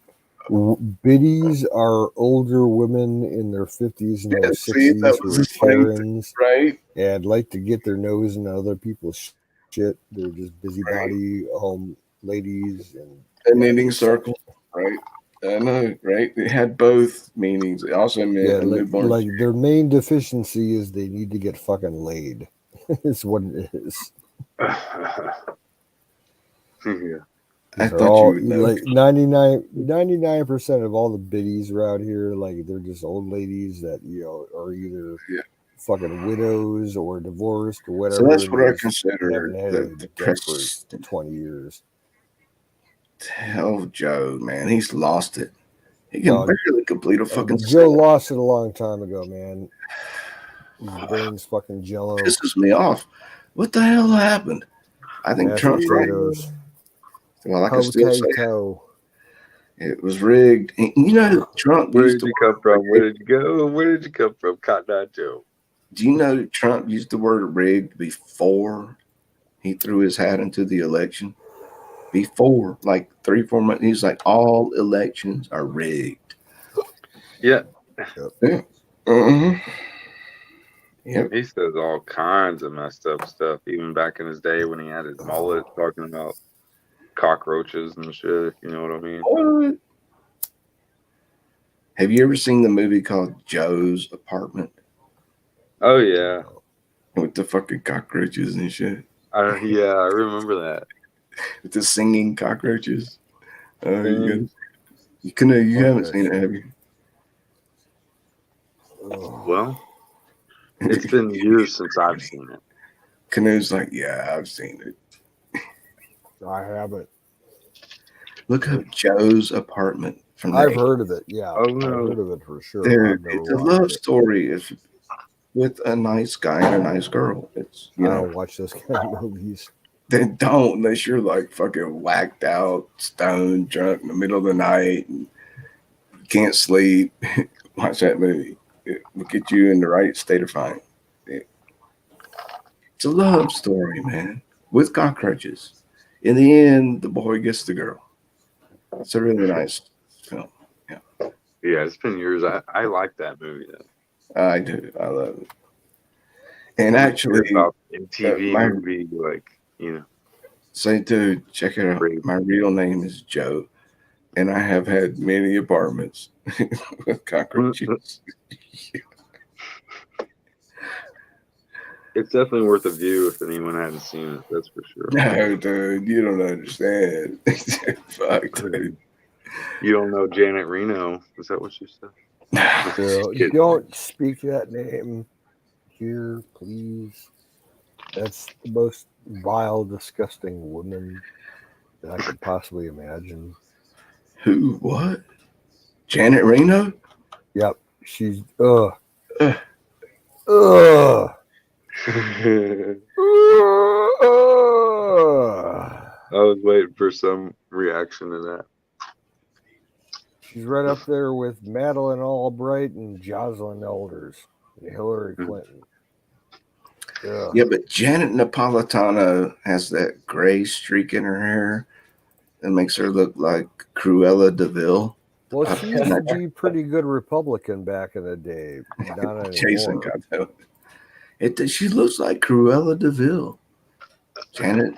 biddies are older women in their 50s and their see, that 60s who was are the same Karens right? and like to get their nose into other people's shit. They're just busybody home ladies and A knitting circle, right? I know, right? It had both meanings. It also meant yeah, a like newborn. their main deficiency is they need to get fucking laid. It's what it is. Yeah. I They're thought all you would know. like 99% of all the biddies around here, like they're just old ladies that are either fucking widows or divorced or whatever. So that's and what they I just consider haven't had the a dick for 20 years. Tell Joe, man, he's lost it. He can Well, barely complete a fucking Joe sentence. lost it a long time ago, man. His brain's fucking jello. Pisses me off. What the hell happened? I think Mashed Trump's right. potatoes. Well, I can still say Potato. it was rigged. And you know, Trump Where used did the you word come from? rigged. Where did you go? Where did you come from, Cotton Eye Joe? Do you know that Trump used the word rigged before he threw his hat into the election? Before, like 3-4 months, he's like, all elections are rigged. Yeah. Yeah. Uh-huh. Yep. He says all kinds of messed up stuff, even back in his day when he had his mullet talking about cockroaches and shit, you know what I mean? What? Have you ever seen the movie called Joe's Apartment Oh, yeah. with the fucking cockroaches and shit? Yeah, I remember that. With the singing cockroaches? Oh, Mhm. you haven't seen it, have you? Well, it's been years since I've seen it. Canoe's like, yeah, I've seen it. I haven't. Look up Joe's Apartment from the I've 80s. heard of it. Yeah, Oh, I've no. heard of it for sure. Dude, I've never it's a watched love it. story. It's with a nice guy and a nice girl. It's I don't watch those kind of movies. They don't unless you're like fucking whacked out, stoned, drunk in the middle of the night, and can't sleep. Watch that movie. It will get you in the right state of mind. It's a love story, man, with cockroaches. In the end, the boy gets the girl. It's a really nice film. Yeah, Yeah, it's been years. I like that movie, though. I do. I love it. And actually, about MTV my movie, like, say, dude, check it out. Great. My real name is Joe, and I have had many apartments with cockroaches. It's definitely worth a view if anyone hadn't seen it. That's for sure. No, dude, you don't understand. Fuck, dude. You don't know Janet Reno? Is that what you said? So Just don't speak that name here, please. That's the most vile, disgusting woman that I could possibly imagine. Who? What? Janet Reno? Yep, she's Ugh. I was waiting for some reaction to that. She's right up there with Madeleine Albright and Jocelyn Elders and Hillary Clinton. Yeah, but Janet Napolitano has that gray streak in her hair that makes her look like Cruella DeVille. Well, she used to be pretty good Republican back in the day. Not anymore. Jason got that. She looks like Cruella DeVille. Janet,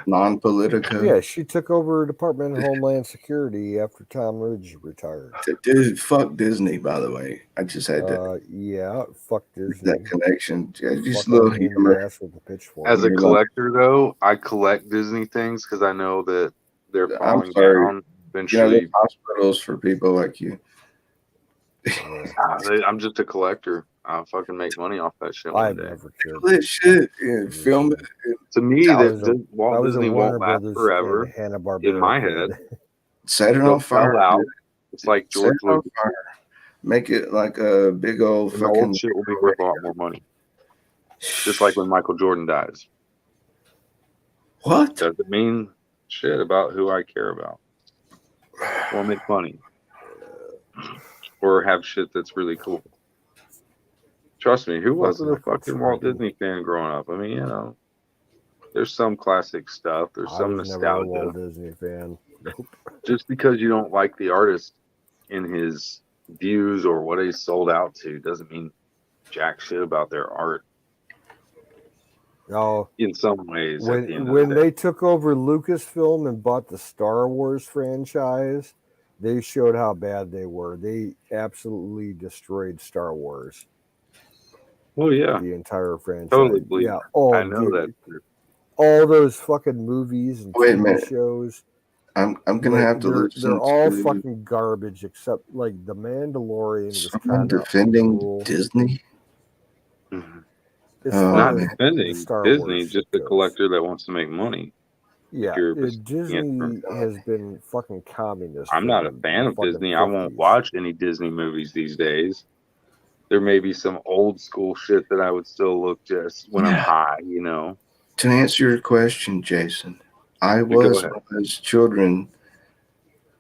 non-political. Yeah, she took over Department of Homeland Security after Tom Ridge retired. Dude, fuck Disney, by the way. I just had to. Yeah, fuck Disney. That connection. Just fuck a little humor. With the pitchfork. As a collector, though, I collect Disney things because I know that they're falling down eventually. There's hospitals for people like you. I'm just a collector. I fucking make money off that shit. I never cared. That shit, film it. To me, that Walt Disney won't last forever. In my head, set it on fire. Out. It's like George Lucas. Make it like a big old fucking. Old shit will be worth a lot more money. Just like when Michael Jordan dies. What? Doesn't mean shit about who I care about. or make money or have shit that's really cool. Trust me, who wasn't a fucking Walt Disney fan growing up? I mean, you know, there's some classic stuff. There's I some was never a Walt nostalgia. Disney fan. Nope. Just because you don't like the artist in his views or what he's sold out to doesn't mean jack shit about their art. No. In some ways, at the end of When the day. they took over Lucasfilm and bought the Star Wars franchise, they showed how bad they were. They absolutely destroyed Star Wars. Oh yeah, the entire franchise. totally believe Yeah. that. Oh, I know dude. that. All those fucking movies and Wait a TV minute. shows. I'm gonna have to listen They're all to fucking garbage except like The Mandalorian was someone kind of defending cool. Disney. As Oh, far Not as man. the defending Star Disney, Wars just shit a goes. collector that wants to make money. Yeah, You're Disney has been fucking communist. I'm for not a the fan of fucking Disney. I won't 50s. watch any Disney movies these days. There may be some old school shit that I would still look just when I'm high, you know. To answer your question, Jason, I Go was ahead. one of those children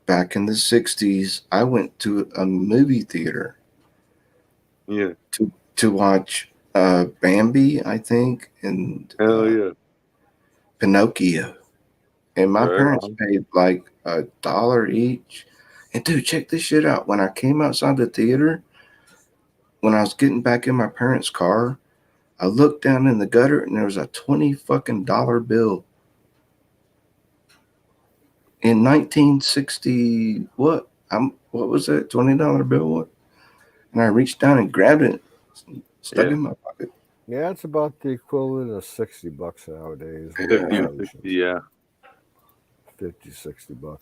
back in the 60s. I went to a movie theater Yeah. to watch Bambi, I think, and Hell yeah. Pinocchio. And my Right parents on. paid like $1 each. And dude, check this shit out. When I came outside the theater, when I was getting back in my parents' car, I looked down in the gutter and there was a $20 fucking bill. In 1960, what? What was that? $20 bill? What? And I reached down and grabbed it, stuck it in my pocket. Yeah, it's about the equivalent of $60 nowadays. 50, yeah. 50, $60.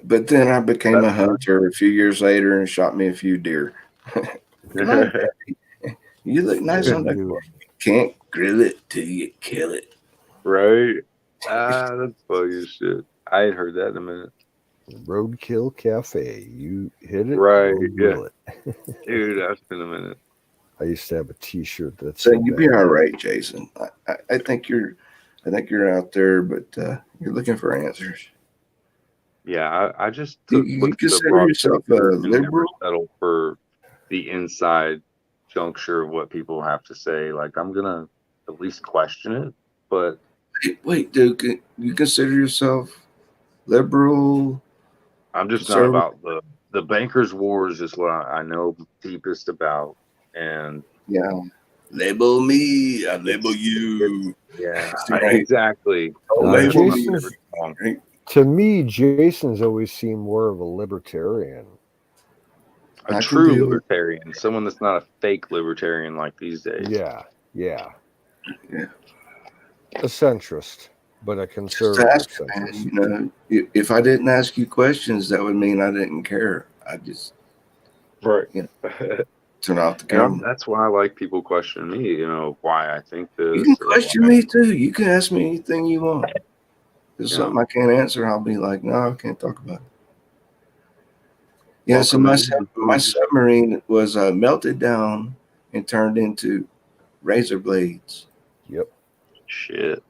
But then I became a hunter a few years later and shot me a few deer. Come on, Daddy. You look nice on that corn. You can't grill it till you kill it. Right? That's funny as shit. I ain't heard that in a minute. Roadkill Cafe. You hit it, Right, we'll grill it. Dude, that's been a minute. I used to have a T-shirt that So said you'll be all right, Jason. I think you're out there, but you're looking for answers. Yeah, I just You look at the consider broad yourself picture a and never liberal? settle for the inside juncture of what people have to say. Like, I'm gonna at least question it, but Wait, dude, you consider yourself liberal? I'm just not about the bankers' wars. Is what I know deepest about, and yeah, label me, I label you. Yeah, Right. exactly. To me, Jason's always seemed more of a libertarian. A true libertarian, someone that's not a fake libertarian like these days. Yeah. A centrist, but a conservative centrist. Man, you know, if I didn't ask you questions, that would mean I didn't care. I just turn off the camera. That's why I like people questioning me. You know why I think this. You can question me too. You can ask me anything you want. If there's something I can't answer, I'll be like, no, I can't talk about it. Yeah, so my submarine was melted down and turned into razor blades. Yep. Shit.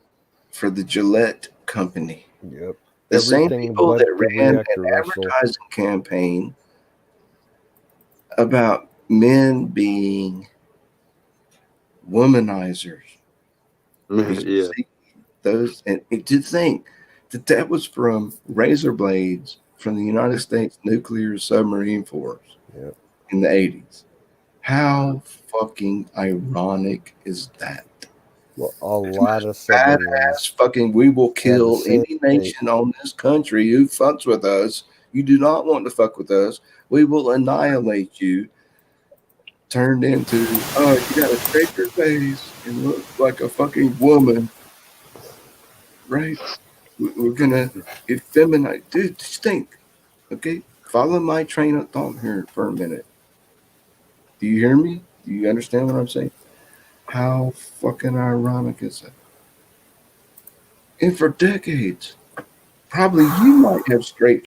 For the Gillette company. Yep. The same people that ran an advertising campaign about men being womanizers. Yeah. Those, and to think that was from razor blades from the United States Nuclear Submarine Force in the 80s. How fucking ironic is that? Well, a lot of badass fucking, we will kill any nation on this country who fucks with us. You do not want to fuck with us. We will annihilate you. Turned into, oh, you got to scrape your face and look like a fucking woman. Right? We're going to effeminate. Dude, just think. Okay? Follow my train of thought here for a minute. Do you hear me? Do you understand what I'm saying? How fucking ironic is that? And for decades, probably you might have scraped